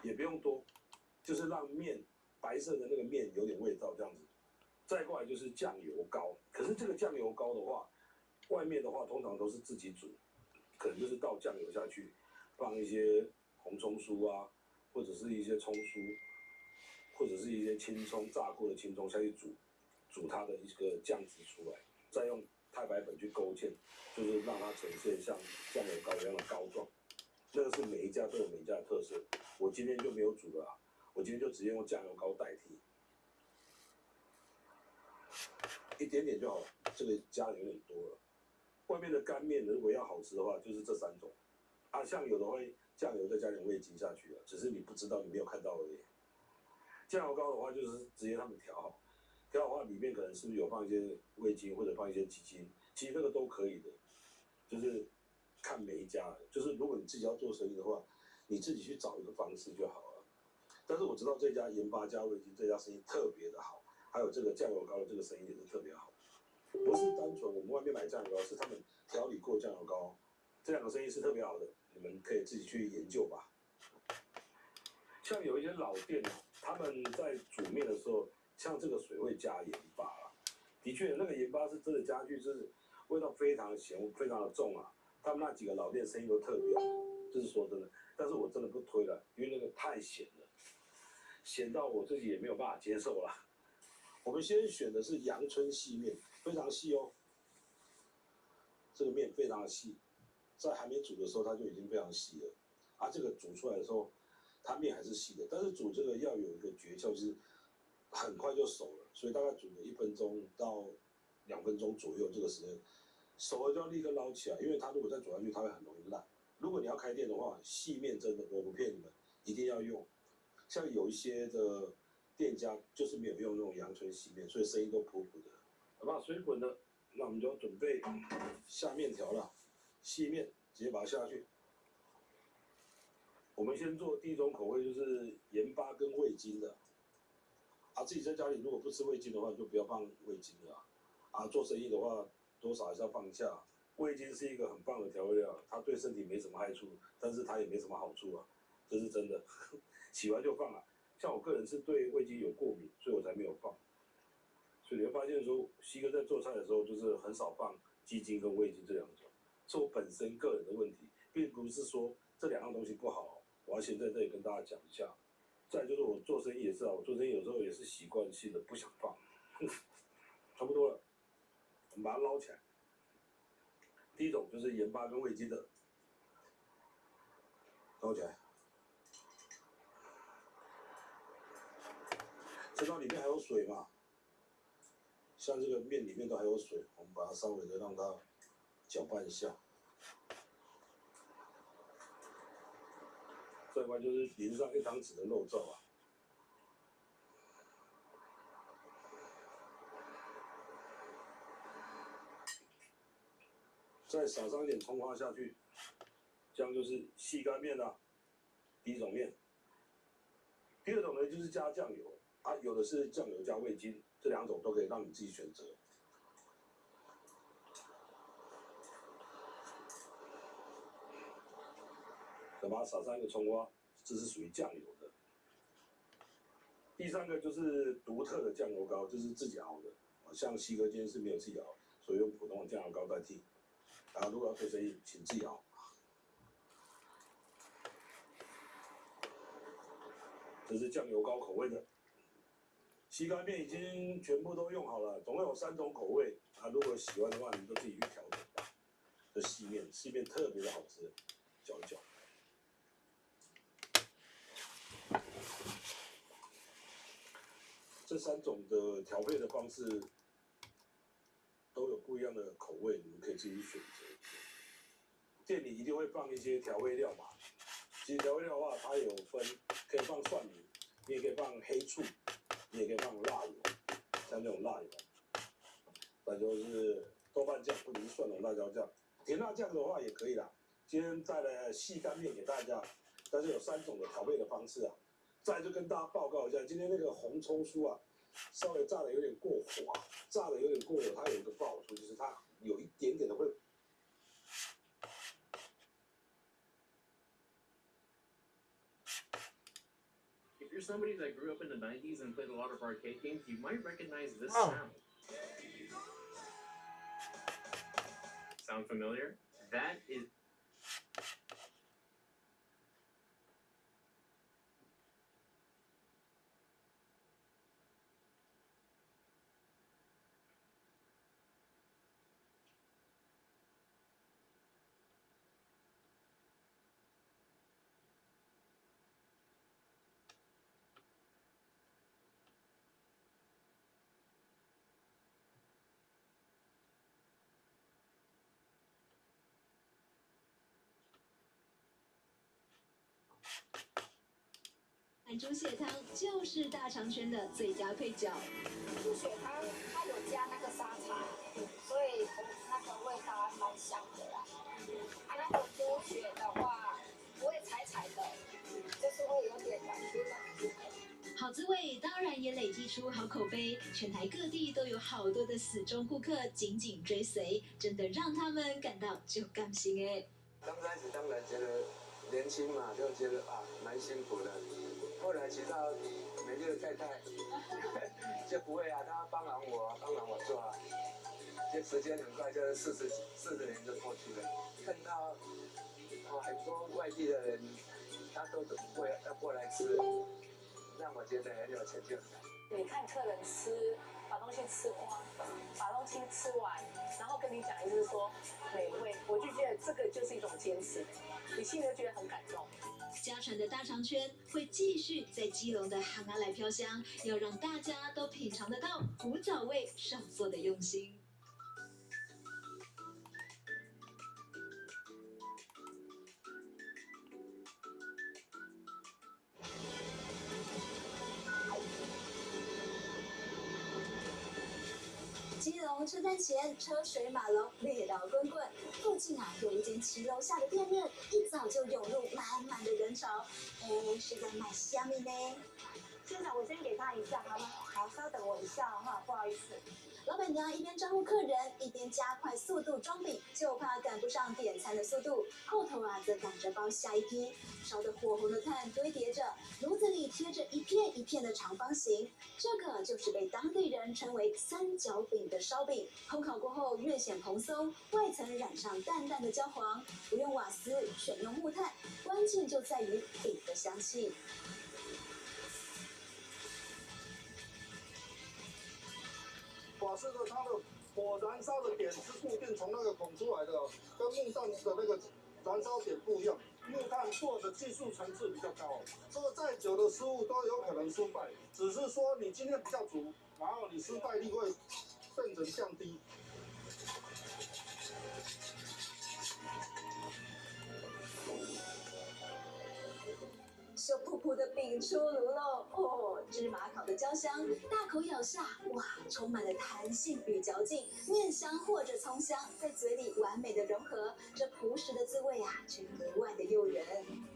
也不用多，就是让面白色的那个面有点味道这样子。再过来就是酱油膏，可是这个酱油膏的话，外面的话通常都是自己煮，可能就是倒酱油下去，放一些红葱酥啊，或者是一些葱酥，或者是一些青葱炸过的青葱下去煮它的一个酱汁出来，再用太白粉去勾芡，就是让它呈现像酱油膏一样的膏状。这个是每一家都有每一家的特色，我今天就没有煮了啊，我今天就直接用酱油膏代替，一点点就好了，这个加的有点多了。外面的干面如果要好吃的话，就是这3种，啊，像有的会酱油再加点味精下去了，只是你不知道，你没有看到而已。酱油膏的话就是直接他们调好，调好的话里面可能是不是有放一些味精或者放一些鸡精，其实那个都可以的，就是看每一家，就是如果你自己要做生意的话，你自己去找一个方式就好了。但是我知道这家盐巴加味精这家生意特别的好，还有这个酱油膏的这个生意也是特别好，不是单纯我们外面买酱油膏，是他们调理过酱油膏，这2个生意是特别好的，你们可以自己去研究吧。像有一些老店他们在煮面的时候，像这个水会加盐巴啦，的确那个盐巴是真的加下去，就是味道非常的咸，非常的重啊。他们那几个老店生意都特别好，这是说真的。但是我真的不推了，因为那个太咸了，咸到我自己也没有办法接受啦。我们先选的是阳春细面，非常细哦，这个面非常的细，在还没煮的时候它就已经非常细了，啊，这个煮出来的时候，它面还是细的，但是煮这个要有一个诀窍，就是很快就熟了，所以大概煮个1分钟到2分钟左右这个时间。熟了就要立刻捞起来，因为它如果再煮下去，它会很容易烂。如果你要开店的话，细面真的我不骗你们，一定要用。像有一些的店家就是没有用那种阳春细面，所以生意都普普的。好吧，水滚了，那我们就要准备下面条了。细面直接把它下去。我们先做第一种口味，就是盐巴跟味精的。啊，自己在家里如果不吃味精的话，就不要放味精了。啊，做生意的话，多少还是要放一下。味精是一个很棒的调味料，它对身体没什么害处，但是它也没什么好处啊，这是真的。洗完就放了。像我个人是对味精有过敏，所以我才没有放。所以你会发现说，西哥在做菜的时候，就是很少放鸡精跟味精这2种，是我本身个人的问题，并不是说这2样东西不好。我要先在这里跟大家讲一下。再来就是我做生意也是啊，我做生意有时候也是习惯性的不想放。差不多了，我们把它捞起来。第一种就是盐巴跟味精的，捞起来。知道里面还有水嘛？像这个面里面都还有水，我们把它稍微的让它搅拌一下。再过来就是淋上1汤匙的肉燥啊。再撒上一点葱花下去，这样就是细干面啦，第一种面。第二种呢就是加酱油啊，有的是酱油加味精，这两种都可以让你自己选择。再把它撒上一个葱花，这是属于酱油的。第三个就是独特的酱油膏，这是自己熬的。像西哥今天是没有自己熬，所以用普通的酱油膏代替。然后如果要做生意，请自己熬。这是酱油膏口味的。西干面已经全部都用好了，总共有3种口味啊。如果喜欢的话，你就自己去调整吧。这细面特别的好吃，搅一搅。这3种的调配的方式都有不一样的口味，你们可以自己选择。店里一定会放一些调味料嘛。其实调味料的话，它有分，可以放蒜泥，你也可以放黑醋，你也可以放辣油，像这种辣油。再就是豆瓣酱或者是蒜蓉辣椒酱，甜辣酱的话也可以啦。今天带了细干面给大家，但是有3种的调配的方式啊。再就跟大家报告一下，今天那个红葱酥啊，稍微炸的有点过滑，炸的有点过火，它有一个不好处就是它有一点点的会。If you're somebody that grew up in the 90s and played a lot of arcade games, you might recognize this Oh. sound. Sound familiar? That is猪血汤就是大肠圈的最佳配角。猪血汤它有加那个沙茶，所以那个味道还蛮香的啦。啊，那个猪血的话不会柴柴的，就是会有点软 Q 的。好滋味当然也累积出好口碑，全台各地都有好多的死忠顾客紧紧追随，真的让他们感到就甘心哎。刚开始当然觉得年轻嘛，就觉得啊蛮辛苦的。后来知道美丽的太太就不会啊，她帮忙我做啊，这时间很快就40年就过去了。看到很多外地的人，他都会要过来吃，让我觉得很有成就感。你看客人吃，把东西吃光，把东西吃完，然后跟你讲一次说美味，我就觉得这个就是一种坚持，你心里就觉得很感动。家传的大肠圈会继续在基隆的行阿来飘香，要让大家都品尝得到古早味上做的用心。基隆车站前车水马龙，热闹滚滚。附近有一间骑楼下的店面，一早就涌入满满的人潮。是在买虾米呢？现场我先给他一下好吗？好，稍等我一下哈，不好意思。老板娘一边招呼客人，一边加快速度装饼，就怕赶不上点餐的速度。后头则赶着包下一批，烧得火红的炭堆叠着，炉子里贴着一片一片的长方形，这个就是被当地人称为三角饼的烧饼。烘烤过后越显蓬松，外层染上淡淡的焦黄，不用瓦斯，选用木炭，关键就在于饼的香气。瓦斯的它的火燃烧的点是固定从那个孔出来的，跟木炭的那个燃烧点不一样。木炭做的技术层次比较高，做再久的师傅都有可能失败，只是说你今天比较足，然后你失败率会变成降低。手扑扑的饼出炉喽！芝麻烤的焦香，大口咬下，哇，充满了弹性与嚼劲，面香或者葱香在嘴里完美的融合，这朴实的滋味却格外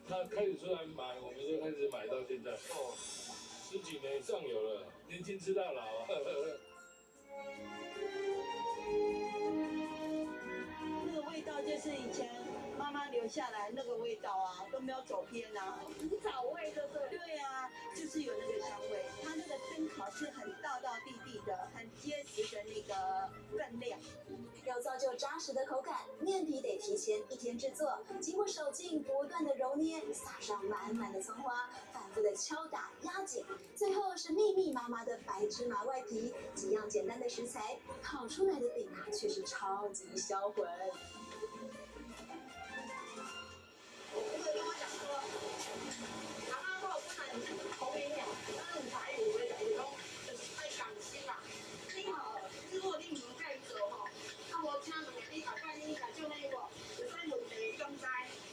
他开始出来买，我们就开始买到现在，哦，10几年以上有了，年轻吃到老啊。那个味道就是以前妈妈留下来那个味道啊，都没有走偏啊，古早味对不对？对啊，就是有那个香味，它那个蒸烤是很道道地地的，很结实的那个分量。要造就扎实的口感，面皮得提前1天制作，经过手劲不断的揉捏，撒上满满的葱花，反复的敲打压紧，最后是密密麻麻的白芝麻外皮。几样简单的食材，烤出来的饼啊，却是超级销魂。我跟我讲说，阿妈说我本来头没了，但是才有的就是讲爱感心啦。你好，如果你唔介意做吼，啊我请问你大概你讲就那个有啥问题中知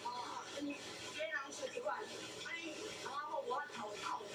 哦，你别人说一万，啊你阿妈我头头的。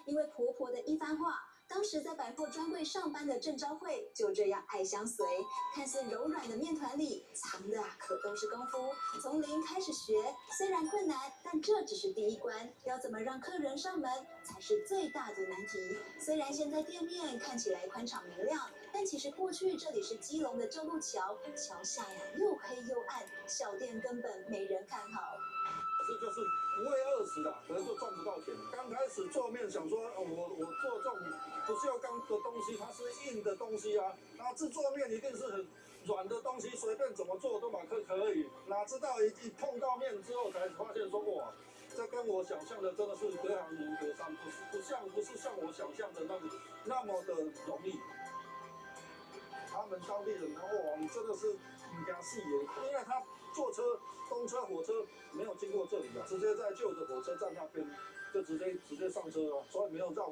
因为婆婆的一番话，当时在百货专柜上班的郑昭慧就这样爱相随。看似柔软的面团里藏的可都是功夫，从零开始学，虽然困难，但这只是第一关，要怎么让客人上门才是最大的难题。虽然现在店面看起来宽敞明亮，但其实过去这里是基隆的旧路桥，桥下呀又黑又暗，小店根本没人看好。这就是不会饿死的，可能就赚不到钱。刚开始做面想说，我做这种不锈钢的东西，它是硬的东西啊，那制作面一定是很软的东西，随便怎么做都可以。哪知道一碰到面之后，才发现说哇，这跟我想象的真的是隔行如隔山，不是像我想象的那么的容易。他们当地人呢，哇，你真的是人家细耶，因为他坐车。公车、火车没有经过这里的，直接在旧的火车站那边就直接上车了，所以没有绕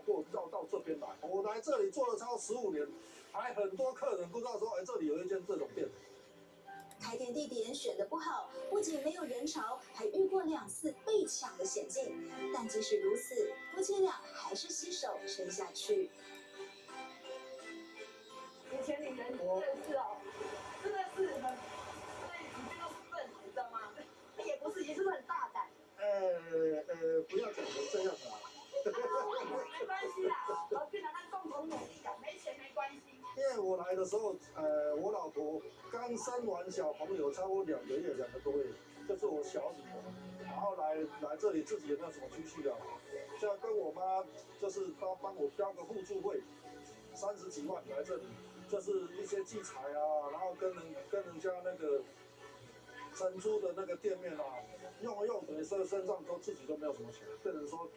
到这边来。我来这里做了超15年，还很多客人不知道说，这里有一间这种店。开店地点选得不好，不仅没有人潮，还遇过2次被抢的险境。但即使如此，夫妻俩还是携手撑下去。以前你们认识哦，真的是很。也不是，也是很大胆。不要讲成这样啊。没关系啦，我跟他共同努力的，没钱没关系。因为我来的时候，我老婆刚生完小朋友，差不多2个月、2个多月，就是我小女儿，然后来这里自己也没有什么积蓄啊，现在跟我妈就是帮我标个互助会，30几万来这里，就是一些器材啊，然后跟人家那个。承租的那个店面啊，用等于身上自己都没有什么钱，变成说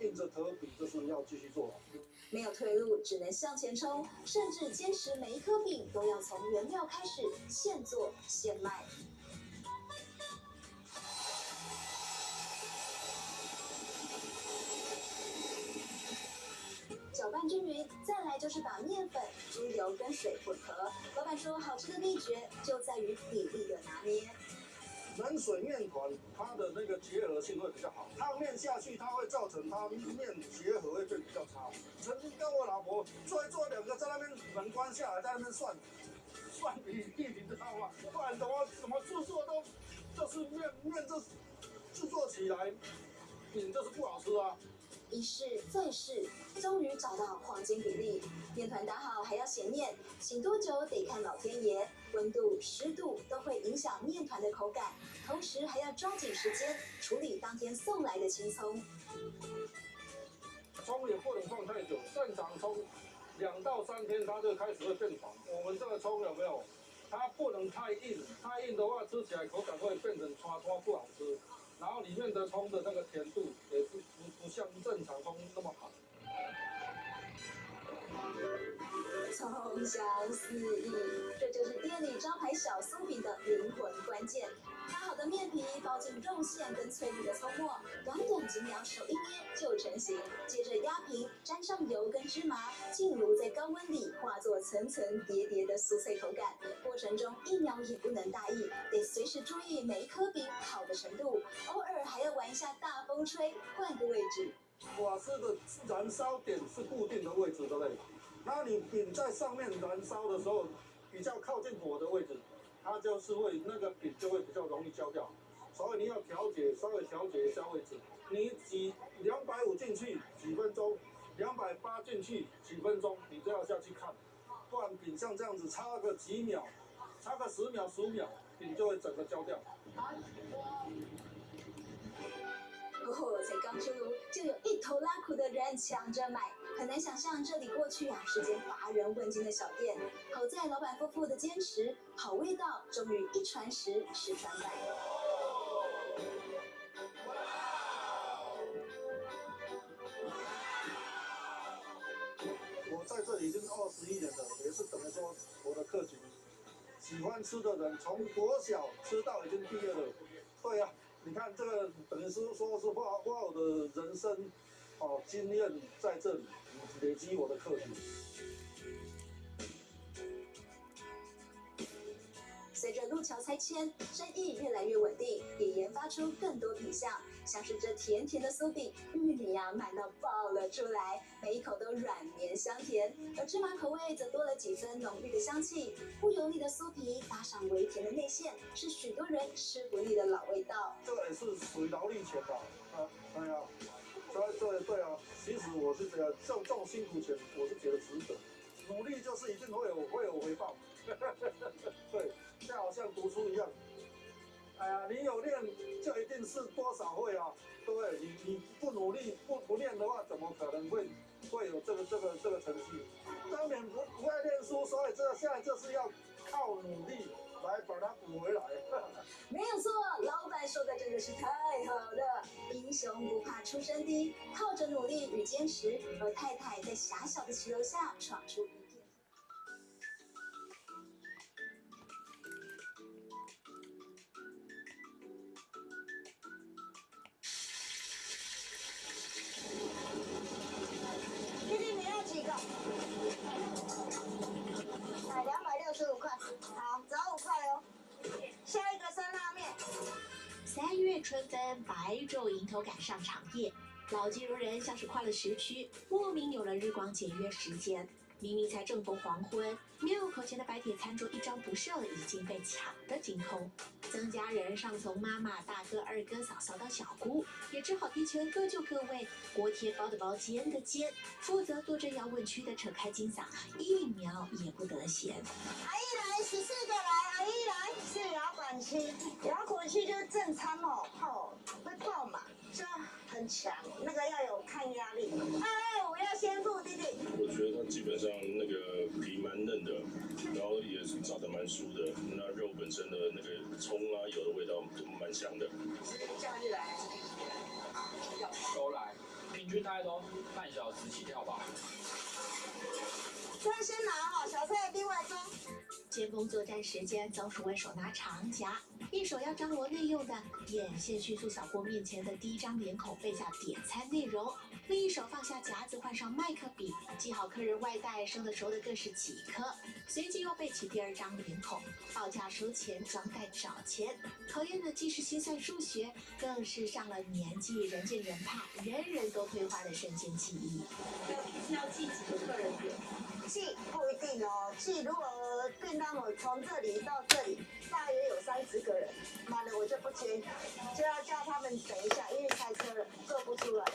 硬着头皮就是要继续做。没有退路，只能向前冲，甚至坚持每一颗饼都要从原料开始，现做现卖。搅拌均匀，再来就是把面粉、猪油跟水混合。老板说，好吃的秘诀就在于比例的拿捏。冷水面团它的那个结合性会比较好，烫面下去它会造成它面结合会变比较差。曾经跟我老婆做2个在那边门关下来，在那边算比例，你知道吗？不然怎么制作都就是面这制作起来饼就是不好吃啊。一试再试，终于找到黄金比例。面团打好还要醒面，醒多久得看老天爷，温度、湿度都会影响面团的口感。同时还要抓紧时间处理当天送来的青葱。葱也不能放太久，正常葱2到3天它就开始会变黄。我们这个葱有没有？它不能太硬，太硬的话吃起来口感会变成刷不好吃。然后里面的葱的那个甜度也是不像正常葱那么好。葱香四溢，这就是店里招牌小酥饼的灵魂关键。打好的面皮包进肉馅跟翠绿的葱末，短几秒手一捏就成型。接着压平，沾上油跟芝麻，进炉在高温里化作层层叠叠的酥脆口感。过程中1秒也不能大意，得随时注意每一颗饼好的程度，偶尔还要玩一下大风吹，换个位置。瓦斯的燃烧点是固定的位置，对不对？然后你饼在上面燃烧的时候，比较靠近火的位置，它就是会那个饼就会比较容易焦掉。所以你要稍微调节一下位置。你挤250进去几分钟，280进去几分钟，你都要下去看，不然饼像这样子差个几秒，差个10秒15秒，饼就会整个焦掉。哦，才刚出炉就有一头拉苦的人抢着买，很难想象这里过去是间乏人问津的小店。好在老板夫妇的坚持，好味道终于一传十，十传百。我在这里已经21年了，也是等于说我的客群喜欢吃的人，从国小吃到已经毕业了。对啊，你看这个等于是说是花我的人生经验在这里累积我的客群。随着路桥拆迁，生意越来越稳定，也研发出更多品项，像是这甜甜的酥饼，玉米满到爆了出来，每一口都软绵香甜。而芝麻口味则多了几分浓郁的香气，不油腻的酥皮搭上微甜的内馅，是许多人吃不腻的老味道。这个也是属于劳力钱吧？对啊，对啊，其实我是觉得这种辛苦钱，我是觉得值得。努力就是一定会有回报。对，就好像读书一样。哎呀，你有练就一定是多少会啊，对不对？你不努力不练的话，怎么可能会有这个成绩？当年不爱练书，所以现在就是要靠努力来把它补回来。没有错，老板说的真的是太好了。英雄不怕出身低，靠着努力与坚持，而太太在狭小的骑楼下闯出一片。弟弟，你要几个？265块。好，只要5块哦。下一个酸辣面。3月春分，白昼迎头赶上长夜，老基隆人像是跨了时区，莫名有了日光节约时间。明明才正逢黄昏，庙口前的白铁餐桌一张不剩，已经被抢得精空。曾家人上从妈妈、大哥、二哥、嫂嫂到小姑，也只好提前各就各位，锅贴包的包，煎的煎，负责坐镇摇滚区的扯开金嗓，一秒也不得闲。阿姨来，14个来，阿姨来，是摇滚区，摇滚区就是正餐会爆满，就很强，那个要有抗压力。225要先付，弟弟。我觉得它基本上那个皮蛮嫩的，然后也是炸得蛮酥的，那肉本身的那个葱啊油的味道都蛮香的。是假日来还是平时来？都来，平均大概都半小时起跳吧。这先拿好，小菜另外装。尖峰作战时间，总署问手拿长夹，一手要张罗内用的，眼线迅速扫过面前的第一张脸孔，背下点餐内容；另一手放下夹子，换上麦克笔，记好客人外带生的熟的各是几颗，随即又背起第二张脸孔，报价收钱，装袋找钱。考验的既是心算数学，更是上了年纪人见人怕，人人都退化的瞬间记忆。要记几个客人点？记不一定哦，记如果便当我从这里到这里大约有30个人，满了我就不接，就要叫他们等一下，因为开车了做不出来。